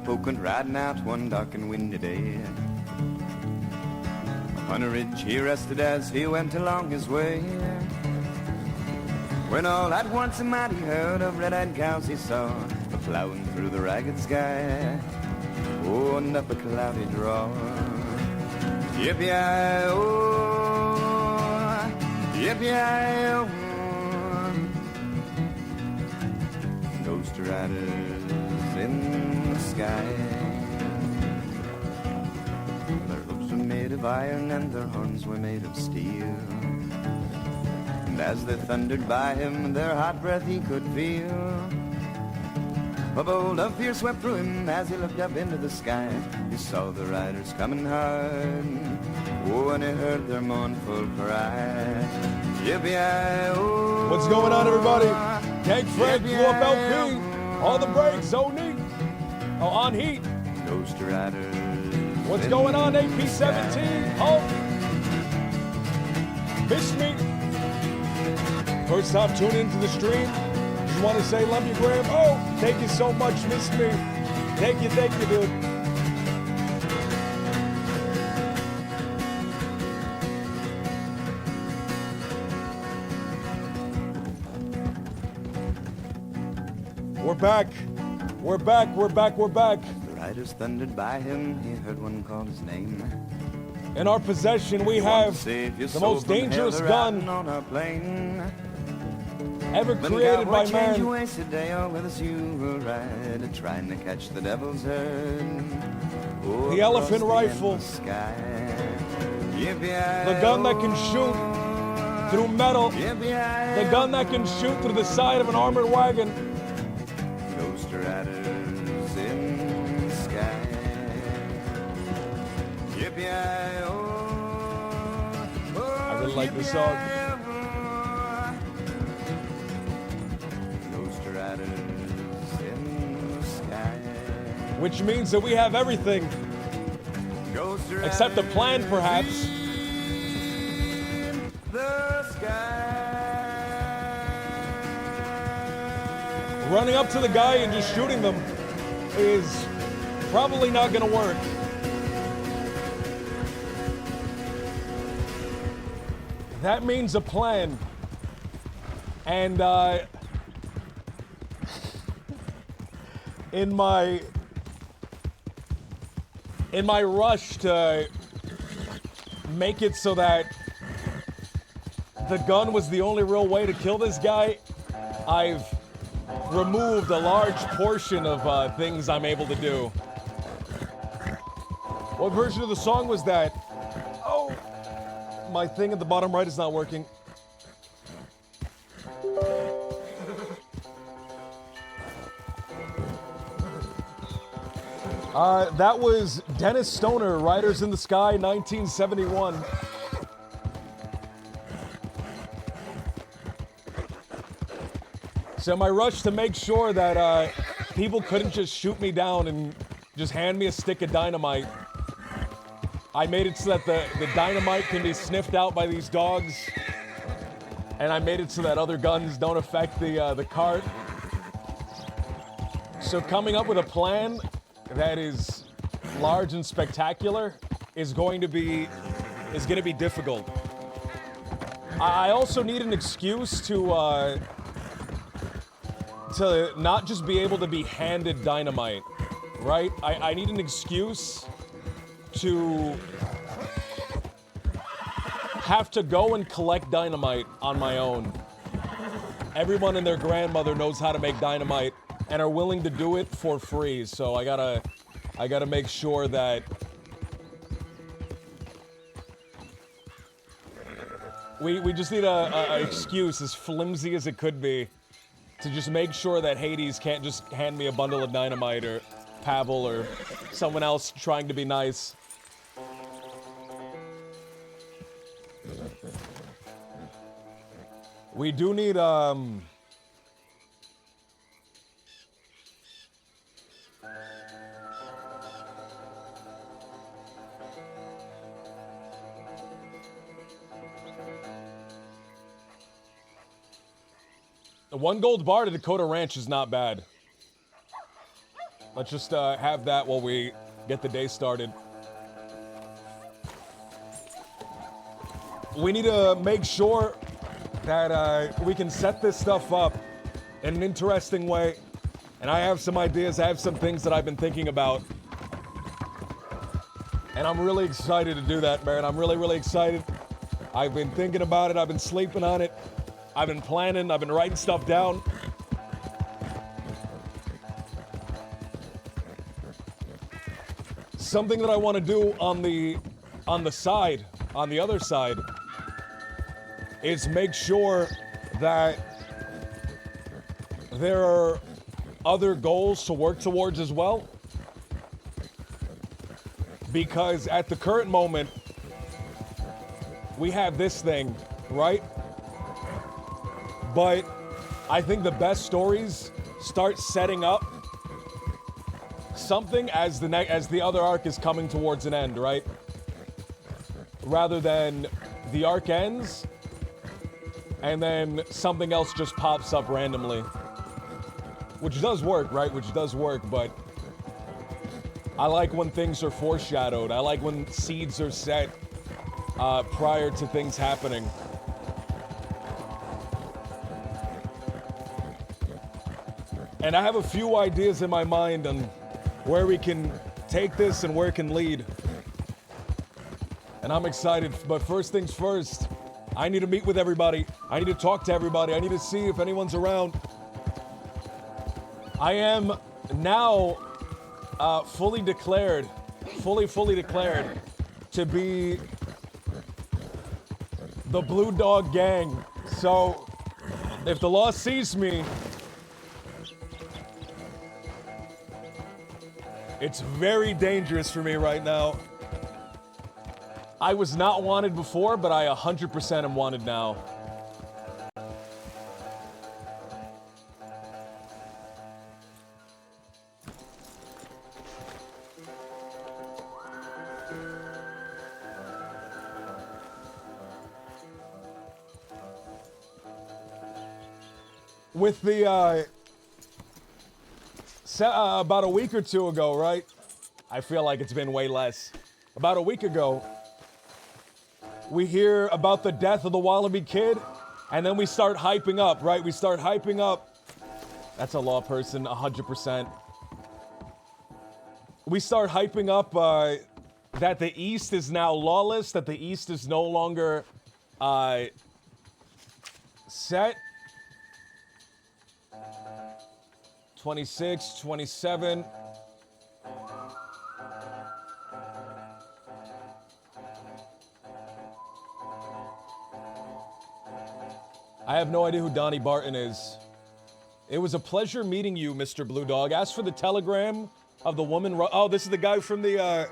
Folk went riding out one dark and windy day. On a ridge he rested as he went along his way, when all at once a mighty herd of red-eyed cows he saw a-plowing through the ragged sky. Oh, and up a cloudy draw. Yippee-yi-oh, yippee-yi-oh. Ghost riders in the sky. Their hooves were made of iron and their horns were made of steel, and as they thundered by him their hot breath he could feel. A bolt of fear swept through him as he looked up into the sky. He saw the riders coming hard. Oh, and he heard their mournful cry. Yippee-yi-oh. What's going on, everybody? Tank Frank, blew up LP. On the brakes, so neat. Oh, on heat. Ghost riders. What's going on, AP-17? Oh. Miss me. First time tuning into the stream. Just want to say love you, Graham. Oh, thank you so much, miss me. Thank you, dude. We're back. We're back. The riders thundered by him. He heard one call his name. In our possession, we have the most dangerous gun on our plane. Ever created by man. You waste a day all with us you will ride, trying to catch the devil's herd. Oh, the elephant rifle. The gun that can shoot through metal. The gun that can shoot through the side of an armored wagon. Ghost riders in the sky. I really like this song. Which means that we have everything. Except the plan, perhaps. Running up to the guy and just shooting them is probably not going to work. That means a plan. And in my rush to make it so that the gun was the only real way to kill this guy, I've removed a large portion of things I'm able to do. What version of the song was that? Oh, my thing at the bottom right is not working. That was Dennis Stoner, Riders in the Sky, 1971. So my rush to make sure that people couldn't just shoot me down and just hand me a stick of dynamite. I made it so that the dynamite can be sniffed out by these dogs. And I made it so that other guns don't affect the cart. So coming up with a plan that is large and spectacular is going to be difficult. I also need an excuse to not just be able to be handed dynamite, right? I need an excuse to have to go and collect dynamite on my own. Everyone and their grandmother knows how to make dynamite and are willing to do it for free. So I gotta make sure that we just need a excuse as flimsy as it could be to just make sure that Hades can't just hand me a bundle of dynamite, or Pavel or someone else trying to be nice. We do need one gold bar to Dakota Ranch is not bad. Let's just have that while we get the day started. We need to make sure that we can set this stuff up in an interesting way. And I have some ideas, I have some things that I've been thinking about. And I'm really excited to do that, man. I'm really, really excited. I've been thinking about it, I've been sleeping on it. I've been planning, I've been writing stuff down. Something that I want to do on the other side, is make sure that there are other goals to work towards as well. Because at the current moment, we have this thing, right? But I think the best stories start setting up something as the other arc is coming towards an end, right? Rather than the arc ends and then something else just pops up randomly. Which does work, right? Which does work, but I like when things are foreshadowed. I like when seeds are set prior to things happening. And I have a few ideas in my mind on where we can take this and where it can lead. And I'm excited, but first things first, I need to meet with everybody. I need to talk to everybody. I need to see if anyone's around. I am now fully declared to be the Blue Dog Gang. So if the law sees me, it's very dangerous for me right now. I was not wanted before, but I 100% am wanted now. With the about a week or two ago, right? I feel like it's been way less. About a week ago, we hear about the death of the Wallaby Kid, and then we start hyping up, right? We start hyping up. That's a law person, 100%. we start hyping up that the East is now lawless, that the East is no longer set. 26, 27. I have no idea who Donnie Barton is. It was a pleasure meeting you, Mr. Blue Dog. Ask for the telegram of the woman. Oh, this is the guy from the.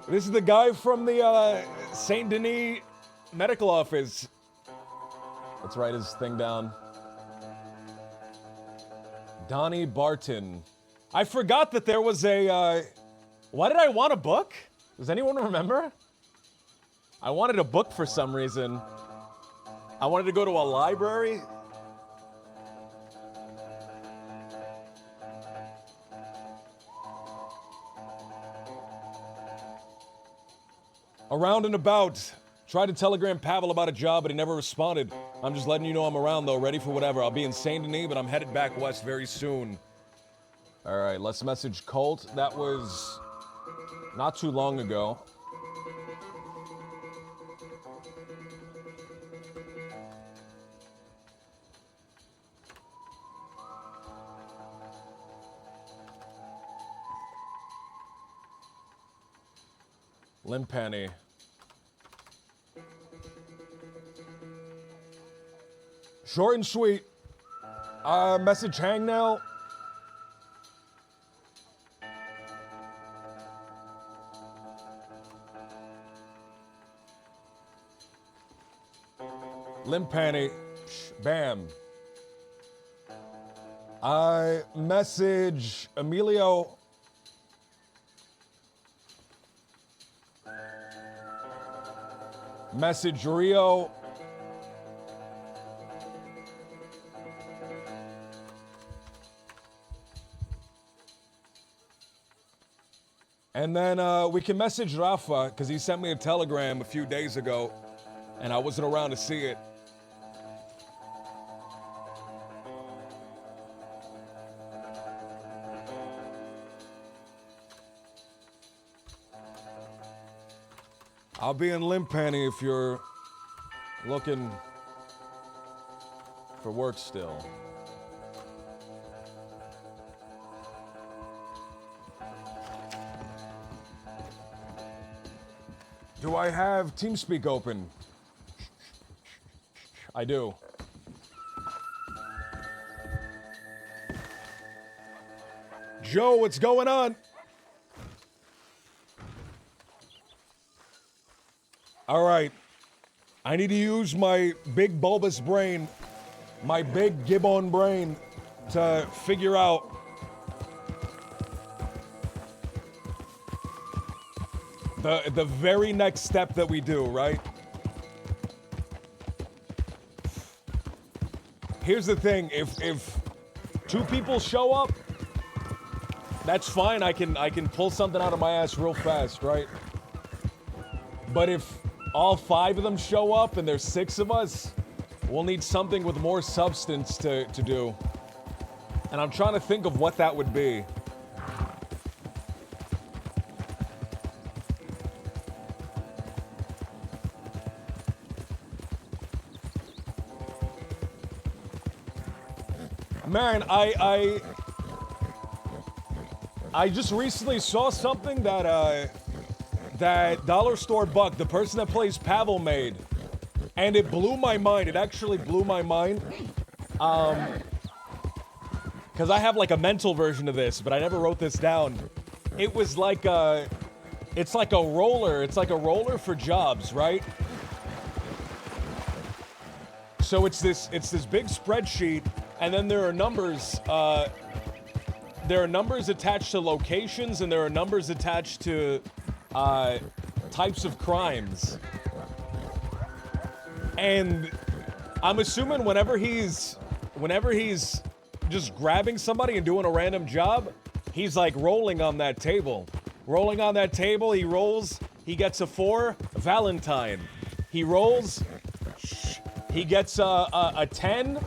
This is the guy from the Saint Denis medical office. Let's write his thing down. Donnie Barton. I forgot that there was a. Why did I want a book? Does anyone remember? I wanted a book for some reason. I wanted to go to a library. Around and about. Tried to telegram Pavel about a job, but he never responded. I'm just letting you know I'm around, though, ready for whatever. I'll be in Saint Denis, but I'm headed back west very soon. All right, let's message Colt. That was not too long ago. Limpani. Short and sweet. Message hang now. Limpani. Bam. I message Emilio. Message Rio. And then we can message Rafa, because he sent me a telegram a few days ago, and I wasn't around to see it. I'll be in Limpani if you're looking for work still. Do I have TeamSpeak open? I do. Joe, what's going on? All right. I need to use my big bulbous brain, my big gibbon brain, to figure out the very next step that we do, right? Here's the thing, if two people show up, that's fine. I can pull something out of my ass real fast, right? But if all 5 of them show up and there's 6 of us, we'll need something with more substance to do. And I'm trying to think of what that would be. Man, I just recently saw something that that Dollar Store Buck, the person that plays Pavel, made, and it blew my mind. It actually blew my mind, because I have like a mental version of this, but I never wrote this down. It was like it's like a roller. It's like a roller for jobs, right? So it's this big spreadsheet. And then there are numbers. There are numbers attached to locations, and there are numbers attached to types of crimes. And I'm assuming whenever he's just grabbing somebody and doing a random job, he's like rolling on that table. Rolling on that table, he rolls. He gets a 4. Valentine. He rolls. He gets a 10.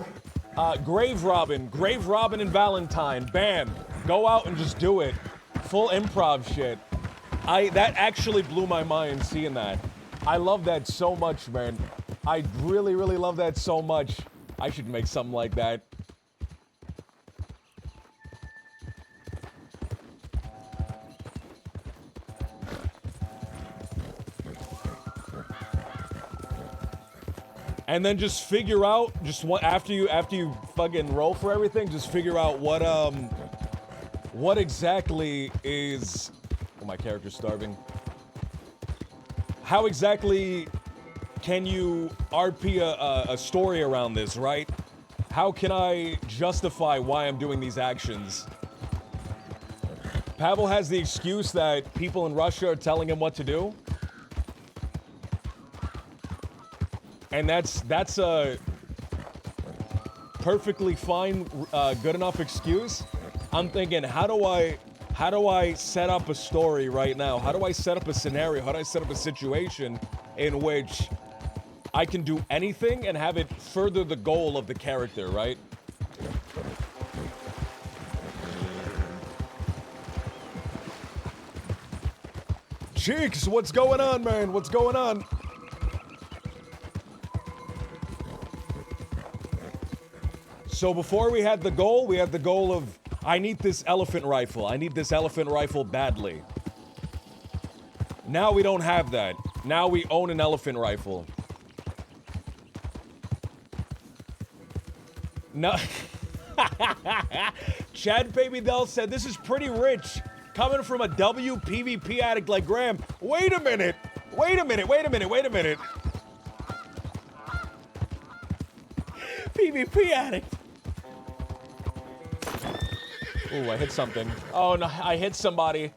Grave Robin and Valentine. Bam. Go out and just do it. Full improv shit. That actually blew my mind seeing that. I love that so much, man. I really, really love that so much. I should make something like that. And then just figure out, after you fucking roll for everything, just figure out what exactly is. Oh, my character's starving. How exactly can you RP a story around this, right? How can I justify why I'm doing these actions? Pavel has the excuse that people in Russia are telling him what to do. And that's a perfectly fine, good enough excuse. I'm thinking, how do I set up a story right now? How do I set up a scenario? How do I set up a situation in which I can do anything and have it further the goal of the character, right? Cheeks, what's going on, man? What's going on? So before we had the goal of, I need this elephant rifle. I need this elephant rifle badly. Now we don't have that. Now we own an elephant rifle. No. Chad Baby Dell said, this is pretty rich. Coming from a WPVP addict like Graham. Wait a minute. Wait a minute. Wait a minute. Wait a minute. PvP addict. Ooh, I hit something. Oh no, I hit somebody.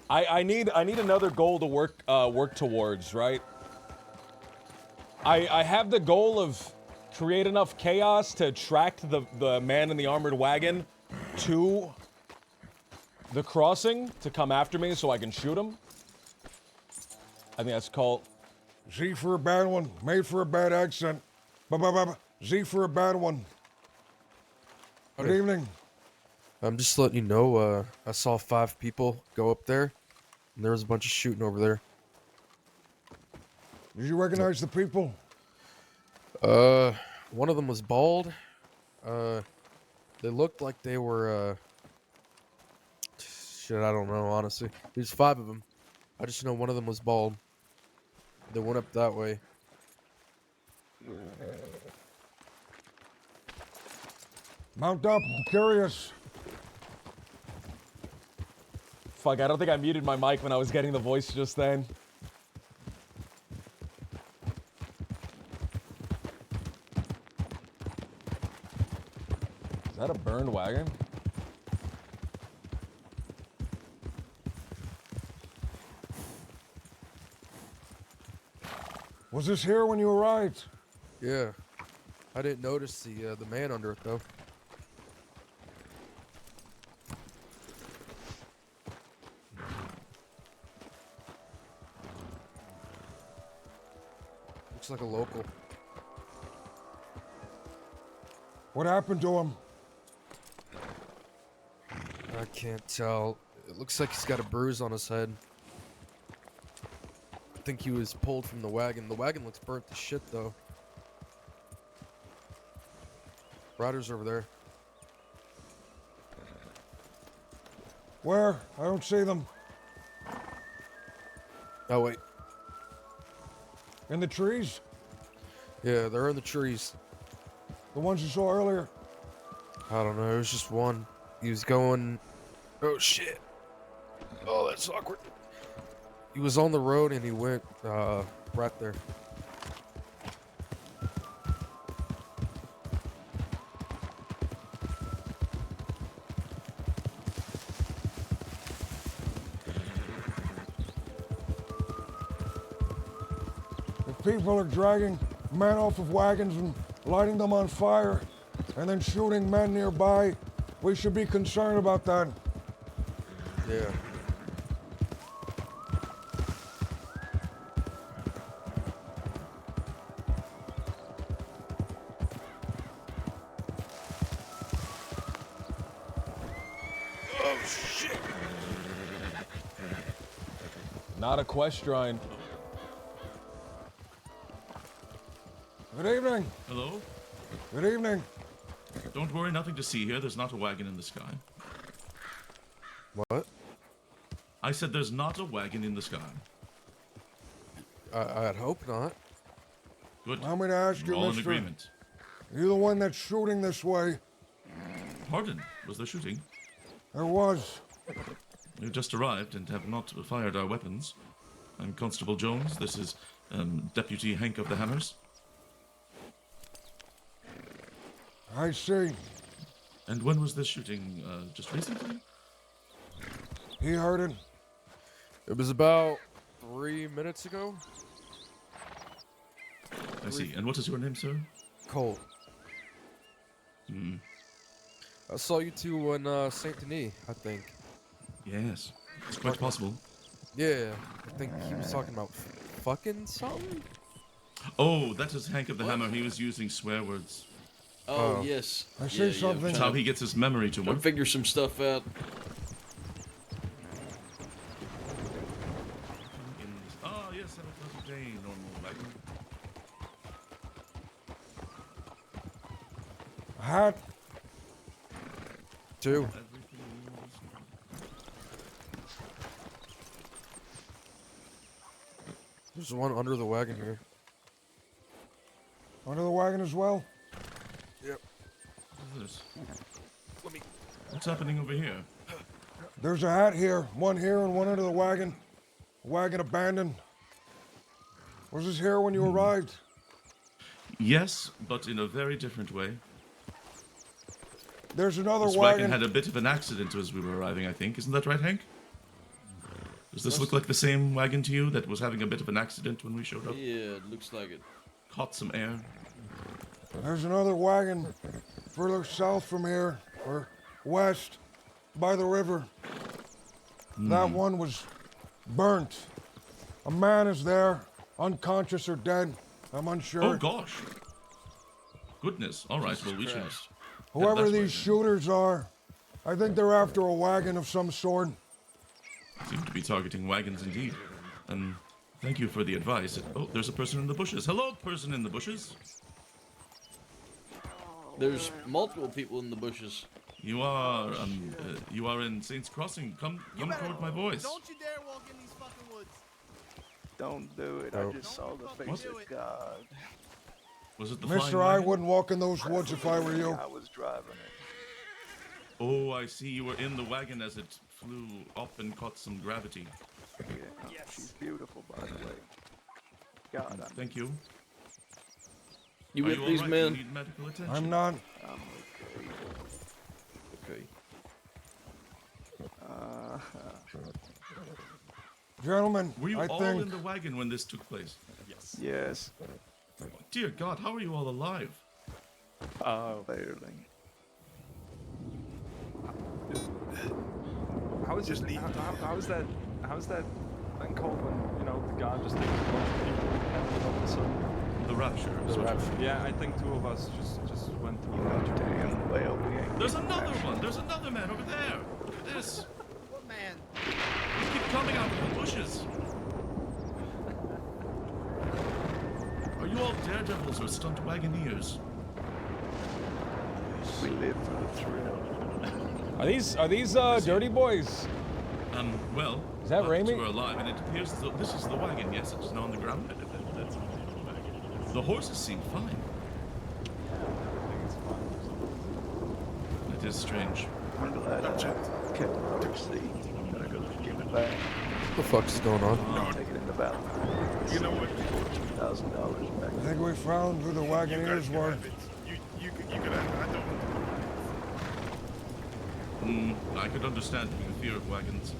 I need another goal to work towards, right? I have the goal of create enough chaos to attract the man in the armored wagon to the crossing to come after me so I can shoot him. I think that's called Z for a bad one, made for a bad accent. Z for a bad one. Good evening. I'm just letting you know, I saw 5 people go up there, and there was a bunch of shooting over there. Did you recognize the people? One of them was bald. They looked like they were, shit, I don't know, honestly. There's 5 of them. I just know one of them was bald. They went up that way. Mount up, I'm curious. Fuck, I don't think I muted my mic when I was getting the voice just then. Is that a burned wagon? Was this here when you arrived? Yeah. I didn't notice the man under it, though. Looks like a local. What happened to him? I can't tell. It looks like he's got a bruise on his head. I think he was pulled from the wagon. The wagon looks burnt to shit, though. Riders over there. Where? I don't see them. Oh, wait. In the trees? Yeah, they're in the trees. The ones you saw earlier? I don't know. It was just one. He was going... Oh, shit. Oh, that's awkward. He was on the road and he went right there. If people are dragging men off of wagons and lighting them on fire and then shooting men nearby, we should be concerned about that. Yeah. Oh shit! Not equestrine. Good evening. Hello? Good evening. Don't worry, nothing to see here. There's not a wagon in the sky. What? I said there's not a wagon in the sky. I'd hope not. Good. Allow me to ask We're you, all in mister. agreement. You the one that's shooting this way? Pardon? Was there shooting? There was. We've just arrived and have not fired our weapons. I'm Constable Jones. This is Deputy Hank of the Hammers. I see. And when was this shooting? Just recently? He heard it. It was about 3 minutes ago. I see. And what is your name, sir? Colt. I saw you two in Saint Denis, I think. Yes. It's quite possible. Yeah, I think he was talking about fucking something. Oh, that is Hank of the Hammer. He was using swear words. Oh, yes. I see something. That's how he gets his memory to Trying work. to figure some stuff out. Ah, yes, have a pleasant day, normal wagon. A hat. 2. Everything There's one under the wagon here. Under the wagon as well. Yep. What is this? What's happening over here? There's a hat here. One here and one under the wagon. Wagon abandoned. Was this here when you arrived? Yes, but in a very different way. There's another This wagon. wagon had a bit of an accident as we were arriving, I think. Isn't that right, Hank? Does this look like the same wagon to you that was having a bit of an accident when we showed up? Yeah, it looks like it. Caught some air? There's another wagon further south from here, or west, by the river. That one was burnt. A man is there, unconscious or dead. I'm unsure. Oh, gosh. Goodness. All right, well, we should... Christ. Whoever that's these right. shooters are, I think they're after a wagon of some sort. Seem to be targeting wagons indeed. Thank you for the advice. Oh, there's a person in the bushes. Hello, person in the bushes. There's multiple people in the bushes. You are in Saints Crossing. Come toward my voice. Don't you dare walk in these fucking woods. Don't do it. Oh. I just saw the face What? of God. Was it the flying Mister, I wagon? wouldn't walk in those woods if I were you. I was driving it. Oh, I see. You were in the wagon as it flew up and caught some gravity. Yeah, she's beautiful, by the way. God, Thank you. You Are with you these all right? Do you men? need medical attention? I'm not. I'm okay. Okay. Gentlemen, Were you I all think in the wagon when this took place? Yes, Dear God, how are you all alive? barely. How's that thing called when, you know, the God just takes a bunch of people and all of a sudden? The rapture. is what you're- Yeah, I think 2 of us just went through that. Damn well, we ain't. There's another one. There's another man over there. Look at this. What man? They keep coming out of the bushes. Are you all daredevils or stunt wagoneers? We live for the thrill. Are these dirty boys? Well, Is that Raimi? We're alive, and it appears as though this is the wagon. Yes, it's now on the ground. The horses seem fine. It is strange. I'm glad I kept the receipt. I'm gonna go give it back. What the fuck is going on? Take it in the valley. You know what? $2,000 back. I think we found who the wagoneers were. I could understand having a fear of wagons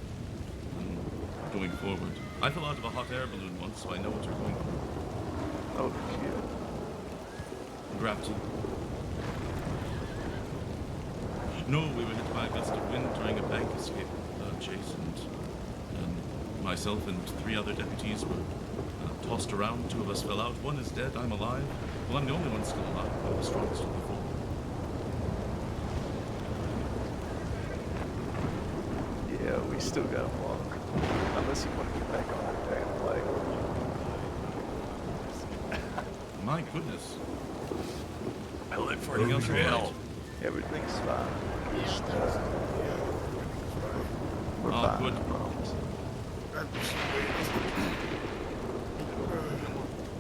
going forward. I fell out of a hot air balloon once, so I know what you're going for. Oh shit. Gravity. No, we were hit by a gust of wind during a bank escape chase, and myself and 3 other deputies were tossed around. 2 of us fell out. 1 is dead. I'm alive. Well, I'm the only one still alive. I'm the strongest of the 4. we still got a walk. Unless you want to get back on that damn plane. My goodness. I live for Everything else all right? Everything's fine. Just, we're Oh, fine good. at the moment.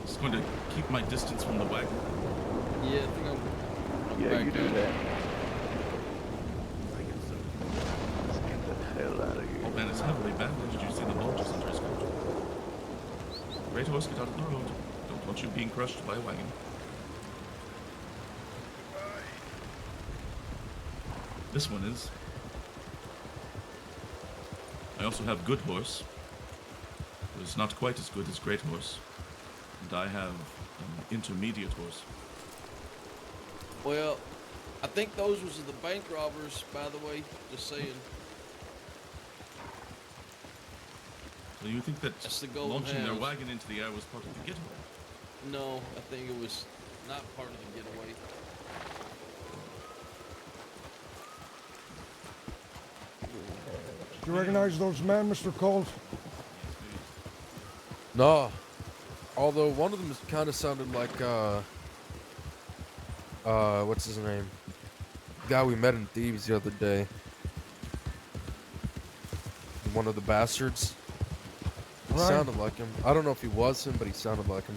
Just going to keep my distance from the wagon. Yeah, I think I'm Yeah, back you do up. that. Let's get the hell out of Oh here. man, it's heavily bandaged. You see the bulges under his coat. Great horse, get out of the road. Don't want you being crushed by a wagon. This one is. I also have Good Horse, who is not quite as good as Great Horse. And I have an intermediate horse. Well, I think those was the bank robbers, by the way. Just saying. So you think that That's the Golden launching their Hounds. wagon into the air was part of the getaway? No, I think it was not part of the getaway. Do you recognize those men, Mr. Colt? No. Although one of them kind of sounded like, what's his name? The guy we met in Thebes the other day. One of the bastards. He Right. sounded like him. I don't know if he was him, but he sounded like him.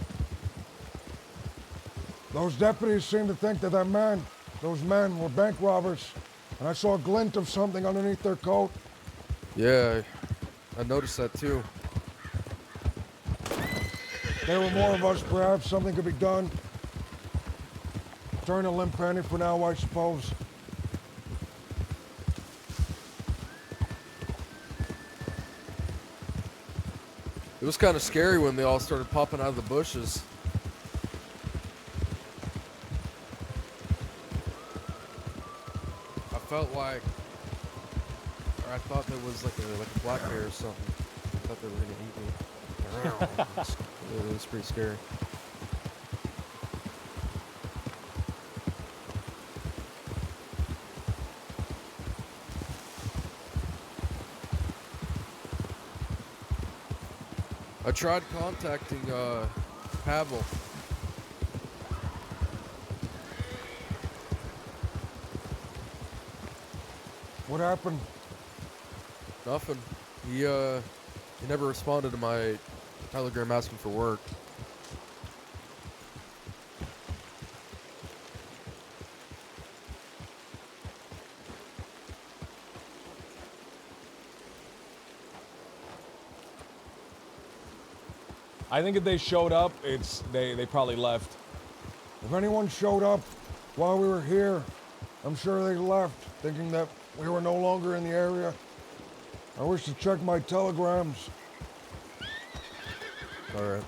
Those deputies seem to think that those men were bank robbers, and I saw a glint of something underneath their coat. Yeah, I noticed that too. There were more of us, perhaps something could be done. Turn a limp penny for now, I suppose. It was kind of scary when they all started popping out of the bushes. I felt like, or I thought there was like a black bear or something. I thought they were gonna eat me. It was pretty scary. I tried contacting Pavel. What happened? Nothing. He never responded to my telegram asking for work. I think if they showed up, they probably left. If anyone showed up while we were here, I'm sure they left, thinking that we were no longer in the area. I wish to check my telegrams. All right.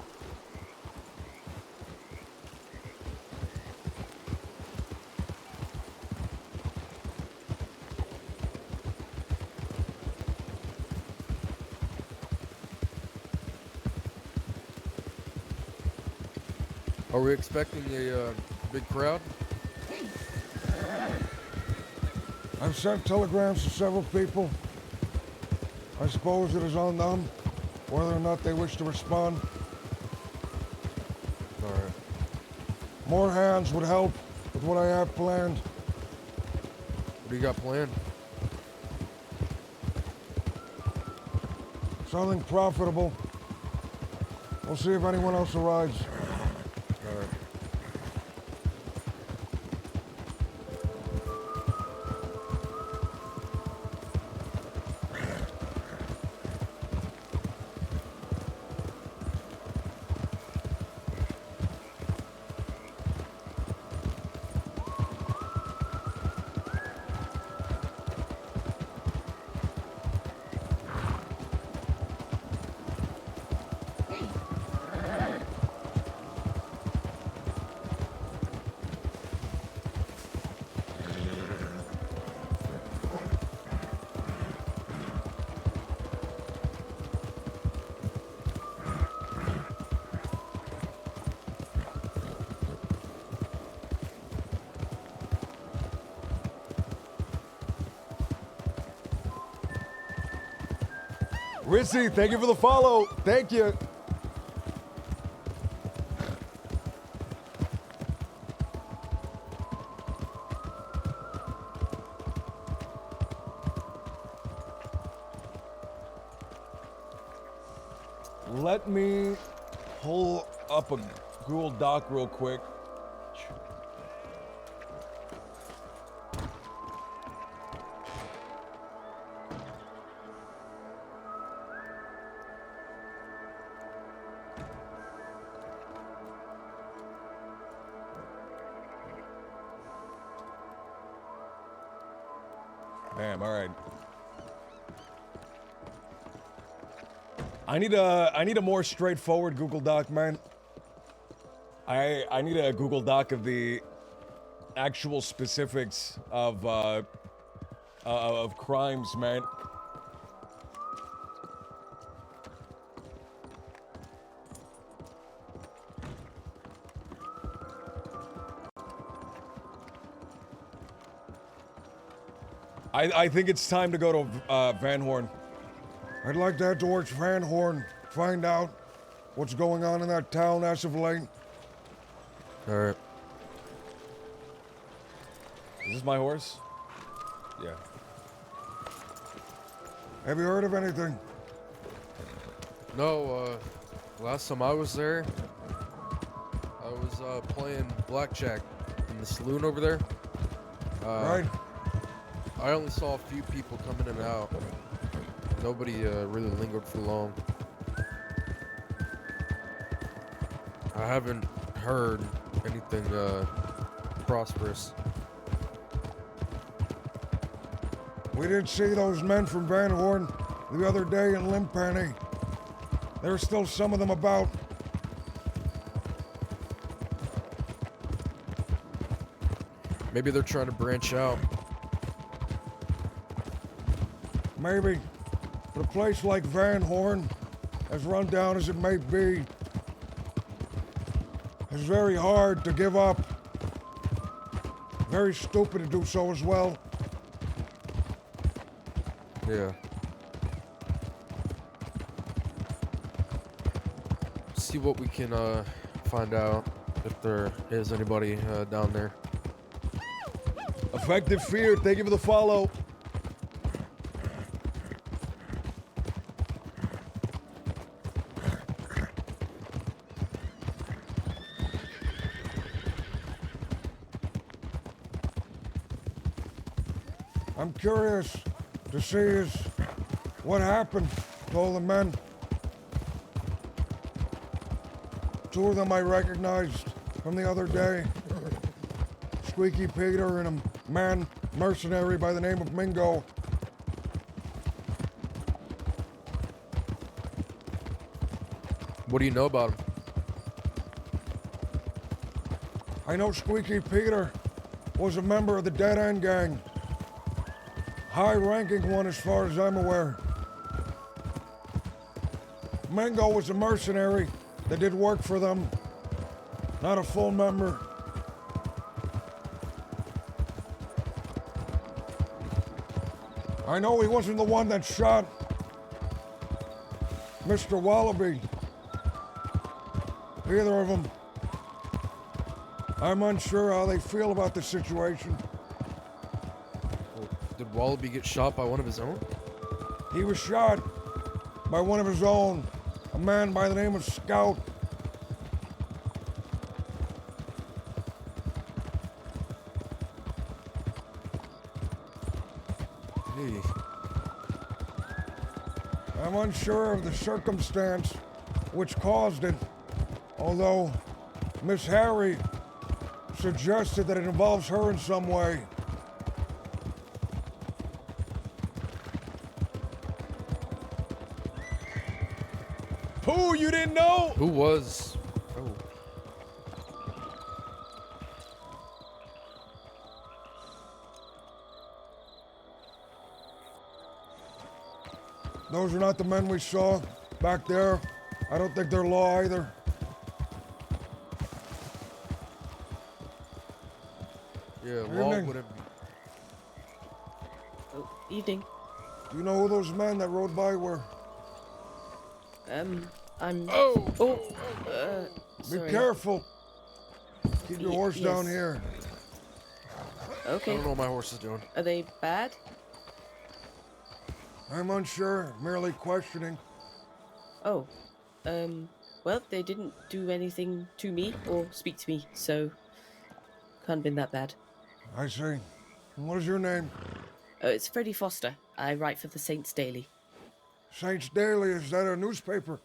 Are we expecting a big crowd? I've sent telegrams to several people. I suppose it is on them whether or not they wish to respond. All right. More hands would help with what I have planned. What do you got planned? Something profitable. We'll see if anyone else arrives. All right. Rissy, thank you for the follow. Thank you. Let me pull up a Google Doc real quick. Damn, all right. I need a more straightforward Google Doc, man. I need a Google Doc of the actual specifics of crimes, man. I think it's time to go to Van Horn. I'd like to head towards Van Horn, find out what's going on in that town as of late. All right. Is this my horse? Yeah. Have you heard of anything? No, last time I was there, I was playing blackjack in the saloon over there. Right. I only saw a few people coming in and out. Nobody really lingered for long. I haven't heard anything prosperous. We did see those men from Van Horn the other day in Limpenny. There's still some of them about. Maybe they're trying to branch out. Maybe. But a place like Van Horn, as run down as it may be, is very hard to give up. Very stupid to do so as well. Yeah. See what we can find out if there is anybody down there. Effective Fear, thank you for the follow. I'm curious to see what happened to all the men. Two of them I recognized from the other day. Squeaky Peter and a man mercenary by the name of Mingo. What do you know about him? I know Squeaky Peter was a member of the Dead End Gang. High-ranking one as far as I'm aware. Mingo was a mercenary that did work for them. Not a full member. I know he wasn't the one that shot Mr. Wallaby. Either of them. I'm unsure how they feel about the situation. Did Wallaby get shot by one of his own? He was shot by one of his own, a man by the name of Scout. Hey. I'm unsure of the circumstance which caused it, although Miss Harry suggested that it involves her in some way. Who? You didn't know? Who was? Oh. Those are not the men we saw back there. I don't think they're law either. Yeah, law Evening. wouldn't. Oh, evening. Do you know who those men that rode by were? I'm. Oh! Be Sorry. careful. Keep your horse down yes. here. I Okay. don't know what my horse is doing. Are they bad? I'm unsure, merely questioning. Oh. Well, they didn't do anything to me or speak to me, so can't have been that bad. I see. And what is your name? Oh, it's Freddie Foster. I write for the Saints Daily. Saints Daily, is that a newspaper?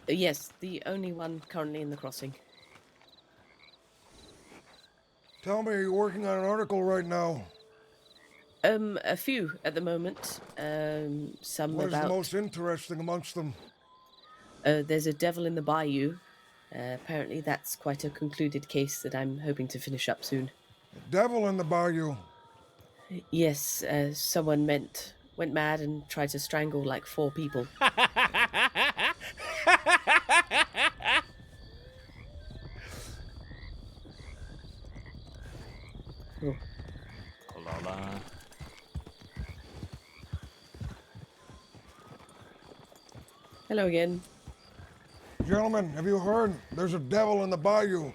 Yes, the only one currently in the crossing. Tell me, you're working on an article right now. A few at the moment. Some What is the about. most interesting amongst them? There's a devil in the bayou. Apparently, that's quite a concluded case that I'm hoping to finish up soon. Devil in the bayou. Yes, someone went mad and tried to strangle like 4 people. Oh. Hello again. Gentlemen, have you heard? There's a devil in the bayou.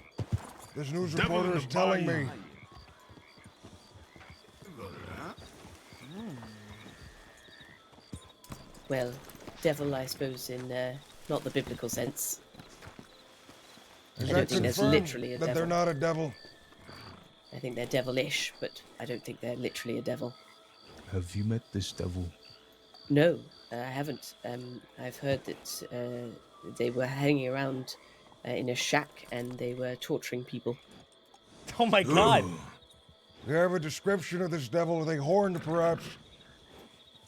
This news Devil reporter in is the telling bayou. me. Well, devil, I suppose, in not the biblical sense. Is I that don't think there's confirmed literally a that devil. they're not a devil? I think they're devilish, but I don't think they're literally a devil. Have you met this devil? No, I haven't. I've heard that they were hanging around in a shack and they were torturing people. Oh my god. Do you have a description of this devil? Are they horned, perhaps?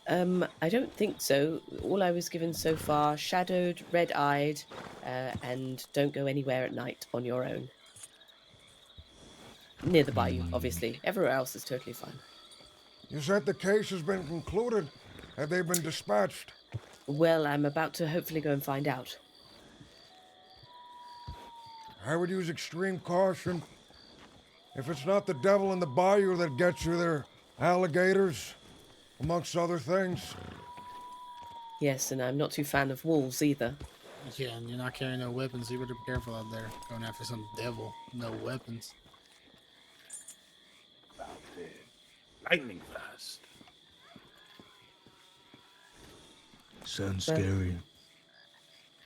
I don't think so. All I was given so far, shadowed, red-eyed, and don't go anywhere at night on your own. Near the bayou, obviously. Everywhere else is totally fine. You said the case has been concluded. Have they been dispatched? Well, I'm about to hopefully go and find out. I would use extreme caution. If it's not the devil in the bayou that gets you there, alligators, amongst other things. Yes, and I'm not too fan of wolves either. Yeah, and you're not carrying no weapons. You better be careful out there. Going after some devil, no weapons. Lightning fast. Sounds Well- scary.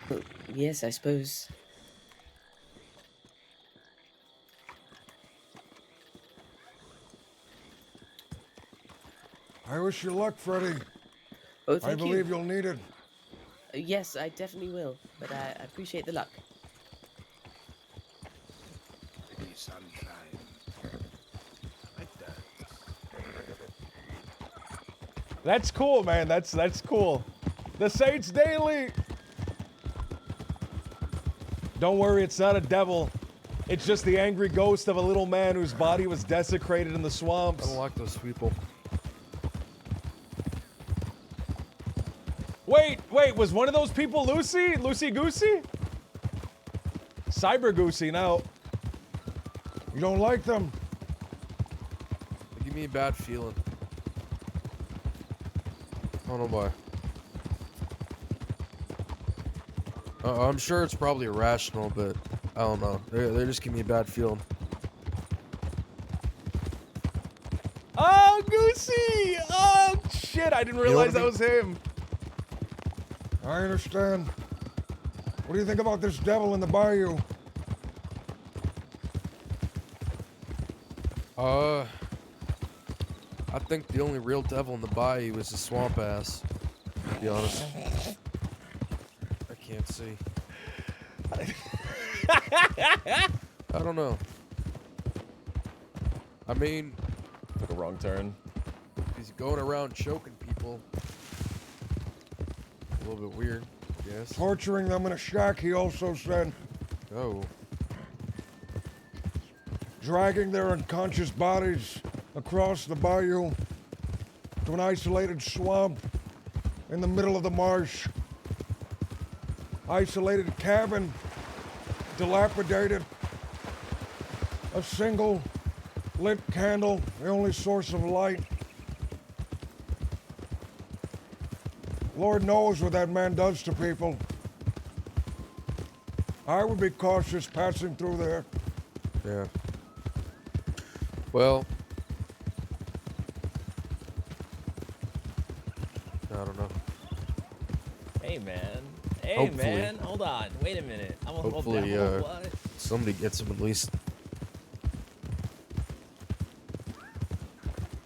Well, yes, I suppose. I wish you luck, Freddy. Oh, I thank believe you. you'll need it. Yes, I definitely will, but I appreciate the luck. Maybe sunshine. Like that. That's cool, man. That's cool. The Saints Daily. Don't worry, it's not a devil. It's just the angry ghost of a little man whose body was desecrated in the I swamps. don't like those people. Wait, was one of those people Lucy? Lucy Goosey? Cyber Goosey, now. You don't like them? They give me a bad feeling. I don't know why. I'm sure it's probably irrational, but I don't know. They just give me a bad feeling. Oh, Goosey! Oh, shit, I didn't realize that was him. I understand. What do you think about this devil in the bayou? I think the only real devil in the bayou is the swamp ass. To be honest. I can't see. I don't know. I mean, Took a wrong turn. he's going around choking people. A little bit weird, I guess. Torturing them in a shack, he also said. Oh. Dragging their unconscious bodies across the bayou to an isolated swamp in the middle of the marsh. Isolated cabin, dilapidated. A single lit candle, the only source of light. Lord knows what that man does to people. I would be cautious passing through there. Yeah. Well, I don't know. Hey, man. Hey, Hopefully. man. Hold on. Wait a minute. I'm gonna hold Hopefully, that. What? somebody gets him at least.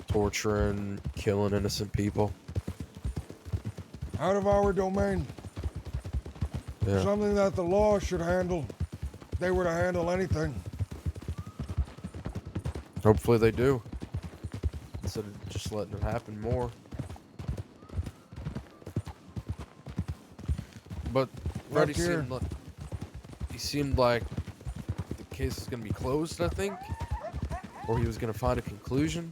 Torturing, killing innocent people. Out of our domain. Yeah. Something that the law should handle. If they were to handle anything. Hopefully they do. Instead of just letting it happen more. But Freddy seemed like the case is gonna be closed, I think. Or he was gonna find a conclusion.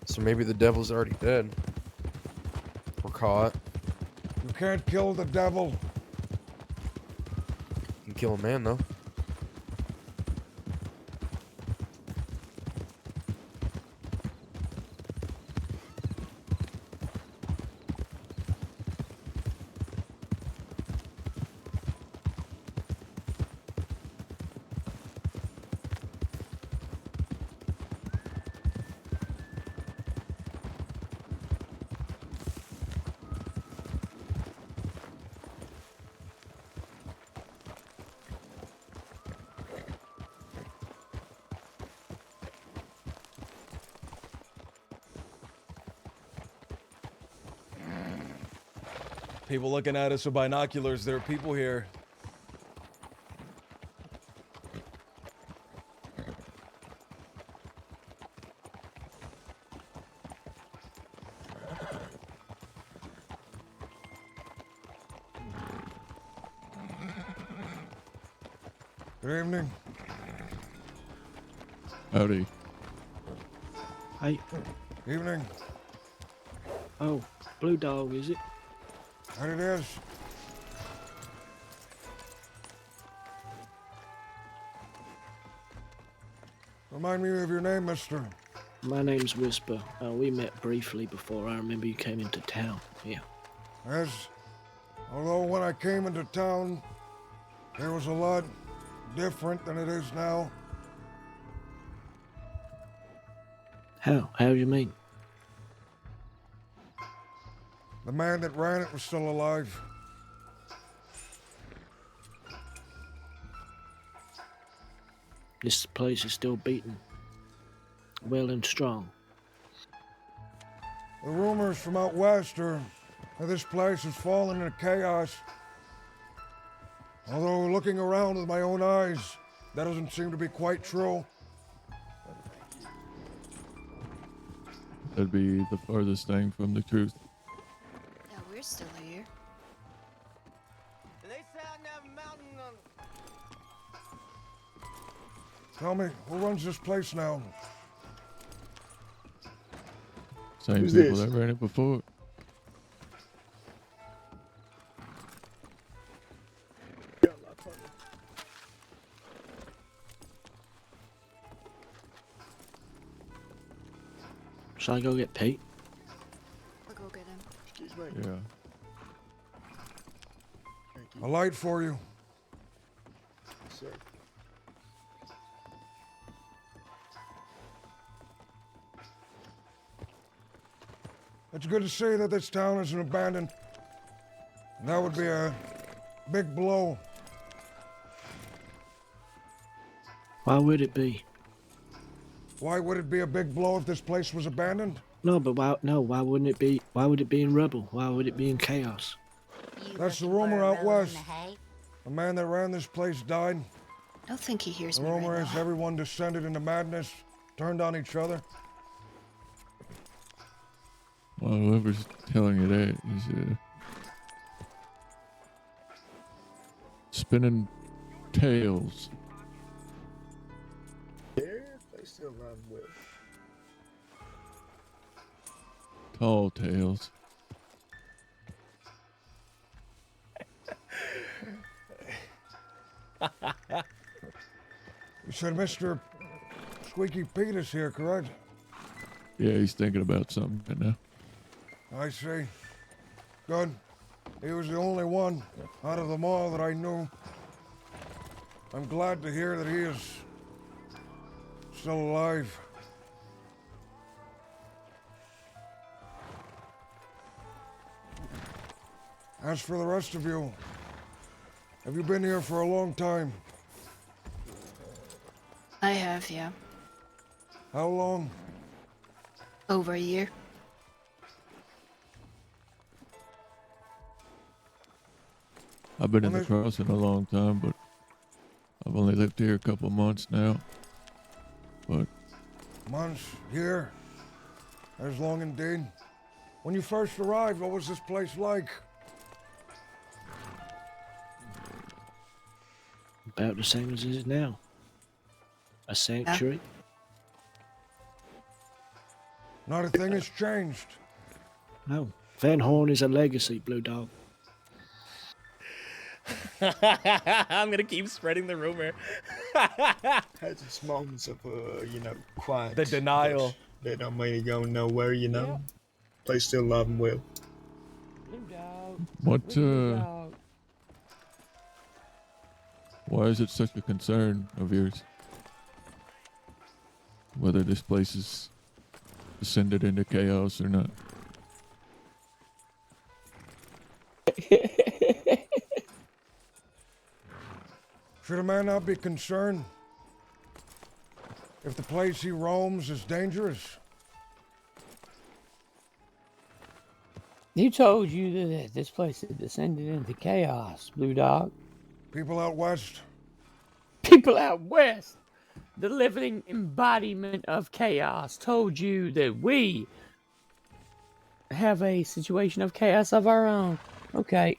So maybe the devil's already dead. Or caught. You can't kill the devil. You can kill a man though. People looking at us with binoculars. There are people here. Good evening. Howdy. Hey. Evening. Oh, Blue Dog, is it? That it is. Remind me of your name, mister. My name's Whisper. We met briefly before. I remember you came into town. Yeah. Yes. Although when I came into town, there was a lot different than it is now. How? How do you mean? The man that ran it was still alive. This place is still beaten. Well and strong. The rumors from out west are that this place has fallen into chaos. Although looking around with my own eyes, that doesn't seem to be quite true. That'd be the farthest thing from the truth. Yeah, we're still here. Tell me, who runs this place now? Same Who's people this? that ran it before. Shall I go get Pete? I'll go get him. Excuse me. Yeah. Thank you. A light for you. Sir. It's good to see that this town isn't abandoned. That would be a big blow. Why would it be? Why would it be a big blow if this place was abandoned? No, but why? No, why wouldn't it be? Why would it be in rubble? Why would it be in chaos? That's the rumor out west. The man that ran this place died. I don't think he hears The me rumor right is now. everyone descended into madness, turned on each other. Well, whoever's telling you that is spinning tales. Yeah, they still run with. Tall tales. You said Mr. Squeaky Pete is here, correct? Yeah, he's thinking about something right now. I see. Good. He was the only one out of them all that I knew. I'm glad to hear that he is still alive. As for the rest of you, have you been here for a long time? I have, yeah. How long? Over a year. I've been in the crossing a long time, but I've only lived here a couple months now. But Months, year, as long indeed. When you first arrived, what was this place like? About the same as it is now. A sanctuary. Not a thing has changed. No. Van Horn is a legacy, Blue Dog. I'm gonna keep spreading the rumor. Has its moments of, quiet. The denial. but They don't mean he going nowhere, you know. They still love him well. what, why is it such a concern of yours? Whether this place is descended into chaos or not? Should a man not be concerned if the place he roams is dangerous? Who told you that this place has descended into chaos, Blue Dog? People out west. People out west, the living embodiment of chaos, told you that we have a situation of chaos of our own. Okay.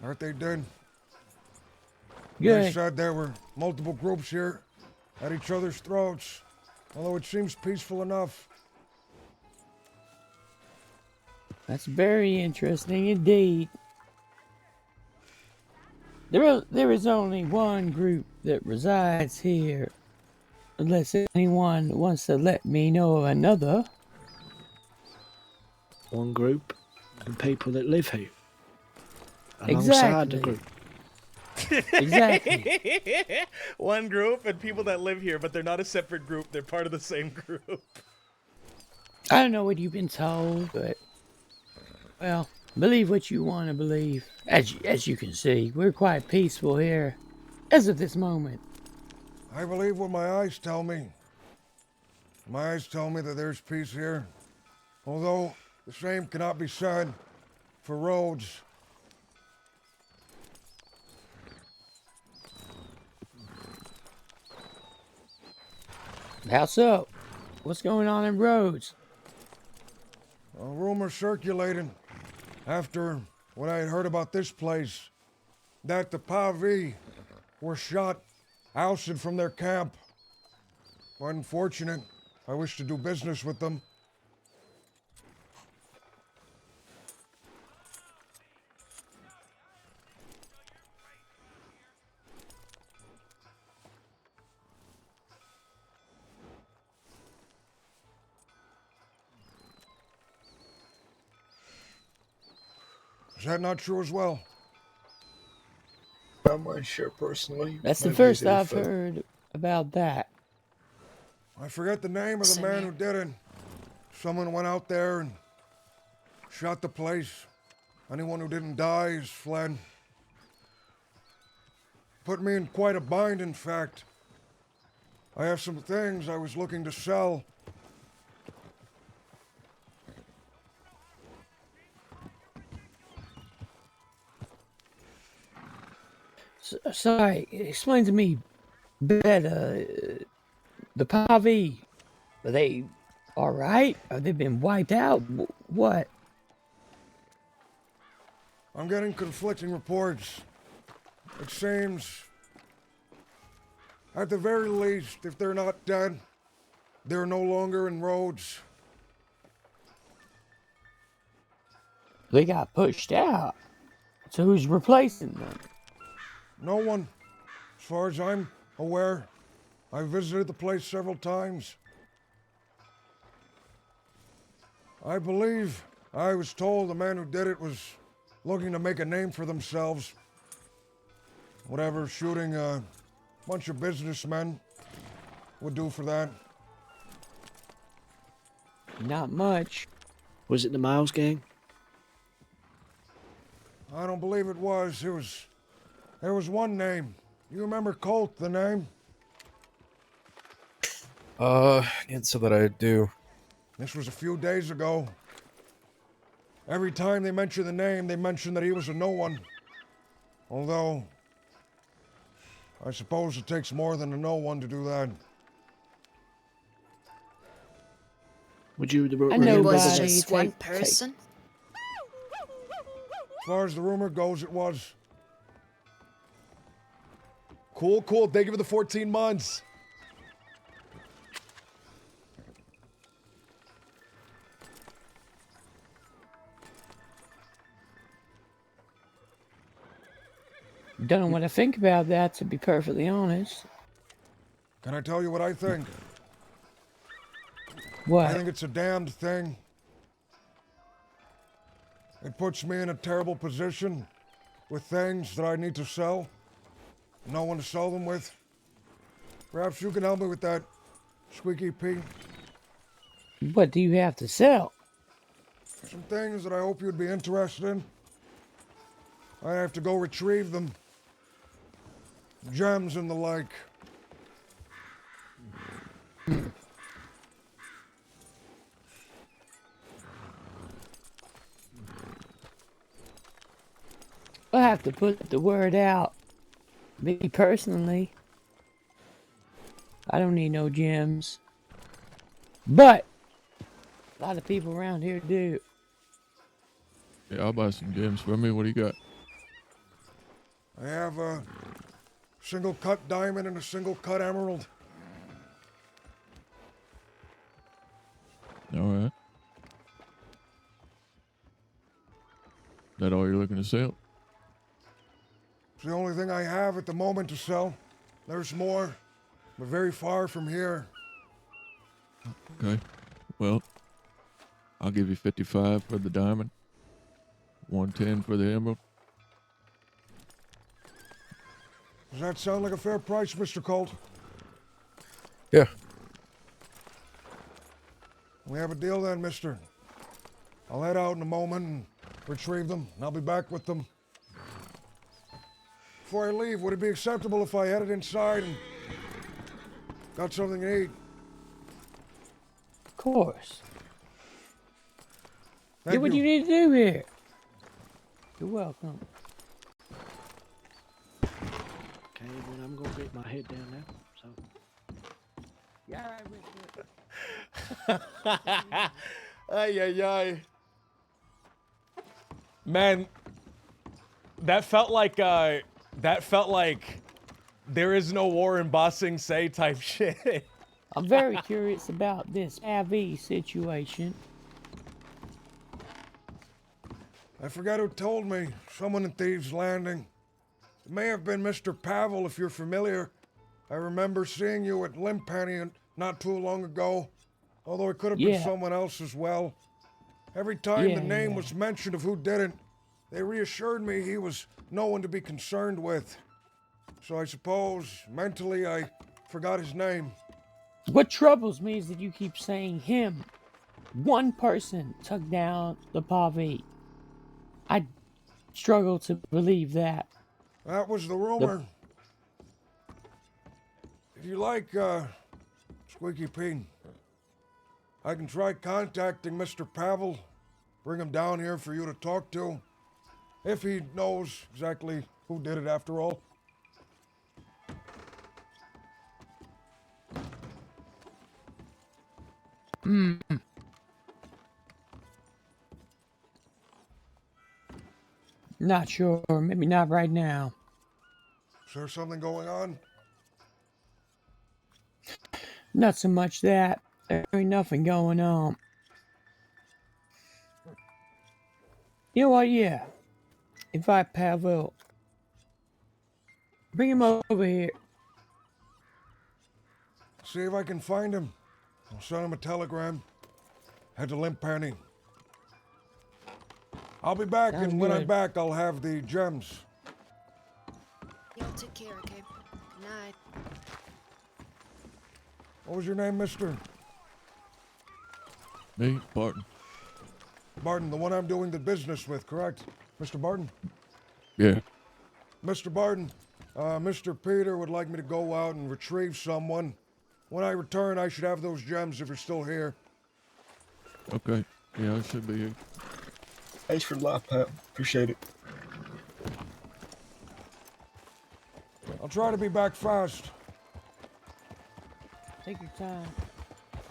Aren't they did? Good. They said there were multiple groups here at each other's throats, although it seems peaceful enough. That's very interesting indeed. There is only one group that resides here, unless anyone wants to let me know of another. One group and people that live here. Alongside the Exactly. group. Exactly. One group and people that live here, but they're not a separate group. They're part of the same group. I don't know what you've been told, but, well, believe what you want to believe. As you can see, we're quite peaceful here, as of this moment. I believe what my eyes tell me. My eyes tell me that there's peace here, although the same cannot be said for Rhodes. How so? What's going on in Rhodes? A rumor circulating after what I had heard about this place, that the Pavi were shot, ousted from their camp. Quite unfortunate. I wish to do business with them. Is that not true as well? I'm not sure personally. That's the Maybe first they I've felt- heard about that. I forget the name of the man who did it. Someone went out there and shot the place. Anyone who didn't die has fled. Put me in quite a bind, in fact. I have some things I was looking to sell. Sorry, explain to me better. The Pavi, are they all right? Have they been wiped out? What? I'm getting conflicting reports. It seems, at the very least, if they're not dead, they're no longer in Rhodes. They got pushed out. So who's replacing them? No one. As far as I'm aware, I visited the place several times. I believe I was told the man who did it was looking to make a name for themselves. Whatever shooting a bunch of businessmen would do for that. Not much. Was it the Miles gang? I don't believe it was. There was one name. You remember Colt, the name? Can't say that I do. This was a few days ago. Every time they mention the name, they mention that he was a no one. Although, I suppose it takes more than a no one to do that. Would you? I know It was nobody just one take- person. As far as the rumor goes, it was. Cool, cool. Thank you for the 14 months. Don't know what I think about that, to be perfectly honest. Can I tell you what I think? What? I think it's a damned thing. It puts me in a terrible position with things that I need to sell. No one to sell them with. Perhaps you can help me with that, Squeaky Pete. What do you have to sell? Some things that I hope you'd be interested in. I have to go retrieve them. Gems and the like. I'll have to put the word out. Me personally, I don't need no gems. But a lot of people around here do. Yeah, I'll buy some gems for me. What do you got? I have a single cut diamond and a single cut emerald. All right. That all you're looking to sell? It's the only thing I have at the moment to sell. There's more, but very far from here. Okay. Well, I'll give you 55 for the diamond, 110 for the emerald. Does that sound like a fair price, Mr. Colt? Yeah. We have a deal then, mister. I'll head out in a moment and retrieve them, and I'll be back with them. Before I leave, would it be acceptable if I headed inside and got something to eat? Of course. Thank Do what you need to do here. You're welcome. Okay, then I'm gonna get my head down now. So. Yeah, Ay, ay, ay. Man, that felt like there is no war in Ba Sing Se type shit. I'm very curious about this AV situation. I forgot who told me. Someone in Thieves Landing. It may have been Mr. Pavel, if you're familiar. I remember seeing you at Limpenny not too long ago. Although it could have been Yeah. someone else as well. Every time the Yeah, name yeah. was mentioned of who did it, they reassured me he was no one to be concerned with. So I suppose, mentally, I forgot his name. What troubles me is that you keep saying him. One person took down the Pavi. I struggle to believe that. That was the rumor. If you like, Squeaky Pete, I can try contacting Mr. Pavel, bring him down here for you to talk to, if he knows exactly who did it after all. Not sure. Maybe not right now. Is there something going on? Not so much that. There ain't nothing going on. You know what? Yeah. Invite Pavel. Bring him over here. See if I can find him. I'll send him a telegram. Head to Limpenny. I'll be back, Sounds and when I'm good. back, I'll have the gems. Y'all take care, okay? Good night. What was your name, mister? Me, Barton. Barton, the one I'm doing the business with, correct? Mr. Barton? Yeah. Mr. Barton, Mr. Peter would like me to go out and retrieve someone. When I return, I should have those gems if you're still here. Okay. Yeah, I should be here. Thanks for the life, pal. Appreciate it. I'll try to be back fast. Take your time.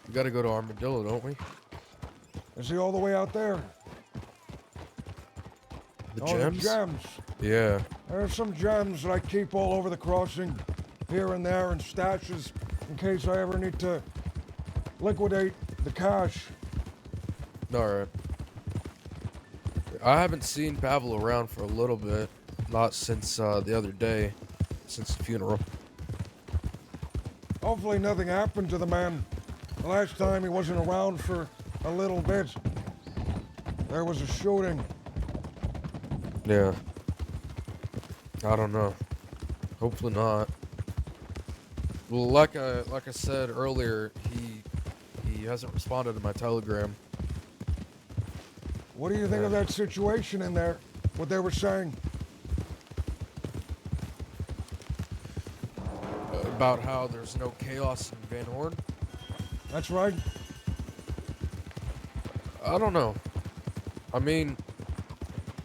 We gotta go to Armadillo, don't we? Is he all the way out there? The Oh, gems? the gems. Yeah. There's some gems that I keep all over the crossing, here and there, in stashes, in case I ever need to liquidate the cash. Alright. I haven't seen Pavel around for a little bit. Not since the other day. Since the funeral. Hopefully nothing happened to the man. The last time he wasn't around for a little bit. There was a shooting. Yeah. I don't know. Hopefully not. Well, like I said earlier, he hasn't responded to my telegram. What do you think of that situation in there? What they were saying? About how there's no chaos in Van Horn? That's right. I don't know. I mean,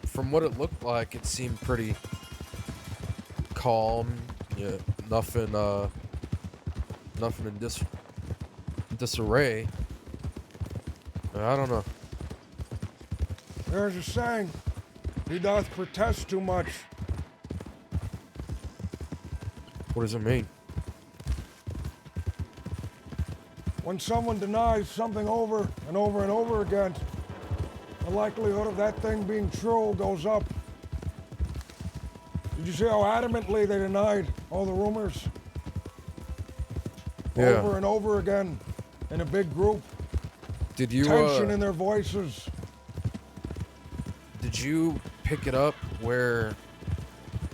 from what it looked like, it seemed pretty calm. Yeah, nothing in disarray. I don't know. There's a saying, he doth protest too much. What does it mean? When someone denies something over and over and over again, the likelihood of that thing being true goes up. Did you see how adamantly they denied all the rumors? Yeah. Over and over again, in a big group. Did you Tension in their voices. Did you pick it up where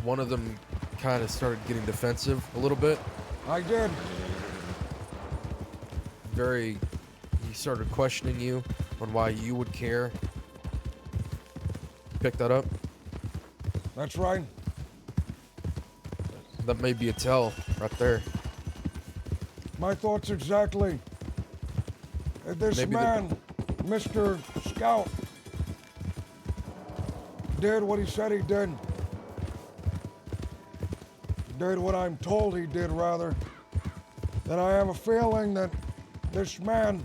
one of them kind of started getting defensive a little bit? I did. He started questioning you on why you would care. Pick that up? That's right. That may be a tell right there. My thoughts exactly. If this Maybe man, Mr. Scout, did what he said he did what I'm told he did, rather, then I have a feeling that this man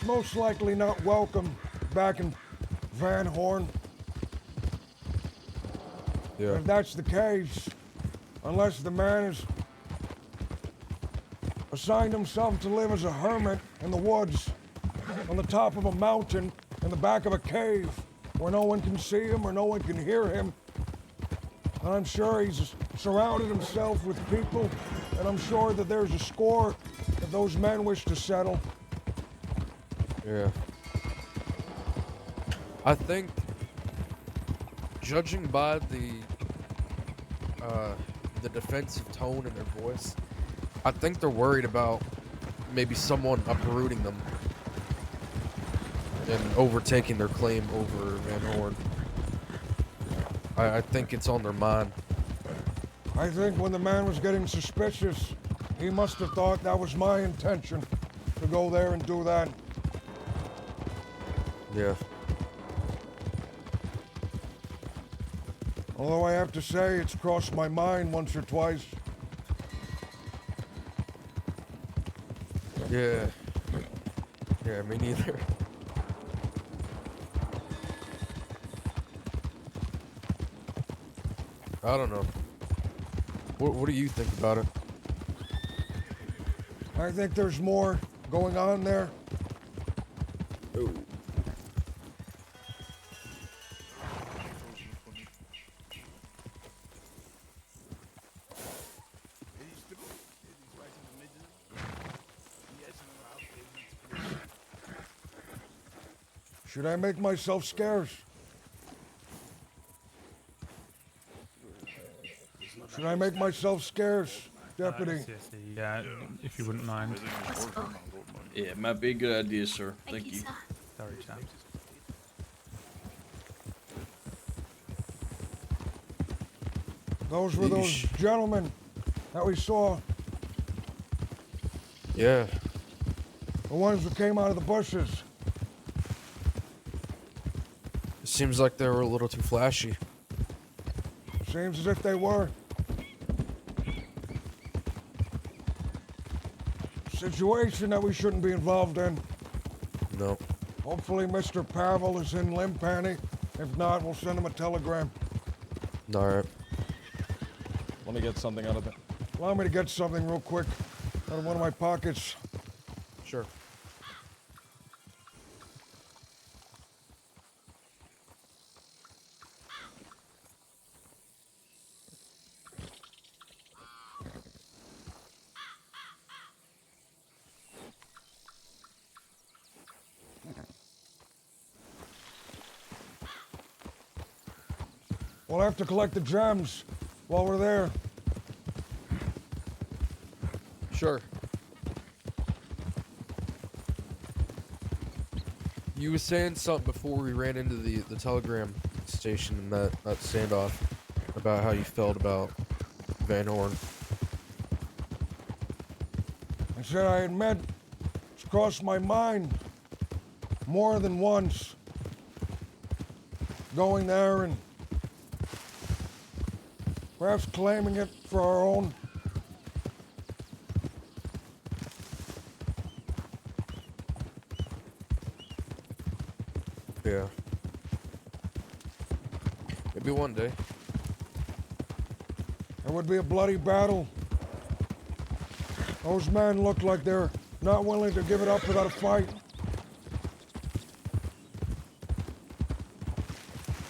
most likely not welcome back in Van Horn. Yeah. If that's the case, unless the man has assigned himself to live as a hermit in the woods, on the top of a mountain, in the back of a cave, where no one can see him or no one can hear him. And I'm sure he's surrounded himself with people, and I'm sure that there's a score that those men wish to settle. Yeah. I think, judging by the defensive tone in their voice, I think they're worried about maybe someone uprooting them and overtaking their claim over Van Horn. I think it's on their mind. I think when the man was getting suspicious, he must have thought that was my intention to go there and do that. Yeah. Although I have to say, it's crossed my mind once or twice. Yeah. Yeah, me neither. I don't know. What do you think about it? I think there's more going on there. Ooh. Should I make myself scarce? Should I make myself scarce, Deputy? Yeah, if you wouldn't mind. Yeah, it might be a good idea, sir. Thank you. Sorry, chaps. Those were those gentlemen that we saw. Yeah. The ones that came out of the bushes. It seems like they were a little too flashy. Seems as if they were. Situation that we shouldn't be involved in. No. Hopefully Mr. Pavel is in Limpani. If not, we'll send him a telegram. Alright. Let me get something out of it. Allow me to get something real quick out of one of my pockets. Sure. We'll have to collect the gems while we're there. Sure. You were saying something before we ran into the telegram station and that standoff about how you felt about Van Horn. I said I admit it's crossed my mind more than once. Going there and perhaps claiming it for our own. Yeah. Maybe one day. It would be a bloody battle. Those men look like they're not willing to give it up without a fight.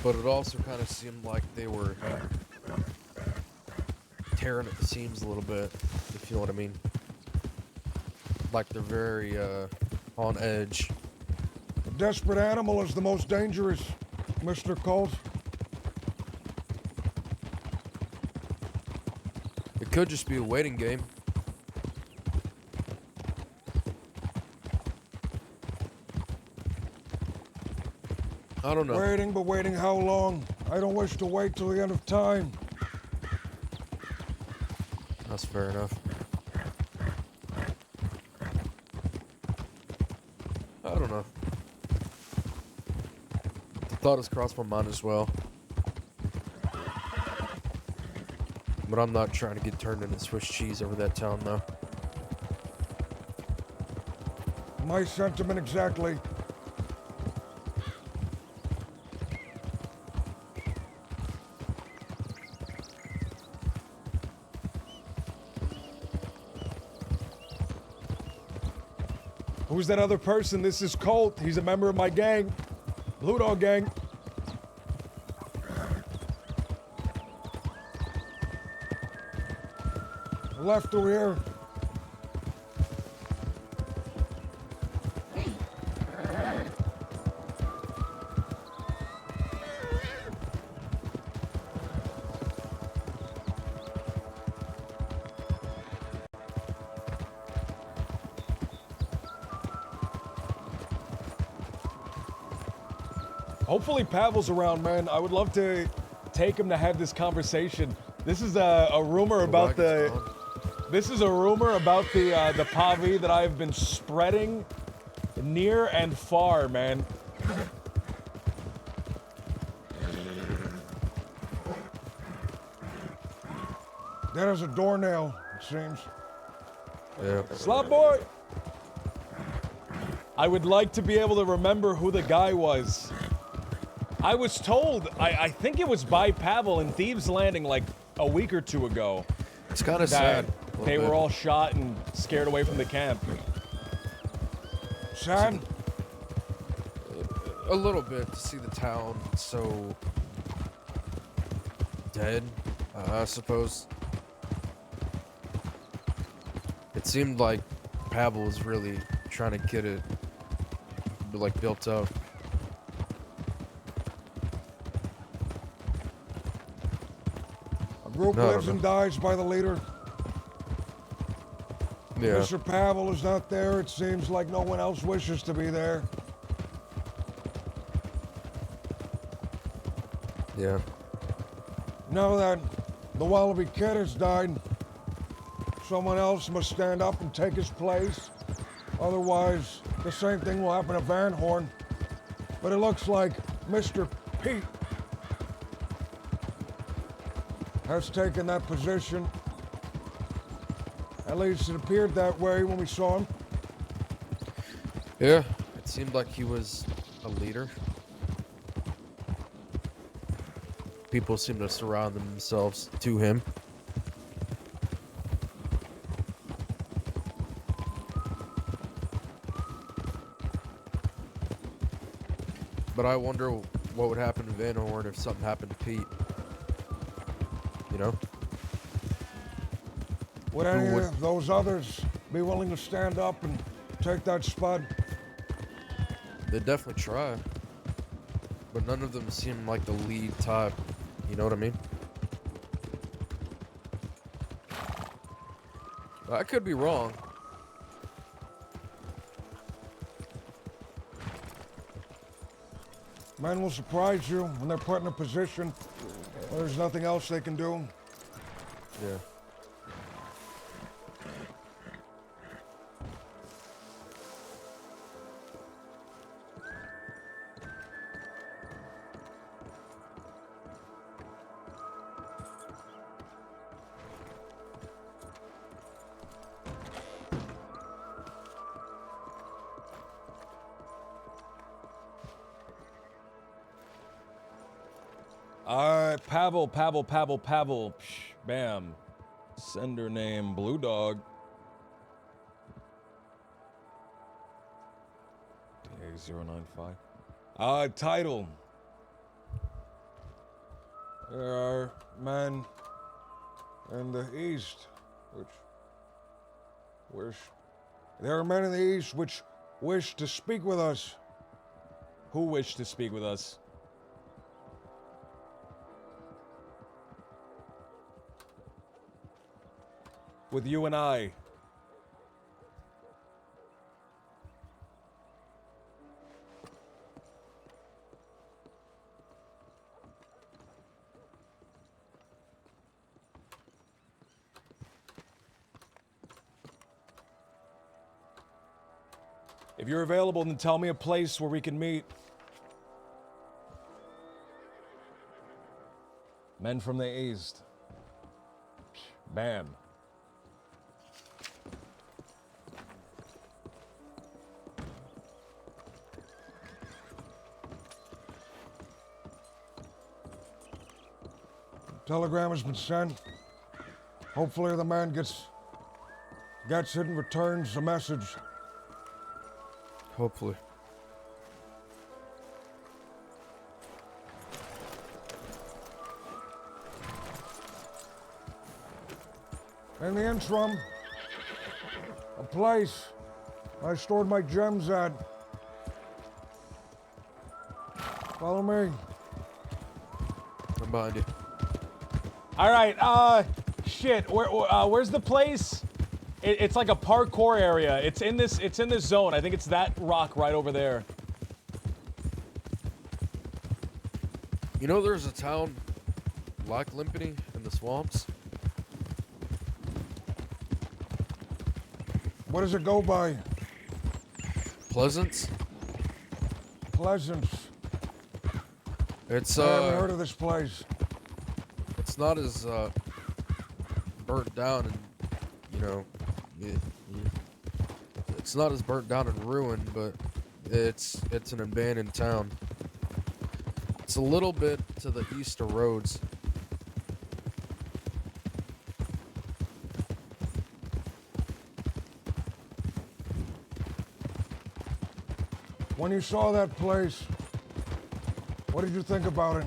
But it also kind of seemed like they were tearing at the seams a little bit, if you know what I mean. Like they're very on edge. A desperate animal is the most dangerous, Mr. Colt. It could just be a waiting game. I don't know. Waiting, but waiting how long? I don't wish to wait till the end of time. That's fair enough. I don't know. The thought has crossed my mind as well. But I'm not trying to get turned into Swiss cheese over that town, though. My sentiment exactly. Who's that other person? This is Colt. He's a member of my gang. Blue Dog Gang. Left over here. Hopefully Pavel's around, man. I would love to take him to have this conversation. This is a rumor about the... This is a rumor about the Pavi that I've been spreading near and far, man. That is a doornail, it seems. Yeah. Slop boy! I would like to be able to remember who the guy was. I was told, I think it was by Pavel in Thieves Landing like a week or two ago. It's kind of sad. They were all shot and scared away from the camp. Sad? A little bit to see the town so dead, I suppose. It seemed like Pavel was really trying to get it like built up. group No, I lives don't and dies by the leader. Yeah. Mr. Pavel is not there. It seems like no one else wishes to be there. Yeah. Now that the Wallaby Kid has died, someone else must stand up and take his place. Otherwise, the same thing will happen to Van Horn. But it looks like Mr. Pete has taken that position. At least it appeared that way when we saw him. Yeah, it seemed like he was a leader. People seem to surround themselves to him. But I wonder what would happen to Van Horn if something happened to Pete. You know? Would any of those others be willing to stand up and take that spot? They definitely try. But none of them seem like the lead type. You know what I mean? I could be wrong. Men will surprise you when they're put in a position where there's nothing else they can do. Yeah. Pavel. Psh, bam. Sender name Blue Dog. DA095. Title. There are men in the east which wish. There are men in the east which wish to speak with us. Who wish to speak with us? With you and I. If you're available, then tell me a place where we can meet. Men from the east. Bam. Telegram has been sent. Hopefully the man gets it and returns the message. Hopefully. In the interim, a place I stored my gems at. Follow me. I'm behind you. All right, shit. Where's the place? It's like a parkour area. It's in this zone. I think it's that rock right over there. You know there's a town like Limpany in the swamps? What does it go by? Pleasance? Pleasance. It's I haven't heard of this place. It's not as burnt down and it's not as burnt down and ruined, but it's an abandoned town. It's a little bit to the east of Rhodes. When you saw that place, what did you think about it?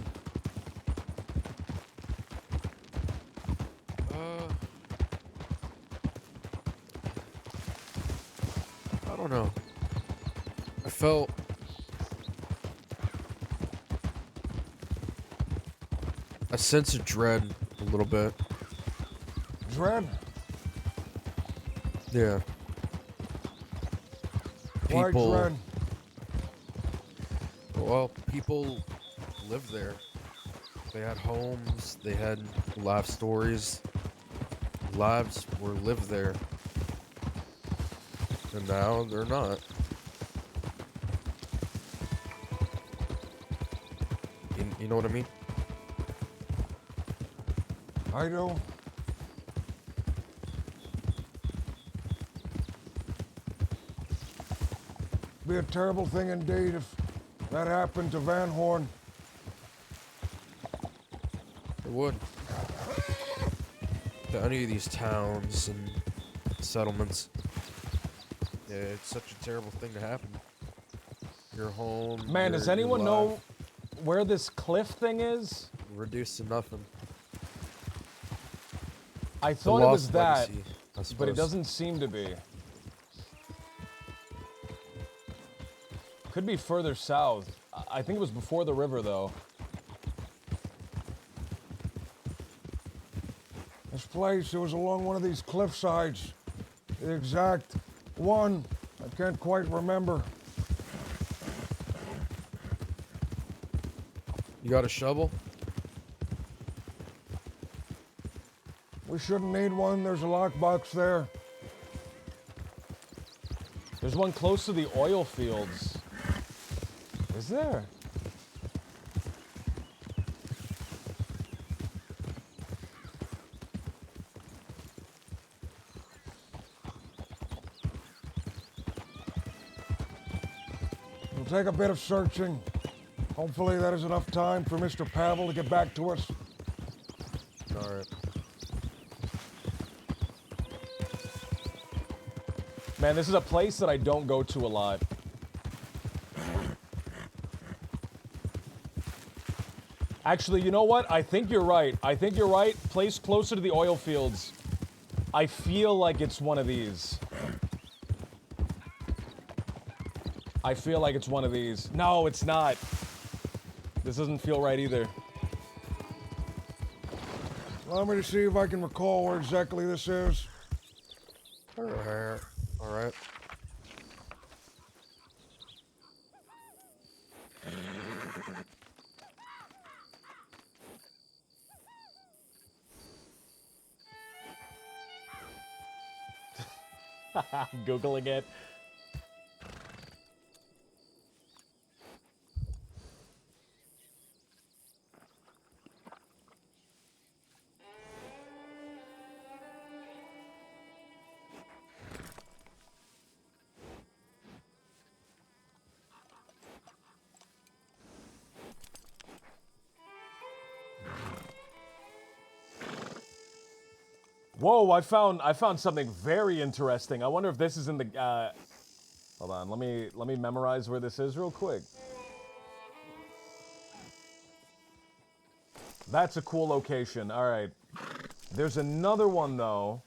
I don't know. I felt a sense of dread little bit. Dread? Yeah. Why People. Dread? Well, people lived there. They had homes. They had life stories. Lives were lived there. And now they're not. You know what I mean? I do. Be a terrible thing indeed if that happened to Van Horn. It would. To any of these towns and settlements. Yeah, it's such a terrible thing to happen. Your home. Man, your- does your anyone life, know where this cliff thing is? Reduced to nothing. I The thought it was lost that, legacy, I but it suppose. doesn't seem to be. Could be further south. I think it was before the river, though. This place, it was along one of these cliff sides. The exact one, I can't quite remember. You got a shovel? We shouldn't need one, there's a lockbox there. There's one close to the oil fields. Is there? It'll take a bit of searching. Hopefully that is enough time for Mr. Pavel to get back to us. Alright. Man, this is a place that I don't go to a lot. Actually, you know what? I think you're right. I think you're right. Place closer to the oil fields. I feel like it's one of these. I feel like it's one of these. No, it's not. This doesn't feel right either. Allow me to see if I can recall where exactly this is. Alright. Googling it. Whoa, I found something very interesting. I wonder if this is in the hold on, let me memorize where this is real quick. That's a cool location. All right. There's another one though.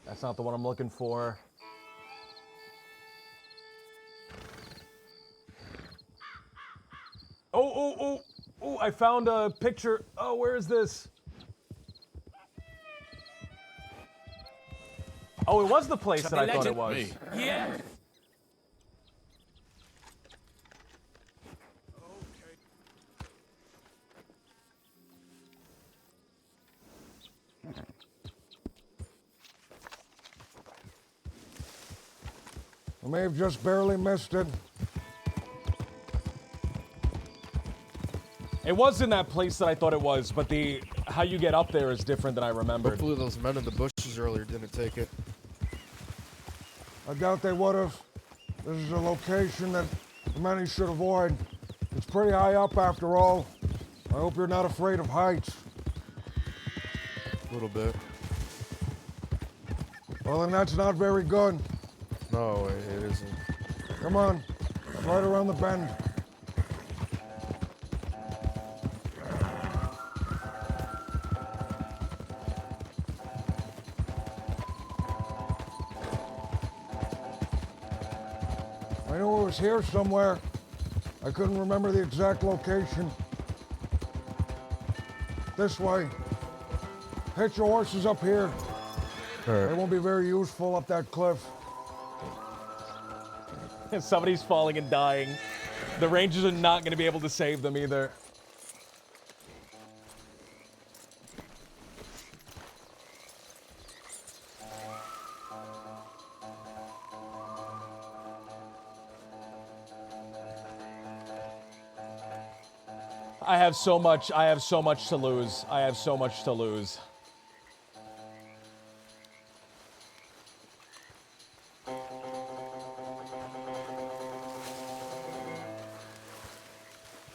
That's not the one I'm looking for. Oh, I found a picture. Oh, where is this? Oh, it was the place that I thought it was. Yeah. I may have just barely missed it. It was in that place that I thought it was, but how you get up there is different than I remembered. Hopefully those men in the bushes earlier didn't take it. I doubt they would have. This is a location that many should avoid. It's pretty high up after all. I hope you're not afraid of heights. A little bit. Well, then that's not very good. No, it isn't. Come on, right around the bend. I knew it was here somewhere. I couldn't remember the exact location. This way. Hitch your horses up here. Alright. They won't be very useful up that cliff. Somebody's falling and dying. The Rangers are not going to be able to save them either. I have so much to lose. I have so much to lose.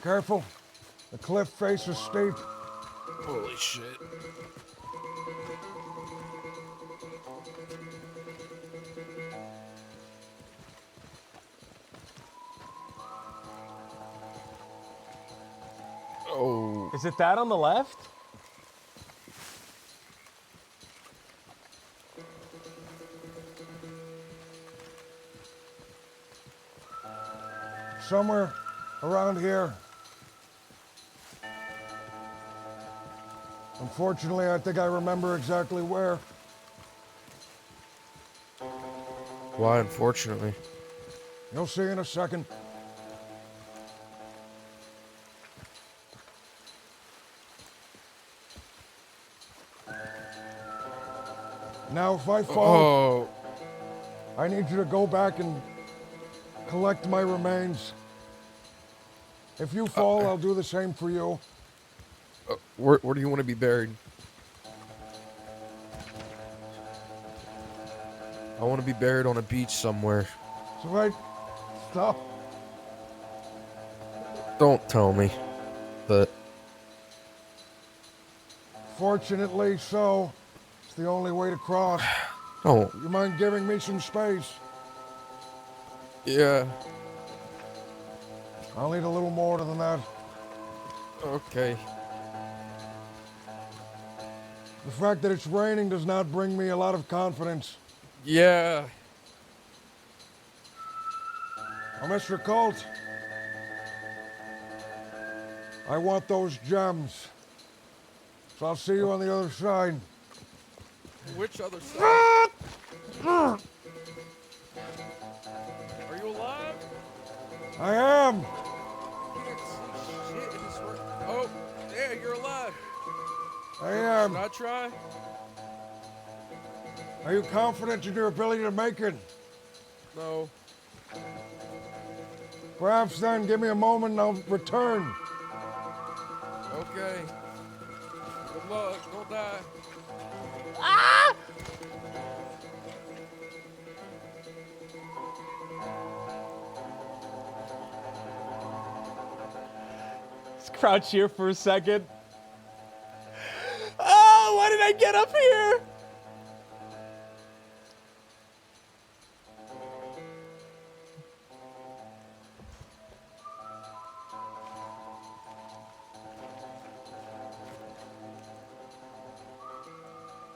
Careful. The cliff face is steep. Holy shit. Oh. Is it that on the left? Somewhere around here. Unfortunately, I think I remember exactly where. Why, unfortunately? You'll see in a second. Now, if I fall, I need you to go back and collect my remains. If you fall, I'll do the same for you. Where do you want to be buried? I want to be buried on a beach somewhere. So right, stop. Don't tell me, but Fortunately so. It's the only way to cross. Oh. You mind giving me some space? Yeah. I'll need a little more than that. Okay. The fact that it's raining does not bring me a lot of confidence. Yeah. Now, Mr. Colt, I want those gems. So I'll see you on the other side. Which other side? Are you alive? I am. Shit, oh, yeah, you're alive. I am. Should I try? Are you confident in your ability to make it? No. Perhaps then give me a moment and I'll return. Okay. Good luck. Don't die. Ah! Let's crouch here for a second. Oh, why did I get up here?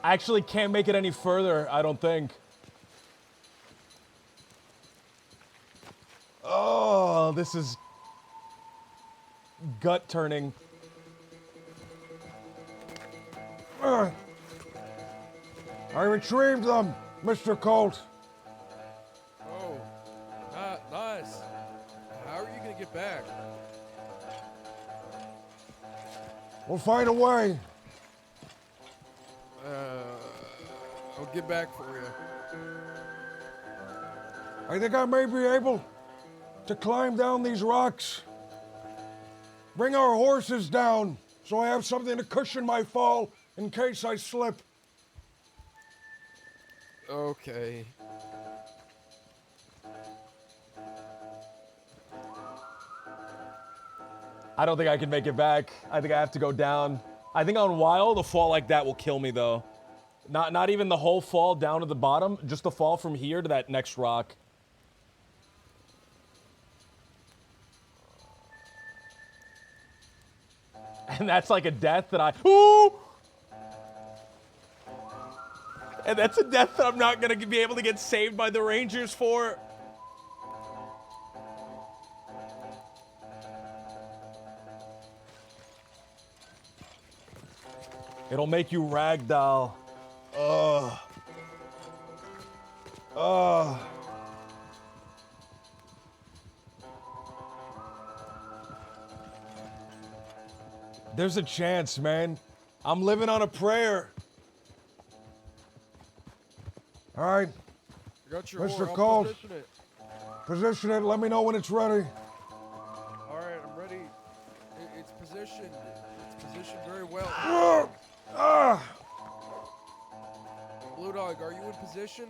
I actually can't make it any further, I don't think. Oh, this is gut turning. I retrieved them, Mr. Colt. Oh, nice. How are you gonna get back? We'll find a way. I'll get back for you. I think I may be able to climb down these rocks. Bring our horses down so I have something to cushion my fall in case I slip. Okay. I don't think I can make it back. I think I have to go down. I think on Wild, a fall like that will kill me, though. Not even the whole fall down to the bottom, just the fall from here to that next rock. And that's like a death that I... Ooh! And that's a death that I'm not going to be able to get saved by the Rangers for. It'll make you ragdoll. There's a chance, man. I'm living on a prayer. All right, I got your Mr. order. I'll Colt. position it. Position it. Let me know when it's ready. All right, I'm ready. It's positioned. It's positioned very well. Blue Dog, are you in position?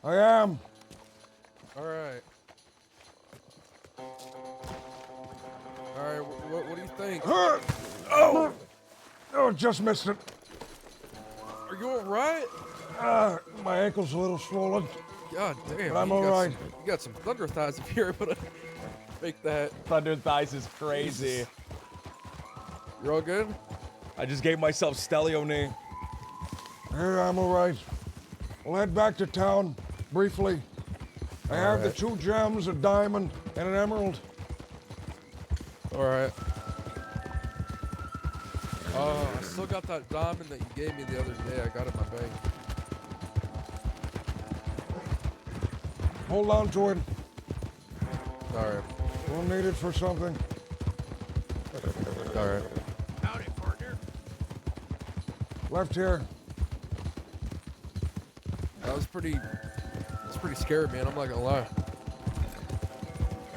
I am. All right. All right. What do you think? Oh, just missed it. Are you all right? My ankle's a little swollen. God damn. But I'm you all got right. You got some thunder thighs if you're able to make that. Thunder thighs is crazy. Jesus. You're all good? I just gave myself Stelio knee. Here, I'm all right. We'll head back to town briefly. I have the 2 gems, a diamond, and an emerald. All right. I still got that diamond that you gave me the other day. I got it in my bag. Hold on to it. All right. We'll need it for something. All right. Howdy, partner. Left here. That was pretty scary, man. I'm not gonna lie.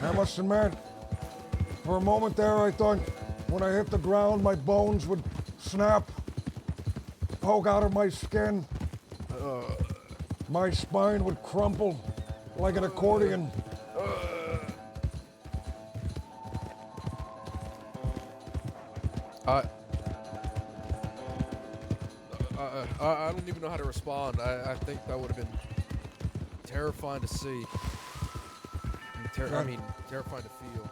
I must admit, for a moment there, I thought when I hit the ground, my bones would snap, poke out of my skin. My spine would crumple like an accordion. I don't even know how to respond. I think that would have been terrifying to see. I mean, terrifying to feel.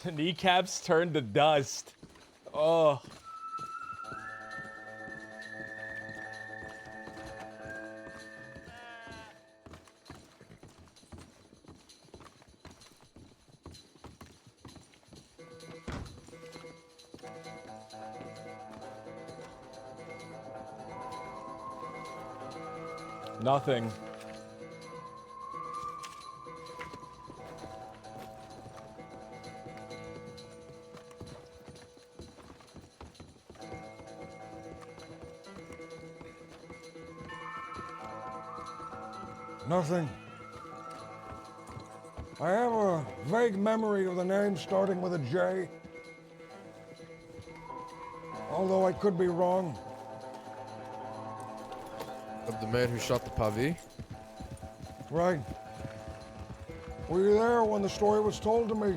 The kneecaps turned to dust. Oh. Nothing. Nothing. I have a vague memory of the name starting with a J. Although I could be wrong. Of the man who shot the Pavi? Right. Were you there when the story was told to me?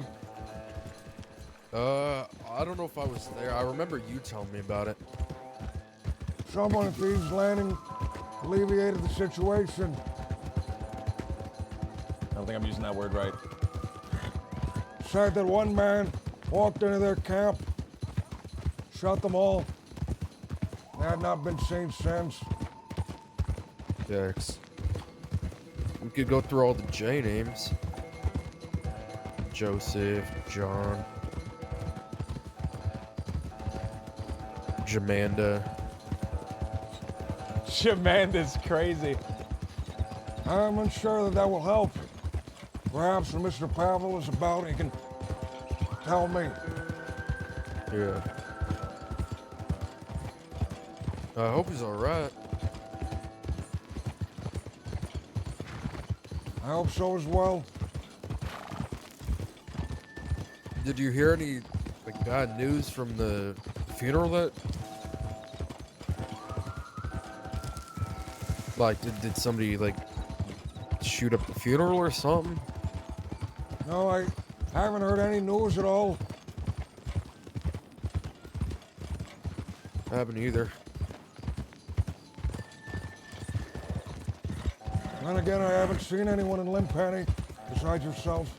I don't know if I was there. I remember you telling me about it. Someone at Thieves Landing alleviated the situation. I don't think I'm using that word right. Said that one man walked into their camp, shot them all. They had not been seen since. Yikes. We could go through all the J names. Joseph, John, Jamanda. Jamanda's crazy. I'm unsure that will help. Perhaps when Mr. Pavel is about, he can tell me. Yeah. I hope he's alright. I hope so as well. Did you hear any bad news from the funeral that did somebody shoot up the funeral or something? No, I haven't heard any news at all. I haven't either. And again, I haven't seen anyone in Limpani besides yourself.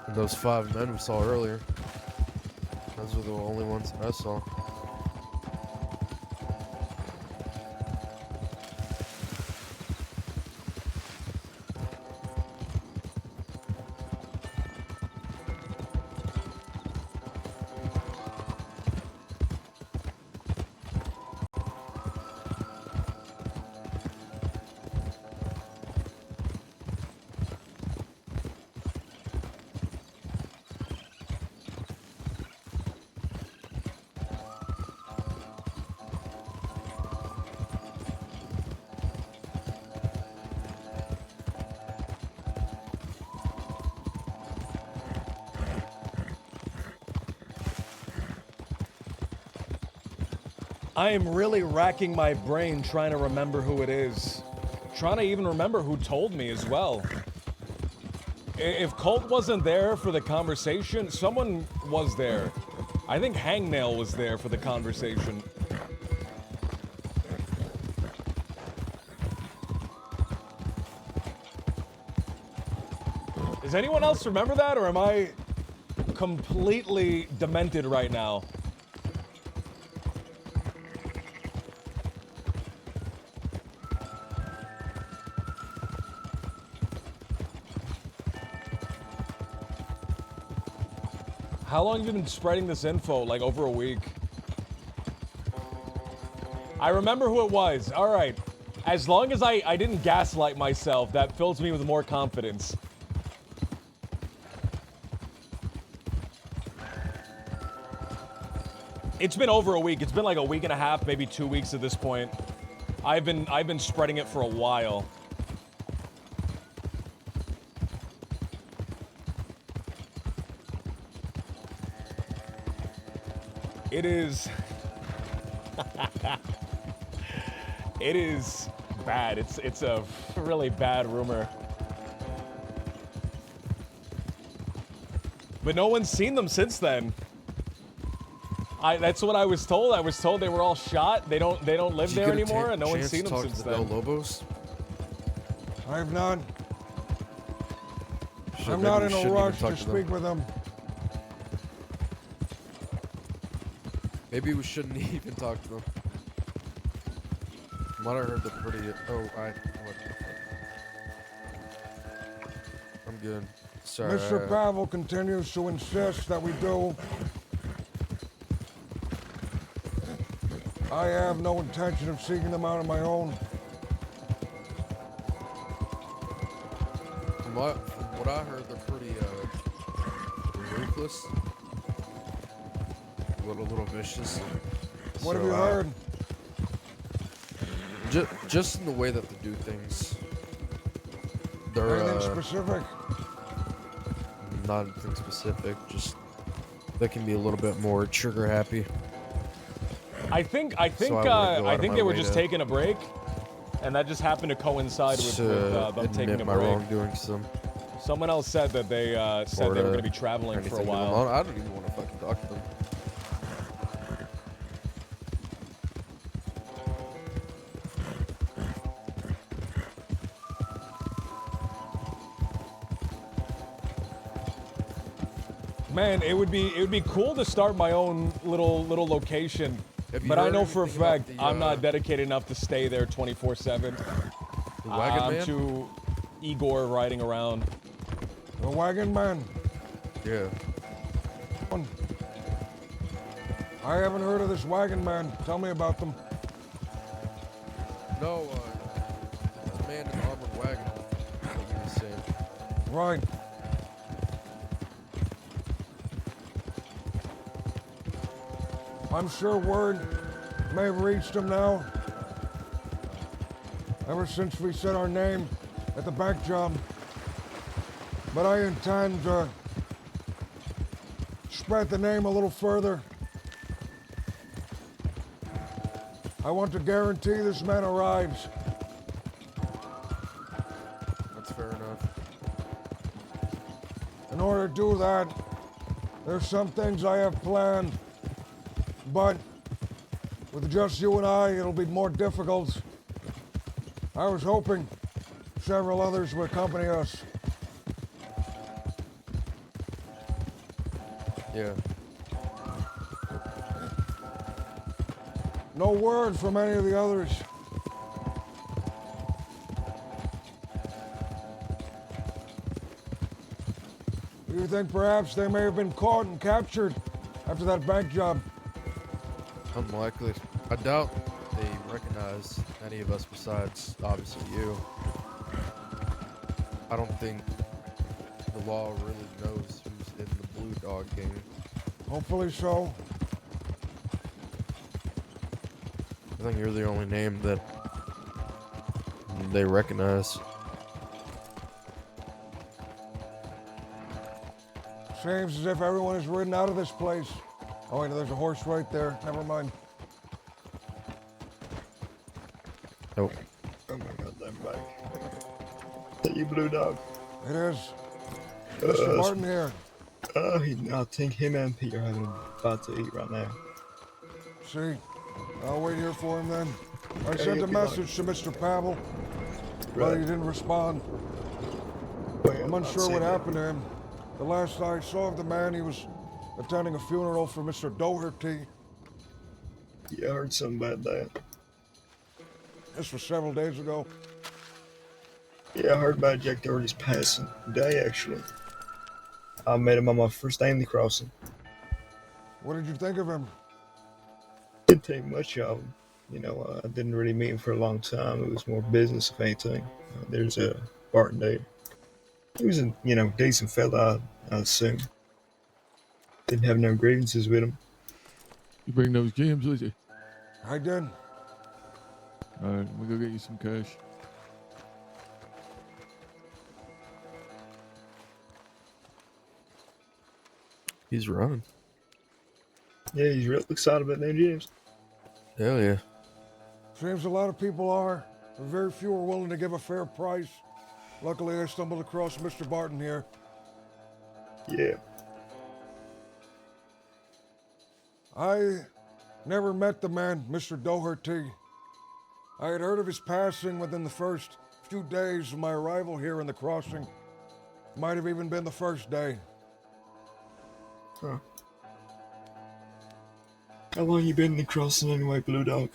And those 5 men we saw earlier. Those were the only ones I saw. I am really racking my brain trying to remember who it is. Trying to even remember who told me as well. If Colt wasn't there for the conversation, someone was there. I think Hangnail was there for the conversation. Does anyone else remember that, or am I completely demented right now? How long have you been spreading this info? Like over a week. I remember who it was. All right. As long as I didn't gaslight myself, that fills me with more confidence. It's been over a week. It's been like a week and a half, maybe 2 weeks at this point. I've been spreading it for a while. It is... it is bad. It's a really bad rumor. But no one's seen them since then. That's what I was told. I was told they were all shot. They don't live there anymore, and no one's seen them since then. Lobos? I have not. I'm not in a rush to speak with them. Maybe we shouldn't even talk to them. From what I heard, they're pretty. I'm good. Sorry. Mr. Pavel continues to insist that we do. I have no intention of seeking them out on my own. From what I heard, they're pretty ruthless. A little vicious. What have you heard? Just in the way that they do things. They're anything specific? Not anything specific. Just they can be a little bit more trigger happy. I think they were just taking a break, and that just happened to coincide with them taking a break. Wrongdoing to them. Someone else said that they said they were going to be traveling for a while. I don't even want to fucking talk to them. Man, it would be cool to start my own little location, but I know for a fact I'm not dedicated enough to stay there 24/7. I'm too Igor riding around. The Wagon Man? Yeah. I haven't heard of this Wagon Man. Tell me about them. No, it's a man in an armored wagon. Like you were saying. Right. I'm sure word may have reached him now. Ever since we said our name at the bank job. But I intend to spread the name a little further. I want to guarantee this man arrives. That's fair enough. In order to do that, there's some things I have planned. But with just you and I, it'll be more difficult. I was hoping several others will accompany us. Yeah. No word from any of the others. Do you think perhaps they may have been caught and captured after that bank job? Unlikely. I doubt they recognize any of us besides, obviously, you. I don't think the law really knows who's in the Blue Dog gang. Hopefully so. I think you're the only name that they recognize. Seems as if everyone has ridden out of this place. Oh, wait, there's a horse right there. Never mind. Nope. Oh my god, that bike. Is that you, Blue Dog? It is. Mr. Martin here. I think him and Pete are having about to eat right now. See, I'll wait here for him then. I Okay, sent a you'll be message to Mr. Pavel, but Right. he didn't respond. I'm unsure what happened to him. The last I saw of the man, he was attending a funeral for Mr. Doherty. Yeah, I heard something about that. This was several days ago. Yeah, I heard about Jack Doherty's passing today, actually. I met him on my first day in the crossing. What did you think of him? Didn't think much of him. You know, I didn't really meet him for a long time. It was more business, if anything. There's a Barton there. He was a, decent fella, I assume. Didn't have no grievances with him. You bring those gems with you? I did. Alright, we go get you some cash. He's running. Yeah, he's real excited about them gems. Hell yeah. Seems a lot of people are, but very few are willing to give a fair price. Luckily, I stumbled across Mr. Barton here. Yeah. I never met the man, Mr. Doherty. I had heard of his passing within the first few days of my arrival here in the crossing. Might have even been the first day. Huh. How long you been in the crossing anyway, Blue Dog?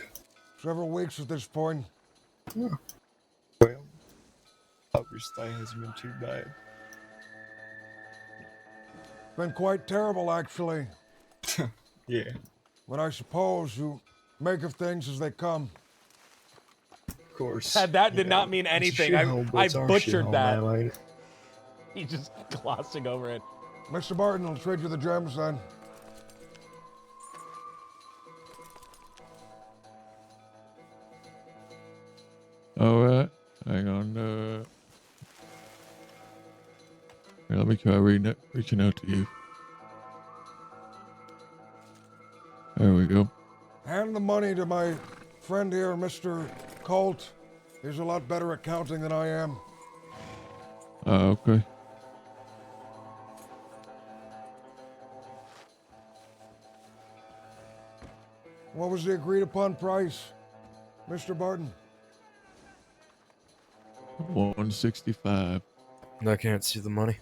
Several weeks at this point. Huh. Well, hope your stay hasn't been too bad. Been quite terrible, actually. Yeah. But I suppose you make of things as they come. Of course. That did not mean anything. I butchered that. Now, He's just glossing over it. Mr. Barton will trade you the gems then. Alright, hang on. Here, let me try reaching out to you. There we go. Hand the money to my friend here, Mr. Colt. He's a lot better at counting than I am. Okay. What was the agreed upon price, Mr. Barton? 165. I can't see the money.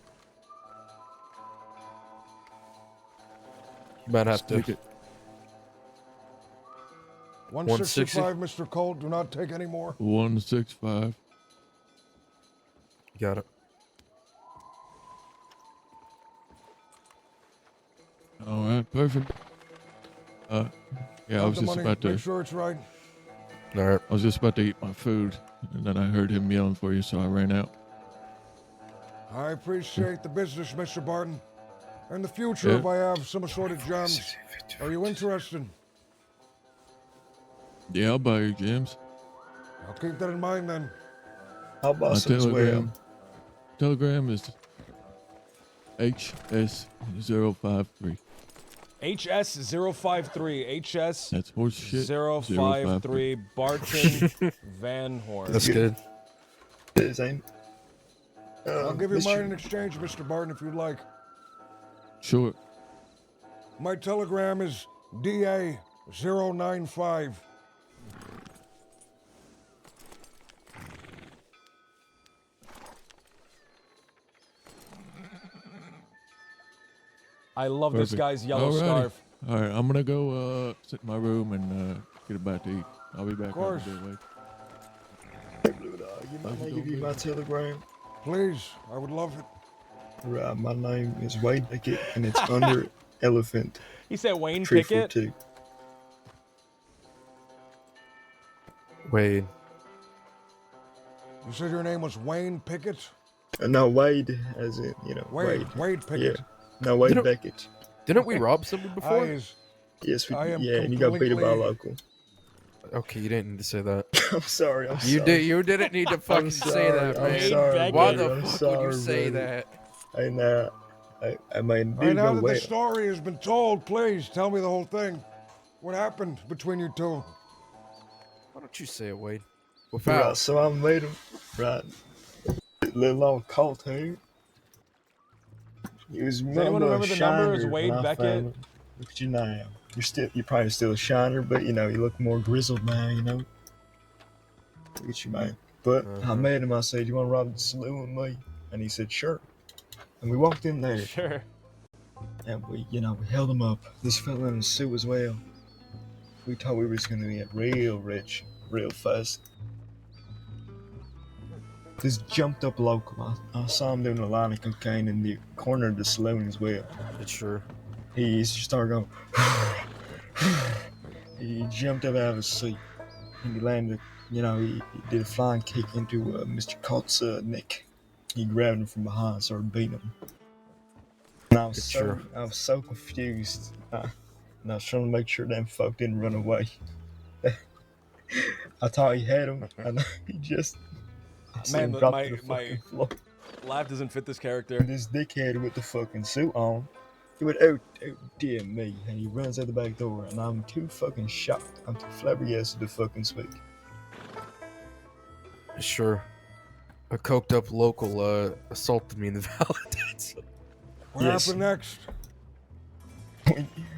You might have to. Take it. 165, Mr. Colt. Do not take any more. 165. Got it. Alright, perfect. Yeah, I Have was the just money. about to. Make sure it's right. Alright. I was just about to eat my food, and then I heard him yelling for you, so I ran out. I appreciate the business, Mr. Barton. In the future, Yeah. if I have some assorted gems, are you interested? Yeah, I'll buy you gems. I'll keep that in mind then. I'll buy My some as well. telegram is HS053. HS053. HS That's horse shit. 053 Barton Van Horn. That's good. It is, ain't it? I'll give you Mr. mine in exchange, Mr. Barton, if you'd like. Sure. My telegram is DA095. I love this Perfect. guy's yellow Alrighty. scarf. All right, I'm gonna go sit in my room and get a bite to eat. I'll be back course. up a bit later. Blue Dog, you mind I give you my telegram? Please, I would love it. Right, my name is Wade Pickett, and it's under Elephant. He said Wayne 342. Wade. You said your name was Wayne Pickett? No, Wade, as in, Wade Pickett. Yeah. No, Wade Didn't- Beckett. Didn't we rob somebody before? Yes, we I am yeah, and you got beat by a completely- local. Okay, you didn't need to say that. I'm sorry, I'm You sorry. did. You didn't need to fucking say that, I'm man. sorry, Why brother, the I'm fuck would sorry, you say brother. that? And I mean, All right, did now go that well. the story has been told, please tell me the whole thing. What happened between you two? Why don't you say it, Wade? Right, Without. so I made him, right, little old Colt here. He was Does anyone remember the number? Is Wade Beckett? Look at you now. You're probably still a shiner, but you look more grizzled now, Look at you, man. But I made him, I said, you want to rob the saloon with me? And he said, sure. And we walked in there. Sure. And we held him up. This fella in a suit as well. We thought we was going to get real rich, real fast. This jumped up local. I saw him doing a line of cocaine in the corner of the saloon as well. It's sure. He started going. He jumped up out of his seat. And he landed, he did a flying kick into Mr. Colt's neck. He grabbed him from behind and started beating him. And I was so confused. And I was trying to make sure them folk didn't run away. I thought he had him, and he just. I seen him Man, drop my to the fucking floor. laugh doesn't fit this character. And this dickhead with the fucking suit on, he went, oh dear me, and he runs out the back door, and I'm too fucking shocked. I'm too flabbergasted to fucking speak. Sure. A coked up local assaulted me in the Valentine's. What happened next?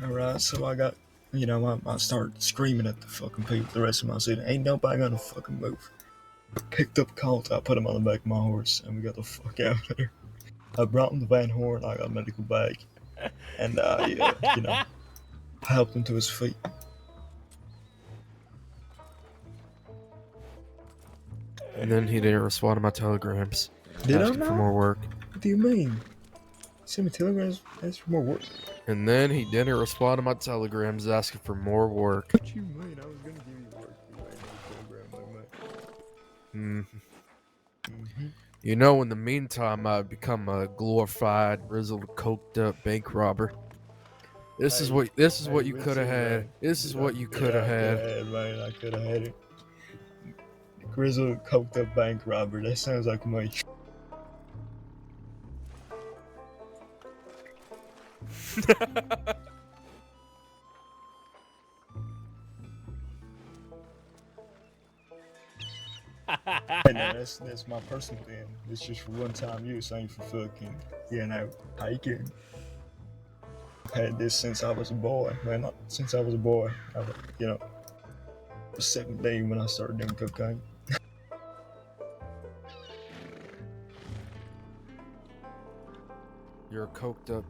Alright, so I got, I started screaming at the fucking people the rest of my city. Ain't nobody gonna fucking move. Picked up Colt, I put him on the back of my horse, and we got the fuck out of there. I brought him to Van Horn, I got a medical bag. And, I helped him to his feet. And then he didn't respond to my telegrams. Did I asking for not? more work. What do you mean? Send me telegrams, ask for more work. And then he didn't respond to my telegrams asking for more work. What you mean? I was gonna give you work. You ain't no telegram like that. In the meantime, I've become a glorified, grizzled, coked up bank robber. This is what you could have had. This is what you could have had. Man, I could have had it. Grizzled, coked up bank robber. That sounds like me. Hey, no, that's my personal thing. It's just for one-time use, ain't for fucking, taking. I've had this since I was a boy. Man, not since I was a boy. I was 17 when I started doing cocaine. You're coked up.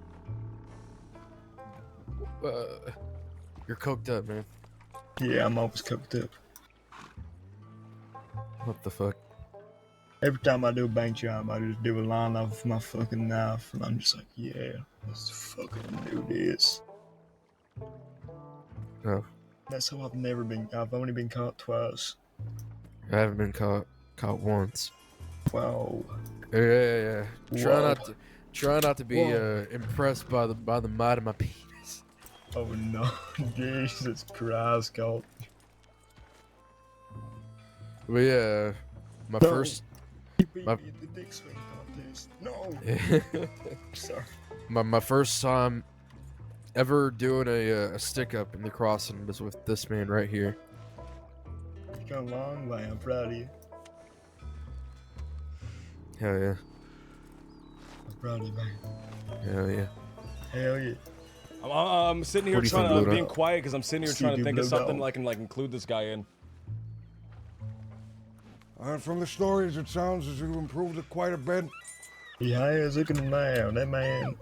You're coked up, man. Yeah, I'm always coked up. What the fuck? Every time I do a bank job, I just do a line off my fucking knife, and I'm just like, yeah, let's fucking do this. Oh. That's how I've only been caught twice. I haven't been caught once. Wow. Yeah. Whoa. Try not to be Whoa. impressed by the might of my penis. Oh no, Jesus Christ, Colt. But yeah, my No. first. You beat My, me at the dick swing contest. No. Sorry. my first time ever doing a stick up in the crossing was with this man right here. You come a long way. I'm proud of you. Hell yeah. I'm proud of you, man. Hell yeah. Hell yeah. I'm sitting here What do you trying think, to Blue being Dog? quiet because I'm sitting here trying to Stupid think of Blue something Dog. I can include this guy in. From the stories, it sounds as you've improved it quite a bit. He has. Look at him now. That man.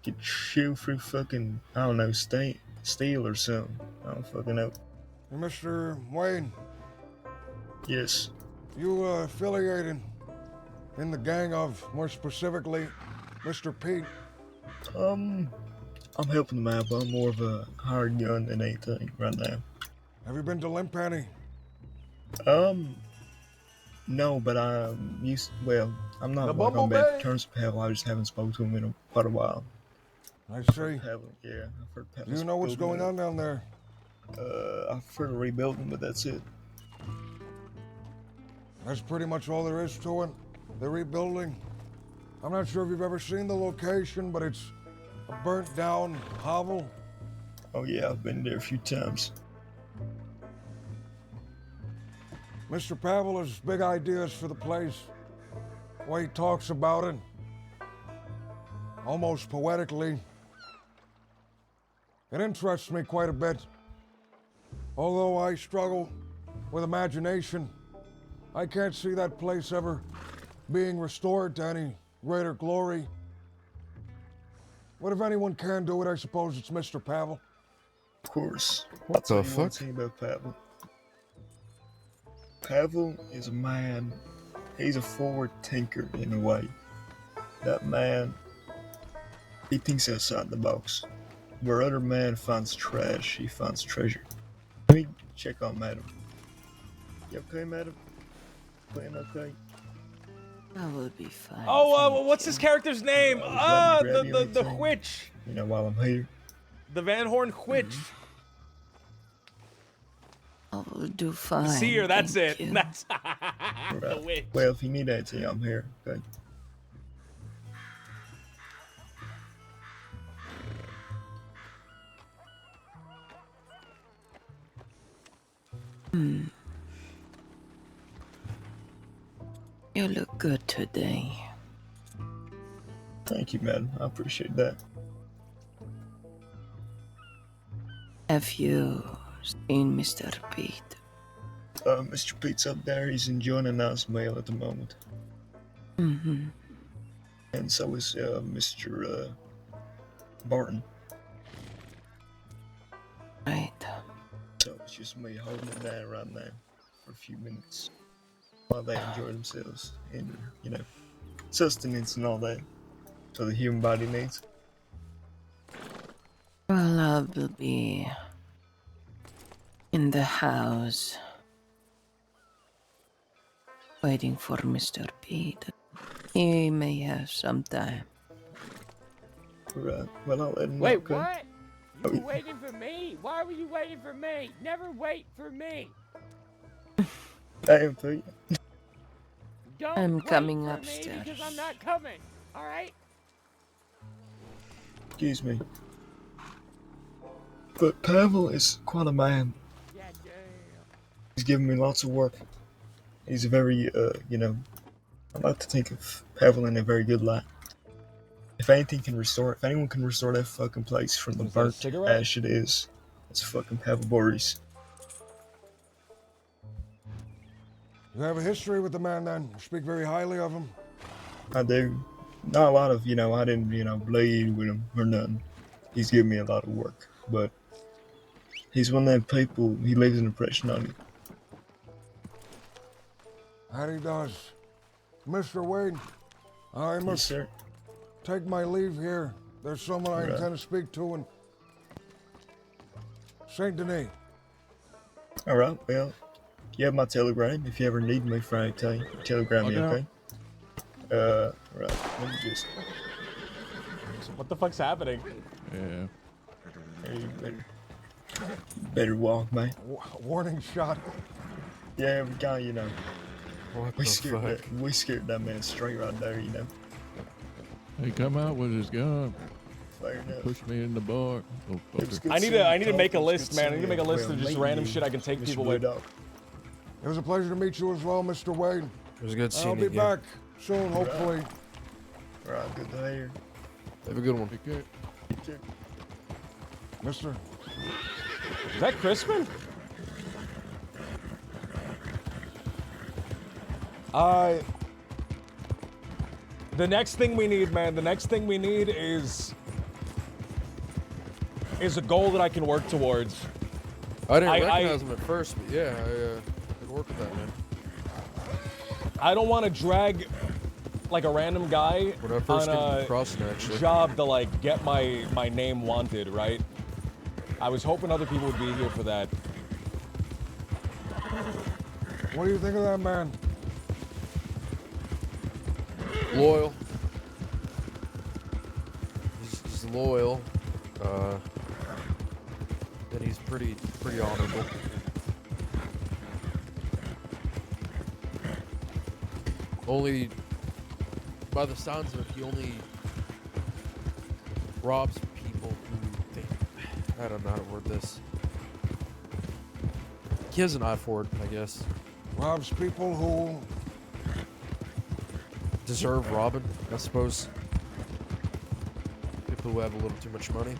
Get chewed through fucking, I don't know, steel or something. I don't fucking know. Hey, Mr. Wayne, Yes. you affiliated in the gang of, more specifically, Mr. Pete? I'm helping them out, but I'm more of a hired gun than anything right now. Have you been to Limpany? No, but I'm I'm not The like on bad Bumblebee? terms with Pavel. I just haven't spoken to him in quite a while. I see. Pavel, yeah, I've heard Pavel. Do you know what's going on down there? I've heard of rebuilding, but that's it. That's pretty much all there is to it. They're rebuilding. I'm not sure if you've ever seen the location, but it's a burnt down hovel. Oh yeah, I've been there a few times. Mr. Pavel has big ideas for the place. The way he talks about it, almost poetically. It interests me quite a bit. Although I struggle with imagination, I can't see that place ever being restored to any greater glory. What if anyone can do it? I suppose it's Mr. Pavel. Of course. What I'll tell the you one fuck? thing about Pavel. Pavel is a man. He's a forward thinker in a way. That man, he thinks outside the box. Where other man finds trash, he finds treasure. Let me check on Madam. You okay, Madam? Playing okay? I will be fine. Oh, what's his character's name? Let me grab you The anything, witch. You know, while I'm here. The Van Horn witch. I will do fine. The seer, that's thank it. you. That's the Right. witch. Well, if you need anything, I'm here. Okay. You look good today. Thank you, madam. I appreciate that. Have you seen Mr. Pete? Mr. Pete's up there. He's enjoying a nice meal at the moment. Mm-hmm. And so is Mr. Barton. Right. So it's just me holding it down right now for a few minutes while they enjoy themselves and, you know, sustenance and all that. So the human body needs. Well, I will be in the house waiting for Mr. Pete. He may have some time. Right. Well, I'll let him know. Wait, okay? what? Oh, You were waiting for me? Why were you waiting for me? Never wait for me. I am Pete. Don't I'm wait coming for upstairs. me because I'm not coming. All right? Excuse me. But Pavel is quite a man. He's given me lots of work. He's a very, you know, I like to think of Pavel in a very good light. If anything can restore, if anyone can restore that fucking place from the Is that a burnt cigarette? ash it is, it's fucking Pavel Boris. You have a history with the man then? You speak very highly of him? I do. Not a lot of, you know, I didn't, you know, bleed with him or nothing. He's given me a lot of work, but he's one of them people, he leaves an impression on you. That he does. Mr. Wade, I must sir. take my leave here. There's someone I Right. intend to speak to in Saint Denis. Alright, well, you have my telegram if you ever need me for anything. Telegram me, Okay. okay? Right, let me just... What the fuck's happening? Yeah. Hey, you better walk, man. Warning shot. Yeah, we got, you know, What we the scared, fuck? we scared that man straight right there, you know? He come out with his gun, Fair enough. push me in the bar. Oh, It was fucker. good I need seeing to you, I need to Tom. make a It was list, good man. I seeing need to make a you. list Well, of just meeting random you, shit I can take Mr. people with. Woodall. It was a pleasure to meet you as well, Mr. Wade. It was good I'll seeing be you again. back soon, hopefully. Right, good to hear. Have a good one. Take care. Mister. Is that Crispin? The next thing we need, man, the next thing we need is is a goal that I can work towards. I didn't recognize him at first, but yeah, I could work with that, man. I don't want to drag like a random guy When I first on came a to crossing, actually. job to like get my name wanted, right? I was hoping other people would be here for that. What do you think of that man? Loyal. He's loyal. And he's pretty honorable. Only, by the sounds of it, he only robs people who think, I don't know how to word this. He has an eye for it, I guess. Robs people who deserve robbing, I suppose. People who have a little too much money.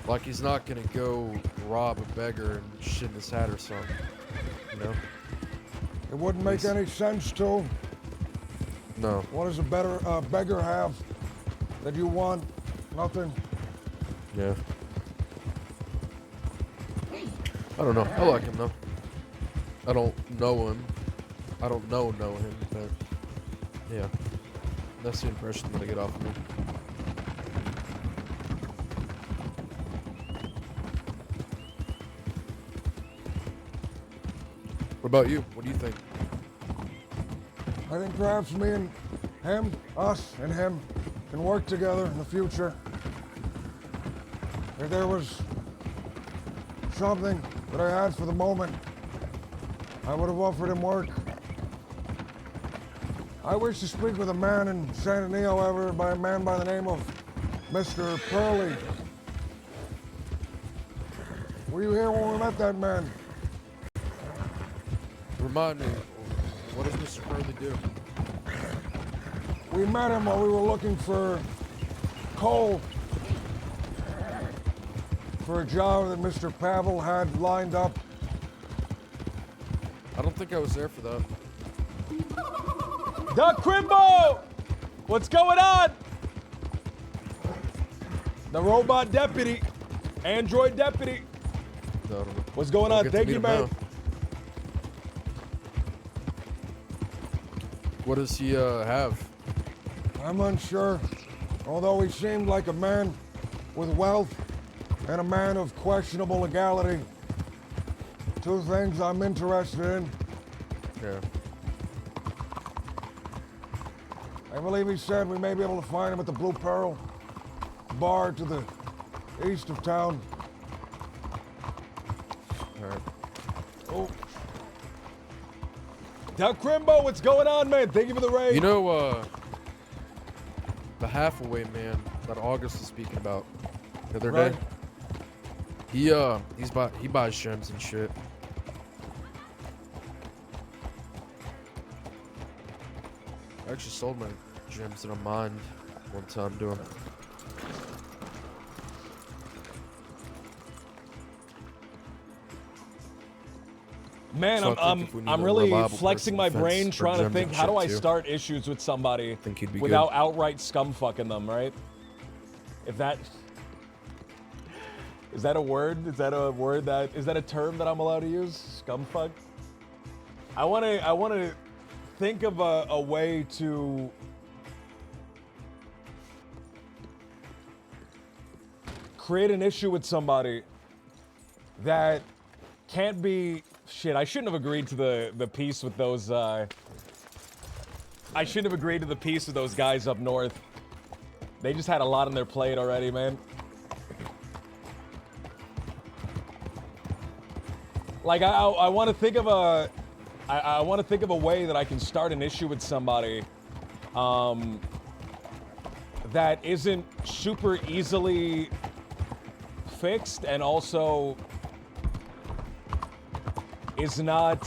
Like, he's not gonna go rob a beggar and shit in his hat or something, you know? it wouldn't make any sense to. No. What does a beggar have that you want? Nothing. Yeah. I don't know. I like him, though. I don't know him. I don't know him, but yeah. That's the impression that I get off of him. What about you? What do you think? I think perhaps me and him, us and him, can work together in the future. If there was something that I had for the moment, I would have offered him work. I wish to speak with a man in San Antonio, however, by a man by the name of Mr. Pearly. Were you here when we met that man? Remind me, what does Mr. Pearly do? We met him while we were looking for coal for a job that Mr. Pavel had lined up. I don't think I was there for that. Doc Crimbo! What's going on? The robot deputy. Android deputy. No, What's going on? Thank you, man. What does he have? I'm unsure, although he seemed like a man with wealth and a man of questionable legality. Two things I'm interested in. Yeah. I believe he said we may be able to find him at the Blue Pearl bar to the east of town. Alright. Oh. Doc Crimbo, what's going on, man? Thank you for the raid. You know, the half-away man that August was speaking about the other day? He buys gems and shit. I actually sold my gems in a mine one time to him. Man, So I'm really flexing my brain trying to think, how do I start issues with somebody without outright scumfucking them, right? If that... Is that a word? Is that a term that I'm allowed to use? Scumfuck? I wanna think of a way to create an issue with somebody that can't be... Shit, I shouldn't have agreed to the peace with those, I shouldn't have agreed to the peace with those guys up north. They just had a lot on their plate already, man. Like, I want to think of a... I want to think of a way that I can start an issue with somebody, that isn't super easily fixed and also is not...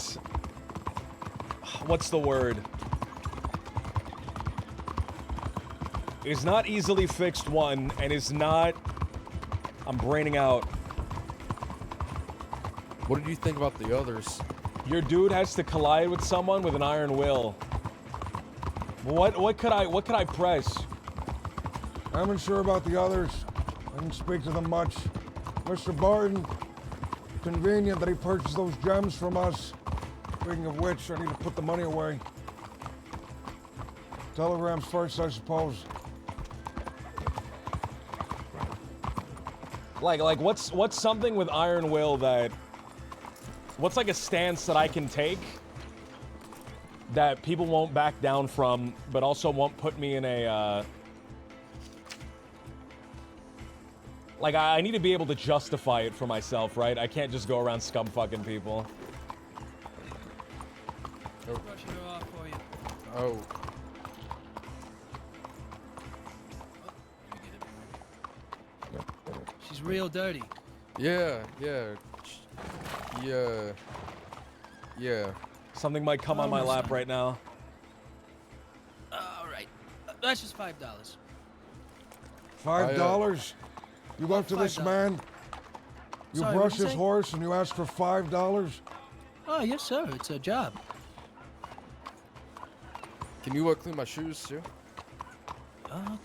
What's the word? Is not easily fixed, one, and is not... I'm braining out. What did you think about the others? Your dude has to collide with someone with an iron will. What could I press? I'm unsure about the others. I didn't speak to them much. Mr. Barton, convenient that he purchased those gems from us. Speaking of which, I need to put the money away. Telegrams first, I suppose. Like what's something with Iron Will that... What's like a stance that I can take that people won't back down from, but also won't put me in a, like, I need to be able to justify it for myself, right? I can't just go around scum-fucking people. Brushing her off for you. Oh. She's real dirty. Yeah. Something might come on my lap right now. All right. That's just $5. $5? You go up to this $5. man, you Sorry, brush what'd you his say? horse, and you ask for $5? Oh, yes, sir. It's a job. Can you clean my shoes too?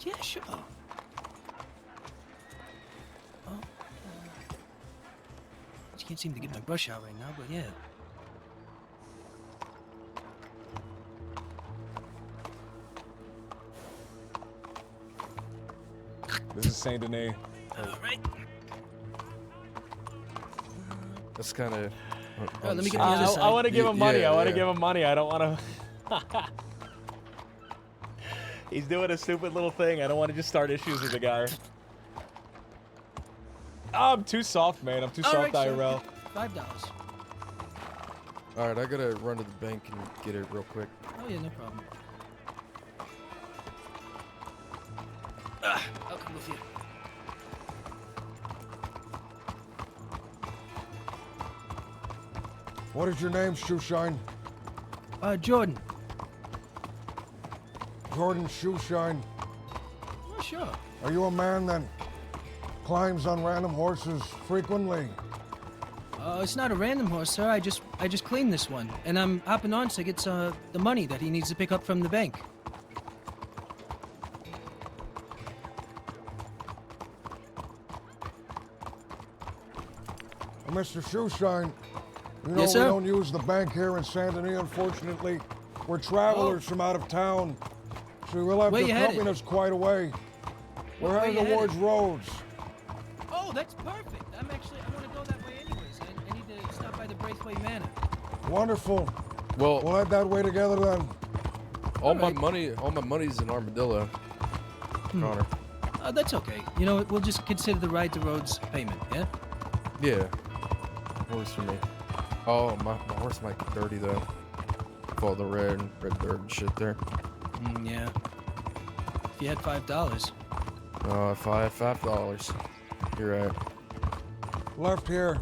Yeah, sure. I can't seem to get my brush out right now, but yeah. This is Saint Denis. All right. That's kind of. let me get the other side. I want to give him money. Yeah, I want to yeah. give him money. I don't want to. He's doing a stupid little thing. I don't want to just start issues with the guy. Oh, I'm too soft, man. I'm too All soft, right, sir. IRL. $5. All right, I gotta run to the bank and get it real quick. Oh, yeah, no problem. I'll come with you. What is your name, Shoeshine? Jordan. Jordan Shoeshine. Oh, sure. Are you a man that climbs on random horses frequently? It's not a random horse, sir. I just cleaned this one, and I'm hopping on to get the money that he needs to pick up from the bank. Mr. Shoeshine, you know Yes, we sir? don't use the bank here in Saint Denis, unfortunately. We're travelers from out of town, so we'll have Where to you accompany headed? us quite a way. We're Where heading you headed? towards Rhodes. Oh, that's perfect. I want to go that way anyways. I need to stop by the Braithwaite Manor. Wonderful. Well, We'll head that way together then. all my money's in Armadillo. Connor. That's okay. You know, we'll just consider the ride to Rhodes payment, yeah? Yeah. Works for me. Oh, my horse might get dirty though. With all the red dirt and shit there. Yeah. If you had $5. Oh, if I had $5. You're right. Left here.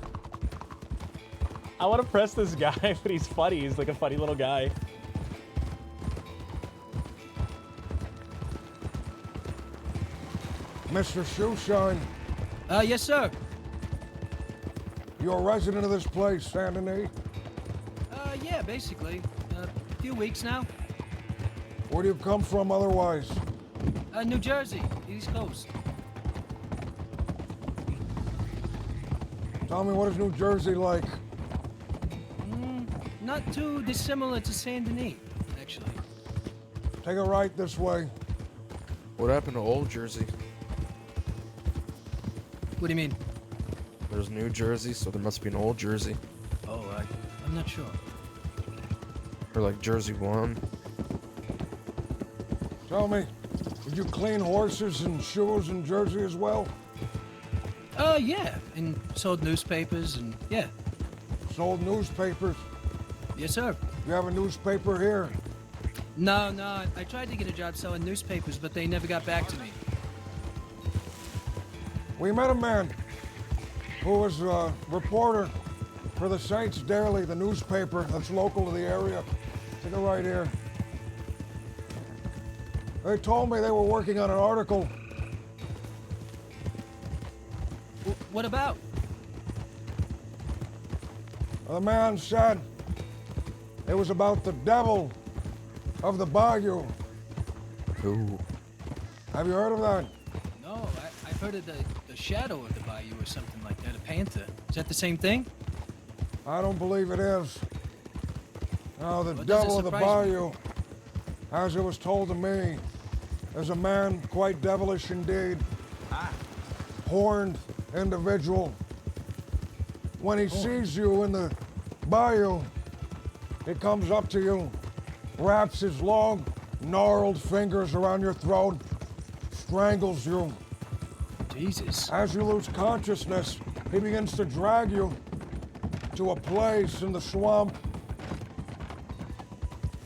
I want to press this guy, but he's funny. He's like a funny little guy. Mr. Shoeshine, Yes, sir. you're a resident of this place, Saint Denis. Yeah, basically. A few weeks now. Where do you come from otherwise? New Jersey, East Coast. Tell me, what is New Jersey like? Not too dissimilar to Saint Denis, actually. Take a right this way. What happened to Old Jersey? What do you mean? There's New Jersey, so there must be an Old Jersey. Oh, I'm not sure. Or like Jersey 1. Tell me, did you clean horses and shoes in Jersey as well? Yeah, and sold newspapers and yeah. Sold newspapers? Yes, sir. You have a newspaper here? No, I tried to get a job selling newspapers, but they never got back to me. We met a man who was a reporter for the Saints Daily, the newspaper that's local to the area. Take a right here. They told me they were working on an article. What about? The man said it was about the devil of the bayou. Cool. Have you heard of that? No, I've heard of the shadow of the bayou or something like that, a panther. Is that the same thing? I don't believe it is. No, the Well, devil of doesn't the surprise me. bayou, as it was told to me, is a man quite devilish indeed. Horned individual. When he sees you in the bayou, he comes up to you, wraps his long, gnarled fingers around your throat, strangles you. Jesus. As you lose consciousness, he begins to drag you to a place in the swamp.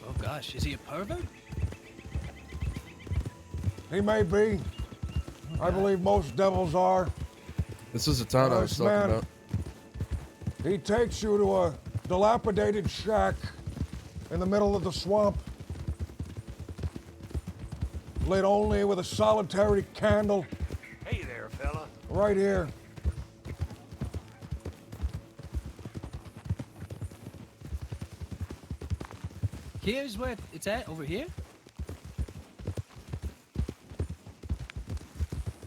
Oh gosh, is he a pervert? He may be. I believe most devils are. This is the town I was This talking man, about. he takes you to a dilapidated shack in the middle of the swamp, lit only with a solitary candle. Hey there, fella. Right here. Here's where it's at, over here?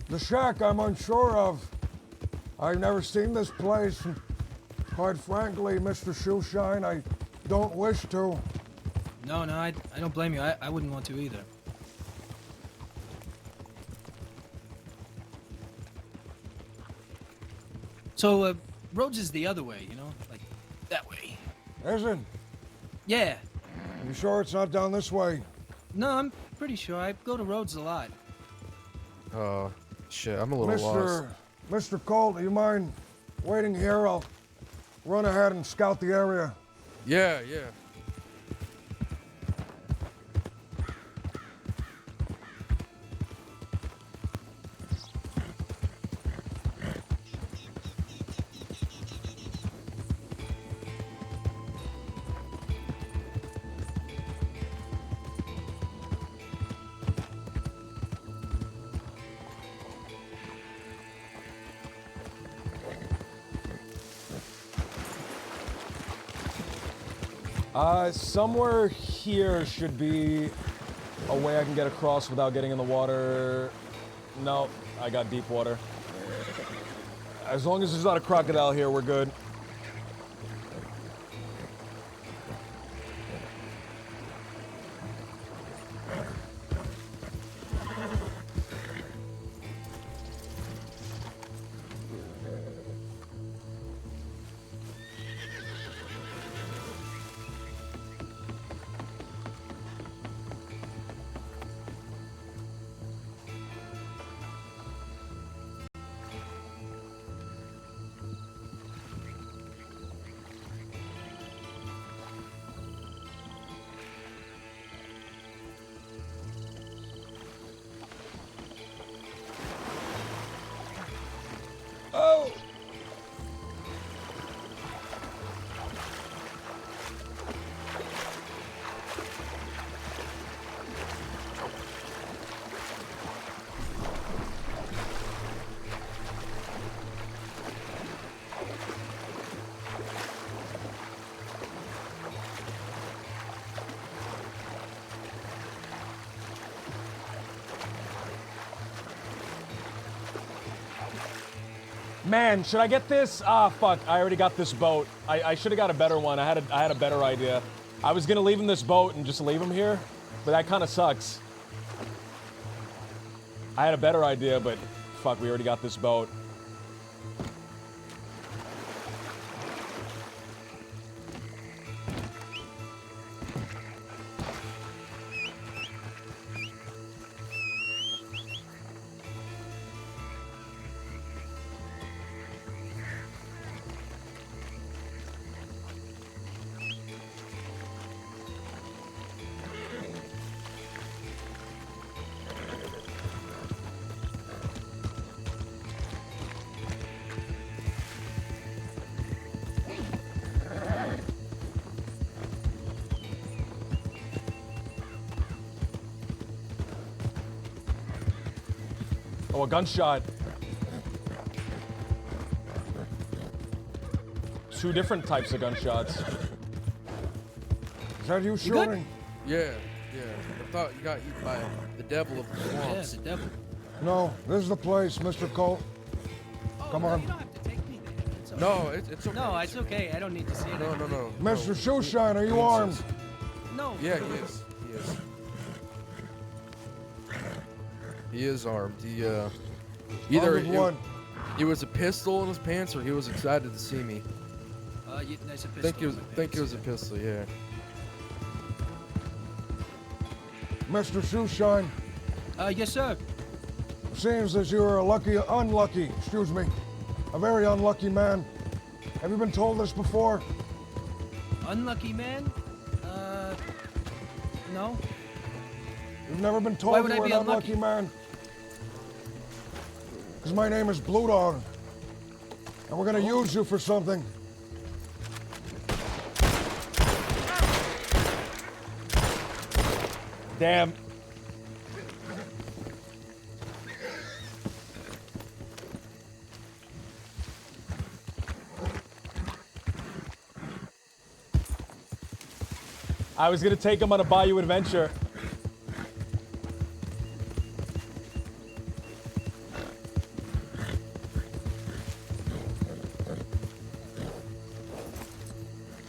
The shack I'm unsure of. I've never seen this place. And quite frankly, Mr. Shoeshine, I don't wish to. No, I don't blame you. I wouldn't want to either. So, Rhodes is the other way, you know? Like, that way. Is it? Yeah. You sure it's not down this way? No, I'm pretty sure. I go to Rhodes a lot. Shit, I'm a little lost. Mr. Colt, do you mind waiting here? I'll run ahead and scout the area. Yeah. Somewhere here should be a way I can get across without getting in the water. No, I got deep water. As long as there's not a crocodile here, we're good. Oh! Man, should I get this? Ah, fuck, I already got this boat. I should have got a better one. I had a better idea. I was gonna leave him this boat and just leave him here, but that kind of sucks. I had a better idea, but fuck, we already got this boat. Oh, a gunshot. Two different types of gunshots. Is that you shooting? Yeah. I thought you got eaten by a The devil of the Yeah, swamps. the devil. No, this is the place, Mr. Colt. Come on. You don't have to take me there. It's okay. No, it's okay. No, it's okay. I don't need to see it. No. Mr. Shoeshine, are you armed? No. Yeah, he is. He is armed. He either Armed with what? He was a pistol in his pants, or he was excited to see me. There's a pistol. Think it was a pistol. Yeah. Mr. Shoeshine, Yes, sir. seems that you're a very unlucky man. Have you been told this before? Unlucky man? No. You've never been told Why would you I were be an unlucky man? Because my name is Blue Dog. And we're going to use you for something. Damn. I was gonna take him on a Bayou adventure.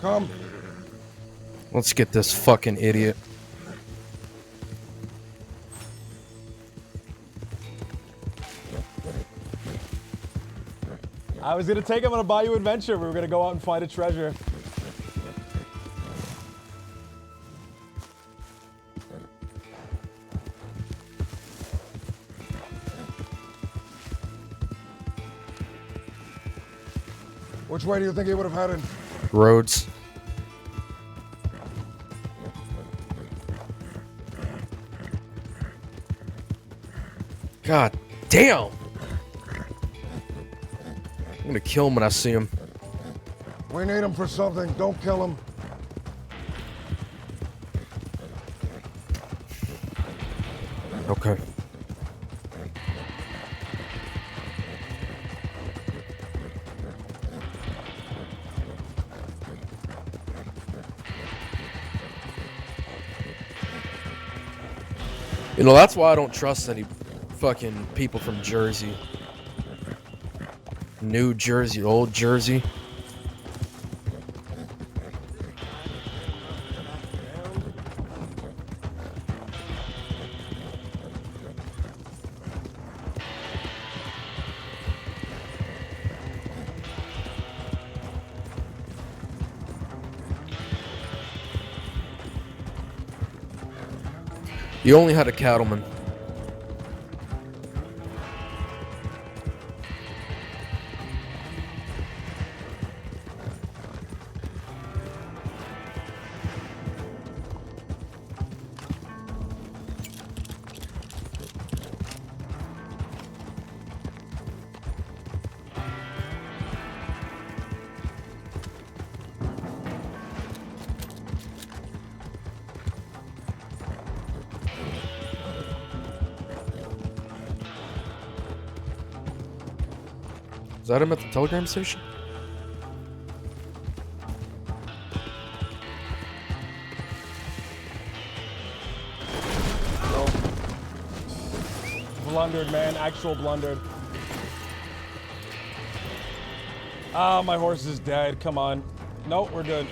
Come. Let's get this fucking idiot. I was gonna take him on a Bayou adventure. We were gonna go out and find a treasure. Which way do you think he would have headed? Roads. God damn! I'm gonna kill him when I see him. We need him for something. Don't kill him. Okay. You know, that's why I don't trust any fucking people from Jersey. New Jersey, old Jersey. You only had a cattleman. Is that him at the telegram station? Blundered, man. Actual blundered. Ah, my horse is dead. Come on. Nope, we're good.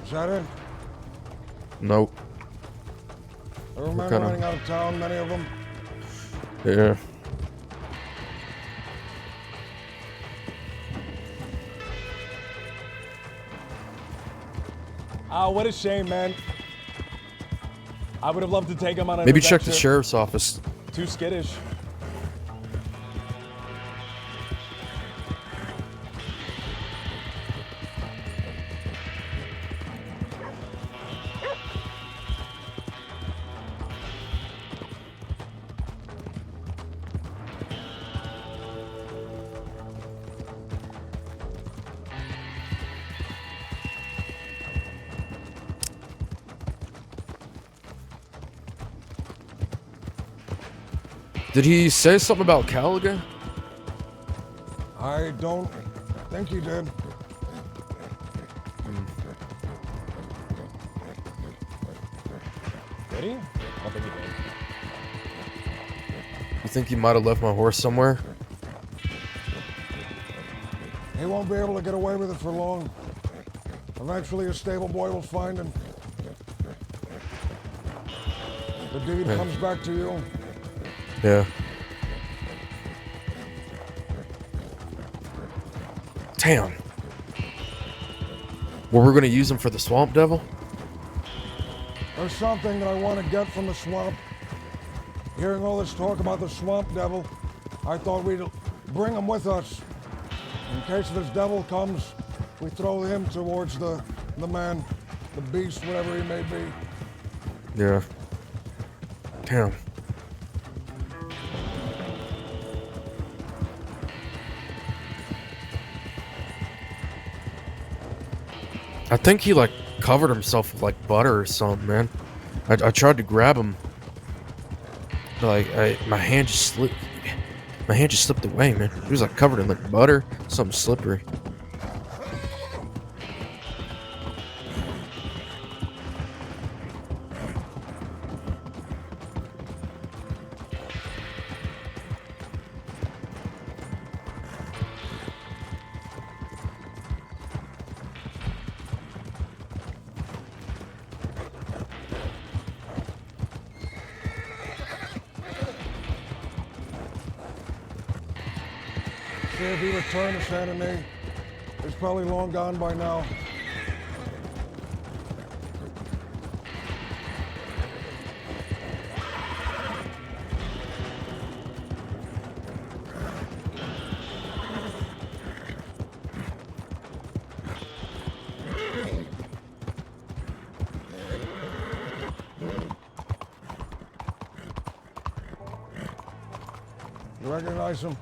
Is that it? Nope. There were men kinda- running out of town, many of them. Yeah. Ah, what a shame, man. I would have loved to take him on an Maybe check the adventure. sheriff's office. Too skittish. Did he say something about Caliga? I don't think he did. Did he? I don't think he did. You think he might have left my horse somewhere? He won't be able to get away with it for long. Eventually, a stable boy will find him. The deed comes back to you. Yeah. Damn. Well, we're gonna use him for the swamp devil? There's something that I want to get from the swamp. Hearing all this talk about the swamp devil, I thought we'd bring him with us. In case this devil comes, we throw him towards the man, the beast, whatever he may be. Yeah. Damn. I think he like covered himself with like butter or something, man. I tried to grab him. Like my hand just slipped. My hand just slipped away, man. It was like covered in like butter, something slippery. See if he returned to Saint Denis. He's probably long gone by now. You recognize him?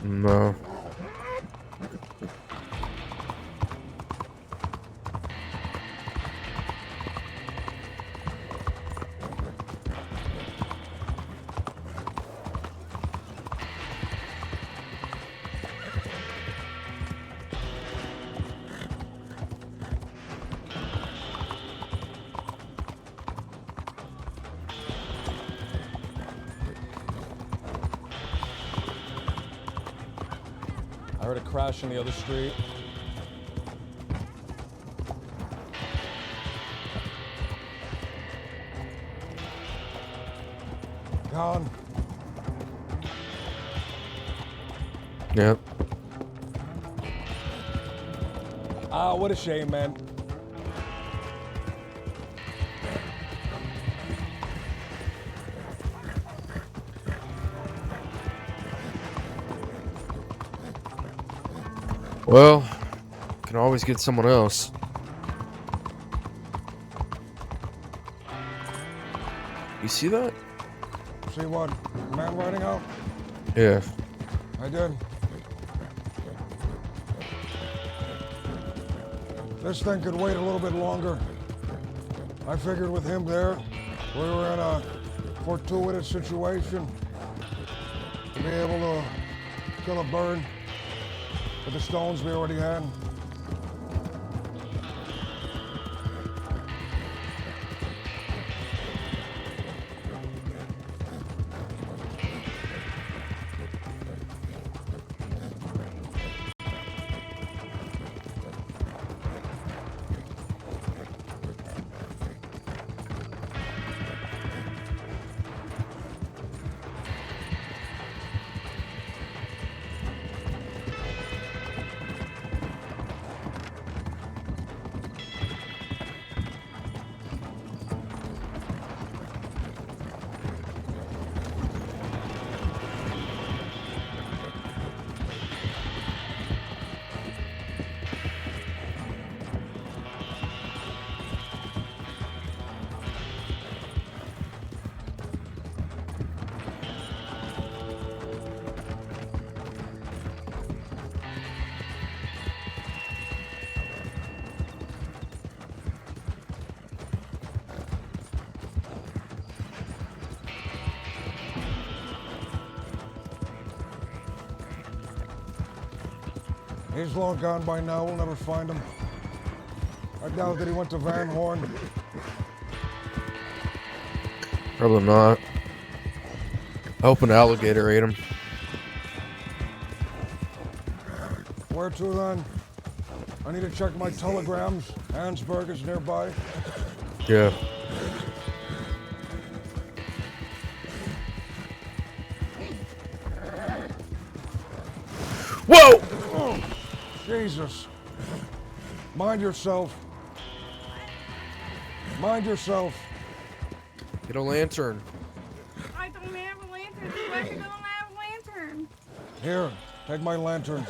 No. I heard a crash in the other street. Gone. Yep. Ah, what a shame, man. Well, can always get someone else. You see that? See what? Man riding out? Yeah. I did. This thing could wait a little bit longer. I figured with him there, we were in a fortuitous situation to be able to kill a bird with the stones we already had. He's long gone by now. We'll never find him. I doubt that he went to Van Horn. Probably not. I hope an alligator ate him. Where to then? I need to check my telegrams. Ansburg is nearby. Yeah. Whoa! Oh, Jesus. Mind yourself. Mind yourself. Get a lantern. I don't have a lantern. I don't have a lantern. Here, take my lantern.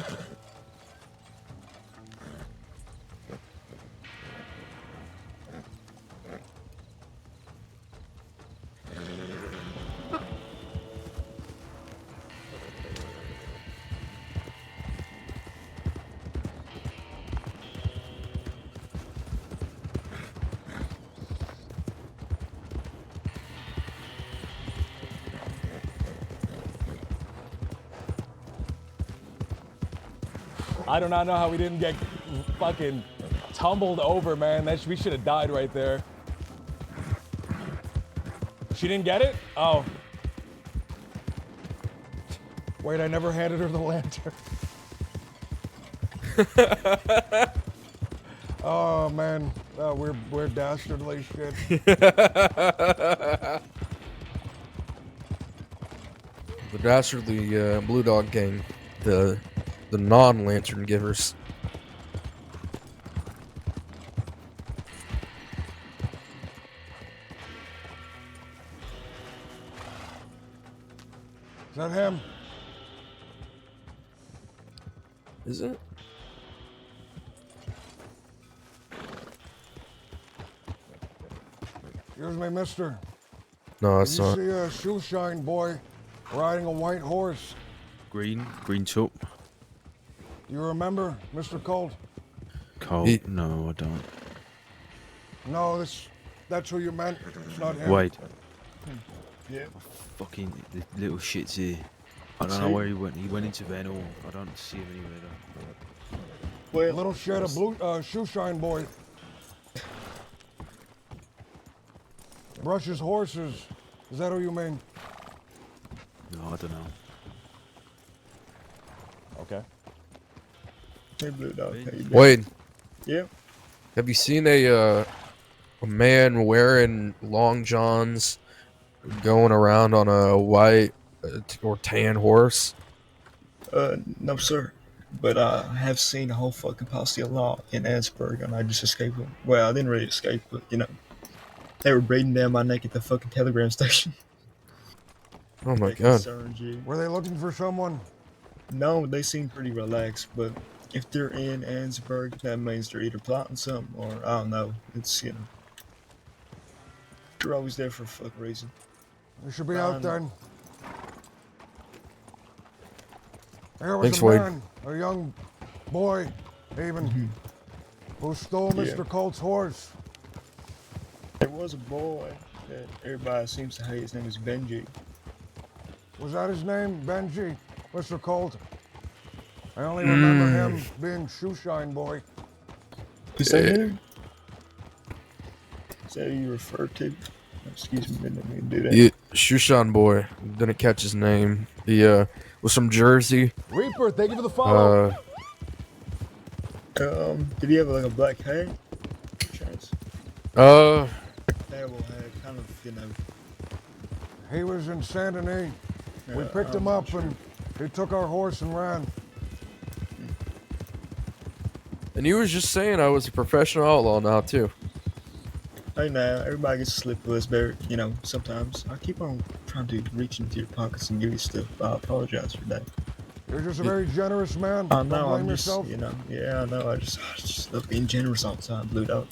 I do not know how we didn't get fucking tumbled over, man. We should have died right there. She didn't get it? Oh. Wait, I never handed her the lantern. Oh man, we're dastardly shit. The dastardly Blue Dog Gang. The non-lantern givers. Is that him? Is it? Excuse me, mister. No, it's Did not. you see a shoe shine boy riding a white horse? Green top. Do you remember, Mr. Colt? Colt? No, I don't. No, that's who you meant. It's not him. Wait. Yeah. Fucking the little shit's here. I don't know where he went. He went into Venal. I don't see him anywhere though. Well, little shit, a blue shoe shine boy. Brushes horses. Is that who you mean? No, I don't know. Okay. Hey, Blue Dog. How you doing? Wade. Yeah. Have you seen a man wearing long johns going around on a white or tan horse? No, sir. But I have seen a whole fucking posse a lot in Ansburg, and I just escaped them. Well, I didn't really escape, but you know, they were breathing down my neck at the fucking telegram station. Oh my That god. concerns you. Were they looking for someone? No, they seem pretty relaxed, but if they're in Ansburg, that means they're either plotting something or I don't know. It's, you know, they're always there for a fuck reason. We should be out then. There was Thanks, a Wade. man, a young boy, even, who stole Mr. Colt's horse. There was a boy that everybody seems to hate. His name is Benji. Was that his name, Benji? Mr. Colt? I only remember him being shoe shine boy. Is that him? Is that who you refer to? Excuse me, didn't mean to do that. Yeah, Shushan boy. Didn't catch his name. He was from Jersey. Reaper, thank you for the follow. Did he have like a black hair? Chance. Uh. Terrible hair, kind of, you know. He was in Saint Denis. We Yeah, picked him up and he took our horse and ran. And you was just saying I was a professional outlaw now too. Hey now, everybody gets a slip of us, but you know, sometimes I keep on trying to reach into your pockets and give you stuff. I apologize for that. You're just a very generous man. I Don't know, blame I'm just, yourself. you know, yeah, I know. I just love being generous all the time, Blue Dog.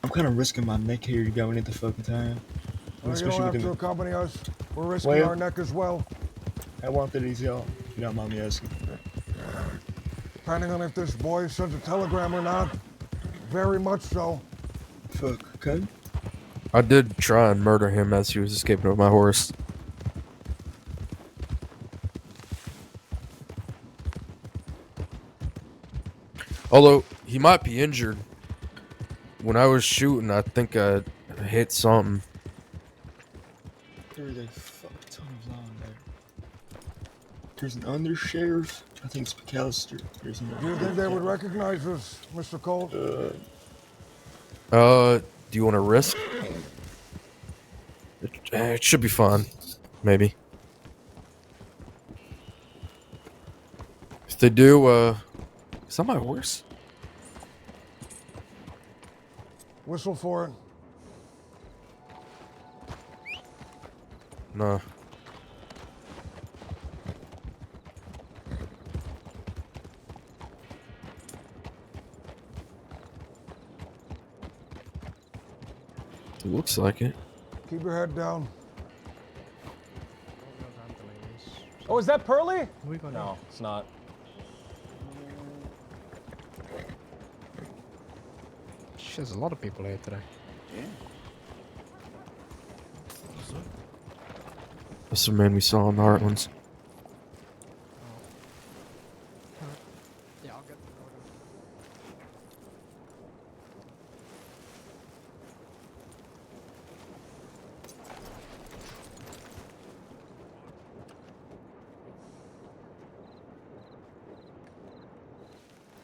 I'm kind of risking my neck here going into fucking town. Well, you don't have to accompany us. We're risking Well, our neck as well. How long did these y'all, if you don't mind me asking? Depending on if this boy sends a telegram or not. Very much so. Fuck, okay. I did try and murder him as he was escaping with my horse. Although he might be injured. When I was shooting, I think I hit something. There's a fuck ton of law in there. There's an undersheriff. I think it's McAllister. There's an. Do you think they would recognize us, Mr. Cole? Do you want to risk? It should be fun. Maybe. If they do, is that my horse? Whistle for it. No. It looks like it. Keep your head down. Oh, is that Pearly? No, it's not. There's a lot of people here today. Yeah. That's the man we saw in the Heartlands. Yeah, I'll get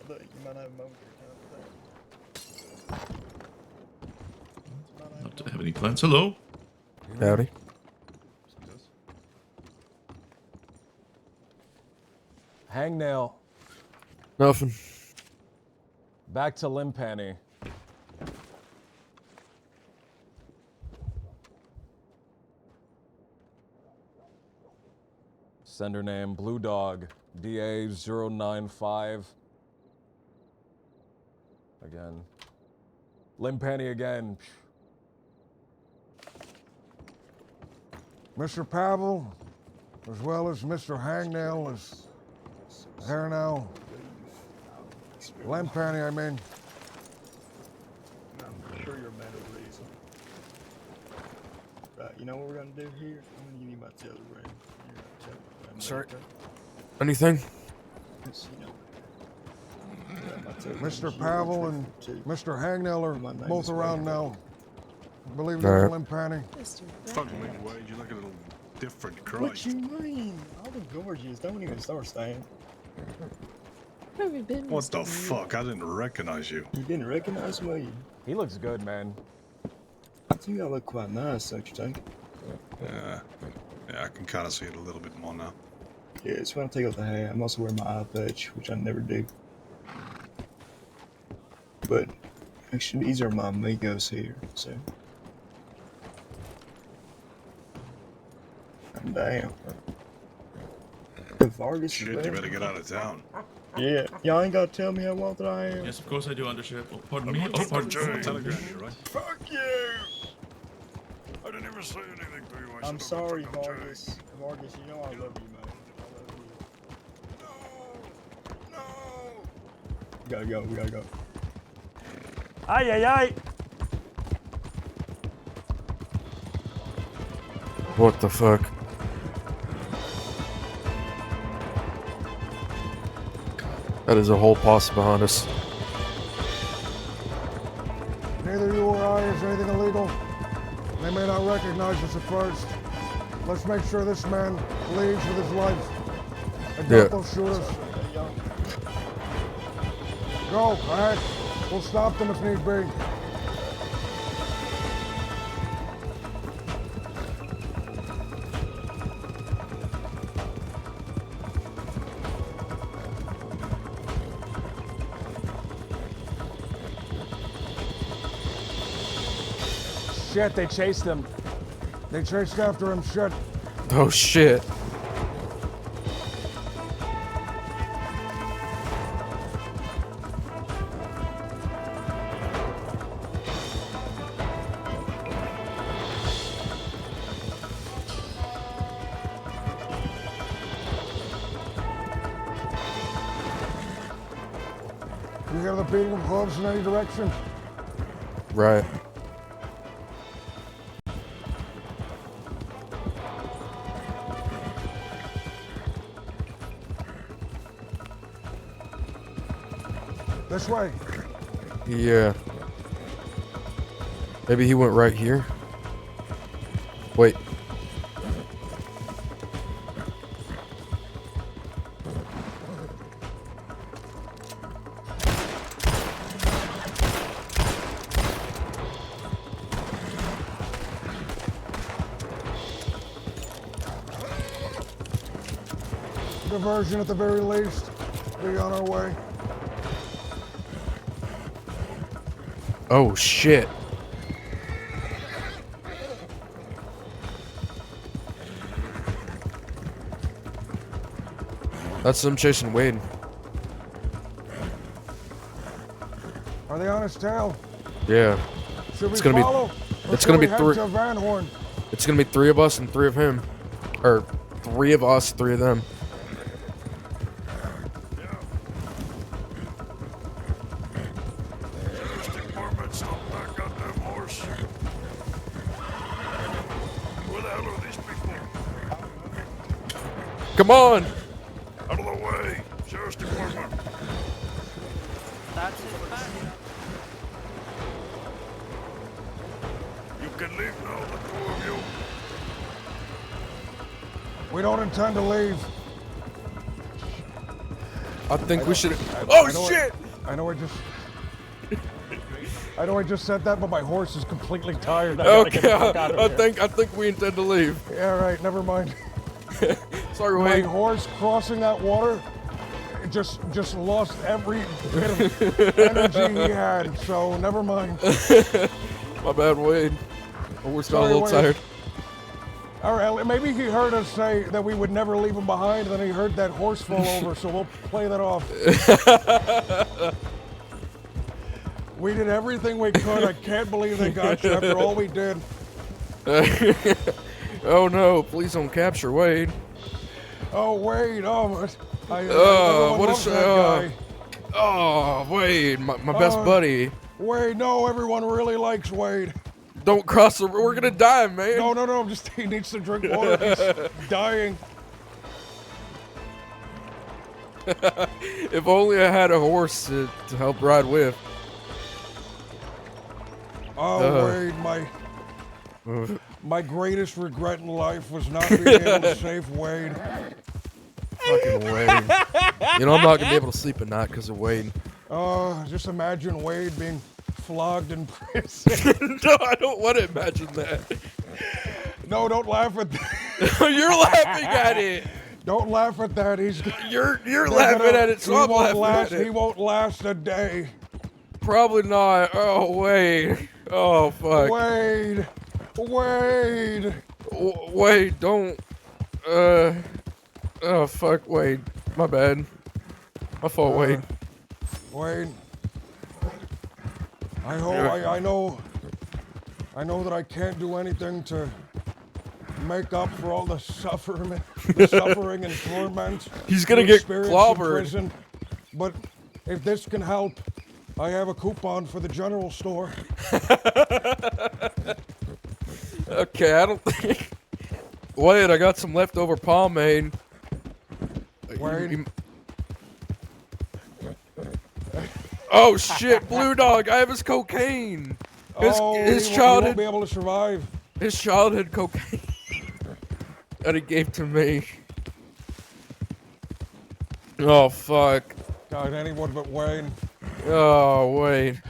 Look, you might have a moment Not to have any plans. Hello. Howdy. Hangnail. Nothing. Back to Limpanny. Sender name Blue Dog DA095. Again. Limpanny again. Mr. Pavel, as well as Mr. Hangnail, is here now. Limpanny, I mean. I'm sure you're a man of reason. Right, you know what we're gonna do here? I'm gonna give you my telegram. You're gonna tell me what I'm Sorry. doing. Anything? Yes, you know. Mr. Pavel and Mr. Hangnail are both around now. I believe All they're right. Limpanny. Fucking Wade, you look a little different, What Christ. you mean? All the gorgeous. Don't even start staying. What the fuck? I didn't recognize you. You didn't recognize me? He looks good, man. I think I look quite nice, don't you think? Yeah, I can kind of see it a little bit more now. Yeah, it's when I take off the hat. I'm also wearing my eye patch, which I never do. But actually, these are my amigos here, so. Damn. Vargas Shit, is you there. better get out of town. Yeah, y'all ain't gotta tell me how wanted I am. Yes, of course I do, Undersheriff. Oh, pardon me. I'm Oh, pardon Telegram, me. you right? Fuck you! I didn't even say anything to you. I I'm said sorry, fucking Jay. Vargas. Vargas, you know I love you, man. I love you. No! No! We gotta go, we gotta go. Ay, ay, ay. What the fuck? That is a whole posse behind us. Neither you or I is anything illegal. They may not recognize us at first. Let's make sure this man leaves with his life. And Yeah. don't shoot us. Go, ahead. We'll stop them if need be. Shit, they chased him. They chased after him, shit. Oh shit. You hear the beating of hooves in any direction? Right. This way. Yeah. Maybe he went right here. Wait. Diversion at the very least. Be on our way. Oh shit. That's them chasing Wade. Are they on his tail? Yeah. Should we It's gonna follow? be. Or It's should gonna we be head three. to Van Horn? It's gonna be 3 of us and 3 of him, or 3 of us, 3 of them. Come on! Out of the way! Sheriff's Department! That's it, back. You can leave now, the 2 of you. We don't intend to leave. I think we should. I Oh know shit! I know I just said that, but my horse is completely tired. I gotta get the fuck out of here. I think we intend to leave. Yeah, right. Never mind. Sorry, My Wade. horse crossing that water, it just lost every bit of energy he had. So never mind. My bad, Wade. My horse got a little Wade. tired. All right, maybe he heard us say that we would never leave him behind, and then he heard that horse fall over. So we'll play that off. We did everything we could. I can't believe they got you after all we did. Oh no! Please don't capture Wade. Oh Wade! Oh, What loves a that guy. Oh, Wade, my best buddy. Wade, no, everyone really likes Wade. Don't cross the. We're gonna die, man. No, just he needs to drink water. He's dying. If only I had a horse to help ride with. Oh, Wade, my greatest regret in life was not being able to save Wade. Fucking Wade. You know, I'm not gonna be able to sleep at night because of Wade. Just imagine Wade being flogged in prison. No, I don't want to imagine that. No, don't laugh at that. You're laughing at it. Don't laugh at that. You're laughing at it, so I'm laughing at it. He won't last a day. Probably not. Oh, Wade. Oh, fuck. Wade. Wade, don't. Oh, fuck, Wade. My bad. My fault, Wade. Wade. I know that I can't do anything to make up for all the suffering and torment. He's gonna you get experienced in clobbered. prison. But if this can help, I have a coupon for the general store. Okay, I don't think. Wait, I got some leftover pomade. Wade. Oh shit, Blue Dog! I have his cocaine. His he childhood. won't be able to survive. His childhood cocaine that he gave to me. Oh fuck. God, anyone but Wayne. Oh Wade.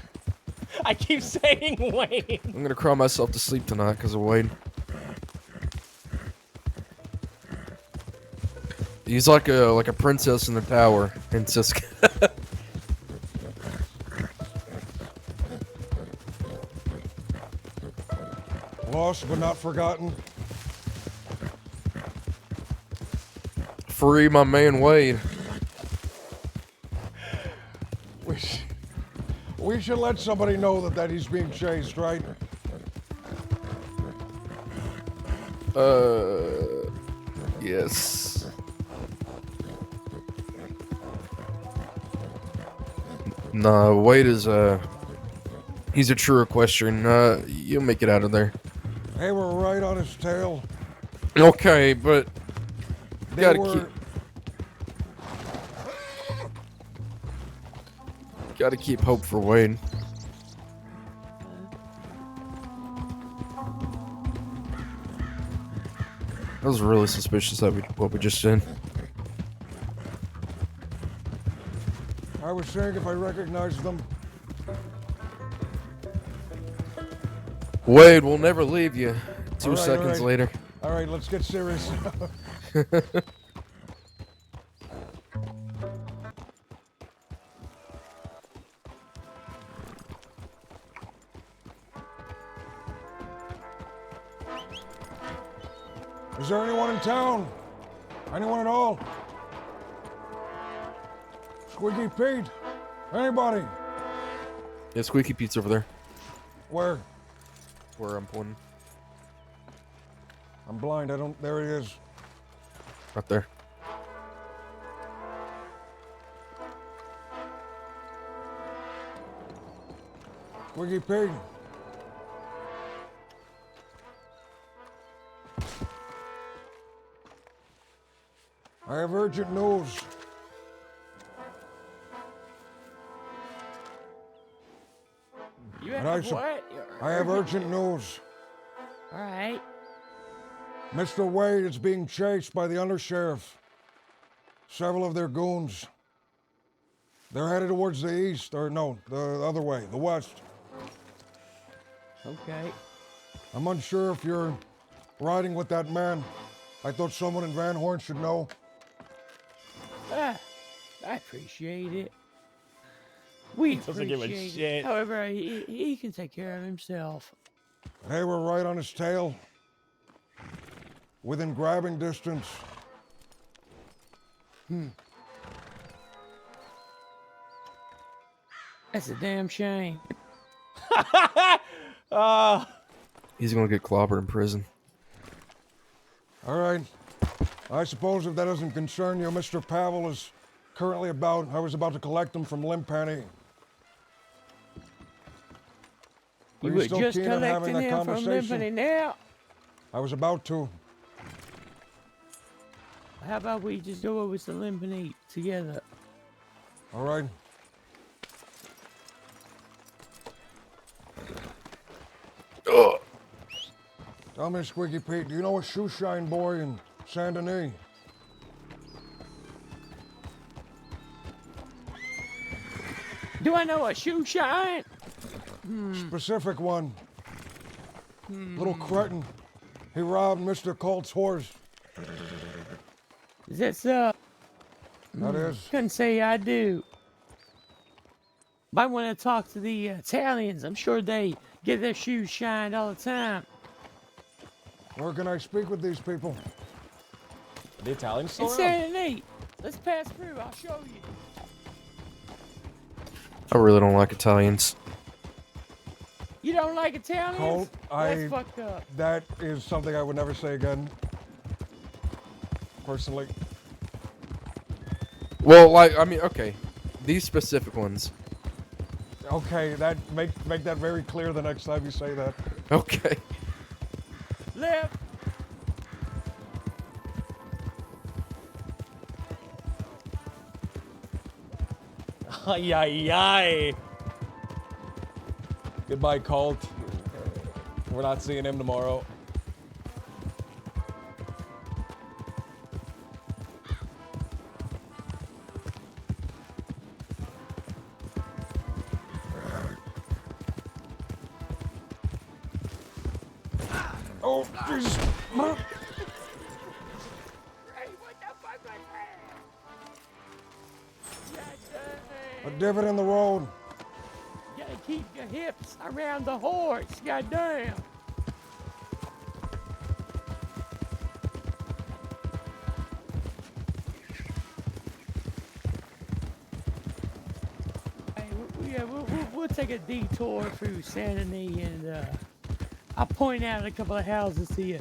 I keep saying Wayne. I'm gonna cry myself to sleep tonight because of Wade. He's like a princess in the tower in Siska. Lost but not forgotten. Free my man Wade. We should let somebody know that he's being chased, right? Yes. Nah, Wade is he's a true equestrian. You'll make it out of there. Hey, we're right on his tail. Okay, but They gotta keep hope for Wade. That was really suspicious that what we just did. I was saying if I recognized them. Wade, we'll never leave you. 2 All right, seconds later. All right, let's get serious. Is there anyone in town? Anyone at all? Squeaky Pete? Anybody? Yeah, Squeaky Pete's over there. Where? Where I'm pointing. I'm blind. I don't. There he is. Right there. Squeaky Pete. I have urgent news. You And have sup- what? I have urgent news. All right. Mr. Wade is being chased by the undersheriff. Several of their goons. They're headed towards the east, or no, the other way, the west. Okay. I'm unsure if you're riding with that man. I thought someone in Van Horn should know. Ah, I appreciate it. We Doesn't give a appreciate shit. it. However, he can take care of himself. They were right on his tail. Within grabbing distance. That's a damn shame. He's gonna get clobbered in prison. All right. I suppose if that doesn't concern you, Mr. Pavel is currently about. I was about to collect him from Limpenny. You Are were still just keen on having collecting that him from conversation? Limpany now. I was about to. How about we just go over to Limpany together? All right. Tell me, Squeaky Pete, do you know a shoe shine boy in Saint Denis? Do I know a shoe shine? Specific one. Little cretin. He robbed Mr. Colt's horse. Is that so? That is. Couldn't say I do. Might want to talk to the Italians. I'm sure they get their shoes shined all the time. Where can I speak with these people? The Italian store? It's Saint Denis. Let's pass through. I'll show you. I really don't like Italians. You don't like Italians? Colt, That's fucked up. That is something I would never say again. Personally. Well, like, I mean, okay. These specific ones. Okay, that make that very clear the next time you say that. Okay. Left. Ay, ay, ay. Goodbye, Colt. We're not seeing him tomorrow. Oh, Jesus. A divot in the road. You gotta keep your hips around the horse. Goddamn. Hey, we'll take a detour through Saint Denis and I'll point out a couple of houses to you.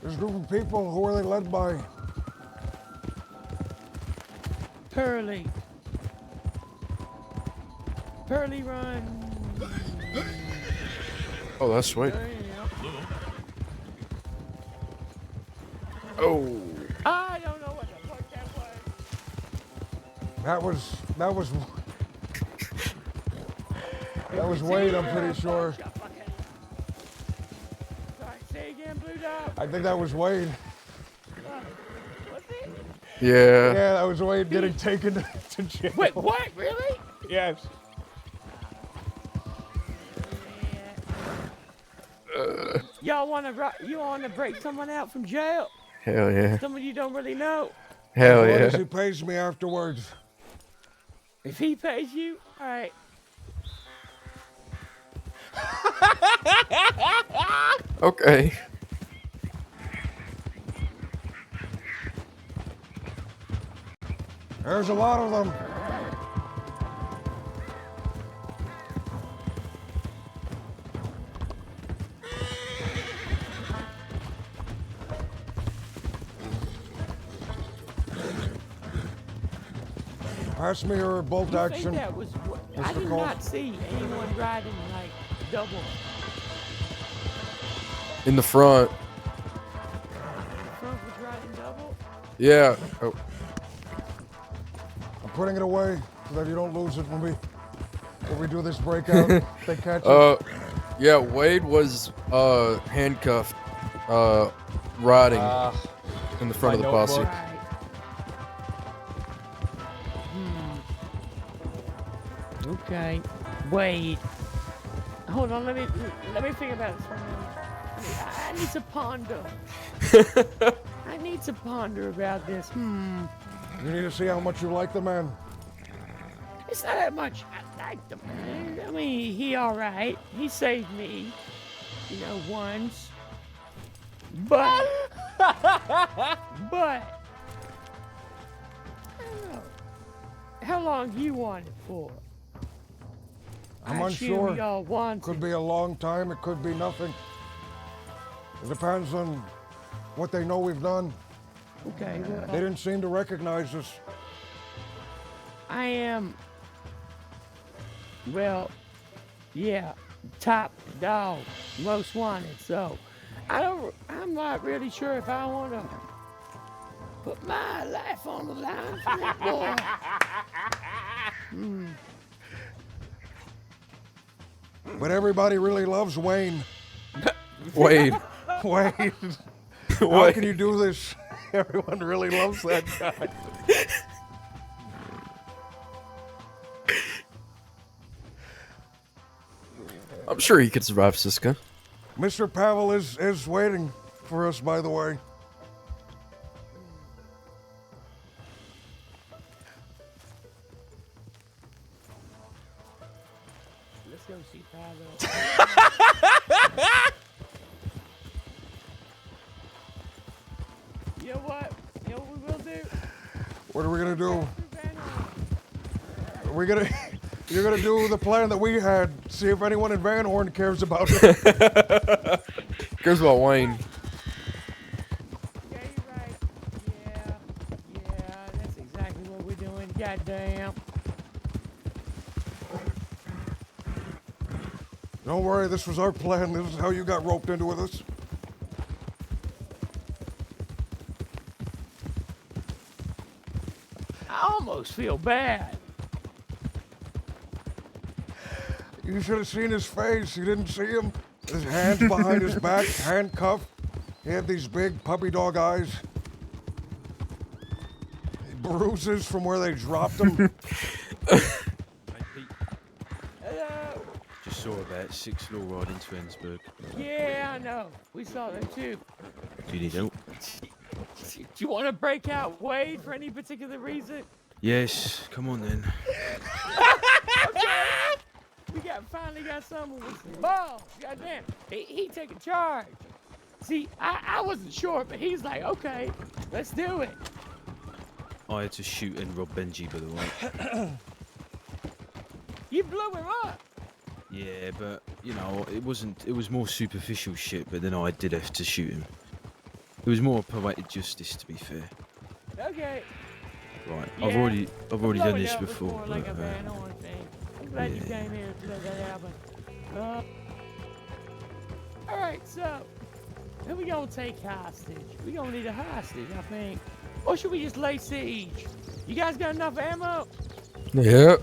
There's a group of people. Who are they led by? Pearly. Pearly run. Oh, that's sweet. Oh. I don't know what the fuck that was. That was Wade, I'm pretty sure. again, Blue Dog? I think that was Wade. Was it? Yeah. Yeah, that was Wade getting taken to jail. Wait, what? Really? Yes. Y'all wanna break someone out from jail? Hell yeah. Someone you don't really know. Hell As long yeah. as he pays me afterwards. If he pays you, all right. Okay. There's a lot of them. Pass me your bolt You action. think that was? I Mr. did Cole. not see anyone riding like double. In the front. Front was riding double. Yeah. Oh. I'm putting it away so that you don't lose it when we do this breakout. They catch it. Yeah, Wade was handcuffed, riding in the front of the posse. Right. Okay. Wait. Hold on. Let me think about this for a minute. I need to ponder. I need to ponder about this. You need to see how much you like the man. It's not that much. I like the man. I mean, he all right. He saved me, once. But, I don't know. How long you want it for? I'm I assume unsure. y'all want Could be a long time. It could be nothing. It depends on what they know we've done. Okay, well, They didn't seem to recognize us. I am. Well, yeah, top dog, most wanted. So, I'm not really sure if I want to put my life on the line for that boy. But everybody really loves Wayne. Wade. Wayne. How Wade. can you do this? Everyone really loves that guy. I'm sure he could survive Siska. Mr. Pavel is waiting for us, by the way. Let's go see Pavel. You know what? You know what we will do? What are we gonna do? You're gonna do the plan that we had. See if anyone in Van Horn cares about it. Cares about Wayne. Yeah, you're right. Yeah, that's exactly what we're doing. Goddamn. Don't worry, this was our plan. This is how you got roped into with us. I almost feel bad. You should have seen his face. You didn't see him. His hands behind his back, handcuffed. He had these big puppy dog eyes. Bruises from where they dropped him. Hello. Just saw about 6 law ride into Ensburg. Yeah, I know. We saw them too. Do you need help? Do you want to break out Wade for any particular reason? Yes, come on then. We finally got someone with some balls. Goddamn. He taking charge. See, I wasn't sure, but he's like, okay, let's do it. I had to shoot and rob Benji, by the way. You blew him up. Yeah, but, it was more superficial shit, but then I did have to shoot him. It was more poetic justice, to be fair. Okay. Right, Yeah, I've already blowing done this up was before. more like but, a Van Horn thing. I'm glad you yeah. came here to let that happen. All right, so who we gonna take hostage? We gonna need a hostage, I think. Or should we just lay siege? You guys got enough ammo? Yep.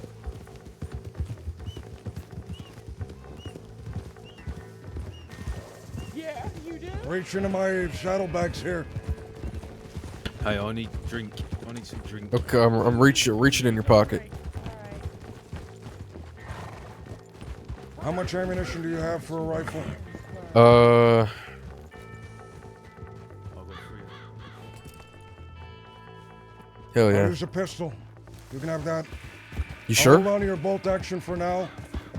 Yeah, you do. Reach into my saddlebags here. Hey, I need drink. I need some drink. Okay, I'm reaching in your pocket. How much ammunition do you have for a rifle? I've got 3. Hell I'll yeah. use a pistol. You can have that. You sure? Hold on to your bolt action for now.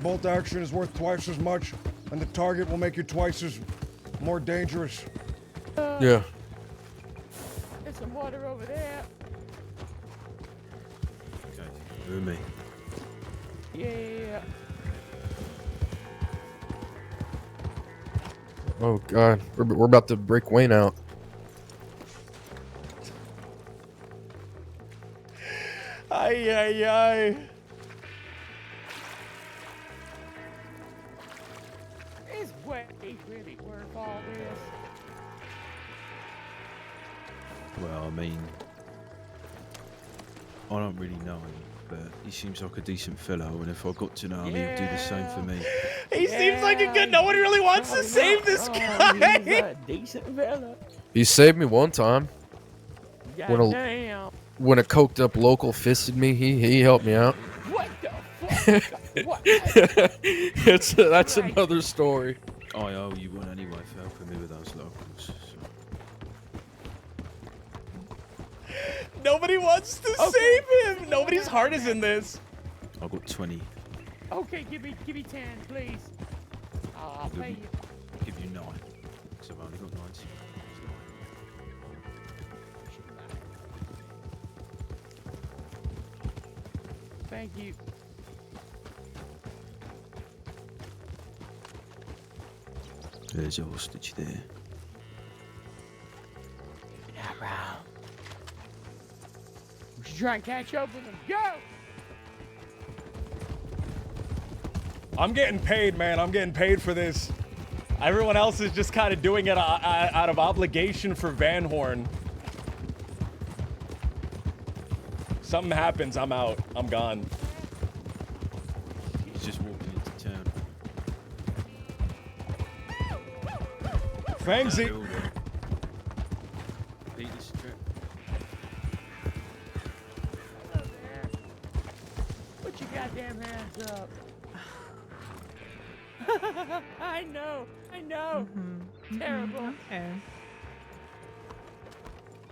Bolt action is worth twice as much, and the target will make you twice as more dangerous. Yeah. There's some water over there. Okay, who me? Yeah. Oh god, we're about to break Wayne out. Ay, ay, ay. Is Wayne really worth all this? Well, I mean, I don't really know him, but he seems like a decent fellow, and if I got to know him, he'd do the same for me. He seems like a good. No one really wants to save this He's guy. a decent fella. He saved me one time. Goddamn. When a coked up local fisted me, he helped me out. What the fuck? What? That's another story. I owe you one anyway for helping me with those locals. Nobody wants to save him. Nobody's heart is in this. I got 20. Okay, give me 10, please. I'll pay you. I'll give you 9. Because I've only got 90. Thank you. There's a hostage there. Yeah, bro. We should try and catch up with him. Go! I'm getting paid, man. I'm getting paid for this. Everyone else is just kind of doing it out of obligation for Van Horn. Something happens, I'm out. I'm gone. He's just walking into town. Fangsy. Beat this trip. Hello there. Put your goddamn hands up. I know. Terrible. Okay.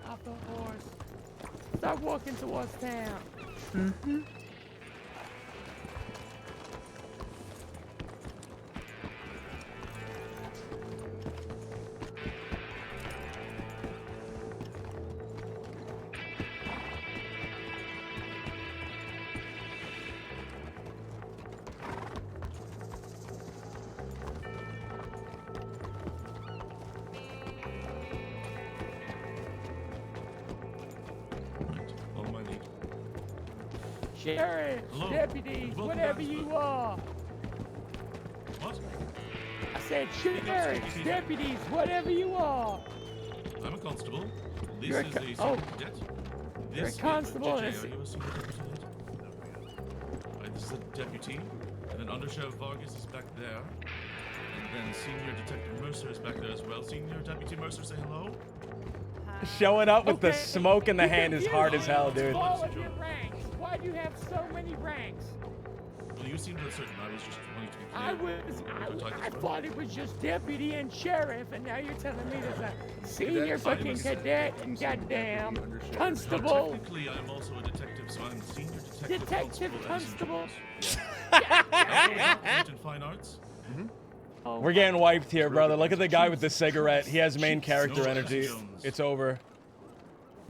Off the horse. Start walking towards town. Mm-hmm. Sheriff, Hello. deputies, Welcome whatever back, you sir. are. What? I said sheriffs, deputies, whatever you are. I'm a constable. This You're a is co- a senior oh. cadet. You're a This is constable JJ, and a are you a senior deputy cadet? Right, this is a deputy. And then Undersheriff Vargas is back there. And then Senior Detective Mercer is back there as well. Senior Deputy Mercer, say hello. Showing up with the smoke in the hand is hard as hell, dude. All of your ranks. Why do you have so many ranks? Well, you seemed uncertain. I was just wanting to be clear. I thought it was just deputy and sheriff, and now you're telling me there's a senior fucking cadet and goddamn constable. Technically, I'm also a detective, so I'm Senior Detective, Detective Constable. in Fine Arts. We're getting wiped here, brother. Look at the guy with the cigarette. He has main character energy. It's over.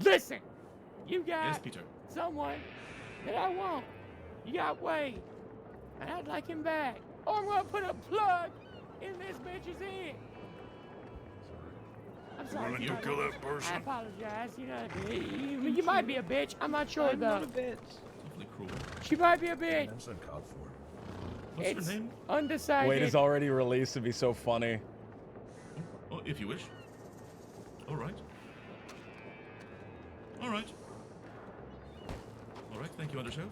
Listen, you got Yes, Peter. someone that I want. You got Wade, and I'd like him back. Or I'm gonna put a plug in this bitch's ear. I'm sorry. Why don't you brother. kill that person? I apologize. You know, you might be a bitch. I'm not sure though. Definitely cruel. She might be a bitch. That's uncalled for. What's It's her name? undecided. Wade is already released. It'd be so funny. Oh, if you wish. All right. All right. All right. Thank you, Undersheriff.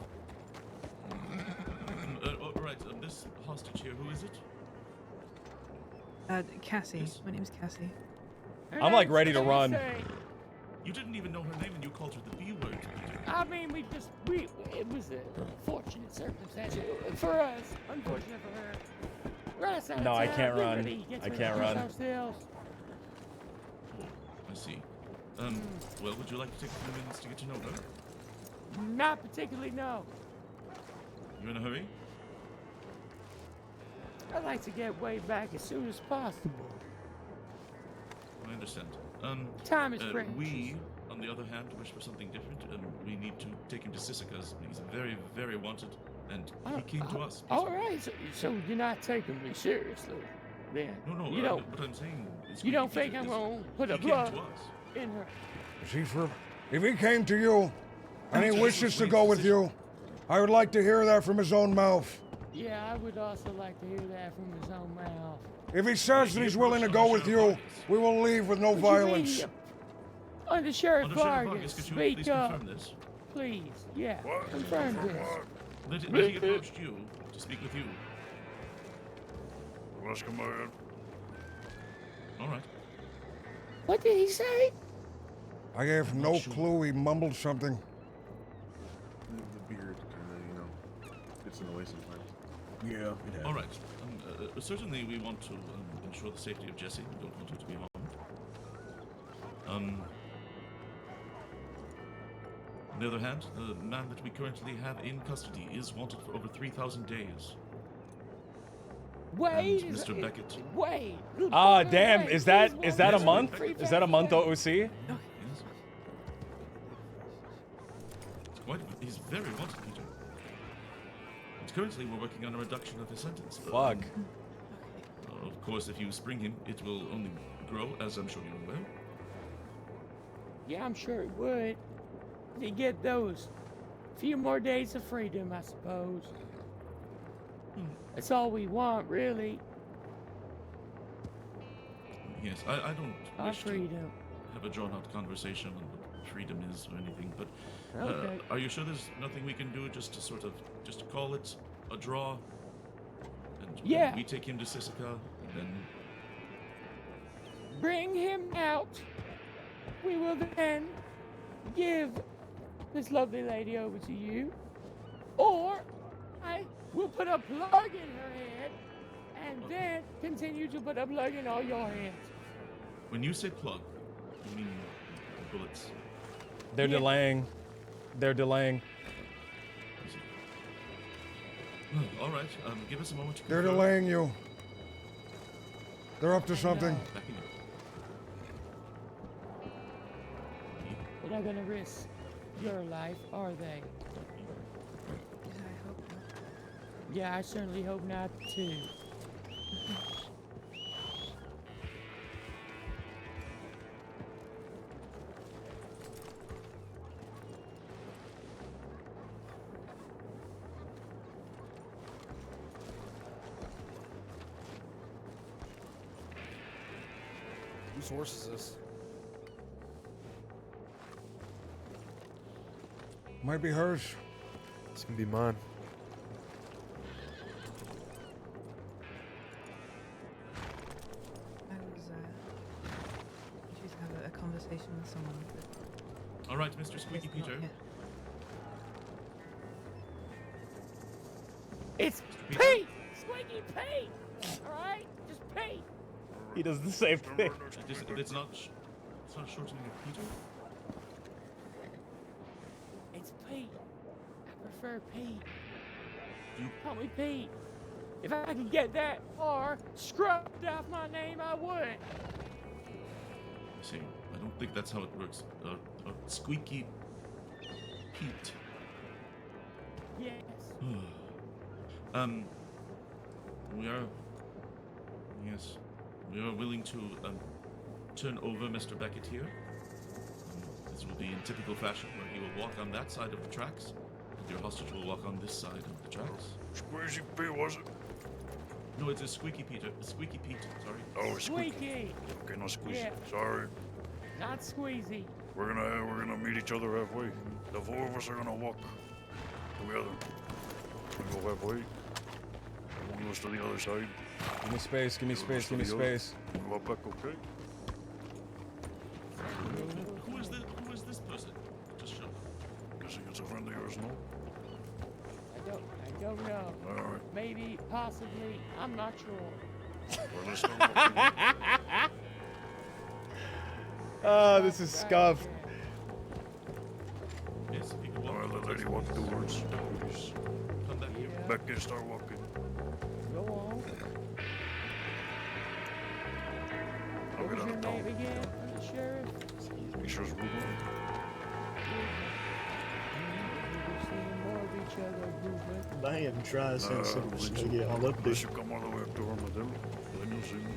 All right. This hostage here, who is it? Cassie. My name's Cassie. I'm like ready to run. You didn't even know her name and you called her the B word, Peter. I mean, it was a fortunate circumstance for us, unfortunate for her. Run us out of No, I town, can't we run. really get I to can't introduce run. ourselves. I see. Well, would you like to take a few minutes to get to know her? Not particularly, no. You in a hurry? I'd like to get way back as soon as possible. I understand. Time is precious. We, on the other hand, wish for something different. We need to take him to Sisika's. He's very, very wanted, and he came to us. All right, so you're not taking me seriously, then? No, You don't. what I'm saying is You don't think I'm gonna put a he came plug to us. in her? See, if he came to you and he wishes to go with you, I would like to hear that from his own mouth. Yeah, I would also like to hear that from his own mouth. If he says that he's willing to go with you, we will leave with no What you mean, violence. Under Sheriff Under Sheriff Vargas, Vargas, could you speak please up. confirm this? Please, yeah, confirm this. That he approached you to speak with you. Let's come in. All right. What did he say? I have no clue. He mumbled something. The beard kind of, gets in the way sometimes. Yeah, it happens. All right. Certainly, we want to ensure the safety of Jesse. We don't want her to be harmed. On the other hand, the man that we currently have in custody is wanted for over 3,000 days. Wait, And Mr. Beckett. Wait. Ah, damn. Is that a month? Free Is that a month OC? Yes. He's very wanted, Peter. And currently, we're working on a reduction of his sentence. Fuck. Of course, if you spring him, it will only grow, as I'm sure you're aware. Yeah, I'm sure it would. To get those few more days of freedom, I suppose. That's all we want, really. Yes, I don't Our wish to freedom. have a drawn-out conversation on what freedom is or anything, but Okay. are you sure there's nothing we can do just to call it a draw? And Yeah. we take him to Sisika, and then Bring him out. We will then give this lovely lady over to you. Or I will put a plug in her head and then continue to put a plug in all your heads. when you say plug, you mean bullets? They're delaying. They're delaying. All right, give us a moment to They're confirm. delaying you. They're up to something. Backing up. They're not gonna risk your life, are they? I hope not. Yeah, I certainly hope not too. Whose horse is this? Might be hers. It's gonna be mine. I was due to have a conversation with someone. But All right, Mr. Squeaky not Peter. yet. It's Pete! Squeaky Pete! Alright? Just Pete! He does the same thing. It's not shortening of Peter. It's Pete. I prefer Pete. You Call me Pete. If I could get that R scrubbed off my name, I would. see. I don't think that's how it works. Squeaky Pete. Yes. We are. Yes, we are willing to turn over Mr. Beckett here. This will be in typical fashion, where he will walk on that side of the tracks, and your hostage will walk on this side of the tracks. Squeezy Pete, was it? No, it's a Squeaky Peter. Squeaky Pete. Sorry. Oh, Squeaky. Okay, no squeezy. Yeah. Sorry. Not squeezy. We're gonna meet each other halfway. The four of us are gonna walk together. We go halfway. One goes to the other side. Give me space, give me space, give me space. Go back, okay? Reginald? I don't know. Alright. Maybe, possibly, I'm not sure. Well, let's start walking. Oh, this is scuffed. Yes, if you could walk Alright, let lady walk towards. Please. come back here. Back there, start walking. Go on. I'll What get was out your of name town. again, Mr. Sheriff? Make sure it's Ruben. We've seen more of each other, Reuben. I haven't tried since I don't think so. get all up there. Unless you come all the way up to Armadillo, then you'll see me.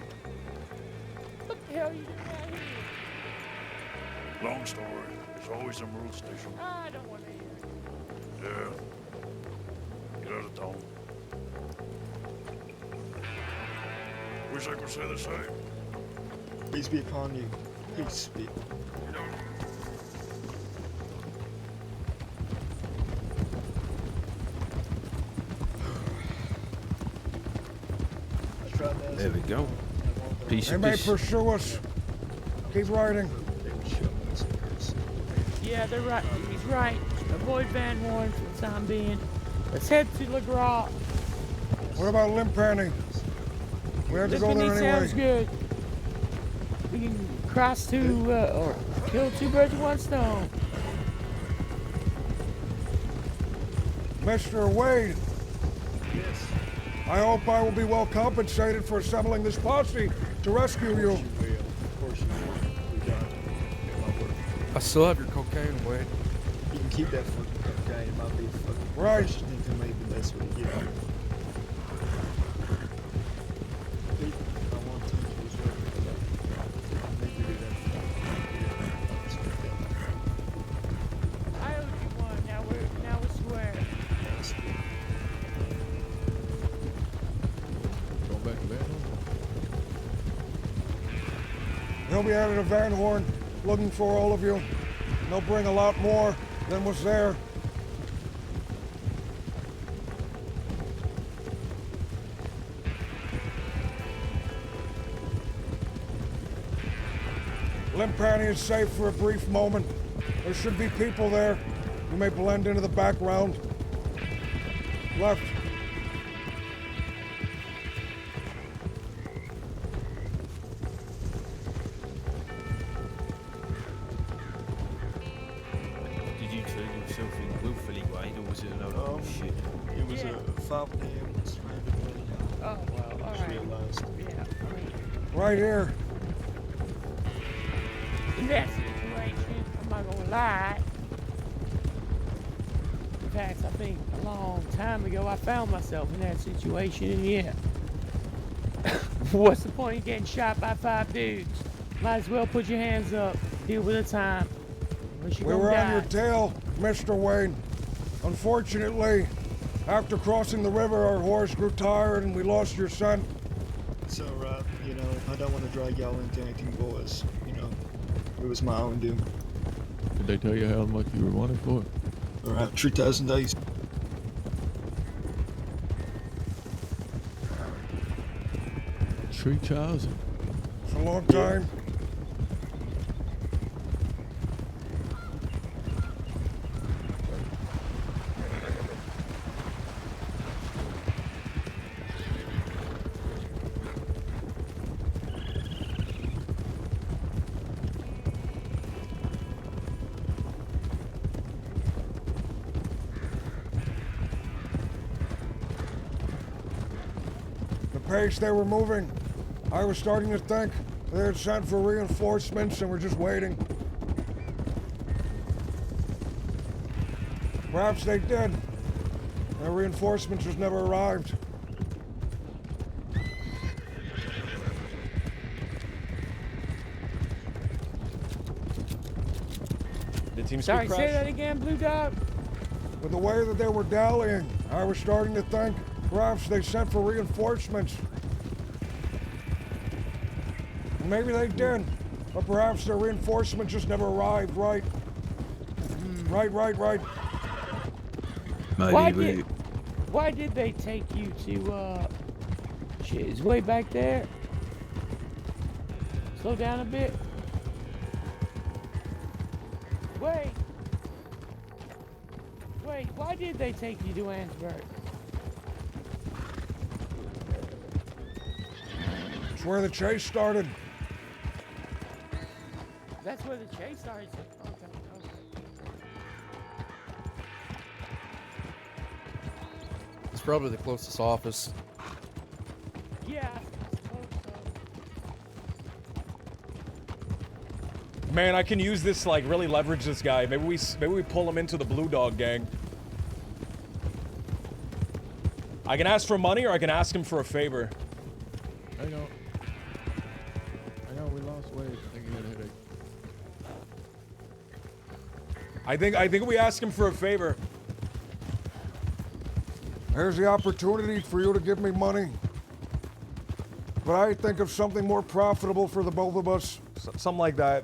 What the hell are you doing out here? Long story. There's always a Emerald Station. I don't want to hear it. Yeah. Get out of town. Wish I could say the same. Peace be upon you. Peace be. There we go. Piece They of may this. pursue us. Keep riding. Yeah, they're right. He's right. Avoid Van Horn for the time being. Let's head to LeGras. What about Limpani? We have to go there Limpani anyway. sounds good. We can cross two, or kill two birds with one stone. Mr. Wade. Yes. I hope I will be well compensated for assembling this posse to rescue you. Of course you will. We got it. I still have your cocaine, Wade. You can keep that fucking cocaine. It might be fucking Right. questioning to make the best way to get it. I want to use it. Maybe do that. I owe you one. Now we're square. Going back to Van Horn? They'll be out at a Van Horn looking for all of you. And they'll bring a lot more than was there. Limpani is safe for a brief moment. There should be people there. You may blend into the background. Left. Did you turn yourself in willfully, Wade, or was it a load of bullshit? It was a 5 p.m. stranded lady. Oh, well, all Just right. realized. Yeah, I mean, Right here. in that situation, I'm not gonna lie. In fact, I think a long time ago I found myself in that situation, and yeah. What's the point of getting shot by 5 dudes? Might as well put your hands up, deal with the time. Unless you're We gonna were die. on your tail, Mr. Wayne. Unfortunately, after crossing the river, our horse grew tired and we lost your scent. It's alright, you know, I don't want to drag y'all into anything, boys. You know, it was my own doing. Did they tell you how much you were wanted for? Around 3,000 days. $3,000. It's a long time. The pace they were moving, I was starting to think they had sent for reinforcements and were just waiting. Perhaps they did. The reinforcements just never arrived. The team Sorry, speed say crash? that again, Blue Dog. With the way that they were dallying, I was starting to think perhaps they sent for reinforcements. Maybe they did, but perhaps their reinforcements just never arrived, right? Right. Maybe Why did they take you to, shit, it's way back there? Slow down a bit. Wait. Wait, why did they take you to Ansburg? It's where the chase started. That's where the chase started. Okay. It's probably the closest office. Yeah. Man, I can use this, like, really leverage this guy. Maybe we pull him into the Blue Dog gang. I can ask for money, or I can ask him for a favor. I know, we lost weight. I think he had a headache. I think we ask him for a favor. Here's the opportunity for you to give me money. But I think of something more profitable for the both of us. Something like that.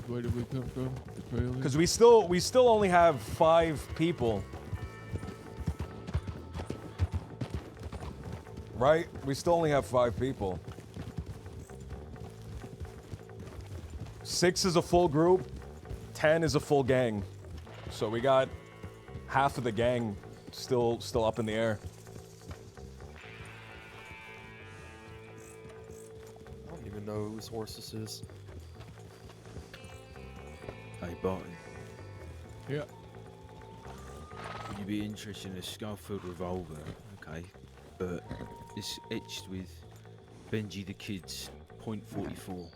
Where did we come from? The trailer? Because we still only have 5 people. Right? We still only have 5 people. 6 is a full group. 10 is a full gang. So we got half of the gang still up in the air. I don't even know whose horse this is. Hey, Barton. Yeah. Would you be interested in a Scarfield revolver? Okay. But it's etched with Benji the Kid's .44.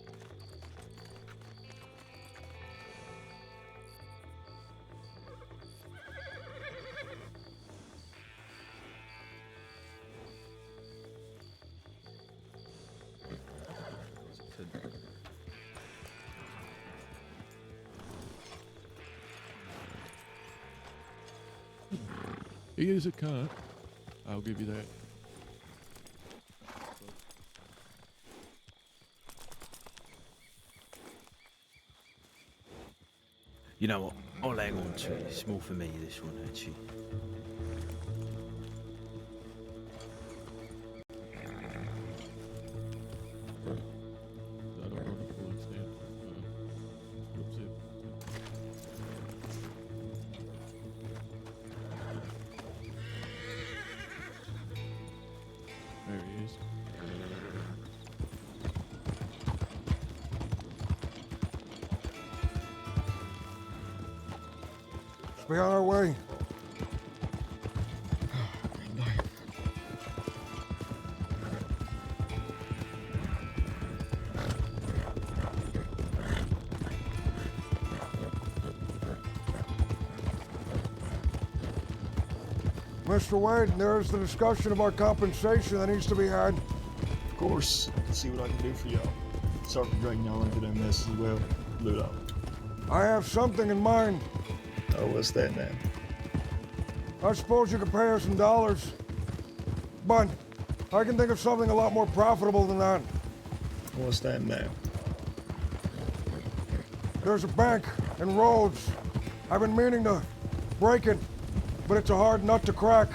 He is a cunt. I'll give you that. You know what? I'll hang on to it. It's more for me, this one, actually. I don't know the full extent. Whoops it. There he is. Be on our way. Mr. Wade, there's the discussion of our compensation that needs to be had. Of course, I can see what I can do for y'all. Sorry for dragging y'all into that mess as well. Ludo. I have something in mind. Oh, what's that now? I suppose you could pay us in dollars. But I can think of something a lot more profitable than that. What's that now? There's a bank in Rhodes. I've been meaning to break it, but it's a hard nut to crack.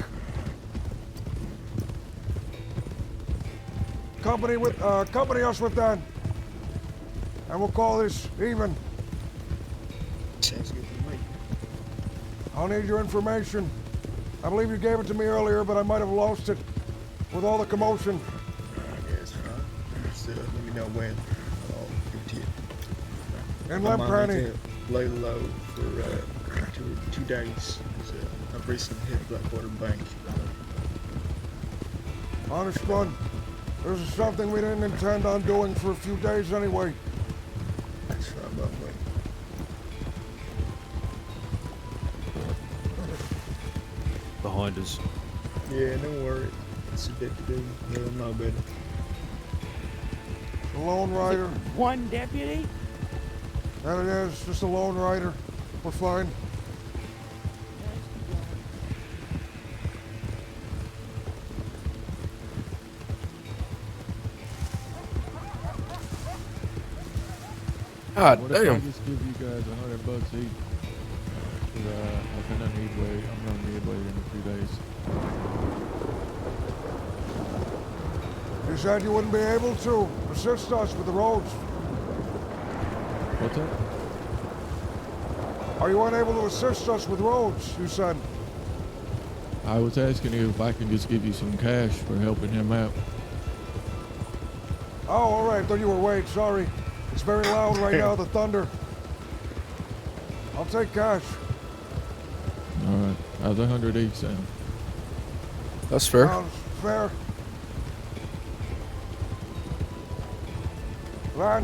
Company us with that. And we'll call this even. Sounds good to me. I'll need your information. I believe you gave it to me earlier, but I might have lost it with all the commotion. Yeah, it's fine. Just let me know when. I'll give it to you. In My mom Lempanny. needs to lay low for 2 days. I've recently hit Blackwater Bank. Honest one, this is something we didn't intend on doing for a few days anyway. That's fine by me. Behind us. Yeah, don't worry. It's a deputy. He'll know better. A lone rider. One deputy? That it is, just a lone rider. We're fine. God What if I damn. just give you guys $100 each? Cause I think I need weight. I'm gonna need weight in a few days. You said you wouldn't be able to assist us with the roads. What's that? Are you unable to assist us with roads, you said? I was asking you if I can just give you some cash for helping him out. Oh, all right. Thought you were waiting. Sorry. It's very loud right now, the thunder. I'll take cash. All right. How's 100 each sound? That's fair. Sounds fair. Lan,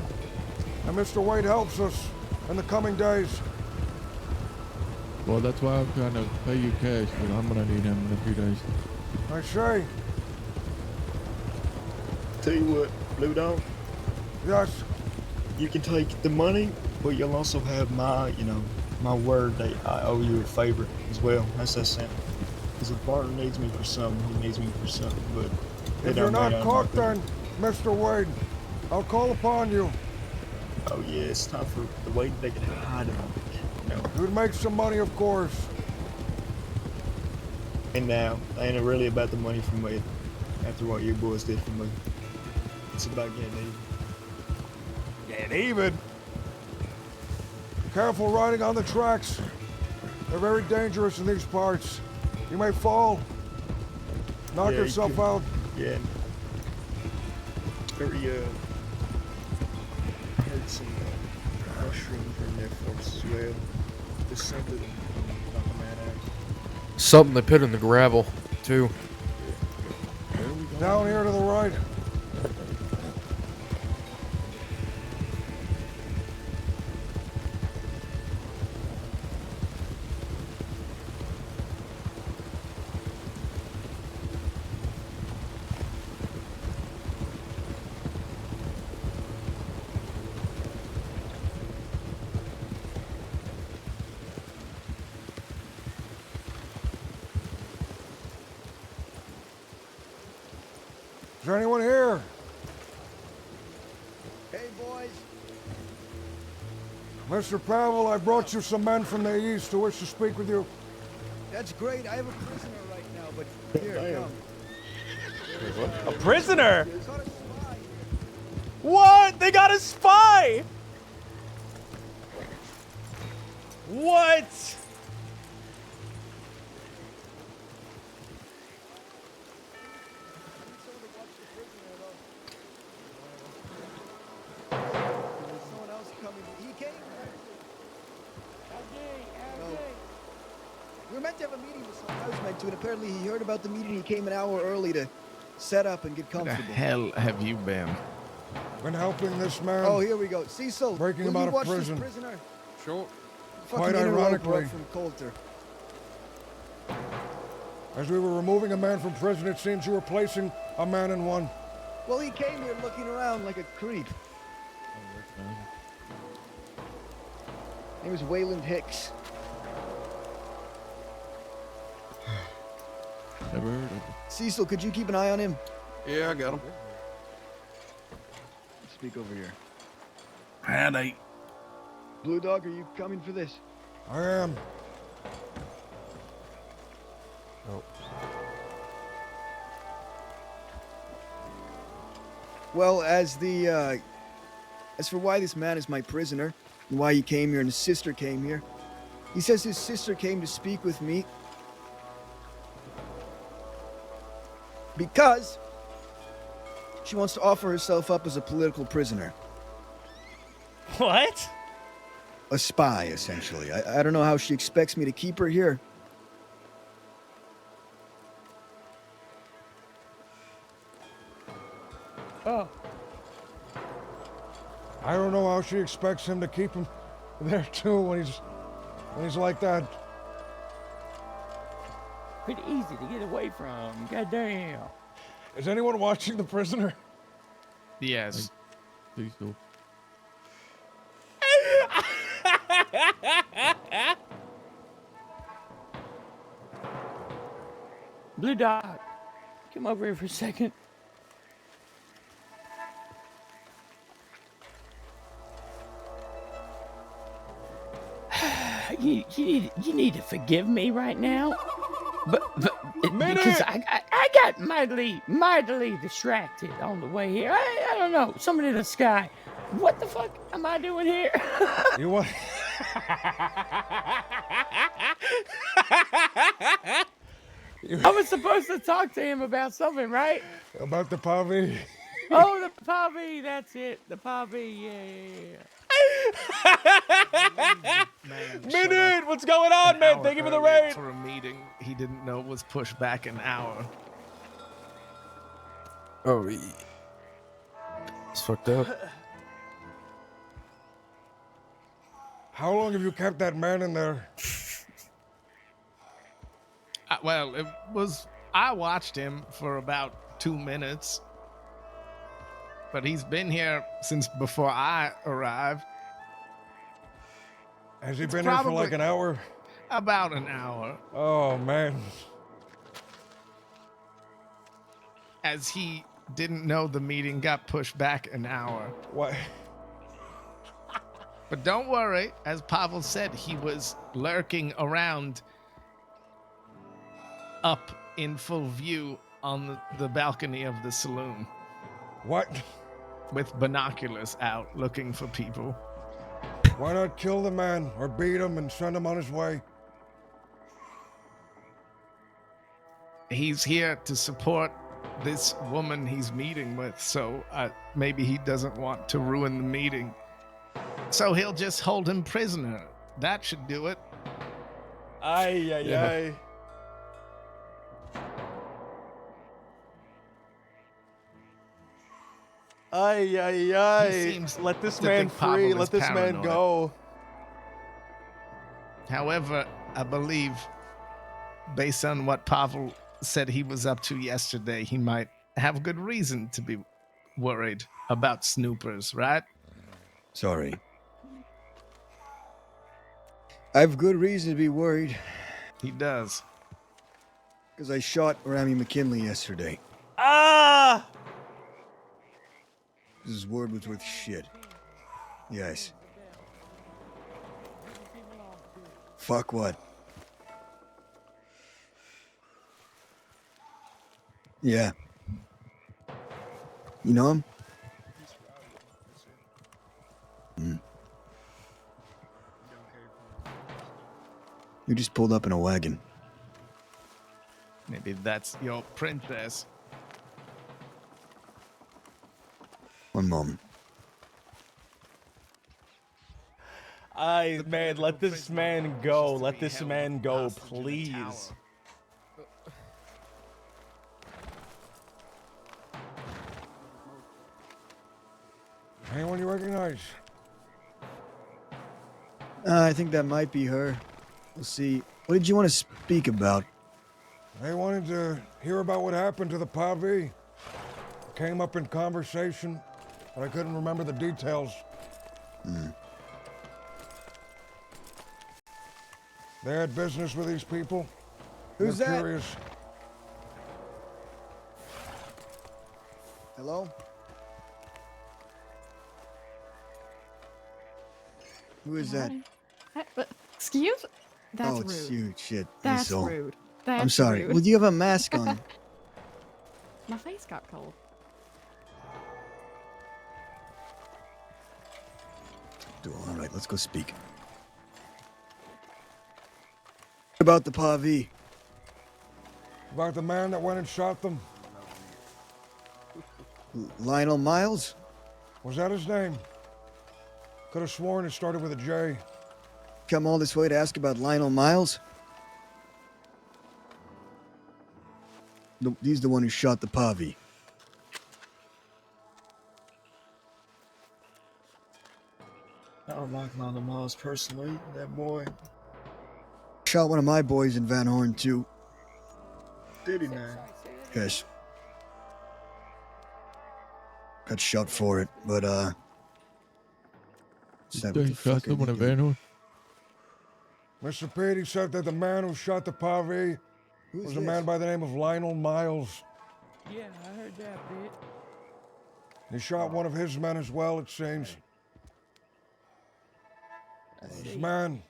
and Mr. Wade helps us in the coming days. Well, that's why I'm trying to pay you cash, but I'm gonna need him in a few days. I say. Tell you what, Blue Dog. Yes. You can take the money, but you'll also have my, my word that I owe you a favor as well. That's that simple. Because if Barton needs me for something, he needs me for something. But If you're not caught, then, Mr. Wade, I'll call upon you. Oh yeah, it's time for the way they can hide him. You would make some money, of course. And now, ain't it really about the money for me after what you boys did for me. It's about getting even. Getting even? Careful riding on the tracks. They're very dangerous in these parts. You may fall, knock Yeah, yourself you- out. Yeah. Very, heard some mushrooms in there for us as well. There's something knock a man out. Something they put in the gravel, too. Down here to the right. Is there anyone here? Hey, boys. Mr. Pavel, I brought you some men from the east who wish to speak with you. That's great. I have a prisoner right now, but here, come. A prisoner? What? They got a spy! What? Someone else coming. He came. No. We were meant to have a meeting with someone I was meant to, and apparently he heard about the meeting. He came an hour early to set up and get Where the comfortable. hell have you been? Been helping this man. Oh, here we go. Cecil, Breaking will him out you of watch prison. This prisoner? Sure. Quite Fucking interloper ironically. up from Coulter. As we were removing a man from prison, it seems you were placing a man in one. Well, he came here looking around like a creep. Name was Wayland Hicks. Never heard of him. Cecil, could you keep an eye on him? Yeah, I got him. Speak over here. Howdy. Blue Dog, are you coming for this? I am. Oh. Well, as for why this man is my prisoner, and why he came here and his sister came here, he says his sister came to speak with me because she wants to offer herself up as a political prisoner. What? A spy, essentially. I don't know how she expects me to keep her here. Oh. I don't know how she expects him to keep him there too when he's like that. Pretty easy to get away from. Goddamn. Is anyone watching The Prisoner? Yes. Please do. Blue Dog, come over here for a second. You need to forgive me right now, but because I got mightily distracted on the way here. I don't know, somebody in the sky. What the fuck am I doing here? You want I was supposed to talk to him about something, right? About the Pavi. Oh, the Pavi, that's it. The Pavi, yeah. Minute, what's going on, man? Thank you for the raid. For a meeting he didn't know was pushed back an hour. Oh, it's fucked up. How long have you kept that man in there? Well, I watched him for about 2 minutes. But he's been here since before I arrived. Has he been here for like an hour? About an hour. Oh, man. As he didn't know the meeting got pushed back an hour. What? But don't worry, as Pavel said, he was lurking around up in full view on the balcony of the saloon. What? With binoculars out looking for people. Why not kill the man or beat him and send him on his way? He's here to support this woman he's meeting with, so maybe he doesn't want to ruin the meeting. So he'll just hold him prisoner. That should do it. Ay. He Let this to man think Pavel free. is Let this man paranoid. go. However, I believe, based on what Pavel said he was up to yesterday, he might have good reason to be worried about snoopers, right? Sorry. I have good reason to be worried. He does. Because I shot Rami McKinley yesterday. Ah! His word was worth shit. Yes. Fuck what? Yeah. You know him? You just pulled up in a wagon. Maybe that's your princess. One moment. Ay, man, let this man go. Let this man go, please. Anyone you recognize? I think that might be her. We'll see. What did you want to speak about? I wanted to hear about what happened to the Pavi. Came up in conversation, but I couldn't remember the details. They had business with these people. Who's They're that? Curious. Hello? Who is that? Excuse? That's oh, it's rude. you. Shit. That's asshole. rude. I'm That's sorry. rude. Well, you have a mask on. My face got cold. All right, let's go speak. About the Pavi. About the man that went and shot them. Lionel Miles? Was that his name? Could have sworn it started with a J. Come all this way to ask about Lionel Miles? No, he's the one who shot the Pavi. I don't like Lionel Miles personally. That boy. Shot one of my boys in Van Horn, too. Did he now? Yes. Got shot for it, but, said, what They the shot fuck are someone you in doing? Van Horn? Mr. Petey said that the man who shot the Pavi was a man by the name of Lionel Miles. Yeah, I heard that bit. He shot one of his men as well, it seems. This man,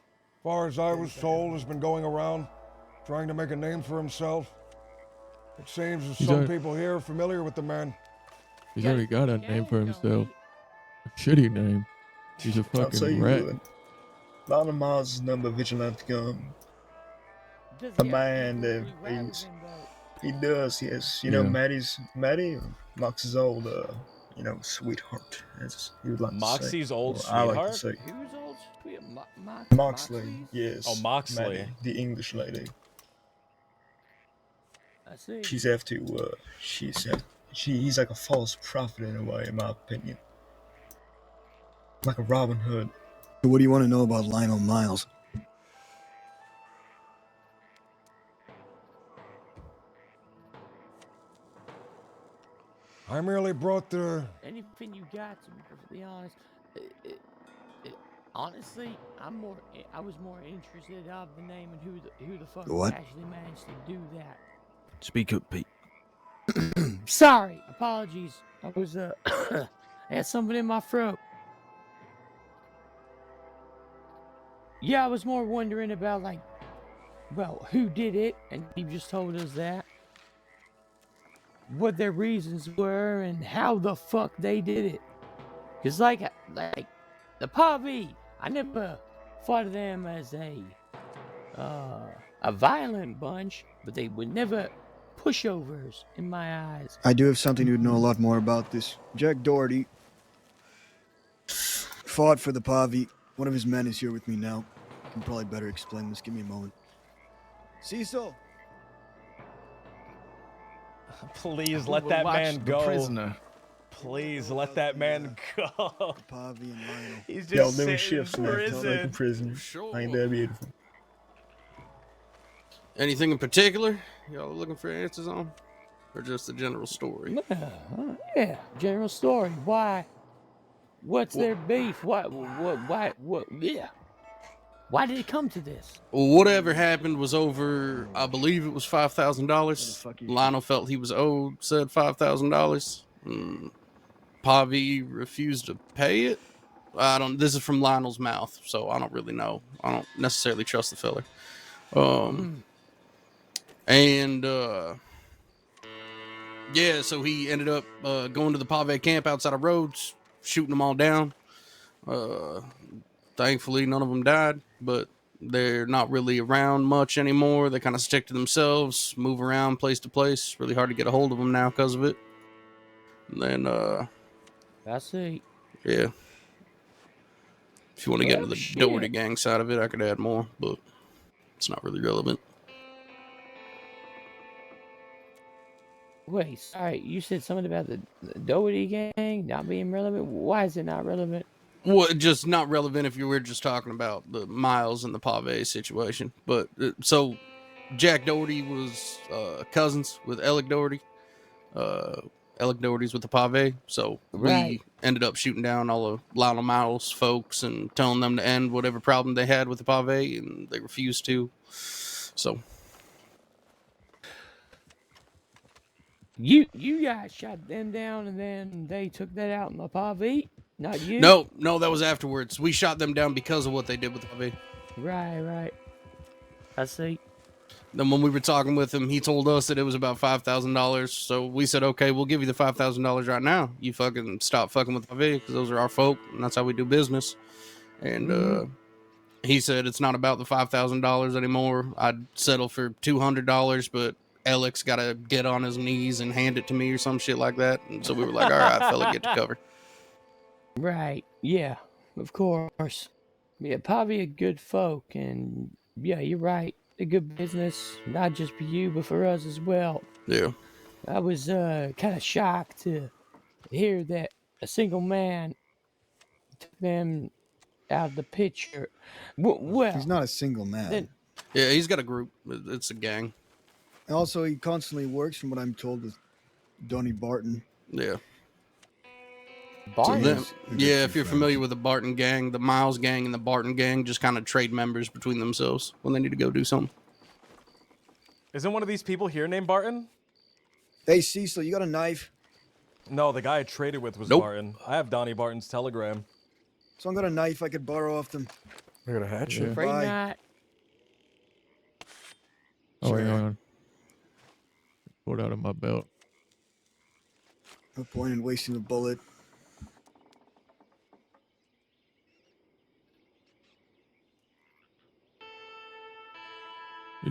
far as I was told, has been going around trying to make a name for himself. It seems as He's some already- people here are familiar with the man. He's already got a name for himself. A shitty name. He's a I'll tell fucking you rat. what. Lionel Miles' number vigilante gun. Does A he have man people that who rather is. than the- He does, yes. You know, Yeah. Maddie, Mox's old, sweetheart, as he would like to say. Moxie's old Or I like to sweetheart? say. Who's old sweet? Moxley, Moxley's? yes. Oh, Moxley. Maddie, the English lady. I see. He's like a false prophet in a way, in my opinion. Like a Robin Hood. So what do you want to know about Lionel Miles? I merely brought the. Anything you got, to be perfectly honest. Honestly, I was more interested of the name and who the fuck What? actually managed to do that. Speak up, Pete. Sorry, apologies. I was I had something in my throat. Yeah, I was more wondering about who did it, and you just told us that. What their reasons were and how the fuck they did it. Cause like the Pavi, I never thought of them as a violent bunch, but they were never pushovers in my eyes. I do have something you'd know a lot more about this. Jack Doherty fought for the Pavi. One of his men is here with me now. I can probably better explain this. Give me a moment. Cecil! Please Who let will that watch man the go. prisoner? Please let that man go. Pavi and Lionel. He's Y'all just doing sitting shifts in now. Taking prison. prisoners. Ain't that beautiful? Anything in particular y'all are looking for answers on? Or just the general story? Yeah, general story. Why? What's their beef? Why? Yeah. Why did it come to this? Well, whatever happened was over, I believe it was $5,000. Lionel felt he was owed said $5,000. Pavi refused to pay it. This is from Lionel's mouth, so I don't really know. I don't necessarily trust the fella. Yeah, so he ended up going to the Pave camp outside of Rhodes, shooting them all down. Thankfully, none of them died, but they're not really around much anymore. They kind of stick to themselves, move around place to place. Really hard to get a hold of them now because of it. And then, I see. yeah. If you want to get into the shit. Doherty gang side of it, I could add more, but it's not really relevant. Wait, sorry, you said something about the Doherty gang not being relevant? Why is it not relevant? Well, just not relevant if you were just talking about the Miles and the Pave situation. But so Jack Doherty was cousins with Alec Doherty. Alec Doherty's with the Pave. So Right. we ended up shooting down all of Lionel Miles' folks and telling them to end whatever problem they had with the Pave, and they refused to. So You guys shot them down and then they took that out in the Pavi? Not you? no, that was afterwards. We shot them down because of what they did with the Pave. Right. I see. Then when we were talking with him, he told us that it was about $5,000. So we said, okay, we'll give you the $5,000 right now. You fucking stop fucking with Pave because those are our folk and that's how we do business. And he said it's not about the $5,000 anymore. I'd settle for $200, but Alex got to get on his knees and hand it to me or some shit like that. And so we were like, all right, fella, get to cover. Right. Yeah, of course. Yeah, Pavi are good folk, and yeah, you're right. A good business, not just for you, but for us as well. Yeah. I was kind of shocked to hear that a single man took them out of the picture. Well, He's not a single man. then- Yeah, he's got a group. It's a gang. Also, he constantly works, from what I'm told, with Donnie Barton. Yeah. Barton? Yeah, if you're familiar with the Barton gang, the Miles gang and the Barton gang just kind of trade members between themselves when they need to go do something. Isn't one of these people here named Barton? Hey, Cecil, you got a knife? No, the guy I traded with was Nope. Barton. I have Donnie Barton's telegram. So I got a knife I could borrow off them. I got a hatchet. Afraid Bye. not. Oh, hang on. Pulled out of my belt. No point in wasting a bullet.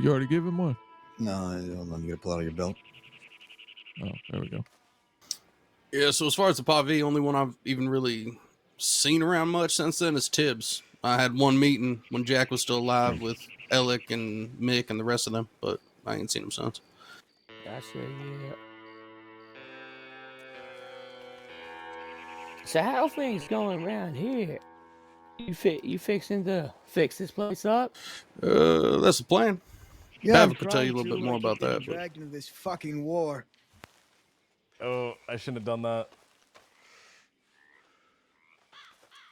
Did you already give him one? No, hold on. You gotta pull out of your belt. Oh, there we go. Yeah, so as far as the Pavi, only one I've even really seen around much since then is Tibbs. I had one meeting when Jack was still alive with Alec and Mick and the rest of them, but I ain't seen him since. Gotcha, yeah. So how things going around here? You fixing to fix this place up? That's the plan. Yeah, I'm Bava could tell you a trying little bit to, more I keep about getting that. But dragged into this fucking war. Oh, I shouldn't have done that.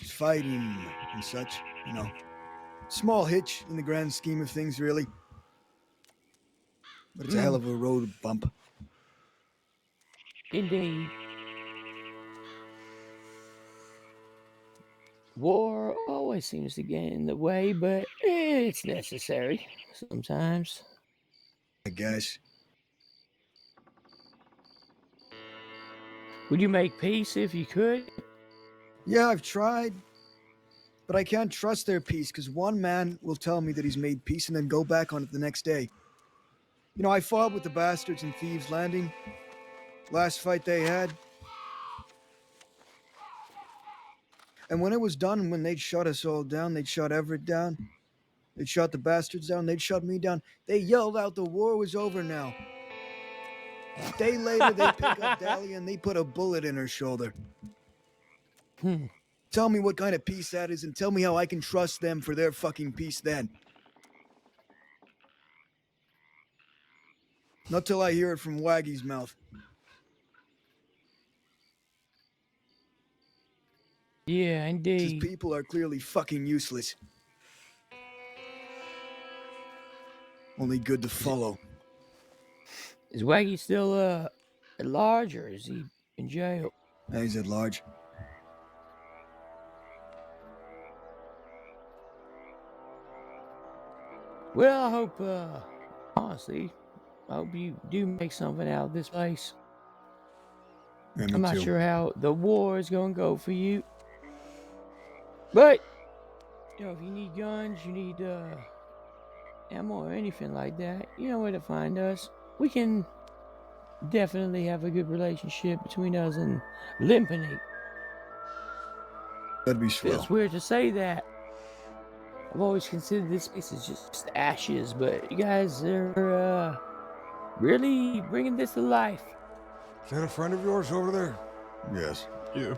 Just fighting and such, you know. Small hitch in the grand scheme of things, really. But it's a hell of a road bump. Indeed. War always seems to get in the way, but it's necessary sometimes. I guess. Would you make peace if you could? Yeah, I've tried. But I can't trust their peace, because one man will tell me that he's made peace and then go back on it the next day. You know, I fought with the bastards in Thieves' Landing. Last fight they had. And when it was done, when they'd shot us all down, they'd shot Everett down. They'd shot the bastards down, they'd shot me down. They yelled out the war was over now. A day later, they pick up Dahlia and they put a bullet in her shoulder. Tell me what kind of peace that is and tell me how I can trust them for their fucking peace then. Not till I hear it from Waggy's mouth. Yeah, indeed. These people are clearly fucking useless. Only good to follow. Is Waggy still at large, or is he in jail? He's at large. Well, I hope, honestly, I hope you do make something out of this place. Yeah, me I'm not too. sure how the war is going to go for you. But, you know, if you need guns, you need ammo or anything like that, you know where to find us. We can definitely have a good relationship between us and Limpany. That'd be swell. It's weird to say that. I've always considered this place as just ashes, but you guys are really bringing this to life. Is that a friend of yours over there? Yes. Yeah.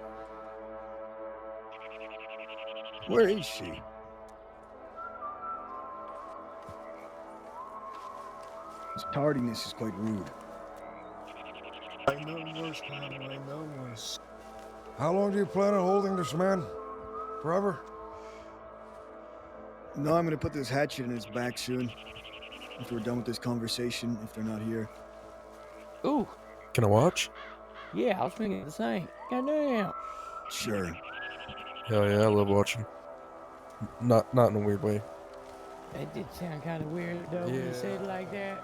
Where is she? His tardiness is quite rude. I know worse, man. I know worse. How long do you plan on holding this man? Forever? No, I'm gonna put this hatchet in his back soon. After we're done with this conversation, if they're not here. Ooh. Can I watch? Yeah, I was thinking the same. Goddamn. Sure. Hell yeah, I love watching. Not in a weird way. That did sound kind of weird, though, when you said it like that.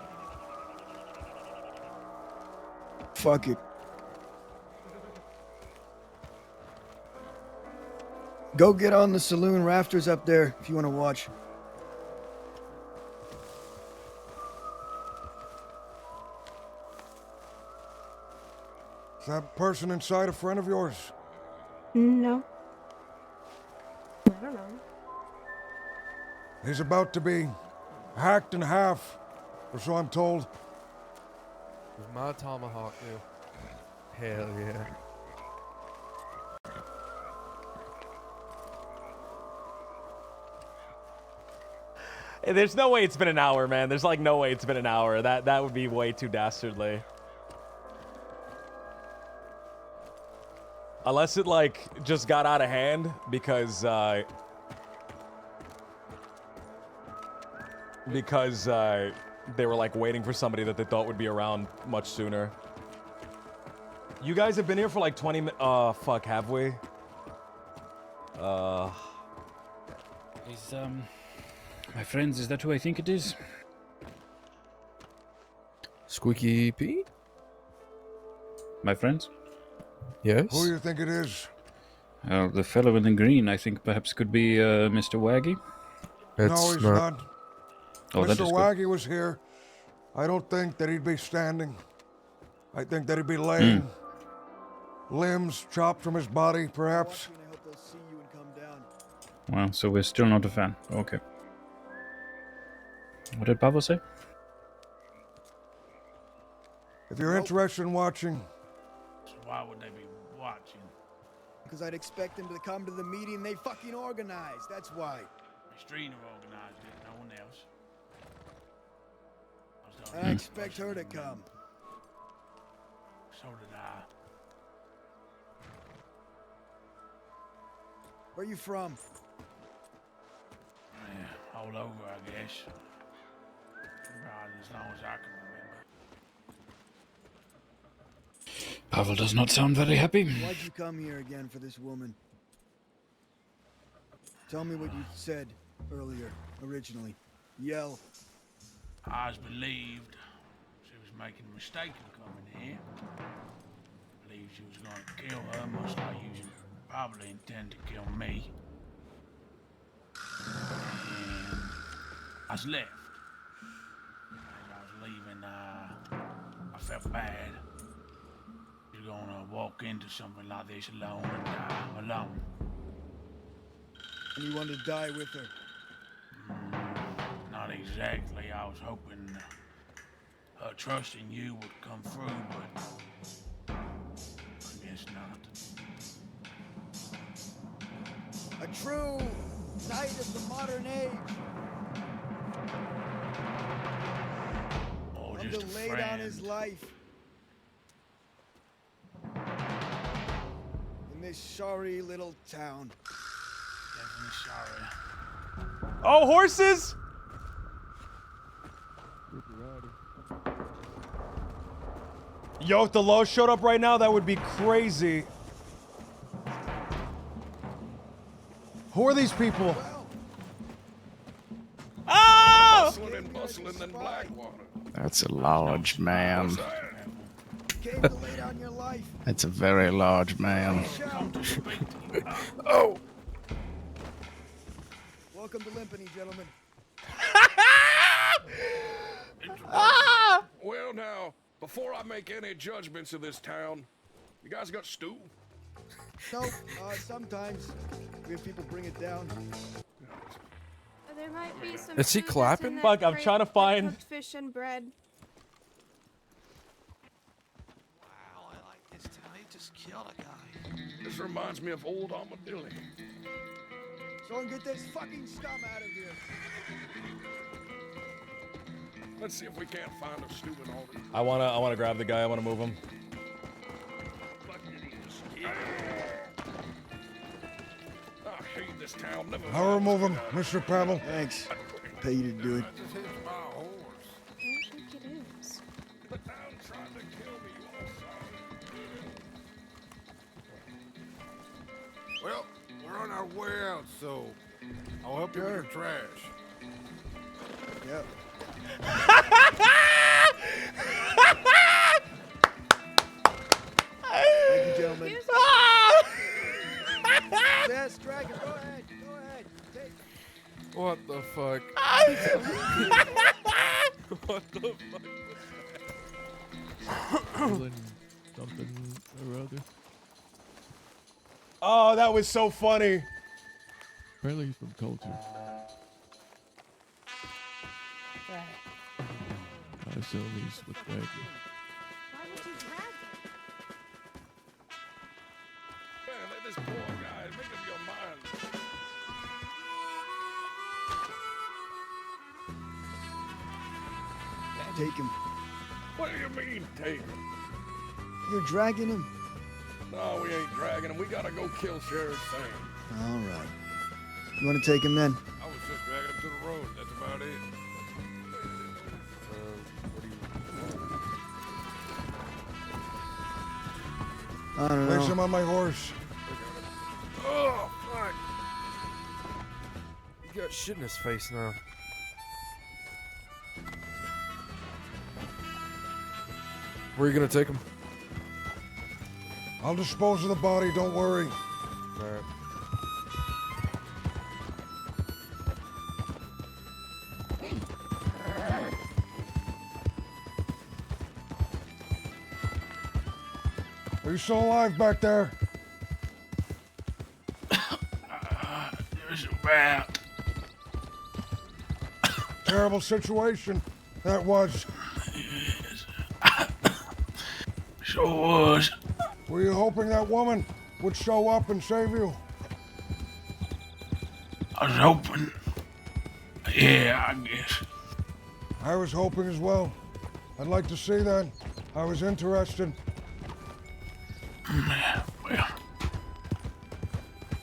Fuck it. Go get on the saloon rafters up there if you want to watch. Is that person inside a friend of yours? No. I don't know. He's about to be hacked in half, or so I'm told. With my tomahawk, dude. Hell yeah. Hey, there's no way it's been an hour, man. There's like no way it's been an hour. That would be way too dastardly. Unless it like just got out of hand because they were like waiting for somebody that they thought would be around much sooner. You guys have been here for like 20 minutes. Fuck, have we? Is my friends, is that who I think it is? Squeaky Pete? My friends? Yes? Who do you think it is? The fellow in the green, I think perhaps could be Mr. Waggy. No, he's not. Oh, that Mr. is good. Waggy was here, I don't think that he'd be standing. I think that he'd be laying. Limbs chopped from his body, perhaps. Well, so we're still not a fan. Okay. What did Pavo say? If you're interested in watching, So why would they be watching? Because I'd expect them to come to the meeting they fucking organized. That's why. Strina organized it, no one else. And I expect her to come. So did I. Where you from? Yeah, all over, I guess. Right, as long as I can remember. Pavel does not sound very happy. Why'd you come here again for this woman? Tell me what you said earlier, originally. Yell. I was believed she was making a mistake in coming here. Believed she was going to kill her, most like you probably intend to kill me. And I was left. As I was leaving, I felt bad. You're gonna walk into something like this alone and die alone. And you wanted to die with her? Not exactly. I was hoping her trust in you would come through, but I guess not. A true knight of the modern age. Oh, Come just to a lay down friend. his life. In this sorry little town. Definitely sorry. Oh, horses! Yo, if the Low showed up right now, that would be crazy. Who are these people? Oh! Bustling and bustling than Blackwater. That's a large man. Came to lay down your life. That's a very large man. Oh! Welcome to Limpany, gentlemen. Well, now, before I make any judgments of this town, you guys got stew? Nope. Sometimes we have people bring it down. There might be some Is he food that's clapping? in that Fuck, I'm crate trying to that find- cooked fish and bread. Wow, I like this town. He just killed a guy. This reminds me of old Armadillo. Someone get this fucking scum out of here. Let's see if we can't find a stew in all this. I wanna grab the guy. I wanna move him. I hate this town. Never I'll remove him, Mr. Pavel. Thanks. Pay you to do it. I don't think it is. The town tried to kill me, you all saw. Well, we're on our way out, so I'll help you with your trash. Yep. Thank you, gentlemen. Yes, Dragon, go ahead. Go ahead. Take. What the fuck? What the fuck? Something or other. Oh, that was so funny. Apparently he's from Culture. I assume he's with Wagner. Why would you drag him? Man, let this poor guy make up your mind. Take him. What do you mean, take him? You're dragging him? No, we ain't dragging him. We gotta go kill Sheriff Sam. All right. You want to take him then? I was just dragging him to the road. That's about it. I don't Place know. him on my horse. Oh, fuck. He got shit in his face now. Where are you gonna take him? I'll dispose of the body, don't worry. Alright. Are you still alive back there? Just about. Terrible situation that was. Sure was. Were you hoping that woman would show up and save you? I was hoping. Yeah, I guess. I was hoping as well. I'd like to see that. I was interested. Well,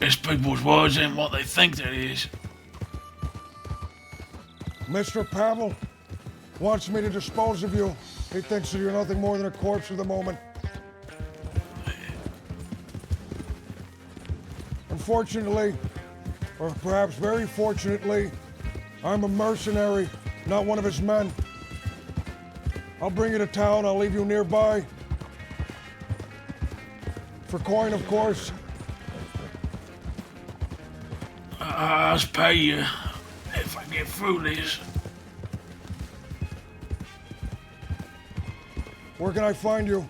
it's people's words ain't what they think that is. Mr. Pavel wants me to dispose of you. He thinks that you're nothing more than a corpse at the moment. Unfortunately, or perhaps very fortunately, I'm a mercenary, not one of his men. I'll bring you to town. I'll leave you nearby. For coin, of course. I'll pay you if I get through this. Where can I find you?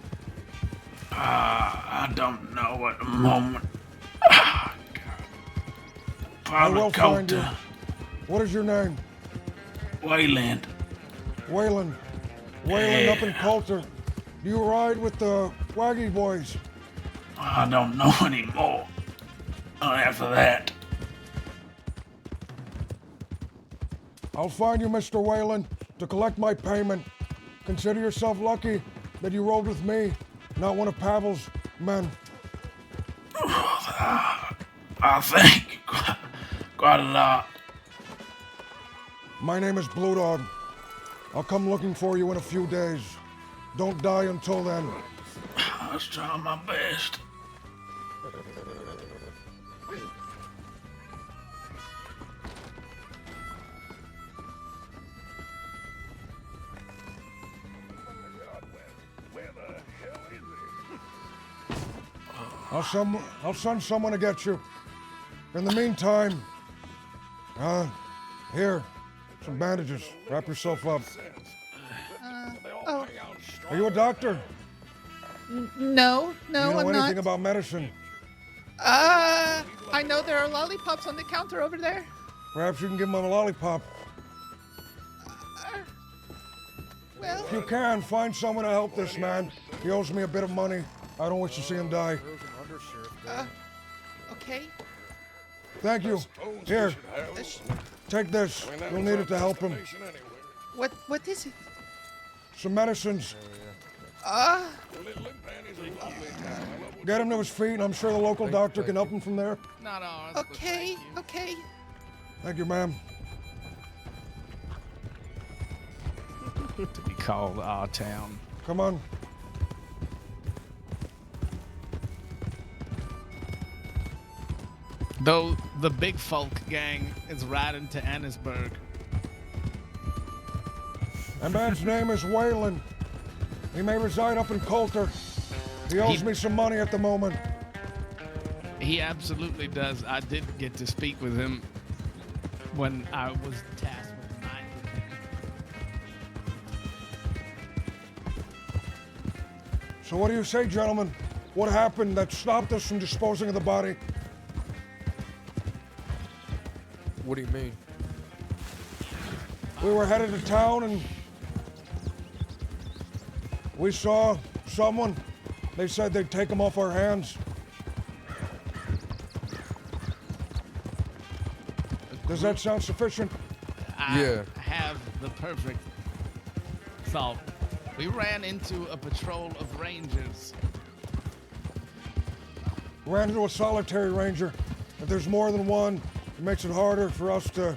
I don't know at the moment. I Probably will find you. Coulter. What is your name? Wayland. Wayland. Wayland up in Coulter. Do you ride with the Waggy boys? I don't know anymore. Not after that. I'll find you, Mr. Wayland, to collect my payment. Consider yourself lucky that you rode with me, not one of Pavel's men. I think quite a lot. My name is Blue Dog. I'll come looking for you in a few days. Don't die until then. I was trying my best. I'll send someone to get you. In the meantime, here, some bandages. Wrap yourself up. Oh. Are you a doctor? No, Do you know I'm anything not. about medicine? I know there are lollipops on the counter over there. Perhaps you can give him a lollipop. Well, If you can, find someone to help this man. He owes me a bit of money. I don't wish to see him die. okay. Thank you. Here, take this. You'll need it to help him. What is it? Some medicines. Get him to his feet, and I'm sure the local doctor can help him from there. Not ours. Okay, okay. Thank you, ma'am. To be called our town. Come on. Though the big folk gang is riding to Annisburg. That man's name is Wayland. He may reside up in Coulter. He owes me some money at the moment. He absolutely does. I did get to speak with him when I was tasked with finding him. So what do you say, gentlemen? What happened that stopped us from disposing of the body? What do you mean? We were headed to town and we saw someone. They said they'd take him off our hands. Does that sound sufficient? I have the perfect thought. We ran into a patrol of rangers. Ran into a solitary ranger. If there's more than one, it makes it harder for us to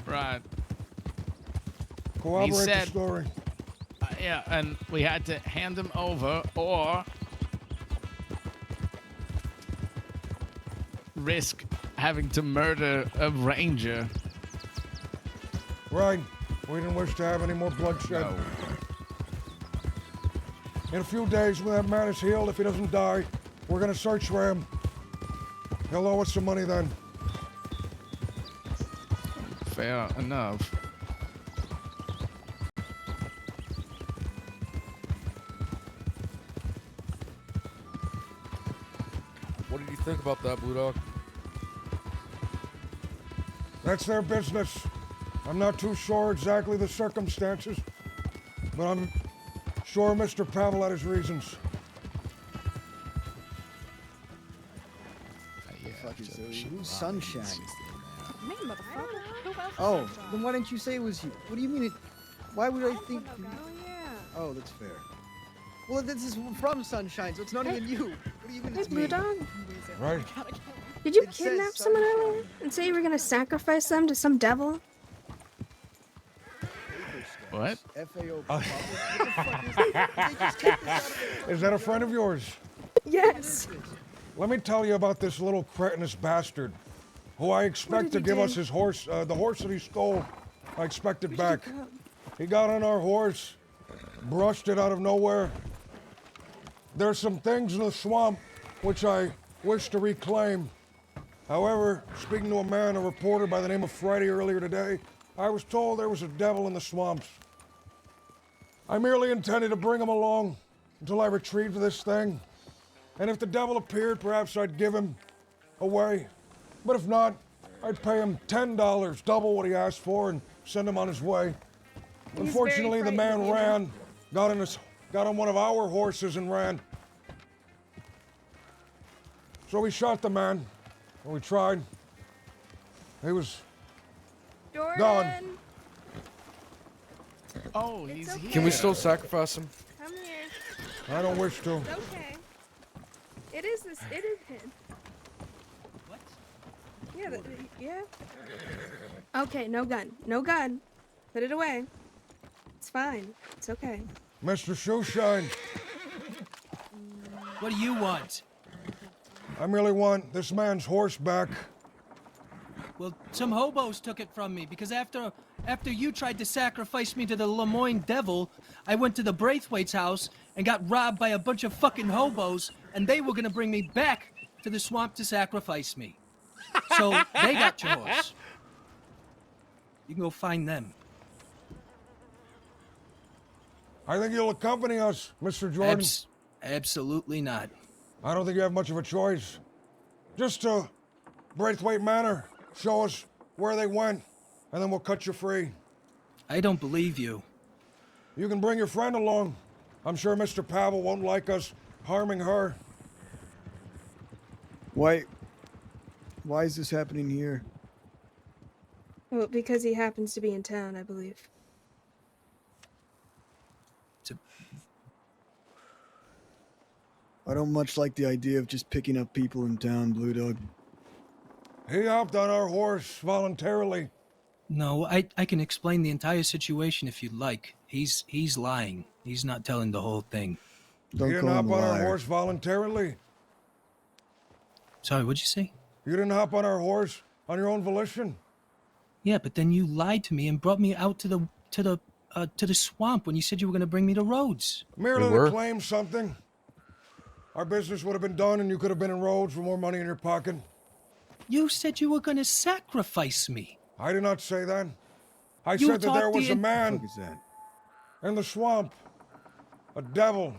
Right. corroborate the said- story. Yeah, and we had to hand him over or risk having to murder a ranger. Right. We didn't wish to have any more bloodshed. No. In a few days, when that man is healed, if he doesn't die, we're gonna search for him. He'll owe us some money then. Fair enough. did you think about that, Blue Dog? That's their business. I'm not too sure exactly the circumstances, but I'm sure Mr. Pavel had his reasons. Who's Sunshine? Me, motherfucker. Who else is Oh, Sunshine? then why didn't you say it was you? What do you mean it? Why would I think? Oh, yeah. Oh, that's fair. Well, this is from Sunshine, so it's not even you. What do you mean Hey, it's Blue me? Dog. Right. Did you It says kidnap someone earlier and say you were gonna sacrifice them to some devil? What? FAO. Is that a friend of yours? Yes. Let me tell you about this little cretinous bastard who I expect to he give do? us his horse, the horse that he stole. I expect it back. He got on our horse, brushed it out of nowhere. There's some things in the swamp which I wish to reclaim. However, speaking to a reporter by the name of Friday earlier today, I was told there was a devil in the swamps. I merely intended to bring him along until I retrieved this thing. And if the devil appeared, perhaps I'd give him away. But if not, I'd pay him $10, double what he asked for, and send him on his way. He's Unfortunately, the very man frightening. ran, got on one of our horses and ran. So we shot the man, and we tried. He was Jordan. gone. Oh, he's here. Can we still sacrifice him? Come here. I don't wish to. It's okay. It is this. It is him. What? Yeah. Yeah. Okay. No gun. No gun. Put it away. It's fine. It's okay. Mr. Shoeshine, What do you want? I merely want this man's horse back. Well, some hobos took it from me because after you tried to sacrifice me to the Lemoyne Devil, I went to the Braithwaite's house and got robbed by a bunch of fucking hobos, and they were gonna bring me back to the swamp to sacrifice me. So they got your horse. You can go find them. I think you'll accompany us, Mr. Jordan. Absolutely not. I don't think you have much of a choice. Just to Braithwaite Manor, show us where they went, and then we'll cut you free. I don't believe you. You can bring your friend along. I'm sure Mr. Pavel won't like us harming her. Why is this happening here? Well, because he happens to be in town, I believe. I don't much like the idea of just picking up people in town, Blue Dog. He hopped on our horse voluntarily. No, I can explain the entire situation if you'd like. He's lying. He's not telling the whole thing. You didn't hop on our horse voluntarily. Sorry, what'd you say? You didn't hop on our horse on your own volition. Yeah, but then you lied to me and brought me out to the swamp when you said you were going to bring me to Rhodes. Merely to claim something. Our business would have been done and you could have been in Rhodes with more money in your pocket. You said you were going to sacrifice me. I did not say that. I You said that there talked was the a en- man What is that? in the swamp, a devil,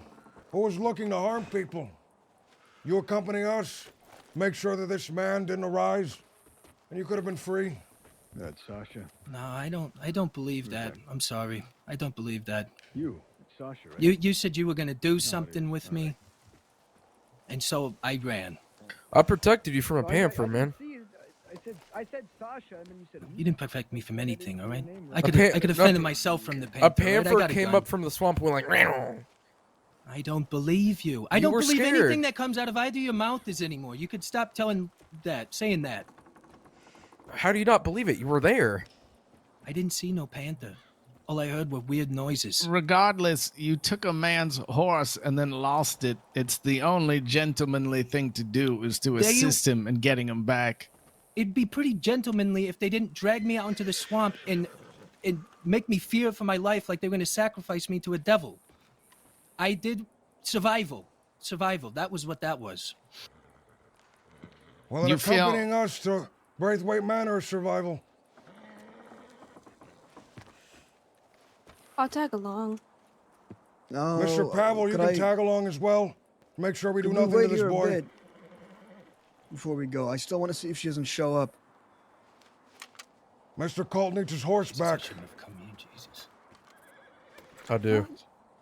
who was looking to harm people. You accompany us, make sure that this man didn't arise, and you could have been free. That's Sasha. No, I don't believe that. I'm sorry. I don't believe that. It's Sasha, right? You said you were going to do something with me. And so I ran. I protected you from a panther, man. I said Sasha, and then you said. You didn't protect me from anything, all right? I A could pan- have no, defended myself from the panther. A all right? I panther got a came gun. up from the swamp and went like, "Meow." I don't believe you. I You don't were believe scared. anything that comes out of either your mouth is anymore. You could stop saying that. How do you not believe it? You were there. I didn't see no panther. All I heard were weird noises. Regardless, you took a man's horse and then lost it. It's the only gentlemanly thing to do is to There you- assist him in getting him back. It'd be pretty gentlemanly if they didn't drag me out into the swamp and make me fear for my life like they were going to sacrifice me to a devil. I did survival. That was what that was. Well, then accompanying us to Braithwaite Manor is survival. I'll tag along. No, Mr. Pavel, you could can I- tag along as well. Make sure we do Could we nothing to wait this here a boy. bit? before we go. I still want to see if she doesn't show up. Mr. Colt needs his horse back. I do.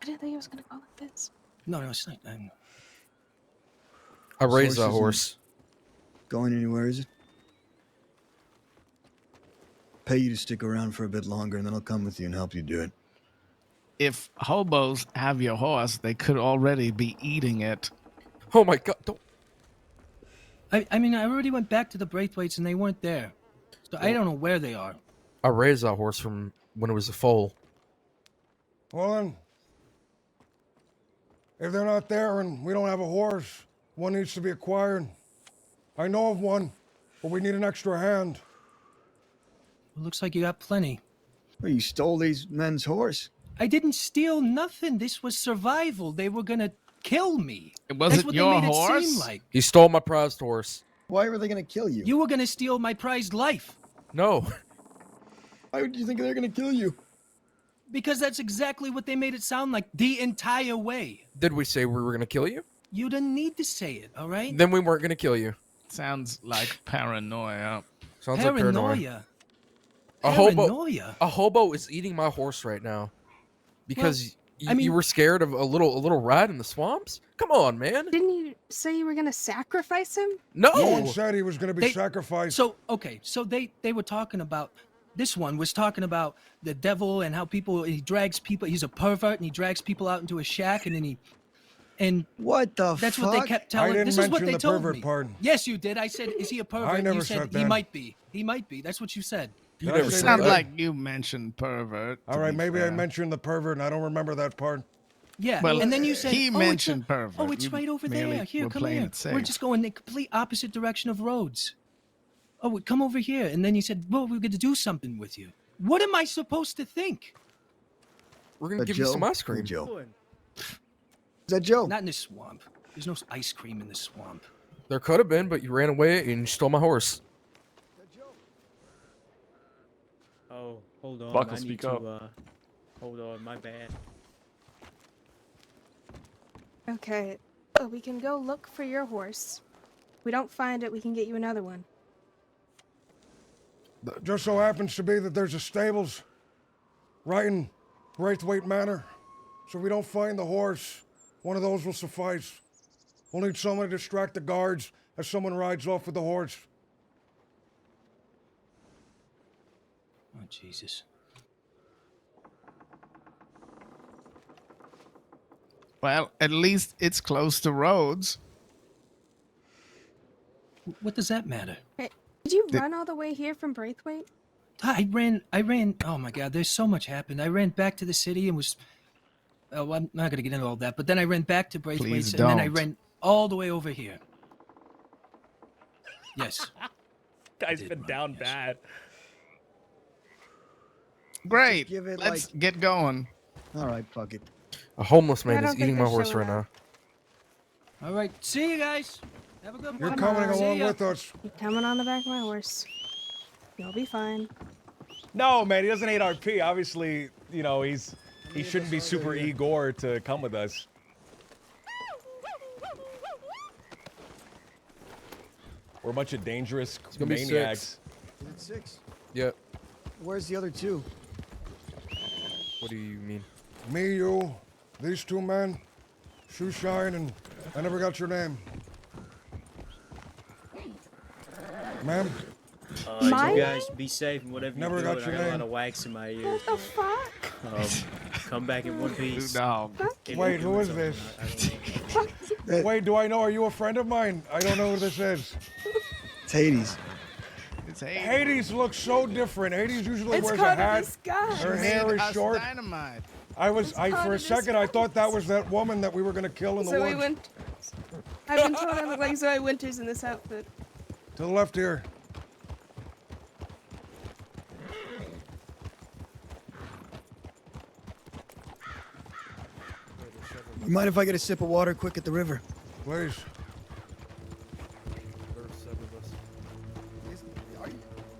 I didn't think it was gonna go like this. No, it's not. I raised This that isn't horse. Going anywhere, is it? Pay you to stick around for a bit longer, and then I'll come with you and help you do it. If hobos have your horse, they could already be eating it. Oh my god! Don't. I mean, I already went back to the Braithwaites and they weren't there. So I don't know where they are. I raised that horse from when it was a foal. Well then, if they're not there and we don't have a horse, one needs to be acquired. I know of one, but we need an extra hand. It looks like you got plenty. Well, you stole these men's horse. I didn't steal nothing. This was survival. They were gonna kill me. It That's wasn't what your they made horse? It seem like. He stole my prized horse. Why were they going to kill you? You were gonna steal my prized life. No. Why would you think they're going to kill you? Because that's exactly what they made it sound like the entire way. Did we say we were gonna kill you? You didn't need to say it, all right? Then we weren't gonna kill you. Sounds like paranoia. Sounds like paranoia. Paranoia. A hobo. Paranoia? A hobo is eating my horse right now. Because I mean- you were scared of a little ride in the swamps? Come on, man. Didn't you say you were gonna sacrifice him? No. No one said he was going to be sacrificed. So they were talking about. This one was talking about the devil and how he drags people. He's a pervert and he drags people out into a shack and what the that's fuck? what they kept telling. I didn't This is what mention they the told pervert me. part. Yes, you did. I said, "Is he a pervert?" I And never you said said he that. might be. He might be. That's what you said. You Did I never say said Sounds that? like you mentioned pervert. All right, maybe I mentioned the pervert and I don't remember that part. Yeah, Well, and then you said he "Oh, mentioned it's pervert. Oh, it's You right over merely there. Here, were come playing here. it safe. We're just going the complete opposite direction of roads. Oh, come over here. And then you said, "Well, we're going to do something with you." What am I supposed to think? We're gonna give you some ice cream. Joe. Is that Joe? Not in the swamp. There's no ice cream in the swamp. There could have been, but you ran away and you stole my horse. Oh, hold on. Buckle, I need speak to, up. hold on, my bad. Okay, we can go look for your horse. If we don't find it, we can get you another one. Just so happens to be that there's a stables right in Braithwaite Manor. So if we don't find the horse, one of those will suffice. We'll need someone to distract the guards as someone rides off with the horse. Oh, Jesus. Well, at least it's close to roads. What does that matter? Hey, did you run all the way here from Braithwaite? I ran. Oh my God, there's so much happened. I ran back to the city and was. Oh, I'm not gonna get into all that. But then I ran back to Braithwaite's and then I don't. ran all the way over here. Yes. Guy's been down bad. Great. Give it Let's get going. All right, fuck it. A homeless man I don't is eating think my they're horse showing right up. now. All right. See you guys. Have a good one. You're coming See along ya. with us. You're coming on the back of my horse. You'll be fine. No, man, he doesn't hate RP. Obviously, you know, he shouldn't be super Igor to come with us. We're a bunch of dangerous It's gonna be maniacs. Is it 6? Yep. Where's the other 2? What do you mean? Me, you, these 2 men, Shoeshine, and I never got your name. Ma'am? My You guys be safe and whatever Never you're got doing. your I got a lot name. of wax in my ears. What the fuck? Come back in one piece. No. If Wait, you're who doing is something, this? I don't know. Wait, do I know? Are you a friend of mine? I don't know who this is. It's Hades. It's Hades. Hades looks so different. Hades usually It's wears a called a hat. disguise. Her hair is Us short. Dynamite. For a second, I thought that was that woman that we were gonna kill in the Zoe woods. I've been told I look like Zoe Winters in this outfit. To the left here. You mind if I get a sip of water quick at the river? Please.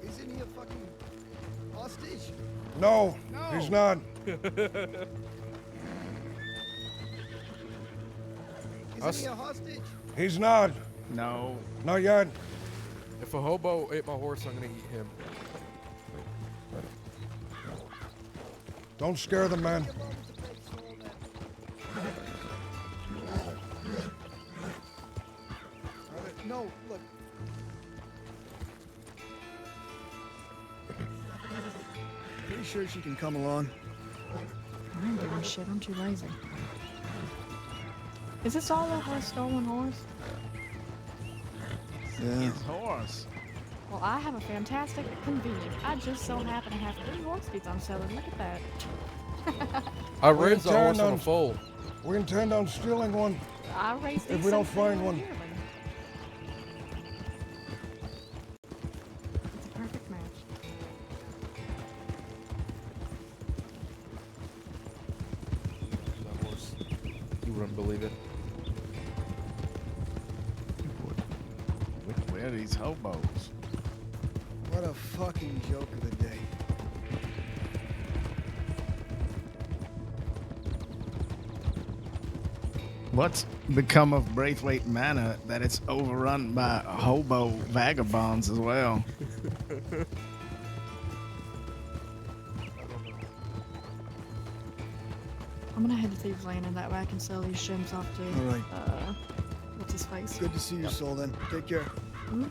Isn't he a fucking hostage? No, he's not. Isn't he a hostage? He's not. No. Not yet. If a hobo ate my horse, I'm gonna eat him. Don't scare them, man. No, look. Pretty sure she can come along. I ain't doing shit. I'm too lazy. Is this all over a stolen horse? Yeah. His horse. Well, I have a fantastic convenience. I just so happen to have 3 horse feet I'm selling. Look at that. I raised a horse on a foal. We intend on stealing one. I raised if these we don't since find they were one. yearling. It's a perfect match. That horse. You wouldn't believe it. Where are these hobos? What a fucking joke of a day. What's become of Braithwaite Manor that it's overrun by hobo vagabonds as well? I'm gonna head to Thieves Landing, that way I can sell these shims off to, All right. what's his face? Good to see you, Soul, then. Take care. Hmm?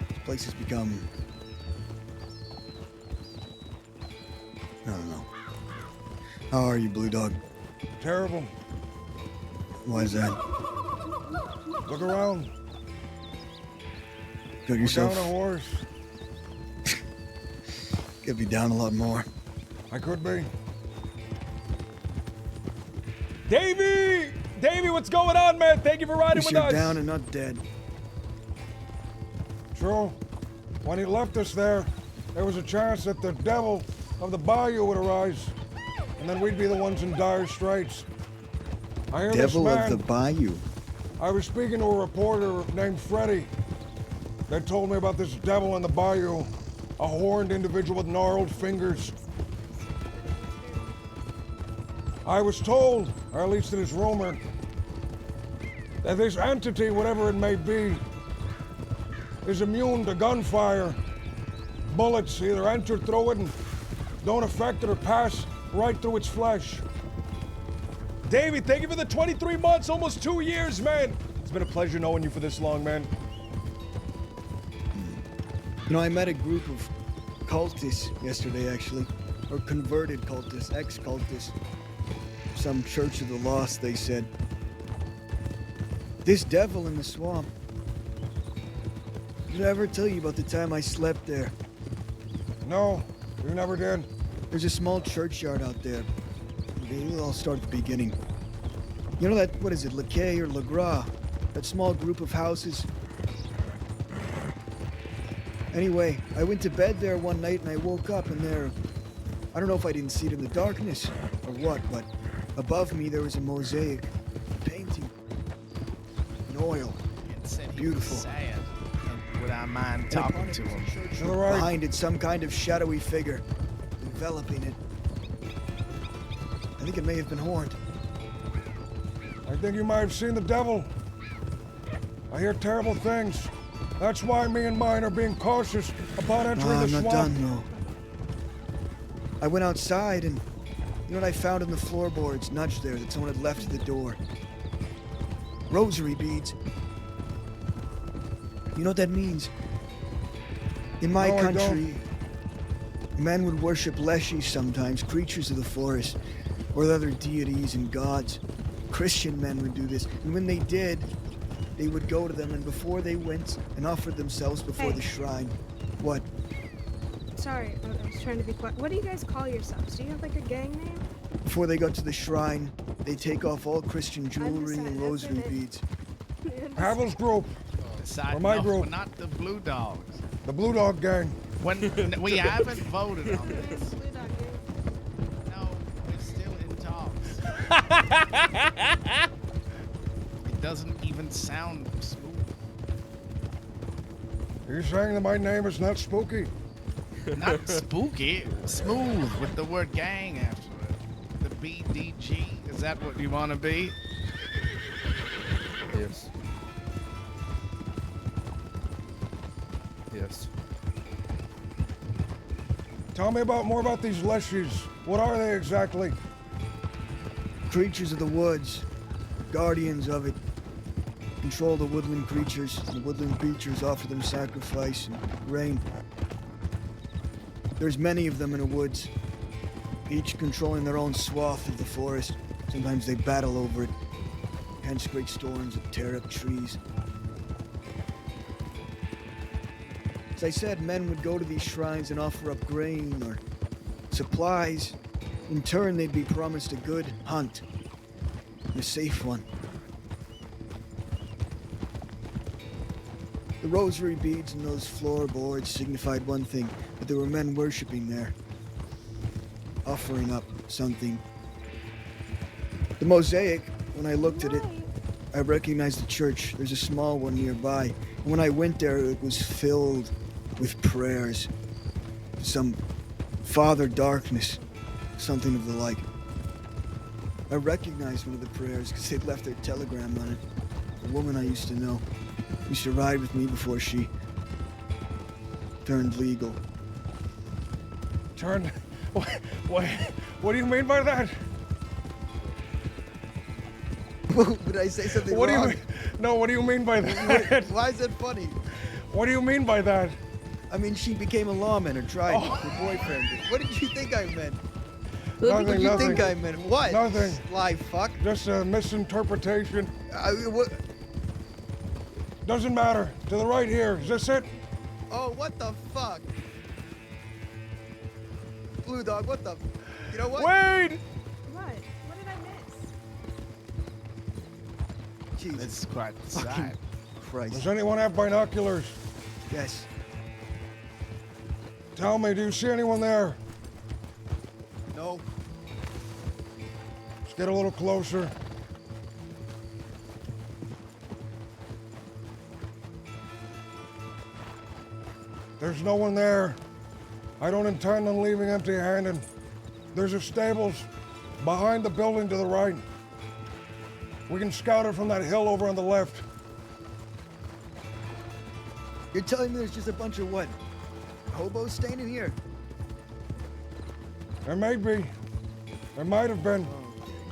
This place has become... I don't know. How are you, Blue Dog? Terrible. Why is that? Look around. Got We're yourself... down a horse. Could be down a lot more. I could be. Davey! Davey, what's going on, man? Thank you for riding At least with you're us. down and not dead. True. When he left us there was a chance that the devil of the bayou would arise, and then we'd be the ones in dire straits. I hear Devil this of man. the Bayou. I was speaking to a reporter named Freddy. They told me about this devil in the bayou, a horned individual with gnarled fingers. I was told, or at least it is rumored, that this entity, whatever it may be, is immune to gunfire. Bullets either enter through it and don't affect it or pass right through its flesh. Davey, thank you for the 23 months, almost 2 years, man. It's been a pleasure knowing you for this long, man. You know, I met a group of cultists yesterday, actually. Or converted cultists, ex-cultists. Some Church of the Lost, they said. This devil in the swamp. Did I ever tell you about the time I slept there? No, you never did. There's a small churchyard out there. I'll start at the beginning. You know that, what is it, Laquais or Legras? That small group of houses? Anyway, I went to bed there one night and I woke up and there... I don't know if I didn't see it in the darkness or what, but above me there was a mosaic, a painting, in oil. Beautiful. Sad. Would I mind talking to him? Behind it, some kind of shadowy figure, enveloping it. I think it may have been horned. I think you might have seen the devil. I hear terrible things. That's why me and mine are being cautious upon entering the I'm swamp. not done, though. I went outside and you know what I found in the floorboards nudged there that someone had left at the door? Rosary beads. You know what that means? In my No, I country, men would worship leshies sometimes, creatures of the forest, or other deities and gods. Christian men would do this, and when they did, they would go to them, and before they went and offered themselves before Hey. the shrine. What? Sorry, I was trying to be quiet. What do you guys call yourselves? Do you have like a gang name? Before they got to the shrine, they take off all Christian jewelry and rosary beads. Havel's group. Decide Or my no, group. we're not the Blue Dogs. The Blue Dog Gang. When we haven't voted on this. No, we're still in talks. It doesn't even sound smooth. Are you saying that my name is not spooky? Not spooky, smooth with the word gang after it. The BDG? Is that what you want to be? Yes. Yes. Tell me more about these leshies. What are they exactly? Creatures of the woods, guardians of it. Control the woodland creatures, and the woodland creatures offer them sacrifice and rain. There's many of them in the woods, each controlling their own swath of the forest. Sometimes they battle over it, hence great storms that tear up trees. As I said, men would go to these shrines and offer up grain or supplies. In turn, they'd be promised a good hunt, and a safe one. The rosary beads and those floorboards signified one thing, that there were men worshipping there, offering up something. The mosaic, when I looked at it, I recognized the church. There's a small one nearby. When I went there, it was filled with prayers. Some Father Darkness, something of the like. I recognized one of the prayers because they'd left their telegram on it. A woman I used to know. Used to ride with me before she turned legal. Turned? What do you mean by that? Did I say something What wrong? do you mean? No, what do you mean by that? Why is that funny? What do you mean by that? I mean, she became a lawman or tried her boyfriend. What did you think I meant? Nothing, What did you nothing. think I meant? What? Nothing. Sly fuck. Just a misinterpretation. What? Doesn't matter. To the right here. Is this it? Oh, what the fuck? Blue Dog, what the? You know what? Wait! What? What did I miss? Jesus. It's quite the Fucking sight. Christ. Does anyone have binoculars? Yes. Tell me, do you see anyone there? No. Let's get a little closer. There's no one there. I don't intend on leaving empty-handed. There's a stables behind the building to the right. We can scout it from that hill over on the left. You're telling me there's just a bunch of what? Hobos standing here? There may be. There might have been.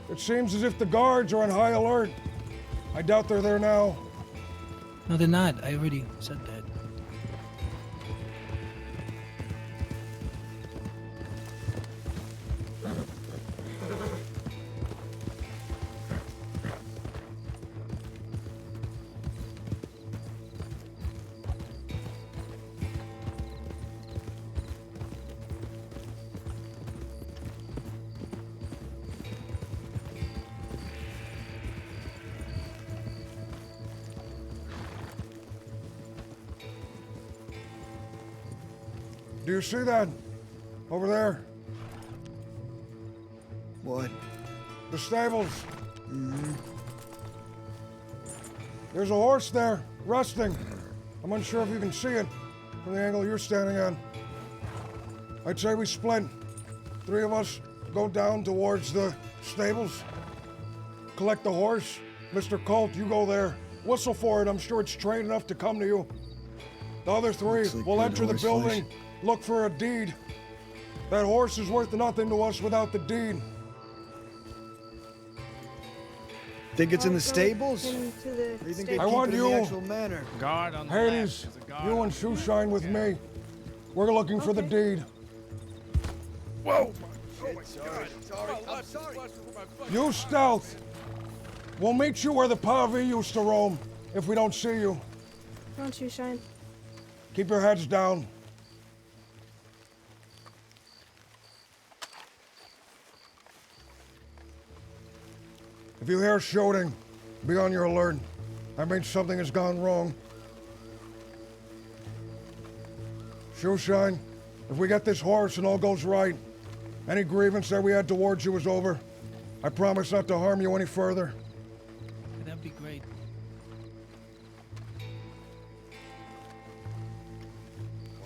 It seems as if the guards are on high alert. I doubt they're there now. No, they're not. I already said that. Do you see that? Over there? What? The stables. Mm-hmm. There's a horse there, resting. I'm unsure if you can see it from the angle you're standing on. I'd say we split. 3 of us go down towards the stables, collect the horse. Mr. Colt, you go there. Whistle for it. I'm sure it's trained enough to come to you. The other 3 Looks like will good enter the horse building, flesh. look for a deed. That horse is worth nothing to us without the deed. Think it's in the I'll go stables? into the Or you think they stables. I keep want it in you. the actual manor? Guard on the Hades, left. There's a guard you on and the Shoeshine with me. We're looking for the deed. Whoa! I'm sorry. You stealth. We'll meet you where the Pavi used to roam if we don't see you. Don't you shine? Keep your heads down. If you hear shooting, be on your alert. That means something has gone wrong. Shoeshine, if we get this horse and all goes right, any grievance that we had towards you is over. I promise not to harm you any further. That'd be great.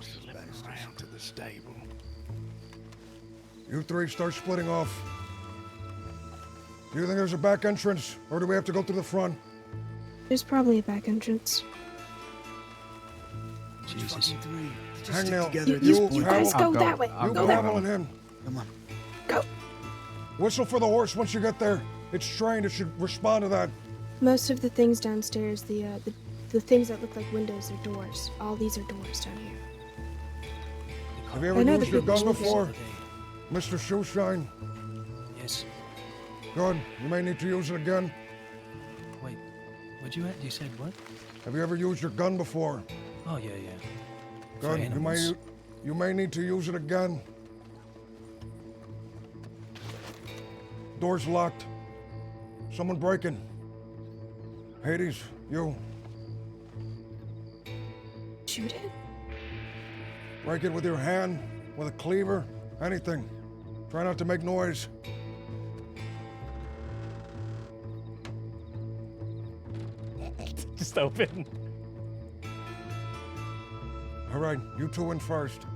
Slip around to the stable. You 3 start splitting off. Do you think there's a back entrance, or do we have to go through the front? There's probably a back entrance. Jesus. Hangnail, together at you this point. guys go that way. You Go that Pavel way. and him. Come on. Go. Whistle for the horse once you get there. It's trained. It should respond to that. Most of the things downstairs, the things that look like windows are doors. All these are doors down here. Have you I ever know used the your big gun shoulders. before, Mr. Shoeshine? Yes. Good. You may need to use it again. Wait, what'd you add? You said what? Have you ever used your gun before? Oh, yeah. For Good. animals. You may need to use it again. Door's locked. Someone breaking. Hades, you. Shoot it? Break it with your hand, with a cleaver, anything. Try not to make noise. Just open. All right, you two in first.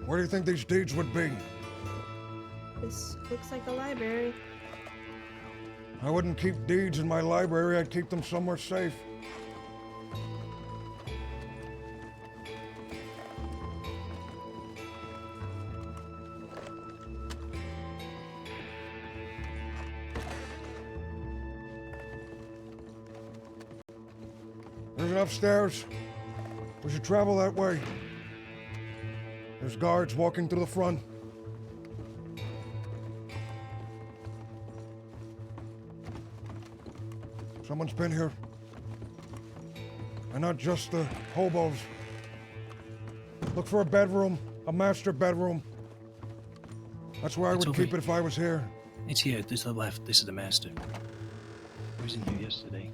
Where do you think these deeds would be? This looks like a library. I wouldn't keep deeds in my library. I'd keep them somewhere safe. There's an upstairs. We should travel that way. There's guards walking through the front. Someone's been here. And not just the hobos. Look for a bedroom, a master bedroom. That's where I would keep it if I was here. It's here. This is the left. This is the master. He was in here yesterday.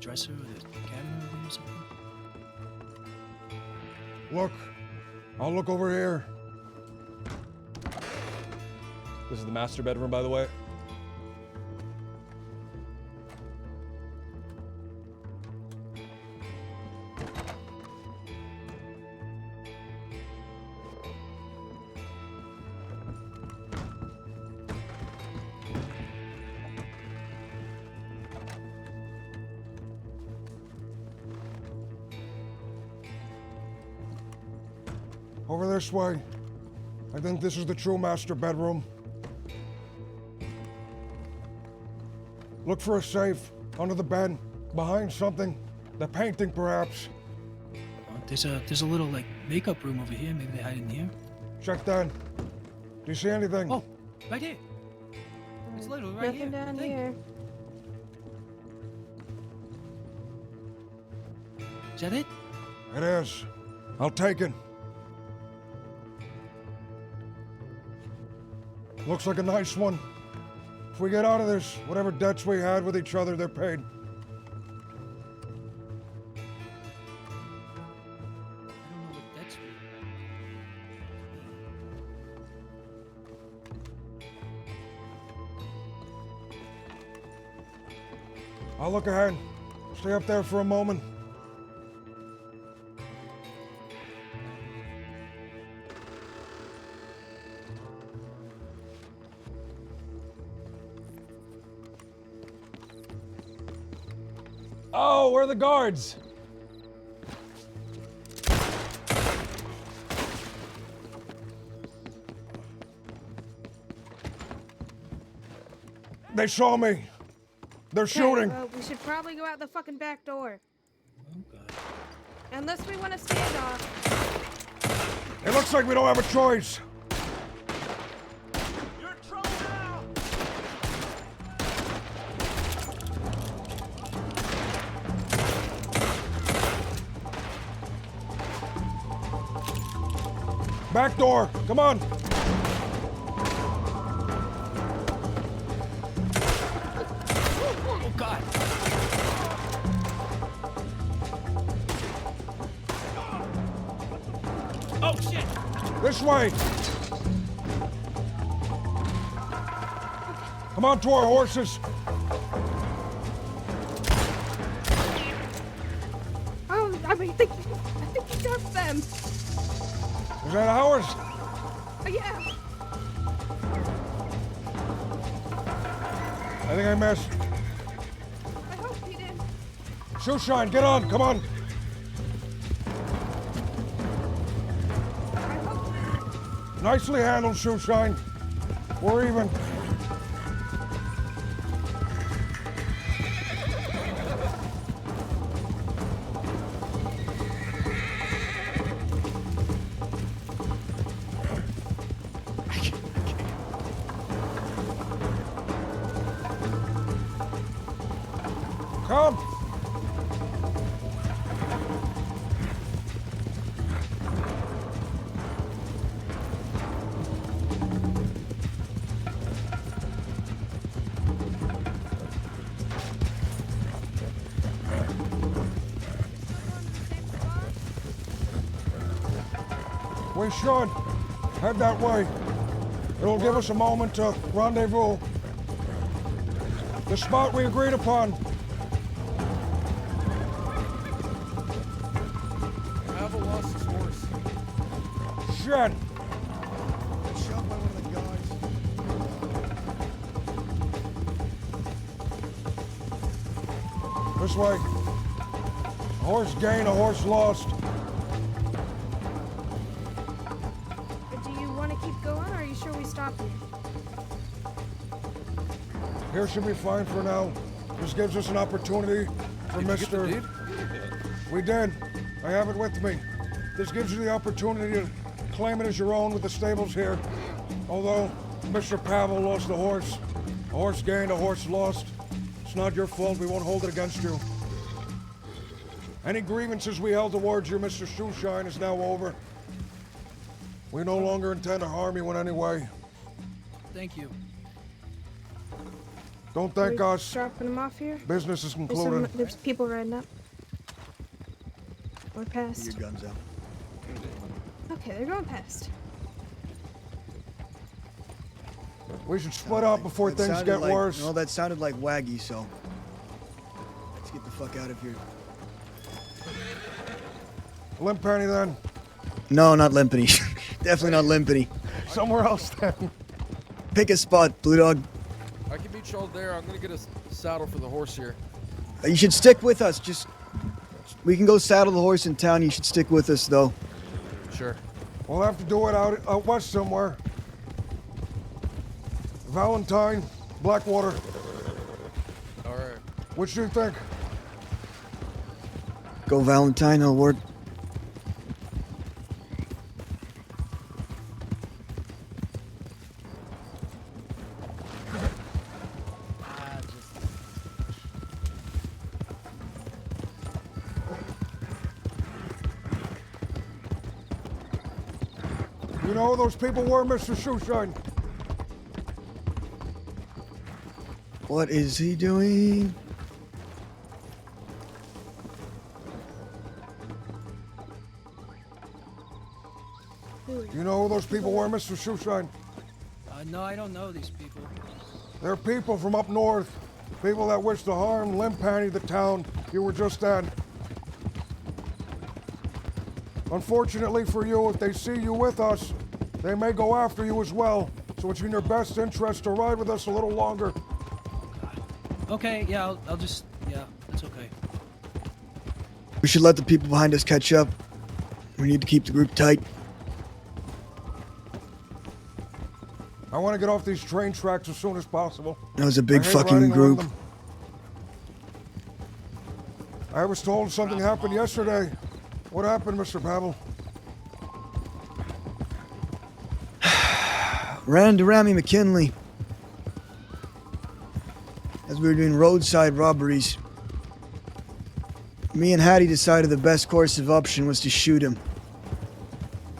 Dresser or the cabinet over here or something? Look. I'll look over here. This is the master bedroom, by the way. Over this way. I think this is the true master bedroom. Look for a safe under the bed, behind something, the painting perhaps. There's a little like makeup room over here. Maybe they hide in here. Check that. Do you see anything? Oh, right here. It's little right Nothing here. down Thing. here. Is that it? It is. I'll take it. Looks like a nice one. If we get out of this, whatever debts we had with each other, they're paid. I'll look ahead. Stay up there for a moment. Oh, where are the guards? They saw me. They're Okay, shooting. well, we should probably go out the fucking back door. Unless we want to stand off. It looks like we don't have a choice. Back door. Come on. Oh God! Oh shit! This way. Come on to our horses. Oh, I think you got them. Is that ours? Yeah. I think I missed. I hope you did. Shoeshine, get on, come on. Nicely handled, Shoeshine. We're even. Come. We should head that way. It'll give us a moment to rendezvous. The spot we agreed upon. Pavel lost his horse. Shit. Shot by one of the guys. This way. A horse gained, a horse lost. Do you want to keep going, or are you sure we stop here? Here should be fine for now. This gives us an opportunity for Mr. We did. I have it with me. This gives you the opportunity to claim it as your own with the stables here. Although Mr. Pavel lost a horse gained, a horse lost. It's not your fault. We won't hold it against you. Any grievances we held towards you, Mr. Shoeshine, is now over. We no longer intend to harm you in any way. Thank you. Don't thank us. Dropping them off here. Business is There's, concluded. there's people riding up. We're past. Your guns out. Okay, they're going past. We should split up before That things sounded get like- worse. No, that sounded like Waggy, so let's get the fuck out of here. Limp Penny then. No, not Limpany. Definitely not Limpany. Somewhere else then. Pick a spot, Blue Dog. I can meet y'all there. I'm gonna get a saddle for the horse here. You should stick with us. We can go saddle the horse in town. You should stick with us, though. Sure. We'll have to do it out west somewhere. Valentine, Blackwater. All right. Which do you think? Go Valentine, it'll work. You know who those people were, Mr. Shoeshine? What is he doing? You know who those people were, Mr. Shoeshine? No, I don't know these people. They're people from up north. People that wish to harm Limpany, the town you were just at. Unfortunately for you, if they see you with us, they may go after you as well. So it's in your best interest to ride with us a little longer. Okay, yeah, I'll just, yeah, that's okay. We should let the people behind us catch up. We need to keep the group tight. I want to get off these train tracks as soon as possible. That was a big I hate fucking riding around group. them. I was told something happened yesterday. What happened, Mr. Pavel? Ran into Rami McKinley as we were doing roadside robberies. Me and Hattie decided the best course of option was to shoot him.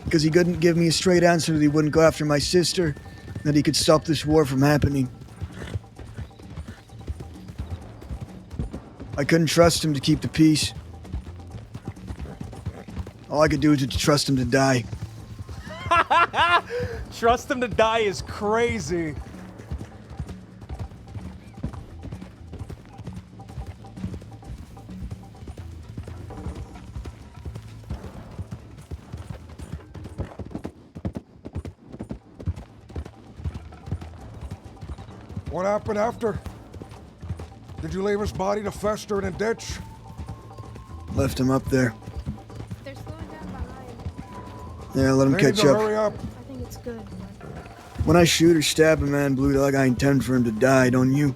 Because he couldn't give me a straight answer that he wouldn't go after my sister, that he could stop this war from happening. I couldn't trust him to keep the peace. All I could do was to trust him to die. Trust him to die is crazy. What happened after? Did you leave his body to fester in a ditch? Left him up there. They're slowing down behind. Yeah, let him They need catch to up. hurry up. I think it's good. When I shoot or stab a man, Blue Dog, I intend for him to die, don't you?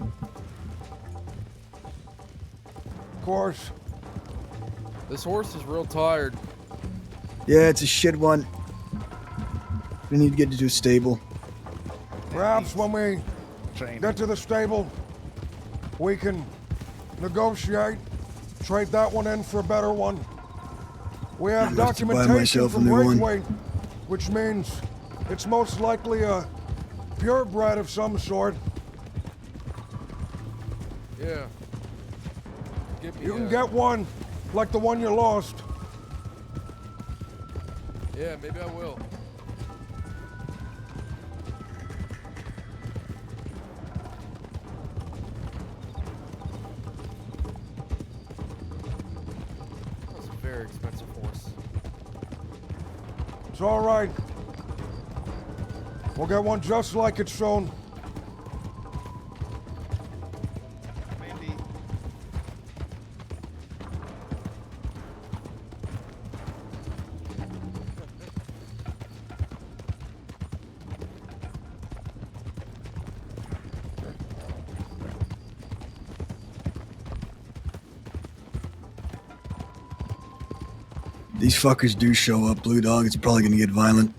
Of course. This horse is real tired. Yeah, it's a shit one. We need to get it to a stable. Perhaps when we get to the stable, we can negotiate, trade that one in for a better one. We have I'm gonna have to buy documentation myself a from new one. Braithwaite, which means it's most likely a purebred of some sort. Yeah. You can get one like the one you lost. Yeah, maybe I will. That's a very expensive horse. It's all right. We'll get one just like it soon. These fuckers do show up, Blue Dog. It's probably gonna get violent.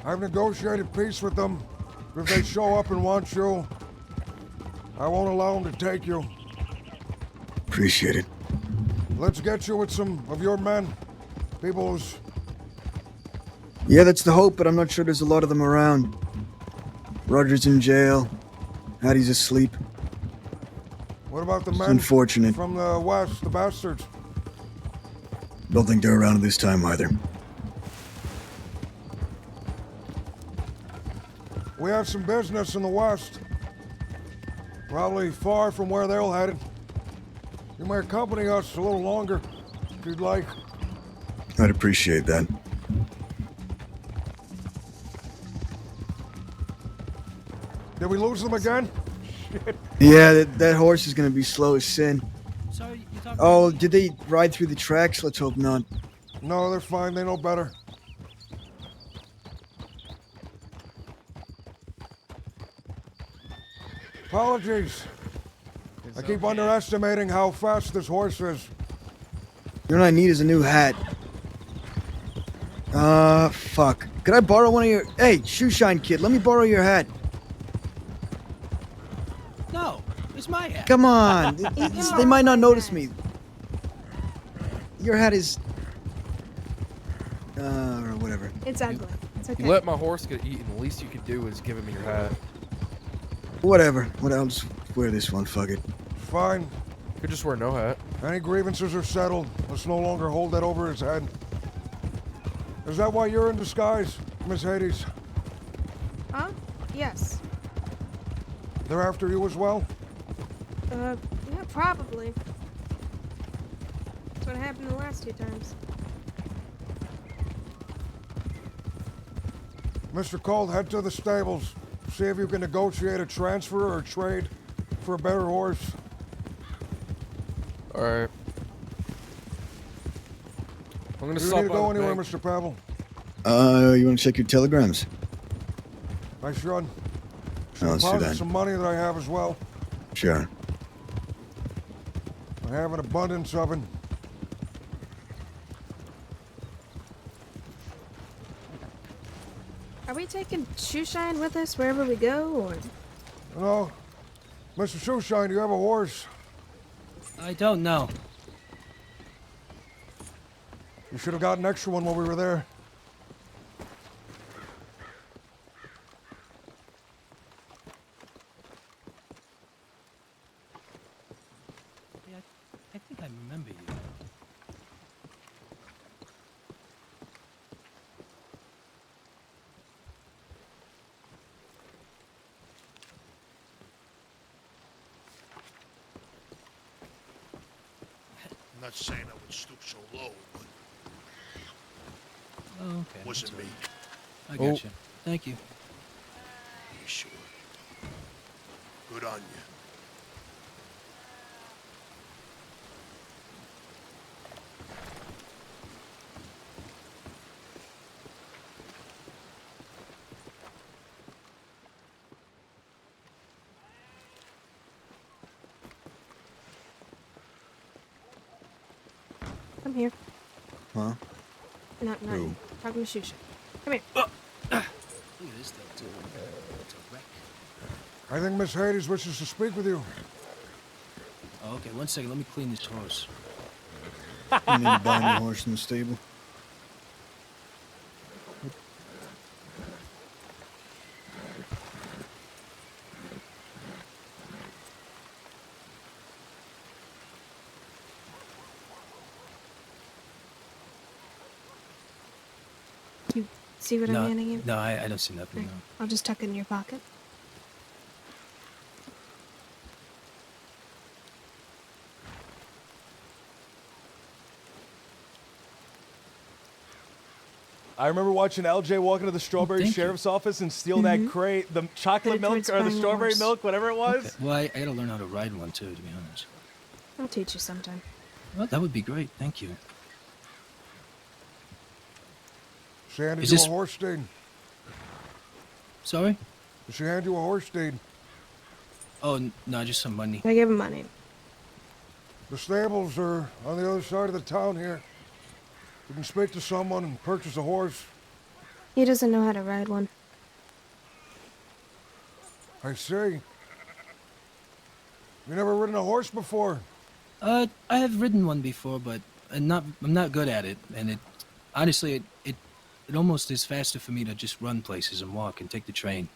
I've negotiated peace with them. If they show up and want you, I won't allow them to take you. Appreciate it. Let's get you with some of your men. People who's... Yeah, that's the hope, but I'm not sure there's a lot of them around. Roger's in jail. Hattie's asleep. What about the It's men unfortunate. from the west, the bastards? Don't think they're around at this time either. We have some business in the west. Probably far from where they're headed. You may accompany us a little longer, if you'd like. I'd appreciate that. Did we lose them again? Shit. Yeah, that horse is gonna be slow as sin. Sorry, you talking Oh, did they ride through the tracks? Let's hope not. No, they're fine. They know better. Apologies. I keep underestimating how fast this horse is. You know what I need is a new hat. Fuck. Could I borrow one of your... Hey, Shoeshine Kid, let me borrow your hat. No, it's my hat. Come on. They might not notice me. Your hat is... or whatever. It's ugly. It's okay. You let my horse get eaten. The least you could do is give him your hat. Whatever. I'll just wear this one. Fuck it. Fine. Could just wear no hat. Any grievances are settled. Let's no longer hold that over his head. Is that why you're in disguise, Miss Hades? Huh? Yes. They're after you as well? Yeah, probably. That's what happened the last 2 times. Mr. Colt, head to the stables. See if you can negotiate a transfer or a trade for a better horse. Alright. I'm gonna Do you stop need to go by the anywhere, bank. Mr. Pavel? You want to check your telegrams? I should. Let's do Deposit that. some money that I have as well. Sure. I have an abundance of it. Are we taking Shoeshine with us wherever we go, or...? No. Mr. Shoeshine, do you have a horse? I don't know. You should have got an extra one while we were there. Yeah, I think I remember you. I'm not saying I would stoop so low, but Oh, okay. wasn't me. I Oh. gotcha. Thank you. Sure. Good on you. Come here. Huh? No, Who? talking to Shusha. Come here. Look at this thing, too. It's a wreck. I think Miss Hades wishes to speak with you. Oh, okay, 1 second. Let me clean this horse. You mean buying the horse in the stable? You see what no, I'm handing you? No, I don't see nothing. Right. No. I'll just tuck it in your pocket. I remember watching LJ walk into the Strawberry thank Sheriff's office and steal that crate, the chocolate Put it milk towards or the buying a strawberry horse. milk, whatever it was. Okay. Well, I gotta learn how to ride one, too, to be honest. I'll teach you sometime. Well, that would be great. Thank you. She handed Is you this- a horse deed. Sorry? Did she hand you a horse deed? Oh, no, just some money. I give him money. The stables are on the other side of the town here. You can speak to someone and purchase a horse. He doesn't know how to ride one. I see. You never ridden a horse before? I have ridden one before, but I'm not good at it. And honestly, it almost is faster for me to just run places and walk and take the train.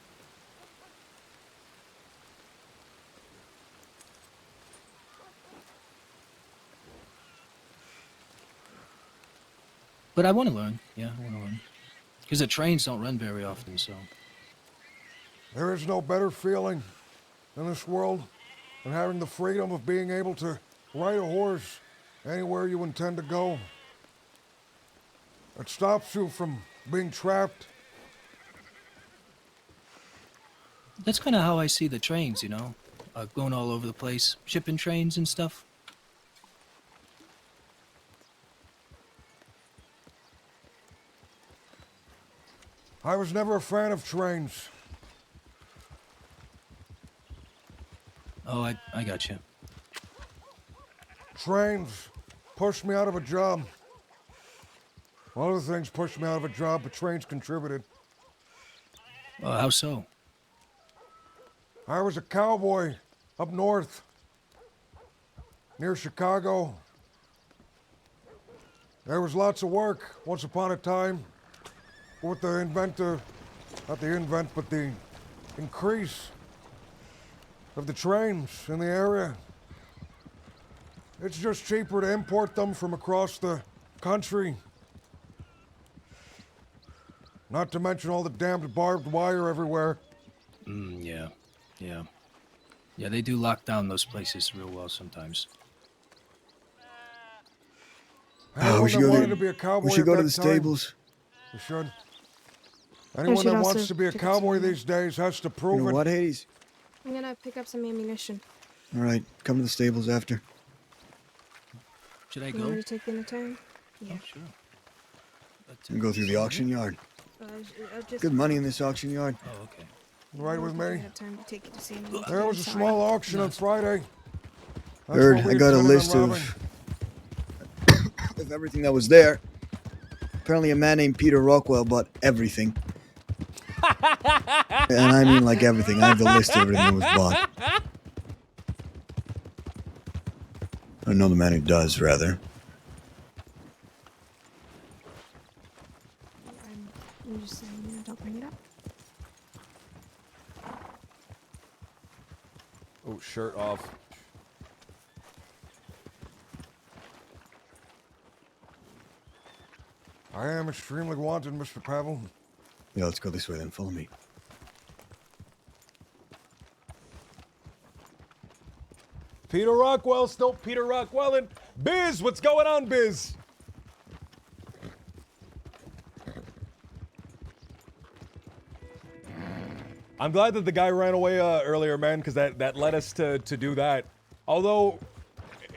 But I want to learn. Yeah, I want to learn. Because the trains don't run very often, so. There is no better feeling in this world than having the freedom of being able to ride a horse anywhere you intend to go. It stops you from being trapped. That's kind of how I see the trains, you know? Going all over the place, shipping trains and stuff. I was never a fan of trains. Oh, I got you. Trains pushed me out of a job. One of the things pushed me out of a job, but trains contributed. How so? I was a cowboy up north, near Chicago. There was lots of work once upon a time with the increase of the trains in the area. It's just cheaper to import them from across the country. Not to mention all the damned barbed wire everywhere. Yeah. Yeah, they do lock down those places real well sometimes. Anyone that wanted to be a cowboy we should at go to that the time, stables. we should. Anyone should that also wants to be a pick up some cowboy ammo. these days has to prove You know it. what, Hades? I'm gonna pick up some ammunition. All right, come to the stables after. Should I You go? want me to take you in a turn? Yeah. Oh, sure. And go through the auction yard. I'll just... Good money in this auction yard. Oh, okay. Right with I me. have time to take you to see me. There was a Sorry. small auction on Friday. That's Heard, what we I got a intended on list robbing. of everything that was there. Apparently a man named Peter Rockwell bought everything. And I mean like everything. I have the list of everything that was bought. I know the man who does, rather. I'm just saying, don't bring it up. Oh, shirt off. I am extremely wanted, Mr. Pavel. Yeah, let's go this way then. Follow me. Peter Rockwell, still Peter Rockwell, and Biz, what's going on, Biz? I'm glad that the guy ran away earlier, man, because that led us to do that. Although,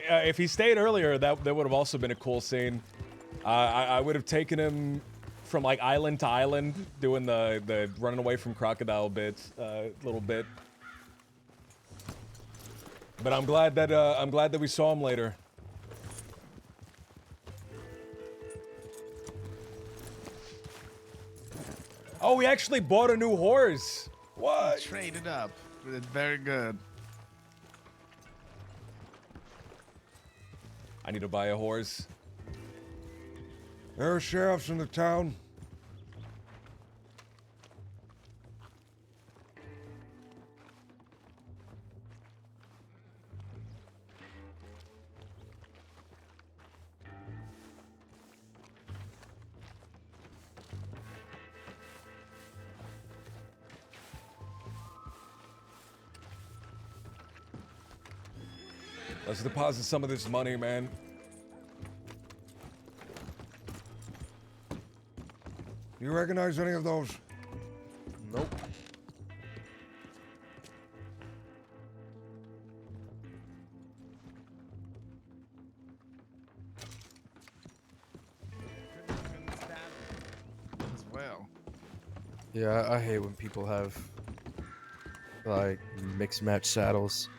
if he stayed earlier, that would have also been a cool scene. I would have taken him from like island to island, doing the running away from crocodile bits, little bit. But I'm glad that we saw him later. Oh, we actually bought a new horse. What? Traded up. Very good. I need to buy a horse. There are sheriffs in the town. Let's deposit some of this money, man. You recognize any of those? Nope. As well. Yeah, I hate when people have like mixed match saddles.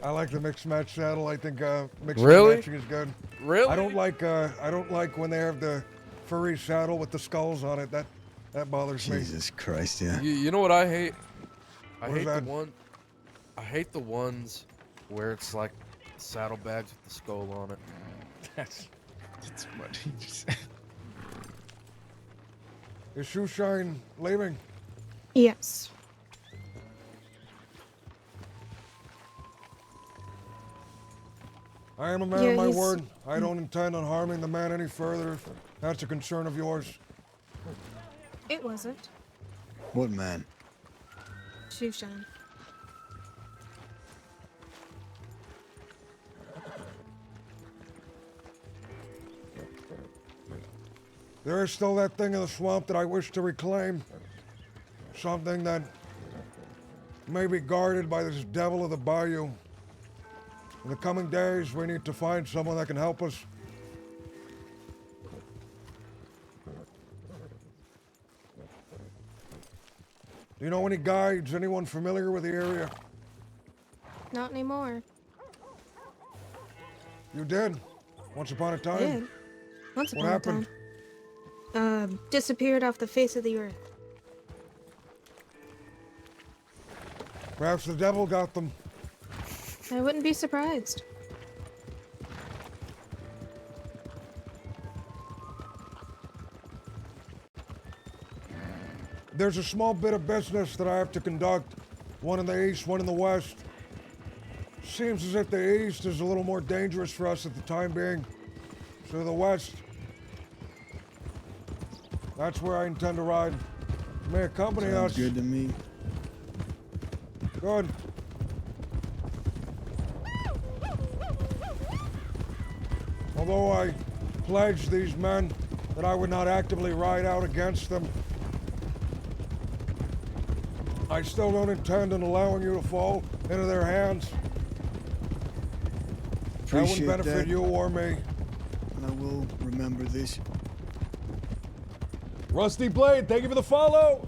I like the mixed match saddle. I think mixed Really? matching is good. Really? I don't like when they have the furry saddle with the skulls on it. That bothers me. Jesus Christ, yeah. You know what I hate? I What is hate that? I hate the ones where it's like saddlebags with the skull on it. That's what he just said. Is Shoeshine leaving? Yes. I am a man Yeah, of my he's- word. I don't intend on harming the man any further if that's a concern of yours. It wasn't. What man? Shoeshine. There is still that thing in the swamp that I wish to reclaim. Something that may be guarded by this devil of the bayou. In the coming days, we need to find someone that can help us. Do you know any guides? Anyone familiar with the area? Not anymore. You did. Once upon a time. Did. Once What upon happened? a time. Disappeared off the face of the earth. Perhaps the devil got them. I wouldn't be surprised. There's a small bit of business that I have to conduct. One in the east, one in the west. Seems as if the east is a little more dangerous for us at the time being. So the west. That's where I intend to ride. You may accompany Sounds us. good to me. Good. Although I pledged these men that I would not actively ride out against them, I still don't intend on allowing you to fall into their hands. That Appreciate wouldn't benefit that. you or me. I will remember this. Rusty Blade, thank you for the follow.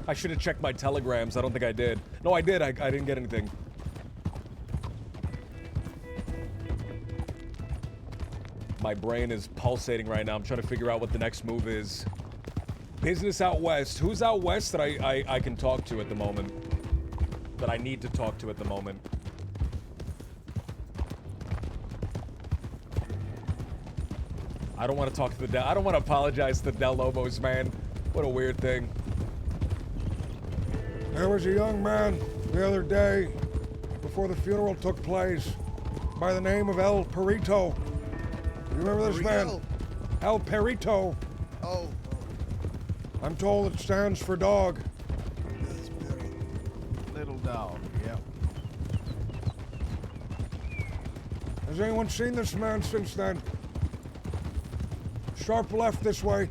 I should have checked my telegrams. I don't think I did. No, I did. I didn't get anything. My brain is pulsating right now. I'm trying to figure out what the next move is. Business out west. Who's out west that I can talk to at the moment? That I need to talk to at the moment? I don't want to talk to the I don't want to apologize to the Del Lobos, man. What a weird thing. There was a young man the other day, before the funeral took place, by the name of El Perito. You remember this man? El Perito. Oh. I'm told it stands for dog. little dog, yep. Has anyone seen this man since then? Sharp left this way.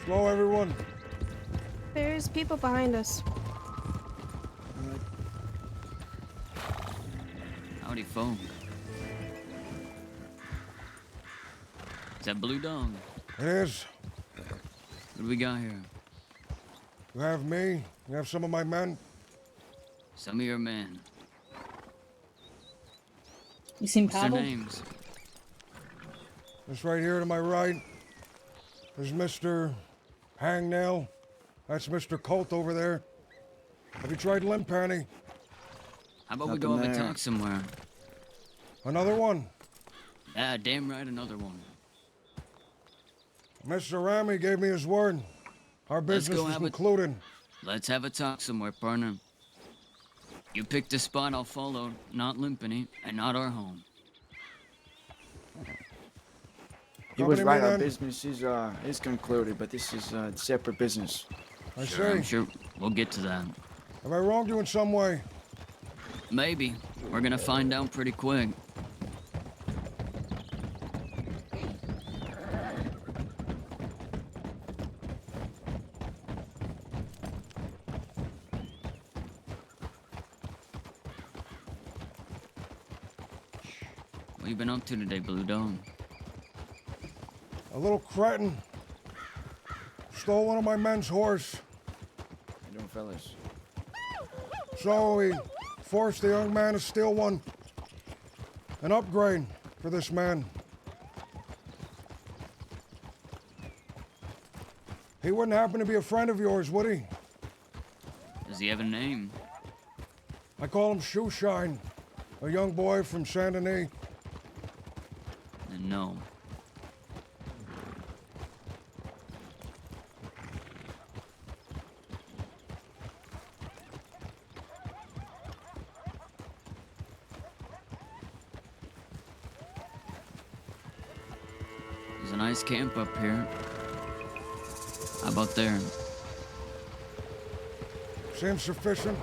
Slow, everyone. There's people behind us. Howdy, folk. Is that Blue Dog? It is. What do we got here? You have me. You have some of my men. Some of your men. You seen What's their Pavel? names? This right here to my right is Mr. Hangnail. That's Mr. Colt over there. Have you tried Limpanny? How about we go have a talk somewhere? Another one? Yeah, damn right, another one. Mr. Ramy gave me his word. Our Let's business go is have a- concluded. Let's have a talk somewhere, partner. You picked a spot I'll follow, not Limpany, and not our home. He was Company right. Our man. business is concluded, but this is separate business. I Sure, I'm see. sure we'll get to that. Have I wronged you in some way? Maybe. We're gonna find out pretty quick. What you been up to today, Blue Dog? A little cretin stole one of my men's horse. How you doing, fellas? So he forced the young man to steal one. An upgrade for this man. He wouldn't happen to be a friend of yours, would he? Does he have a name? I call him Shoeshine, a young boy from Saint Denis. No. There's a nice camp up here. How about there? Seems sufficient.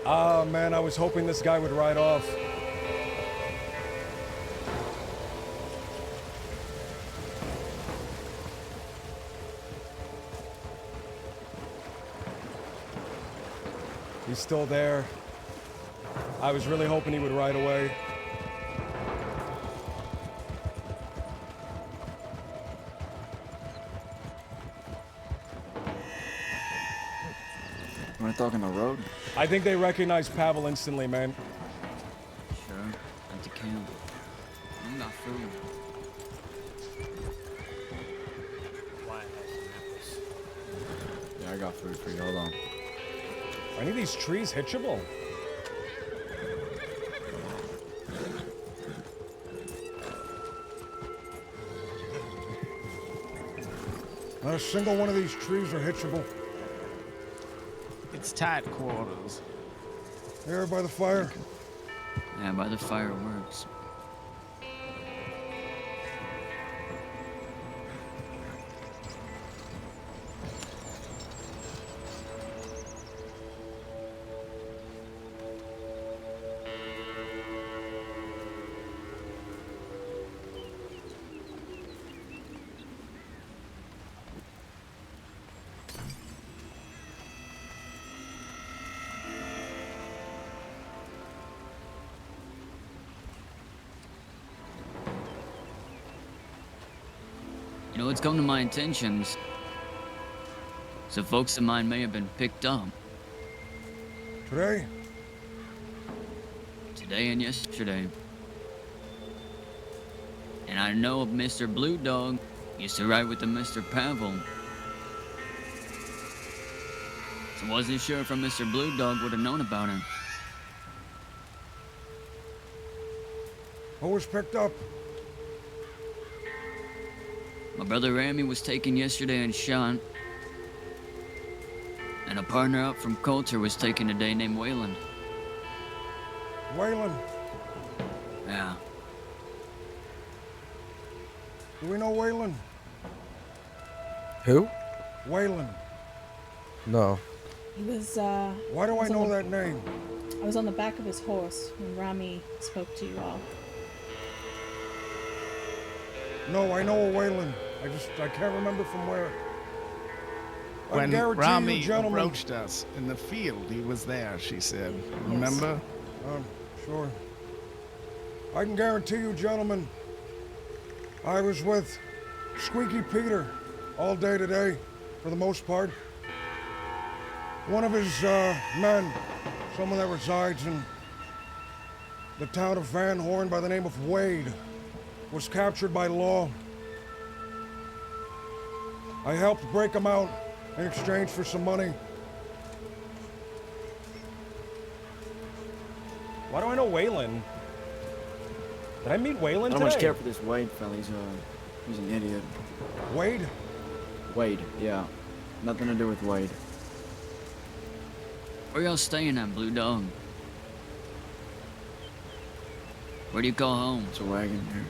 Ah, man, I was hoping this guy would ride off. He's still there. I was really hoping he would ride away. You want to talk on the road? I think they recognized Pavel instantly, man. Sure. At the camp. I'm not food. Yeah, I got food for you. Hold on. Are any of these trees hitchable? Not a single one of these trees are hitchable. It's tight quarters. Here by the fire. Yeah, by the fireworks. You know, it's come to my intentions. Some folks of mine may have been picked up. Today? Today and yesterday. And I know Mr. Blue Dog used to ride with the Mr. Pavel. So wasn't sure if Mr. Blue Dog would have known about it. Who was picked up? My brother Ramy was taken yesterday and shot. And a partner up from Coulter was taken today named Wayland. Wayland. Yeah. Do we know Waylon? Who? Waylon. No. He was, Why do I know that name? I was on the back of his horse when Rami spoke to you all. No, I know a Waylon. I can't remember from where. I When guarantee Rami you, gentlemen. approached us in the field, he was there, she said. Remember? Sure. I can guarantee you, gentlemen, I was with Squeaky Peter all day today, for the most part. One of his men, someone that resides in the town of Van Horn by the name of Wade, was captured by law. I helped break him out in exchange for some money. Why do I know Waylon? Did I meet Waylon I today? don't much care for this Wade fella. He's an idiot. Wade? Wade, yeah. Nothing to do with Wade. Where y'all staying at, Blue Dog? Where do you call home? It's a wagon here.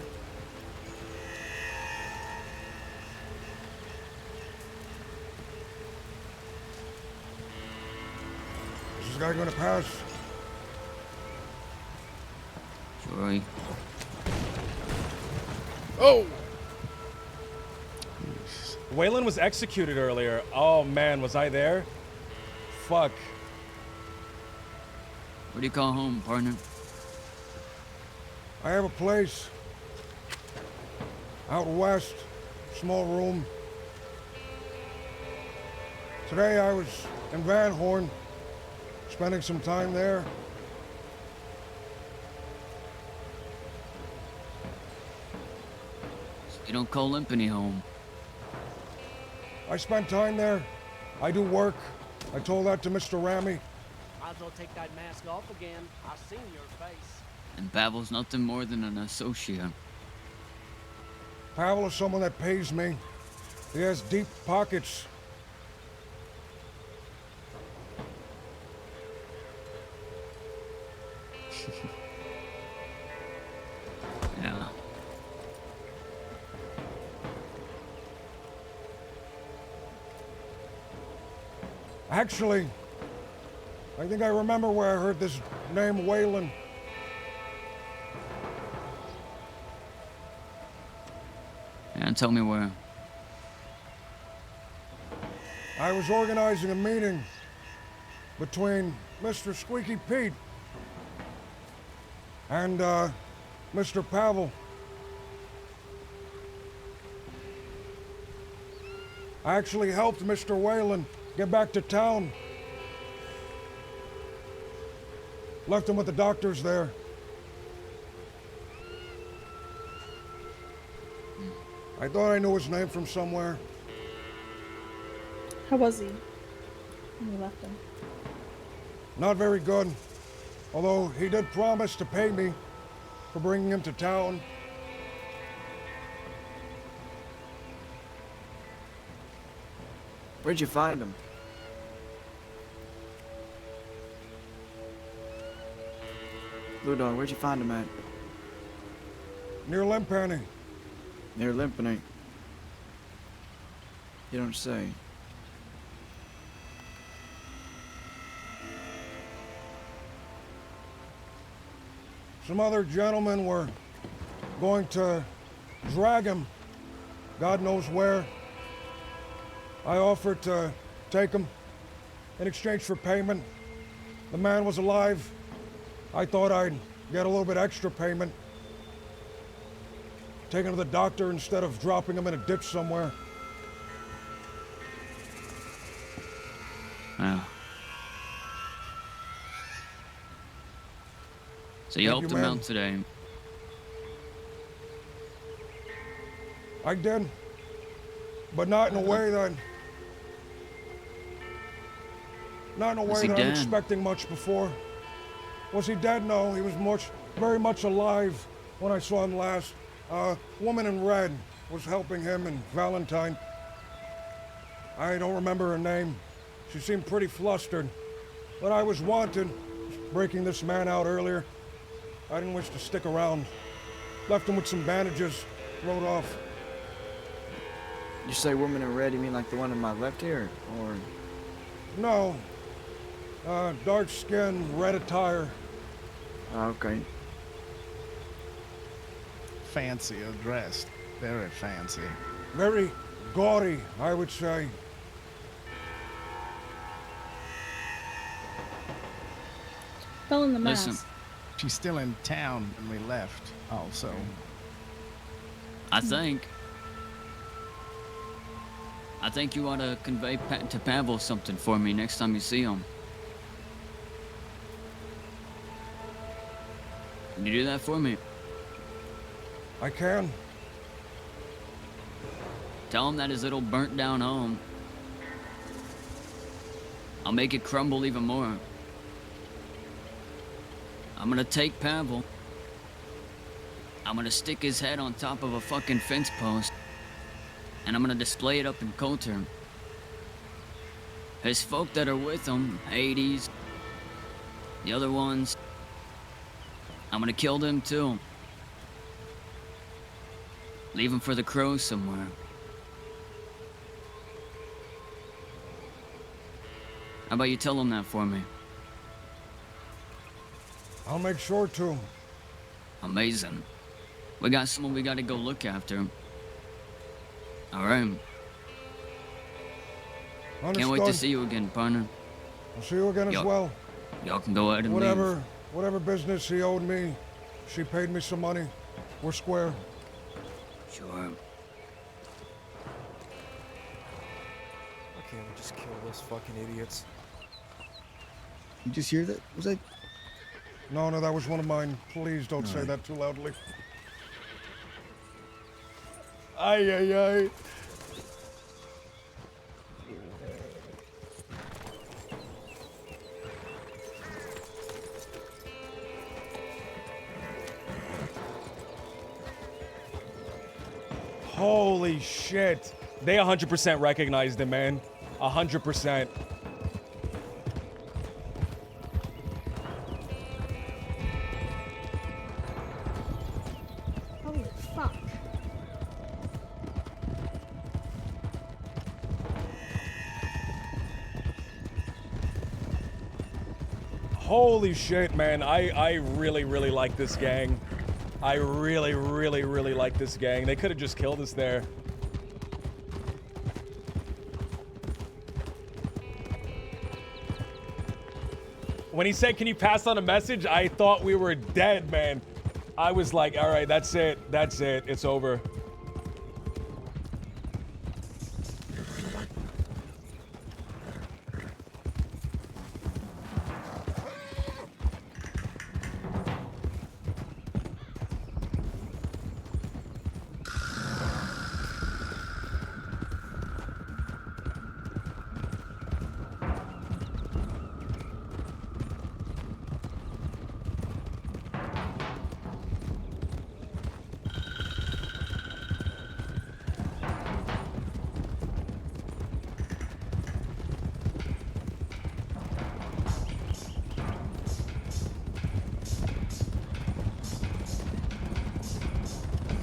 Is this guy gonna pass? Sorry. Oh! Waylon was executed earlier. Oh man, was I there? Fuck. Where do you call home, partner? I have a place out west, small room. Today I was in Van Horn, spending some time there. You don't call Limpany home. I spent time there. I do work. I told that to Mr. Rami. Might as well take that mask off again. I've seen your face. And Pavel's nothing more than an associate. Pavel is someone that pays me. He has deep pockets. Yeah. Actually, I think I remember where I heard this name Waylon. Yeah, tell me where. I was organizing a meeting between Mr. Squeaky Pete and Mr. Pavel. I actually helped Mr. Whalen get back to town. Left him with the doctors there. I thought I knew his name from somewhere. How was he when you left him? Not very good. Although he did promise to pay me for bringing him to town. Where'd you find him? Blue Dog, where'd you find him at? Near Limpany. Near Limpany. You don't say. Some other gentlemen were going to drag him, God knows where. I offered to take him in exchange for payment. The man was alive. I thought I'd get a little bit extra payment. Take him to the doctor instead of dropping him in a ditch somewhere. Yeah. So you helped him man. out today. I did, but not in a way that... Not in a Was way he that I'm dead? expecting much before. Was he dead? No, he was very much alive when I saw him last. Woman in red was helping him and Valentine. I don't remember her name. She seemed pretty flustered. But I was wanted, breaking this man out earlier. I didn't wish to stick around. Left him with some bandages, rode off. You say woman in red, you mean like the one on my left here? Or. No. Dark skin, red attire. Okay. Fancier dressed. Very fancy. Very gaudy, I would say. Fell in the mask. Listen, She's still in town when we left, also. I think you ought to convey to Pavel something for me next time you see him. Can you do that for me? I can. Tell him that his little burnt down home, I'll make it crumble even more. I'm gonna take Pavel. I'm gonna stick his head on top of a fucking fence post. And I'm gonna display it up in Coulter. His folk that are with him, Hades, the other ones, I'm gonna kill them too. Leave them for the crows somewhere. How about you tell him that for me? I'll make sure to. Amazing. We got someone we gotta go look after. All right. Understood. Can't wait to see you again, partner. I'll see you again as well. Y'all can go ahead and leave. Whatever business he owed me, she paid me some money. We're square. Sure. Okay, we'll just kill those fucking idiots. You just hear that? Was that? No, that was one of mine. Please don't say that too loudly. Ay, ay, ay. Holy shit. They 100% recognized him, man. 100%. Holy fuck. Holy shit, man. I really, really like this gang. I really, really, really like this gang. They could have just killed us there. When he said, "Can you pass on a message?" I thought we were dead, man. I was like, all right, that's it. That's it. It's over.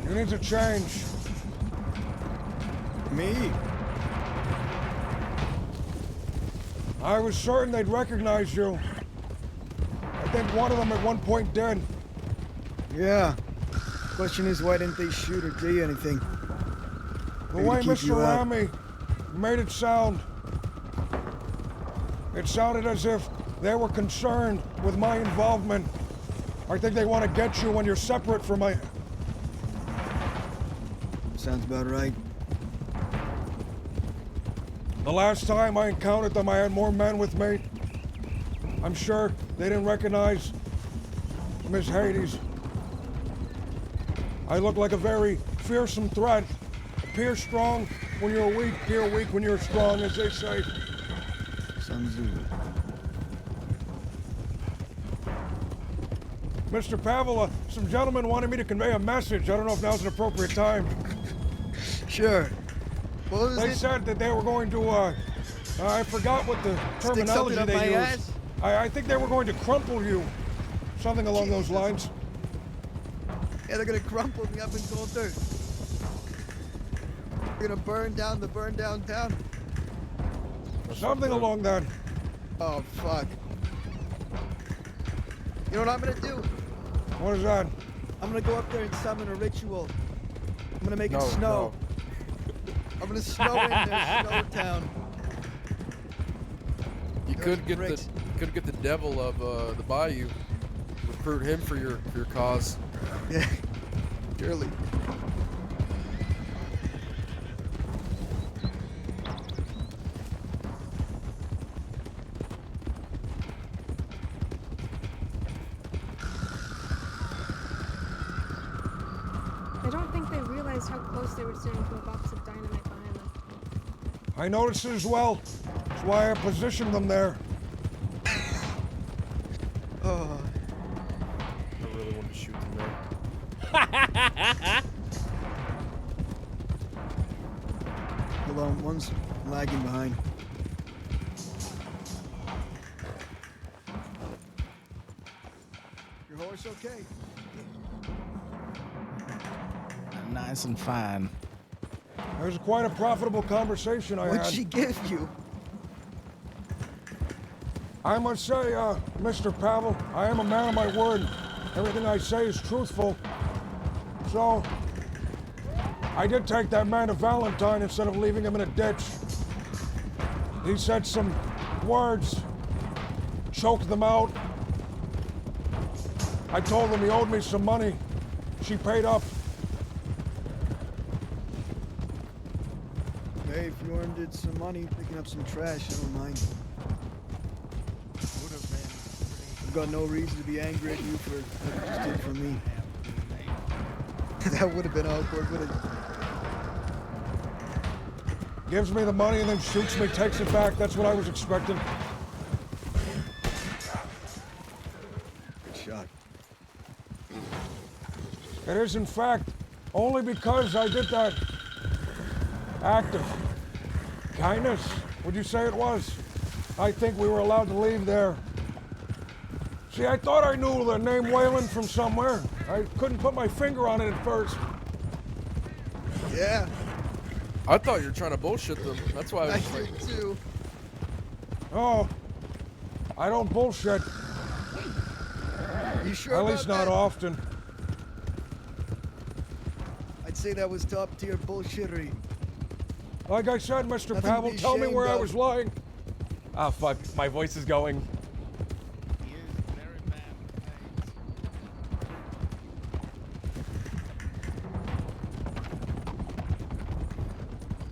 You need to change. Me? I was certain they'd recognize you. I think one of them at one point did. Yeah. Question is, why didn't they shoot or do anything? The Maybe to way keep Mr. you out. Rami made it sound, it sounded as if they were concerned with my involvement. I think they want to get you when you're separate from my... Sounds about right. The last time I encountered them, I had more men with me. I'm sure they didn't recognize Miss Hades. I look like a very fearsome threat. Appear strong when you're weak, appear weak when you're strong, as they say. Sun Tzu. Mr. Pavel, some gentlemen wanted me to convey a message. I don't know if now's an appropriate time. Sure. What was They it? said that they were going to, I forgot what the something terminology up they my used. ass? I think they were going to crumple you. Something along those lines. Yeah, they're gonna crumple me up in cold dirt. We're gonna burn down the burned down town. Something along that. Oh fuck. You know what I'm gonna do? What is that? I'm gonna go up there and summon a ritual. I'm gonna make No, it snow. no. I'm gonna snow in there, Snow Town. You could get the devil of the bayou. Recruit him for your cause. Yeah, surely. I don't think they realized how close they were sitting to a box of dynamite behind them. I noticed it as well. That's why I positioned them there. Oh. I really want to shoot them there. Hold on, one's lagging behind. Your horse okay? Nice and fine. It was quite a profitable conversation I had. What'd she give you? I must say, Mr. Pavel, I am a man of my word. Everything I say is truthful. So, I did take that man to Valentine instead of leaving him in a ditch. He said some words, choked them out. I told him he owed me some money. She paid up. Hey, if you earned it some money picking up some trash, I don't mind. I've got no reason to be angry at you for what you just did for me. That would have been awkward, would it? Gives me the money and then shoots me, takes it back. That's what I was expecting. Good shot. It is, in fact, only because I did that act of kindness, would you say it was? I think we were allowed to leave there. See, I thought I knew the name Wayland from somewhere. I couldn't put my finger on it at first. Yeah. I thought you were trying to bullshit them. That's why I was I did too. Oh, I don't bullshit. You sure At about least not that? often. I'd say that was top tier bullshittery. Like I said, Mr. Nothing to Pavel, be tell me ashamed where I of. was lying. Ah, fuck. My voice is going.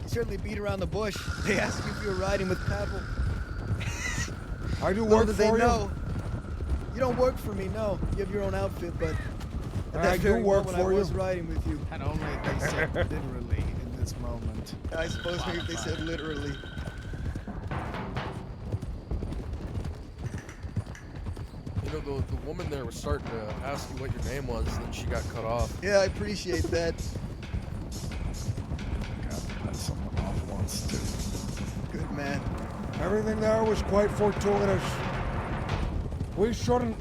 You certainly beat around the bush. They asked you if you were riding with Pavel. I do Little work did for they you. know. You don't work for me, no. You have your own outfit, but at that I do very work moment for I was you. riding with you. And only they said literally in this moment. I suppose maybe if they said literally. You know, the woman there was starting to ask you what your name was, and then she got cut off. Yeah, I appreciate that. Gotta cut someone off once too. Good man. Everything there was quite fortuitous. We shouldn't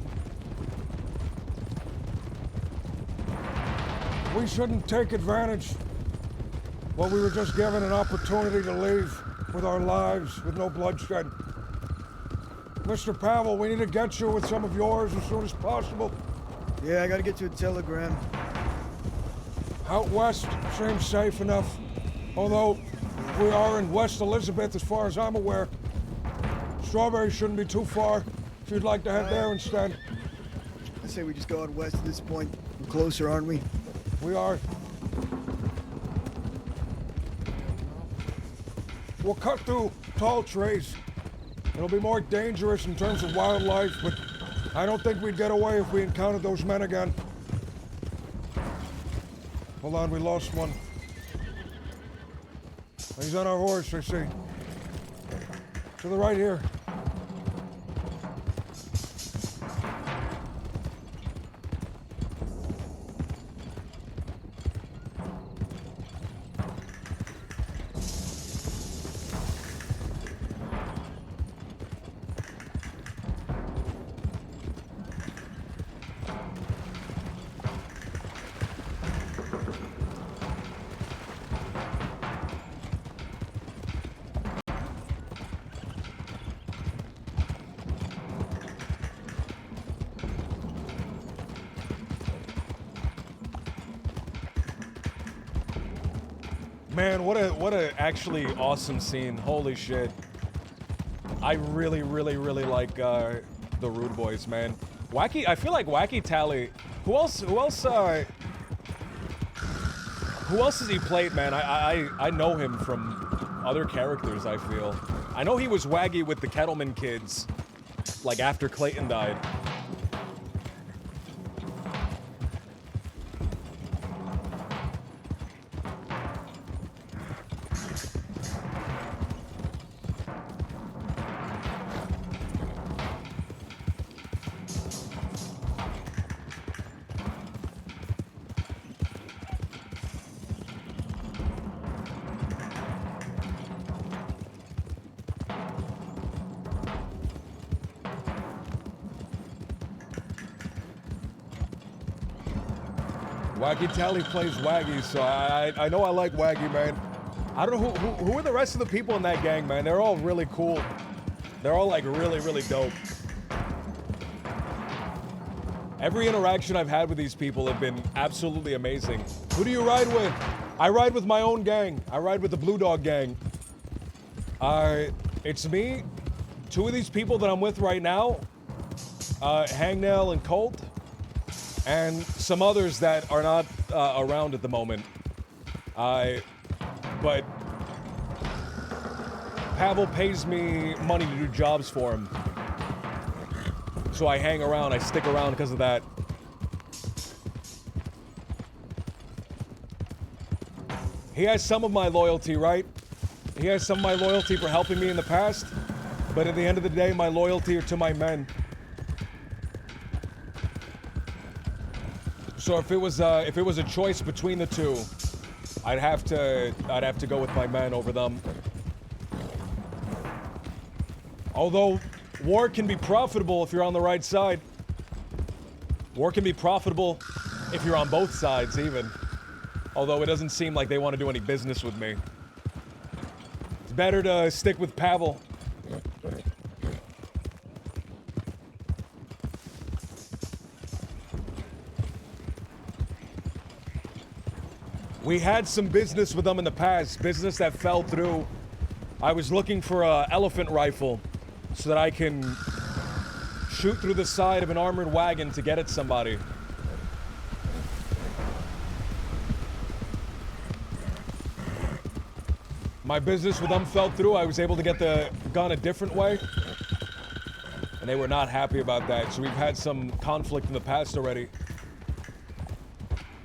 take advantage. Well, we were just given an opportunity to leave with our lives, with no bloodshed. Mr. Pavel, we need to get you with some of yours as soon as possible. Yeah, I gotta get you a telegram. Out west seems safe enough. Although we are in West Elizabeth as far as I'm aware. Strawberry shouldn't be too far if you'd like to head there instead. I say we just go out west at this point. We're closer, aren't we? We are. We'll cut through tall trees. It'll be more dangerous in terms of wildlife, but I don't think we'd get away if we encountered those men again. Hold on, we lost one. He's on our horse, I see. To the right here. Man, what a actually awesome scene. Holy shit. I really like the Rude Boys, man. Wacky, I feel like Wacky Tally. Who else has he played, man? I know him from other characters, I feel. I know he was Waggy with the Kettleman Kids, like after Clayton died. Waggy Tally plays Waggy, so I know I like Waggy, man. I don't know who are the rest of the people in that gang, man. They're all really cool. They're all like really dope. Every interaction I've had with these people have been absolutely amazing. Who do you ride with? I ride with my own gang. I ride with the Blue Dog gang. It's me, two of these people that I'm with right now, Hangnail and Colt, and some others that are not around at the moment. But Pavel pays me money to do jobs for him. So I hang around, I stick around because of that. He has some of my loyalty, right? He has some of my loyalty for helping me in the past, but at the end of the day, my loyalty are to my men. So if it was a choice between the two, I'd have to go with my men over them. Although war can be profitable if you're on the right side. War can be profitable if you're on both sides, even. Although it doesn't seem like they want to do any business with me. It's better to stick with Pavel. We had some business with them in the past, business that fell through. I was looking for an elephant rifle so that I can shoot through the side of an armored wagon to get at somebody. My business with them fell through. I was able to get the gun a different way, and they were not happy about that, so we've had some conflict in the past already.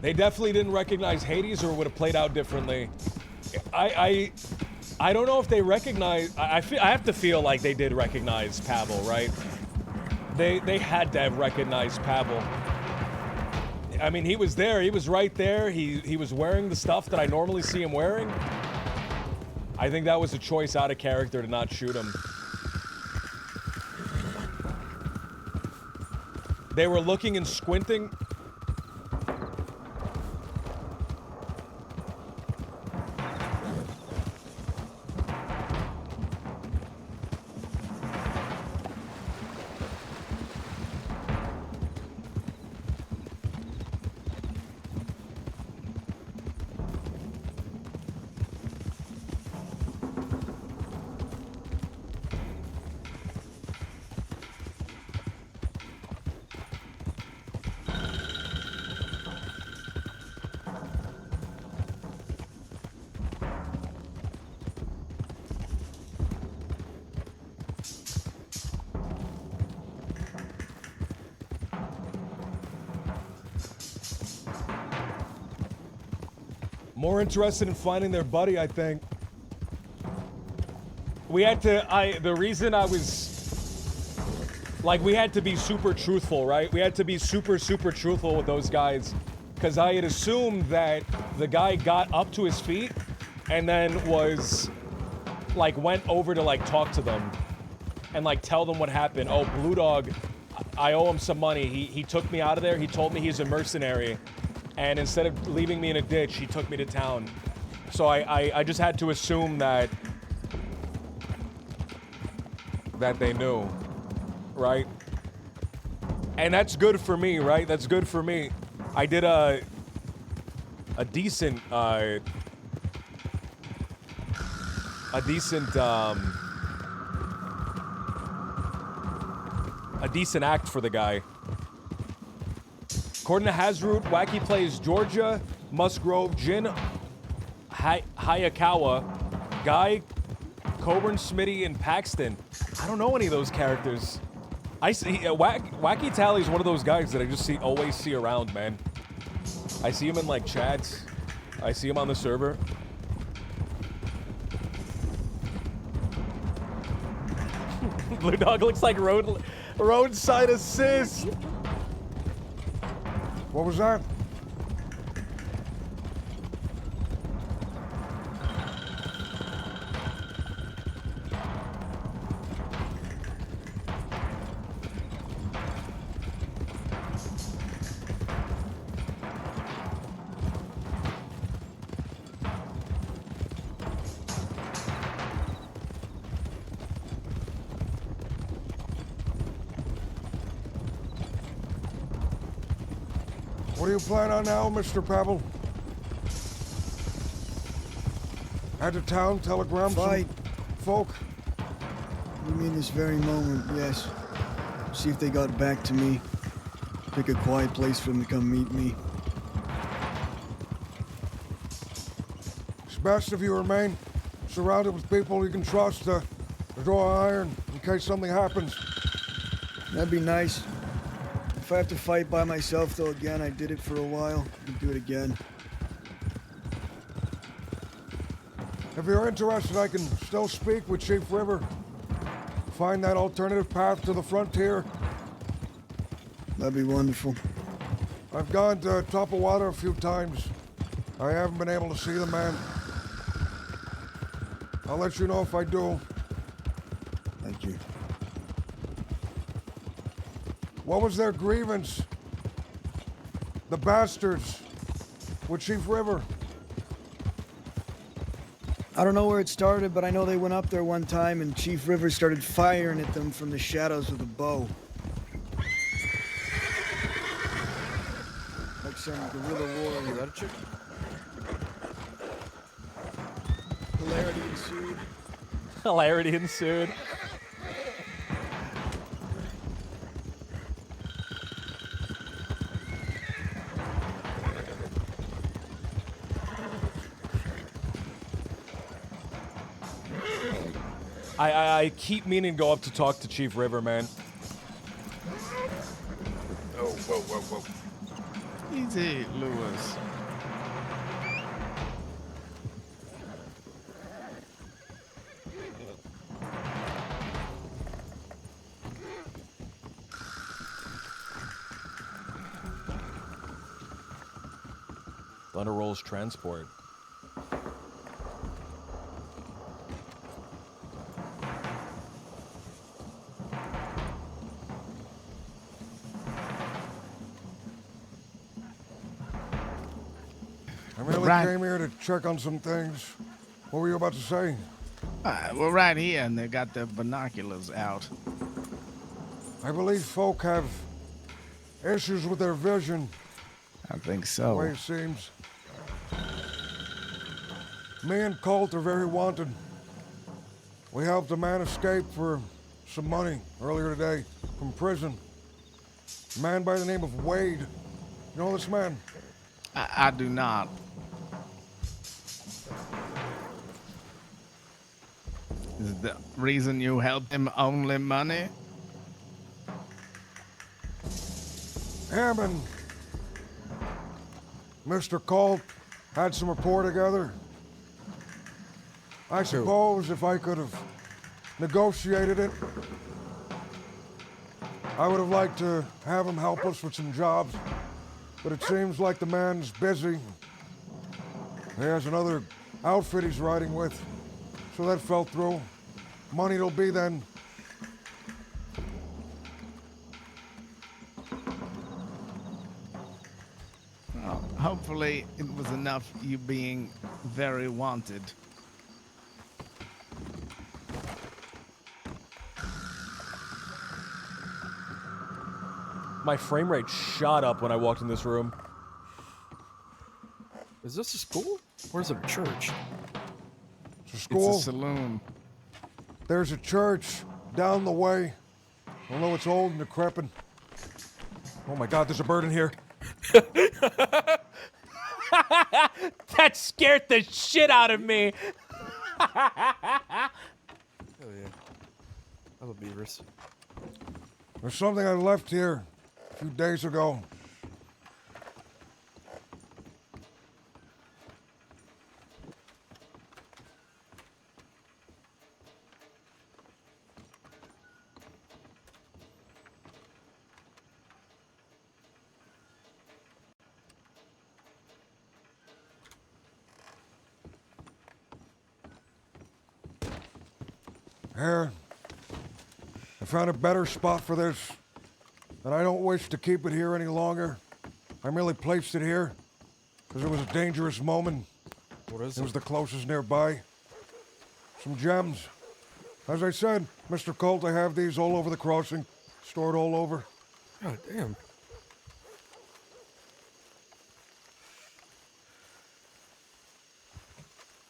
They definitely didn't recognize Hades, or it would have played out differently. I don't know if they recognize. I have to feel like they did recognize Pavel, right? They had to have recognized Pavel. I mean, he was there. He was right there. He was wearing the stuff that I normally see him wearing. I think that was a choice out of character to not shoot him. They were looking and squinting. More interested in finding their buddy, I think. We had to, the reason I was, like, we had to be super truthful, right? We had to be super truthful with those guys. Because I had assumed that the guy got up to his feet and then was, like, went over to, like, talk to them. And, like, tell them what happened. Oh, Blue Dog, I owe him some money. He took me out of there. He told me he's a mercenary. And instead of leaving me in a ditch, he took me to town. So I just had to assume that they knew, right? And that's good for me, right? That's good for me. I did a decent a decent act for the guy. According to Hazroot, Wacky plays Georgia, Musgrove, Jin, Hayakawa, Guy, Coburn, Smitty, and Paxton. I don't know any of those characters. I see Wacky Tally is one of those guys that I just always see around, man. I see him in like chats. I see him on the server. Blue Dog looks like roadside assist. What was that? What do you plan on now, Mr. Pebble? Head to town, telegram some folk? You mean this very moment, yes. See if they got back to me. Pick a quiet place for them to come meet me. It's best if you remain surrounded with people you can trust to draw iron in case something happens. That'd be nice. If I have to fight by myself, though, again, I did it for a while. I can do it again. If you're interested, I can still speak with Chief River. Find that alternative path to the frontier. That'd be wonderful. I've gone to Top of Water a few times. I haven't been able to see the man. I'll let you know if I do. Thank you. What was their grievance? The bastards with Chief River. I don't know where it started, but I know they went up there one time and Chief River started firing at them from the shadows with a bow. Like some guerrilla warrior. Is that a chick? Hilarity ensued. Hilarity ensued. I keep meaning to go up to talk to Chief River, man. Oh, whoa, whoa, whoa. Easy, Lewis. Thunder Rolls transport. I merely came here to check on some things. What were you about to say? We're right here, and they got their binoculars out. I believe folk have issues with their vision. I think The so. way it seems. Me and Colt are very wanted. We helped a man escape for some money earlier today from prison. A man by the name of Wade. You know this man? I do not. Is the reason you helped him only money? Him and Mr. Colt had some rapport together. I suppose if I could have negotiated it, I would have liked to have him help us with some jobs. But it seems like the man's busy. He has another outfit he's riding with, so that fell through. Money it'll be then. Well, hopefully it was enough you being very wanted. My frame rate shot up when I walked in this room. Is this a school? Or is it a church? It's a school. It's a saloon. There's a church down the way. Although it's old and decrepit. Oh my God, there's a bird in here. That scared the shit out of me. Oh yeah. I love beavers. There's something I left here a few days ago. Here, I found a better spot for this, and I don't wish to keep it here any longer. I merely placed it here because it was a dangerous moment. What is it? It was the closest nearby. Some gems. As I said, Mr. Colt, I have these all over the crossing, stored all over. God damn.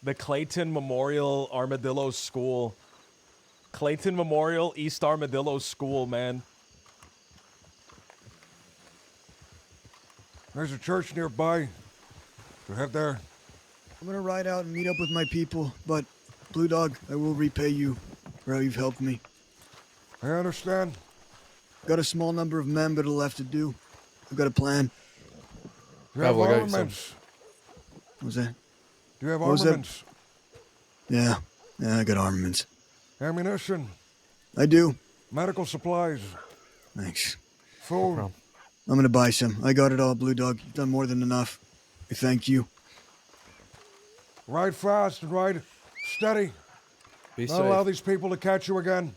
The Clayton Memorial Armadillo School. Clayton Memorial East Armadillo School, man. There's a church nearby. So head there. I'm gonna ride out and meet up with my people, but Blue Dog, I will repay you for how you've helped me. I understand. Got a small number of men, but it'll have to do. I've got a plan. You have armaments. What was that? Do you have What was that? armaments? Yeah, I got armaments. Ammunition. I do. Medical supplies. Thanks. Food. I'm gonna buy some. I got it all, Blue Dog. You've done more than enough. I thank you. Ride fast and ride steady. Be Not safe. allow these people to catch you again.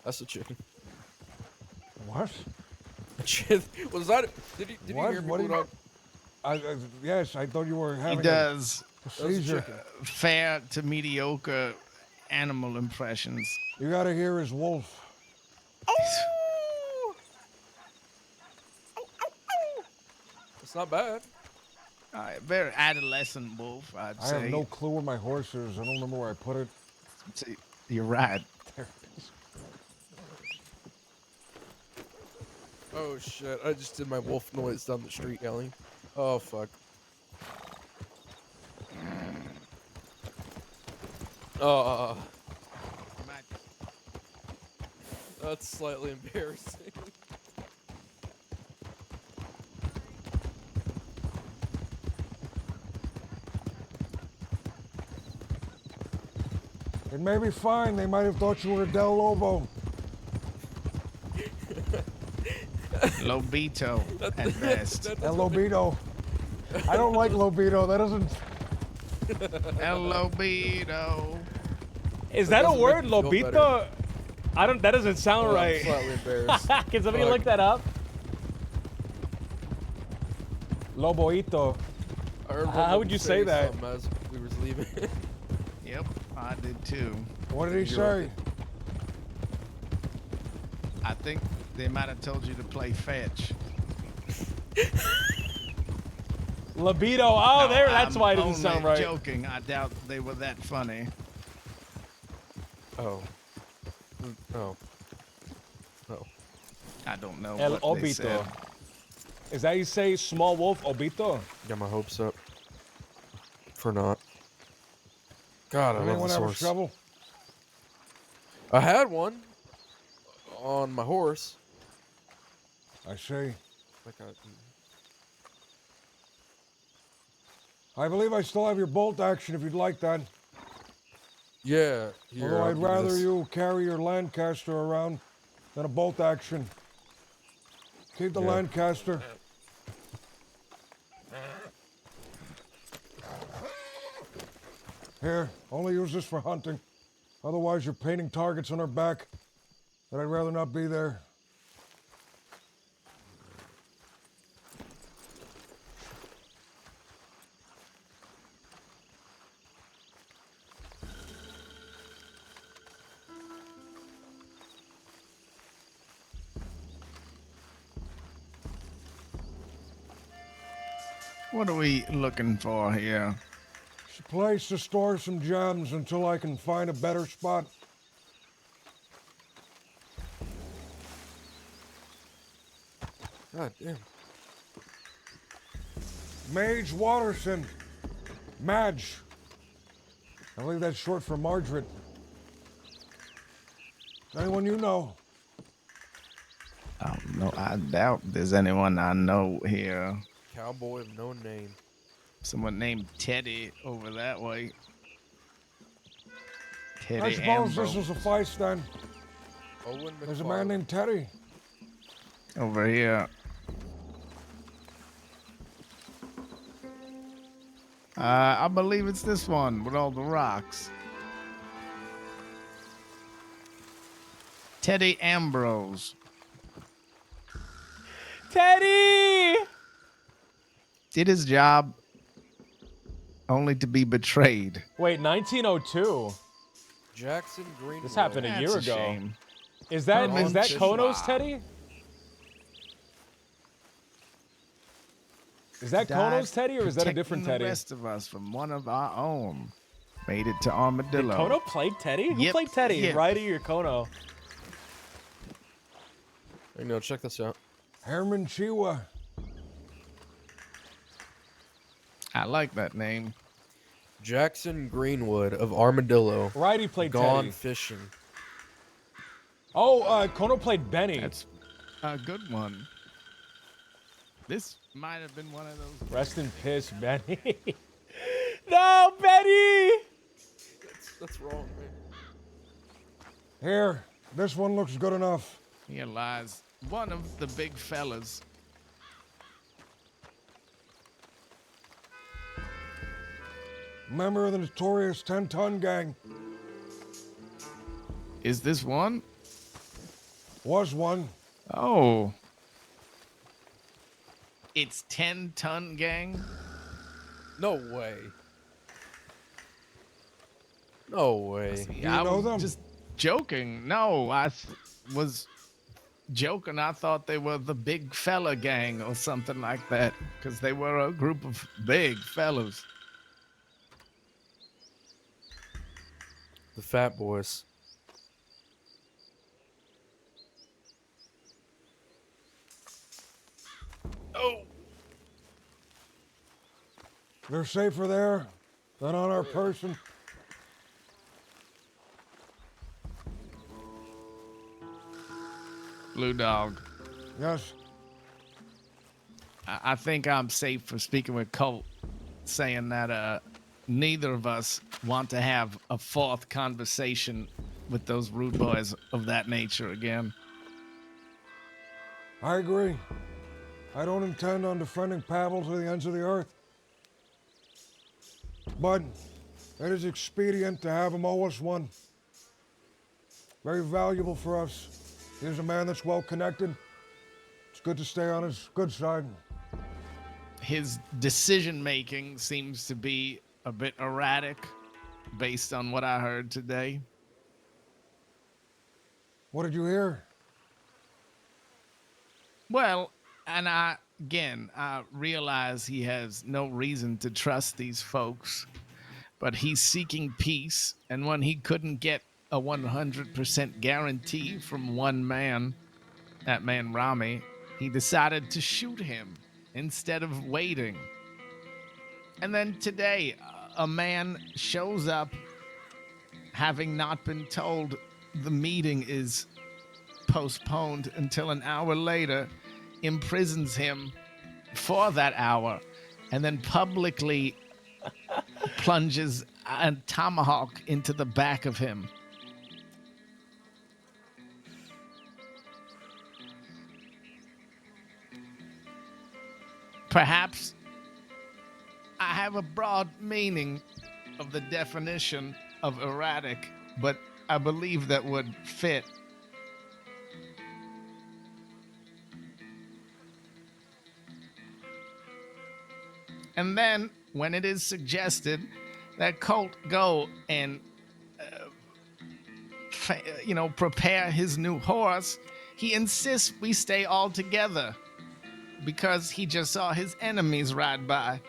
That's a chicken. What? Was that? Did you What? hear me? What do Blue you- Dog? Yes, I thought you were He having does a seizure. fair to mediocre animal impressions. You gotta hear his wolf. It's not bad. Very adolescent wolf, I'd I say. have no clue where my horse is. I don't remember where I put it. See, you're right. There it is. Oh shit! I just did my wolf noise down the street yelling. Oh fuck. Oh. That's slightly embarrassing. It may be fine. They might have thought you were Del Lobo. Lobito at best. El Lobito. I don't like Lobito. That doesn't. El Lobito. Is that a doesn't word, make me feel Lobito? better. I don't. That doesn't sound Oh, I'm right. slightly embarrassed. Can somebody Fuck. look that up? Loboito. I heard How one would you say say that? something as we was leaving. Yep, I did too. What did he You're say? I think they might have told you to play fetch. Libido. Oh, No, there. That's I'm why it doesn't only sound right. Joking. I doubt they were that funny. Oh. Oh. Oh. I don't know El what they said. Obito. Is that how you say small wolf, Obito? Got my hopes up. For not. God, I love Anyone this have a horse. shovel? I had one on my horse. I see. Like I believe I still have your bolt action if you'd like that. yeah. Here, Although I'll I'd give you rather this. you carry your Lancaster around than a bolt action. Keep the Yeah. Lancaster. Here, only use this for hunting. Otherwise, you're painting targets on our back that I'd rather not be there. What are we looking for here? It's a place to store some gems until I can find a better spot. God damn. Mage Watterson. Madge. I believe that's short for Margaret. Anyone you know? Oh, no, I doubt there's anyone I know here. Cowboy of no name. Someone named Teddy over that way. Teddy I suppose Ambrose. this will suffice then. Owen There's a man named Teddy. Over here. I believe it's this one with all the rocks. Teddy Ambrose. Teddy! Did his job only to be betrayed. Wait, 1902. Jackson Greenwood. This happened a year That's a ago. shame. Is that Herman Kono's Schwa. Teddy? Is that Died Kono's Teddy or is that a protecting different Teddy? The rest of us from one of our own. Made it to Did Armadillo. Kono play Teddy? Who Yep, played Teddy? yep. Ryder or Kono? Hey, no, check this out. Herman Chiwa. I like that name. Jackson Greenwood of Armadillo. Right, he played Gone Teddy. fishing. Oh, Kono played Benny. That's a good one. This might have been one of those. Rest in piss, Benny. No, Benny! That's wrong, man. Here, this one looks good enough. Here lies one of the big fellas. Member of the notorious 10-ton gang. Is this one? Was one. Oh. It's 10-ton gang? No way. No way. I was just joking. No, I was joking. I thought they were the big fella gang or something like that because they were a group of big fellas. The Fat Boys. Oh. They're safer there than on our person. Blue Dog. Yes. I think I'm safe for speaking with Colt, saying that neither of us want to have a fourth conversation with those rude boys of that nature again. I agree. I don't intend on defending Pavel to the ends of the earth. But it is expedient to have him owe us one. Very valuable for us. He's a man that's well connected. It's good to stay on his good side. His decision making seems to be a bit erratic based on what I heard today. What did you hear? Well, and I realize he has no reason to trust these folks, but he's seeking peace, and when he couldn't get a 100% guarantee from one man, that man Rami, he decided to shoot him instead of waiting. And then today, a man shows up having not been told the meeting is postponed until an hour later, imprisons him for that hour, and then publicly plunges a tomahawk into the back of him. Perhaps I have a broad meaning of the definition of erratic, but I believe that would fit. And then, when it is suggested that Colt go and, prepare his new horse, he insists we stay all together because he just saw his enemies ride by.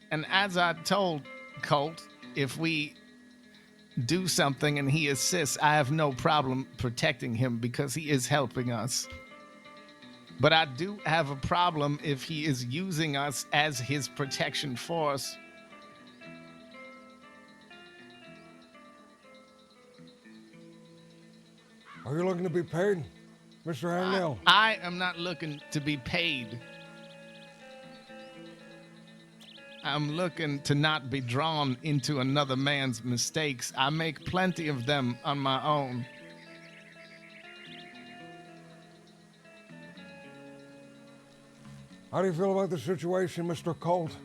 And as I told Colt, if we do something and he assists, I have no problem protecting him because he is helping us. But I do have a problem if he is using us as his protection force. Are you looking to be paid, Mr. Hangnail? I am not looking to be paid. I'm looking to not be drawn into another man's mistakes. I make plenty of them on my own. How do you feel about the situation, Mr. Colt?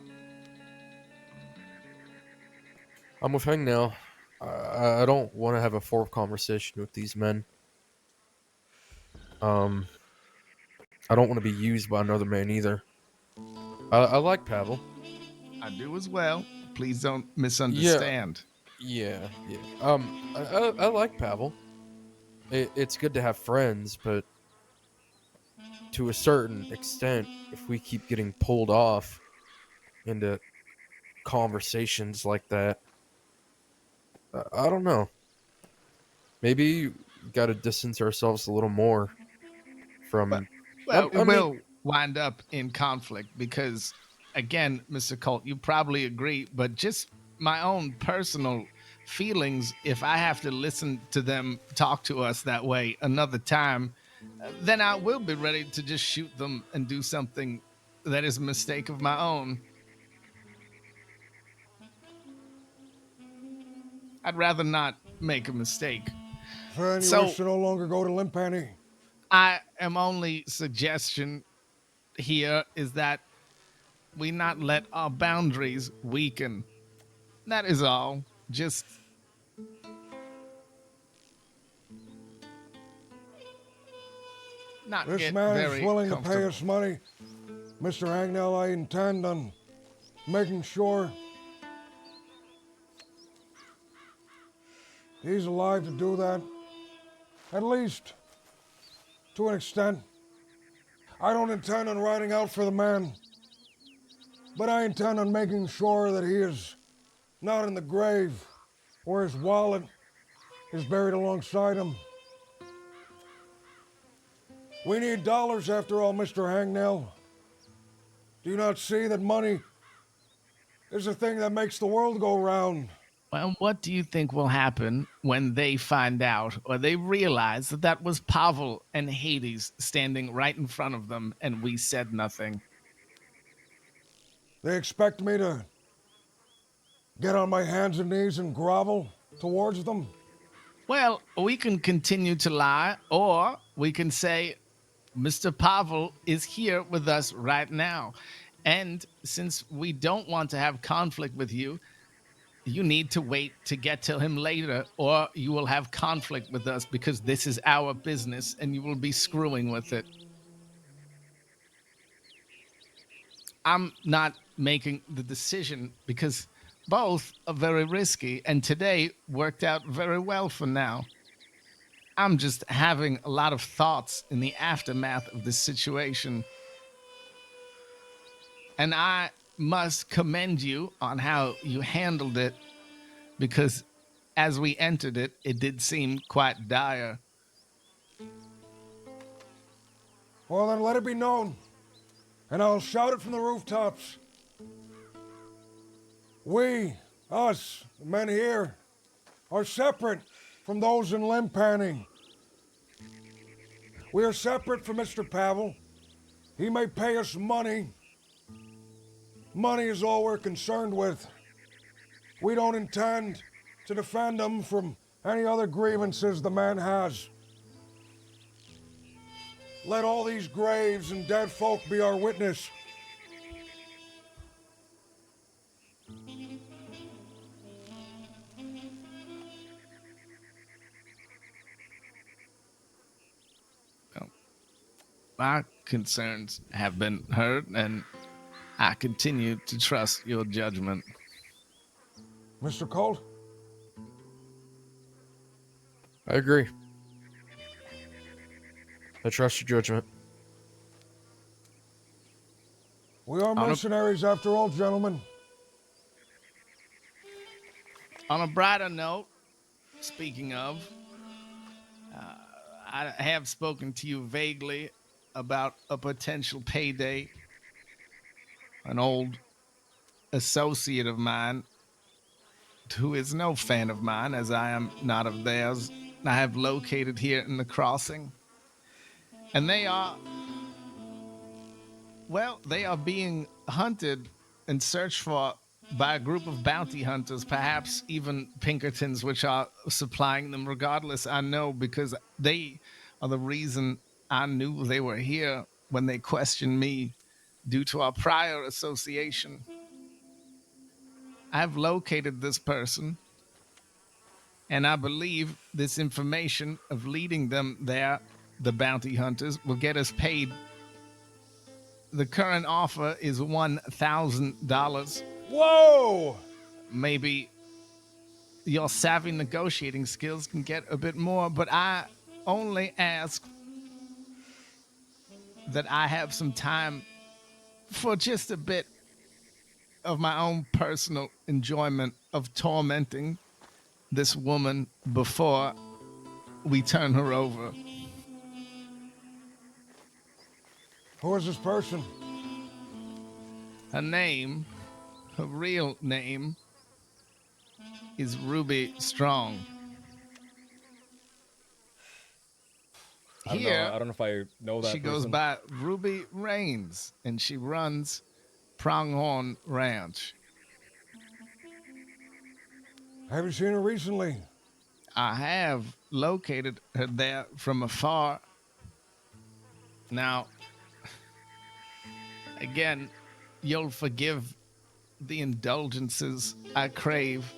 I'm with Hang now. I don't want to have a fourth conversation with these men. I don't want to be used by another man either. I like Pavel. I do as well. Please don't misunderstand. Yeah. I like Pavel. It's good to have friends, but to a certain extent, if we keep getting pulled off into conversations like that, I don't know. Maybe we got to distance ourselves a little more from. Well, we'll wind up in conflict because, again, Mr. Colt, you probably agree, but just my own personal feelings, if I have to listen to them talk to us that way another time, then I will be ready to just shoot them and do something that is a mistake of my own. I'd rather not make a mistake. Friend, you wish to no longer go to Limpani? I am only suggestion here is that we not let our boundaries weaken. That is all. Just not This get man very is willing to pay comfortable. us money. Mr. Hangnail, I intend on making sure he's alive to do that. At least, to an extent. I don't intend on riding out for the man, but I intend on making sure that he is not in the grave where his wallet is buried alongside him. We need dollars after all, Mr. Hangnail. Do you not see that money is the thing that makes the world go round? Well, what do you think will happen when they find out or they realize that that was Pavel and Hades standing right in front of them and we said nothing? They expect me to get on my hands and knees and grovel towards them? Well, we can continue to lie, or we can say, Mr. Pavel is here with us right now. And since we don't want to have conflict with you, you need to wait to get to him later, or you will have conflict with us because this is our business and you will be screwing with it. I'm not making the decision because both are very risky, and today worked out very well for now. I'm just having a lot of thoughts in the aftermath of this situation. And I must commend you on how you handled it, because as we entered it, it did seem quite dire. Well, then let it be known, and I'll shout it from the rooftops. We, us, the men here, are separate from those in Limpani. We are separate from Mr. Pavel. He may pay us money. Money is all we're concerned with. We don't intend to defend him from any other grievances the man has. Let all these graves and dead folk be our witness. My concerns have been heard, and I continue to trust your judgment. Mr. Colt? I agree. I trust your judgment. We are mercenaries after all, gentlemen. On a brighter note, speaking of, I have spoken to you vaguely about a potential payday. An old associate of mine, who is no fan of mine, as I am not of theirs, I have located here in the crossing. And they are being hunted and searched for by a group of bounty hunters, perhaps even Pinkertons, which are supplying them. Regardless, I know, because they are the reason I knew they were here when they questioned me due to our prior association. I have located this person, and I believe this information of leading them there, the bounty hunters, will get us paid. The current offer is $1,000. Whoa! Maybe your savvy negotiating skills can get a bit more, but I only ask that I have some time for just a bit of my own personal enjoyment of tormenting this woman before we turn her over. Who is this person? Her name, her real name, is Ruby Strong. I don't know if I know that she goes person. by Ruby Rains, and she runs Pronghorn Ranch. Have you seen her recently? I have located her there from afar. Now, again, you'll forgive the indulgences I crave,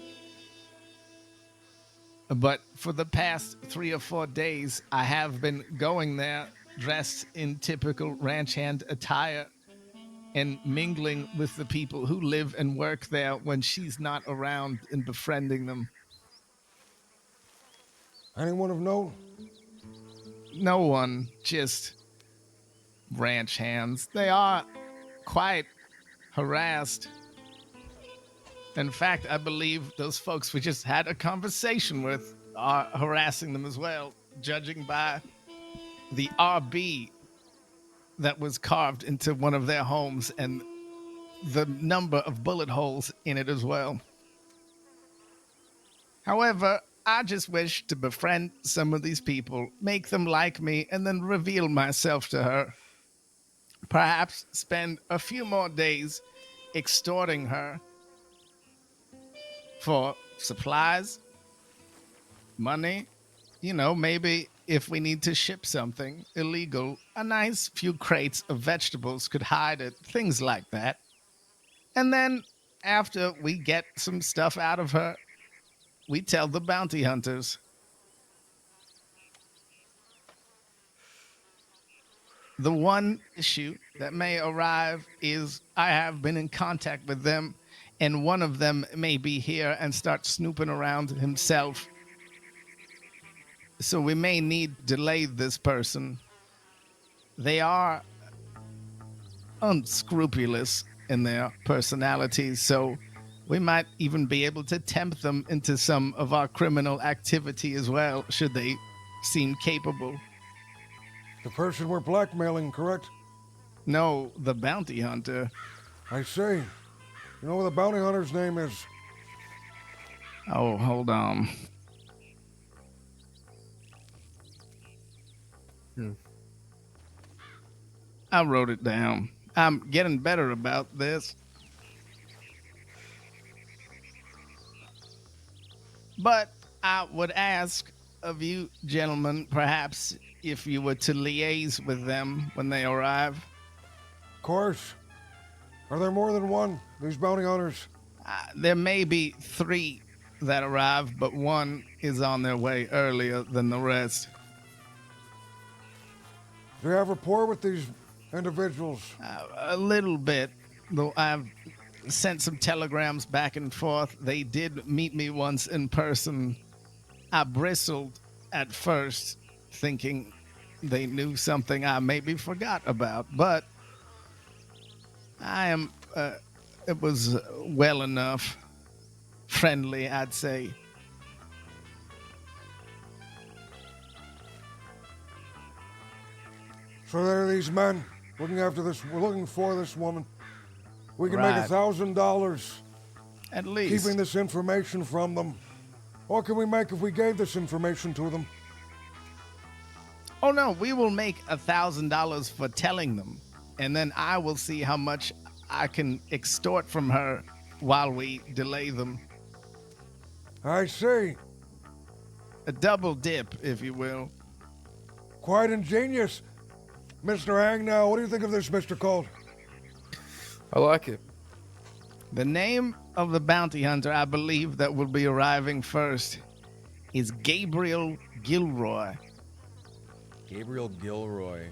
but for the past 3 or 4 days, I have been going there dressed in typical ranch hand attire and mingling with the people who live and work there when she's not around and befriending them. Anyone of note? No one, just ranch hands. They are quite harassed. In fact, I believe those folks we just had a conversation with are harassing them as well, judging by the RB that was carved into one of their homes and the number of bullet holes in it as well. However, I just wish to befriend some of these people, make them like me, and then reveal myself to her. Perhaps spend a few more days extorting her for supplies, money, maybe if we need to ship something illegal, a nice few crates of vegetables could hide it, things like that. And then after we get some stuff out of her, we tell the bounty hunters. The one issue that may arrive is I have been in contact with them, and one of them may be here and start snooping around himself. So we may need to delay this person. They are unscrupulous in their personalities, so we might even be able to tempt them into some of our criminal activity as well, should they seem capable. The person we're blackmailing, correct? No, the bounty hunter. I see. You know what the bounty hunter's name is? Oh, hold on. I wrote it down. I'm getting better about this. But I would ask of you gentlemen, perhaps if you were to liaise with them when they arrive? Of course. Are there more than one, these bounty hunters? There may be 3 that arrive, but one is on their way earlier than the rest. Do you have rapport with these individuals? A little bit, though I've sent some telegrams back and forth. They did meet me once in person. I bristled at first, thinking they knew something I maybe forgot about, but it was well enough. Friendly, I'd say. So there are these men looking after this. We're looking for this woman. We can Right. make $1,000 At least. keeping this information from them. What can we make if we gave this information to them? Oh no, we will make $1,000 for telling them, and then I will see how much I can extort from her while we delay them. I see. A double dip, if you will. Quite ingenious. Mr. Hangnow, what do you think of this, Mr. Colt? I like it. The name of the bounty hunter I believe that will be arriving first is Gabriel Gilroy. Gabriel Gilroy.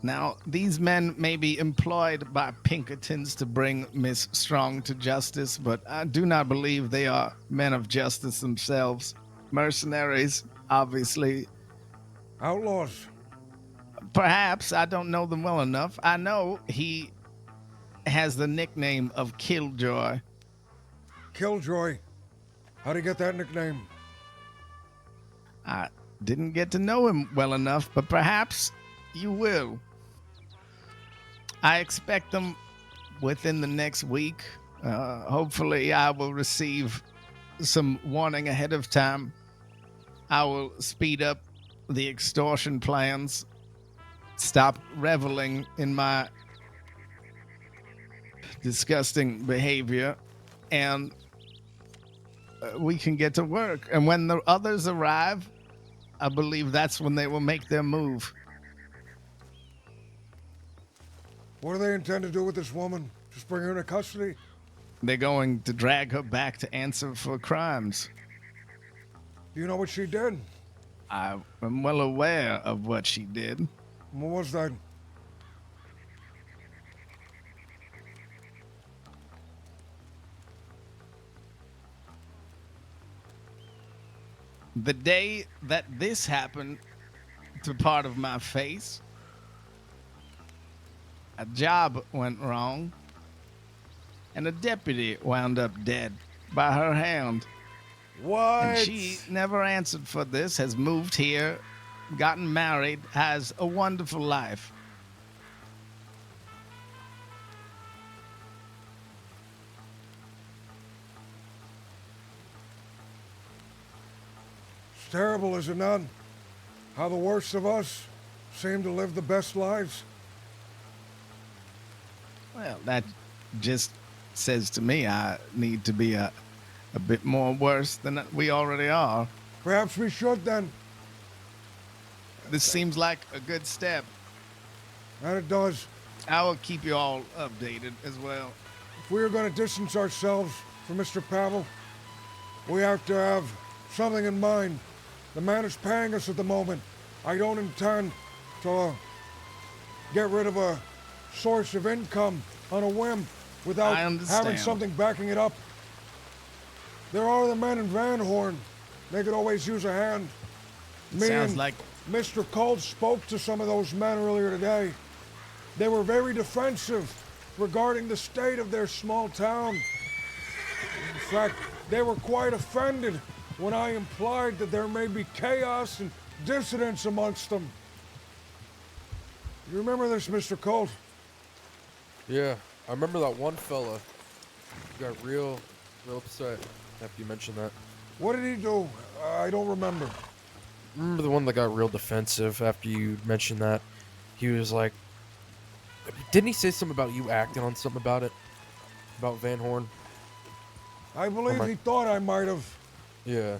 Now, these men may be employed by Pinkertons to bring Miss Strong to justice, but I do not believe they are men of justice themselves. Mercenaries, obviously. Outlaws. Perhaps. I don't know them well enough. I know he has the nickname of Killjoy. Killjoy. How'd he get that nickname? I didn't get to know him well enough, but perhaps you will. I expect them within the next week. Hopefully, I will receive some warning ahead of time. I will speed up the extortion plans, stop reveling in my disgusting behavior, and we can get to work. And when the others arrive, I believe that's when they will make their move. What do they intend to do with this woman? Just bring her into custody? They're going to drag her back to answer for crimes. Do you know what she did? I am well aware of what she did. What was that? The day that this happened to part of my face, a job went wrong, and a deputy wound up dead by her hand. What? And she never answered for this, has moved here, gotten married, has a wonderful life. It's terrible, is it not? How the worst of us seem to live the best lives. Well, that just says to me I need to be a bit more worse than we already are. Perhaps we should then. This seems like a good step. And it does. I will keep you all updated as well. If we are going to distance ourselves from Mr. Pavel, we have to have something in mind. The man is paying us at the moment. I don't intend to get rid of a source of income on a whim without having something backing it up. There are the men in Van Horn. They could always use a hand. Me Sounds and like Mr. Colt spoke to some of those men earlier today. They were very defensive regarding the state of their small town. In fact, they were quite offended when I implied that there may be chaos and dissidence amongst them. You remember this, Mr. Colt? Yeah, I remember that one fella who got real upset after you mentioned that. What did he do? I don't remember. Remember the one that got real defensive after you mentioned that? He was like, didn't he say something about you acting on something about it? About Van Horn? I believe he thought I might have. Yeah.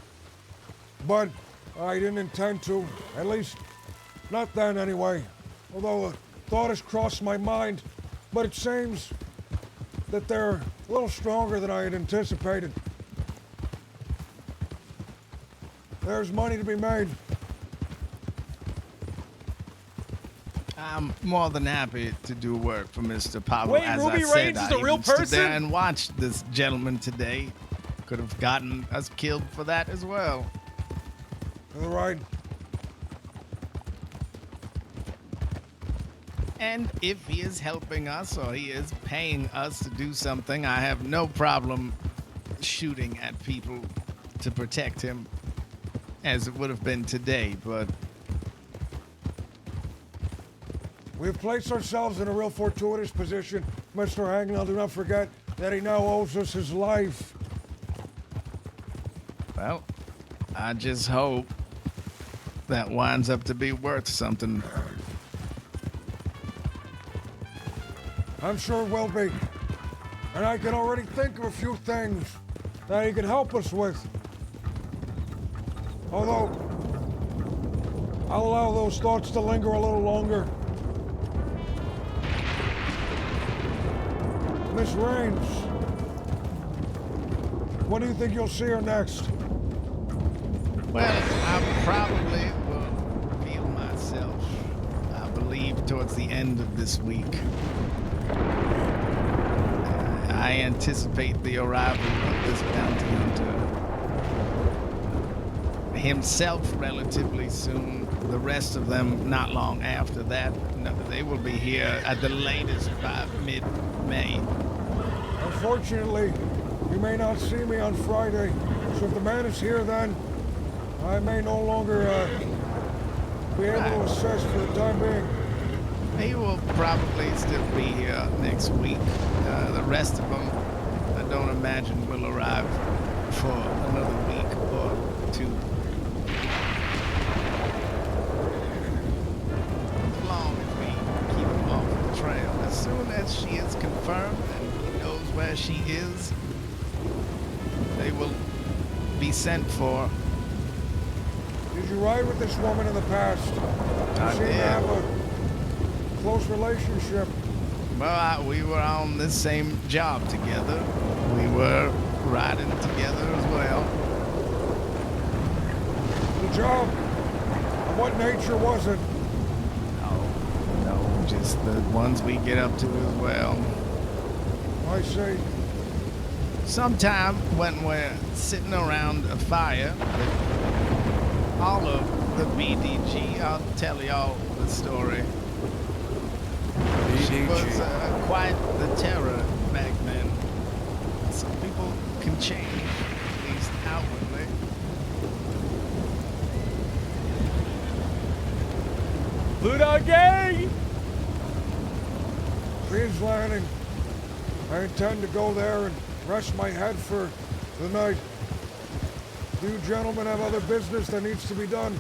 But I didn't intend to, at least not then anyway. Although a thought has crossed my mind, but it seems that they're a little stronger than I had anticipated. There's money to be made. I'm more than happy to do work for Mr. Pavel. Wait, As Ruby I said, Range is a I real even stood person? there and watched this gentleman today. Could have gotten us killed for that as well. All right. And if he is helping us or he is paying us to do something, I have no problem shooting at people to protect him, as it would have been today, but We've placed ourselves in a real fortuitous position. Mr. Hagnell, do not forget that he now owes us his life. well, I just hope that winds up to be worth something. I'm sure it will be. And I can already think of a few things that he can help us with. Although, I'll allow those thoughts to linger a little longer. Miss Raines, when do you think you'll see her next? Well, I probably will reveal myself, I believe, towards the end of this week. I anticipate the arrival of this bounty hunter himself relatively soon. The rest of them not long after that. No, they will be here at the latest by mid-May. Unfortunately, you may not see me on Friday, so if the man is here then, I may no longer be able to assess for the time being. He will probably still be here next week. The rest of them, I don't imagine, will arrive for another week or two. As long as we keep him off the trail. As soon as she is confirmed and he knows where she is, they will be sent for. Did you ride with this woman in the past? I You seem to did. have a close relationship. Well, we were on this same job together. We were riding together as well. The job? Of what nature was it? No, just the ones we get up to as well. I see. Sometime when we're sitting around a fire, all of the BDG, I'll tell y'all the story. She was quite the terror back then. Some people can change, at least outwardly. Blue Dog Gang! Queen's Landing. I intend to go there and rest my head for the night. Do you gentlemen have other business that needs to be done?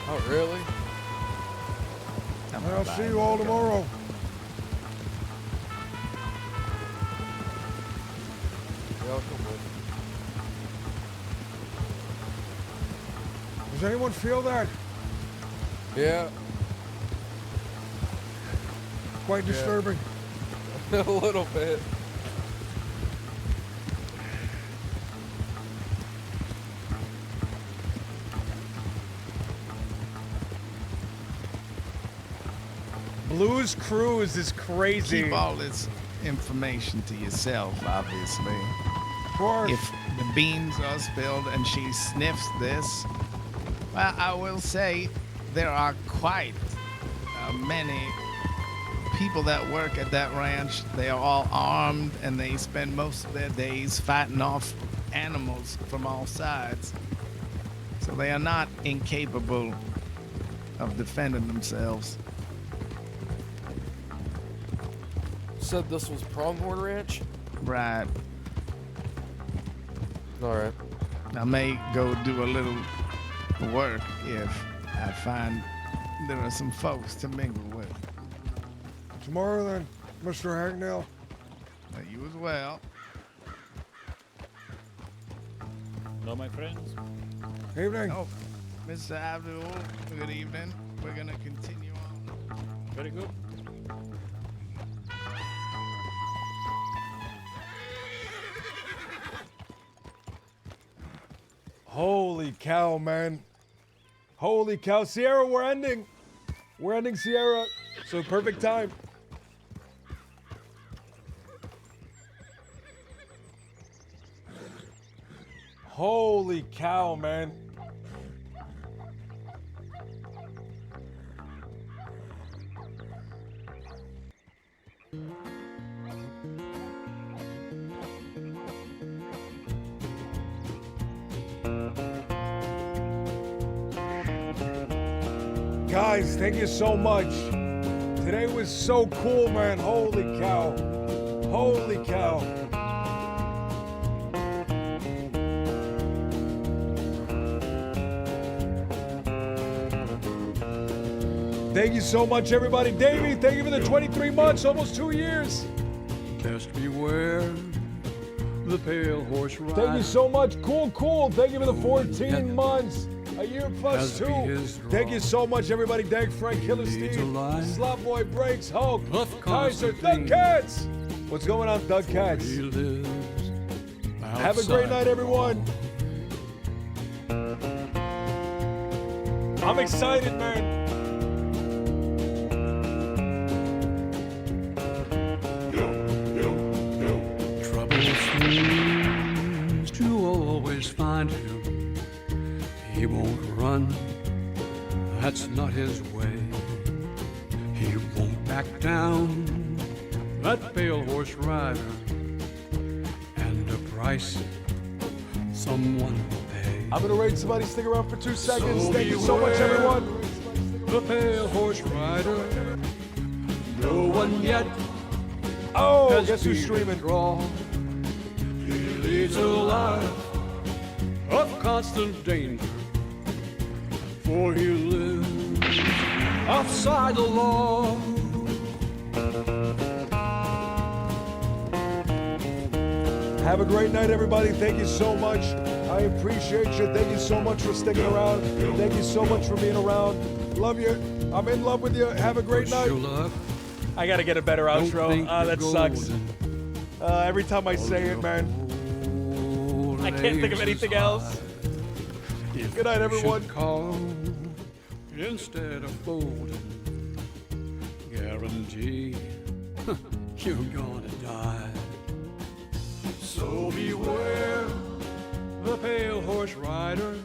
Not really. I'll see you all tomorrow. Welcome. Does anyone feel that? Yeah. Quite Yeah. disturbing. A little bit. Blues Cruise is crazy. Keep all this information to yourself, obviously. Of course. If the beans are spilled and she sniffs this, well, I will say there are quite many people that work at that ranch. They are all armed and they spend most of their days fighting off animals from all sides. So they are not incapable of defending themselves. Said this was Pronghorn Ranch? Right. Alright. I may go do a little work if I find there are some folks to mingle with. Tomorrow then, Mr. Hagnell. You as well. Hello, my friends. Evening. Oh, Mr. Abdul, good evening. We're gonna continue on. Very good. Holy cow, man. Holy cow. Sierra, we're ending. We're ending Sierra. So perfect time. Holy cow, man. Guys, thank you so much. Today was so cool, man. Holy cow. Holy cow. Thank you so much, everybody. Davey, thank you for the 23 months, almost 2 years. Best beware the pale horse rider. Thank you so much. Cool. Thank you for the 14 months. A year plus 2. Thank you so much, everybody. Dank Frank, Killer Steve, Slot Boy Breaks, Hulk, Kaiser, Thug Cats. What's going on, Thug Cats? Have a great night, everyone. I'm excited, man. Trouble seems to always find him. He won't run, that's not his way. He won't back down, that pale horse rider. And a price someone will pay. I'm gonna rate somebody. Stick around for 2 seconds. Thank you so much, everyone. The pale horse rider. No one yet. Oh, guess who's streaming? He leads a life of constant danger, for he lives outside the law. Have a great night, everybody. Thank you so much. I appreciate you. Thank you so much for sticking around. Thank you so much for being around. Love you. I'm in love with you. Have a great night. I gotta get a better outro. That sucks. Every time I say it, man. I can't think of anything else. Good night, everyone. Instead of folding, guarantee you're gonna die. So beware the pale horse rider.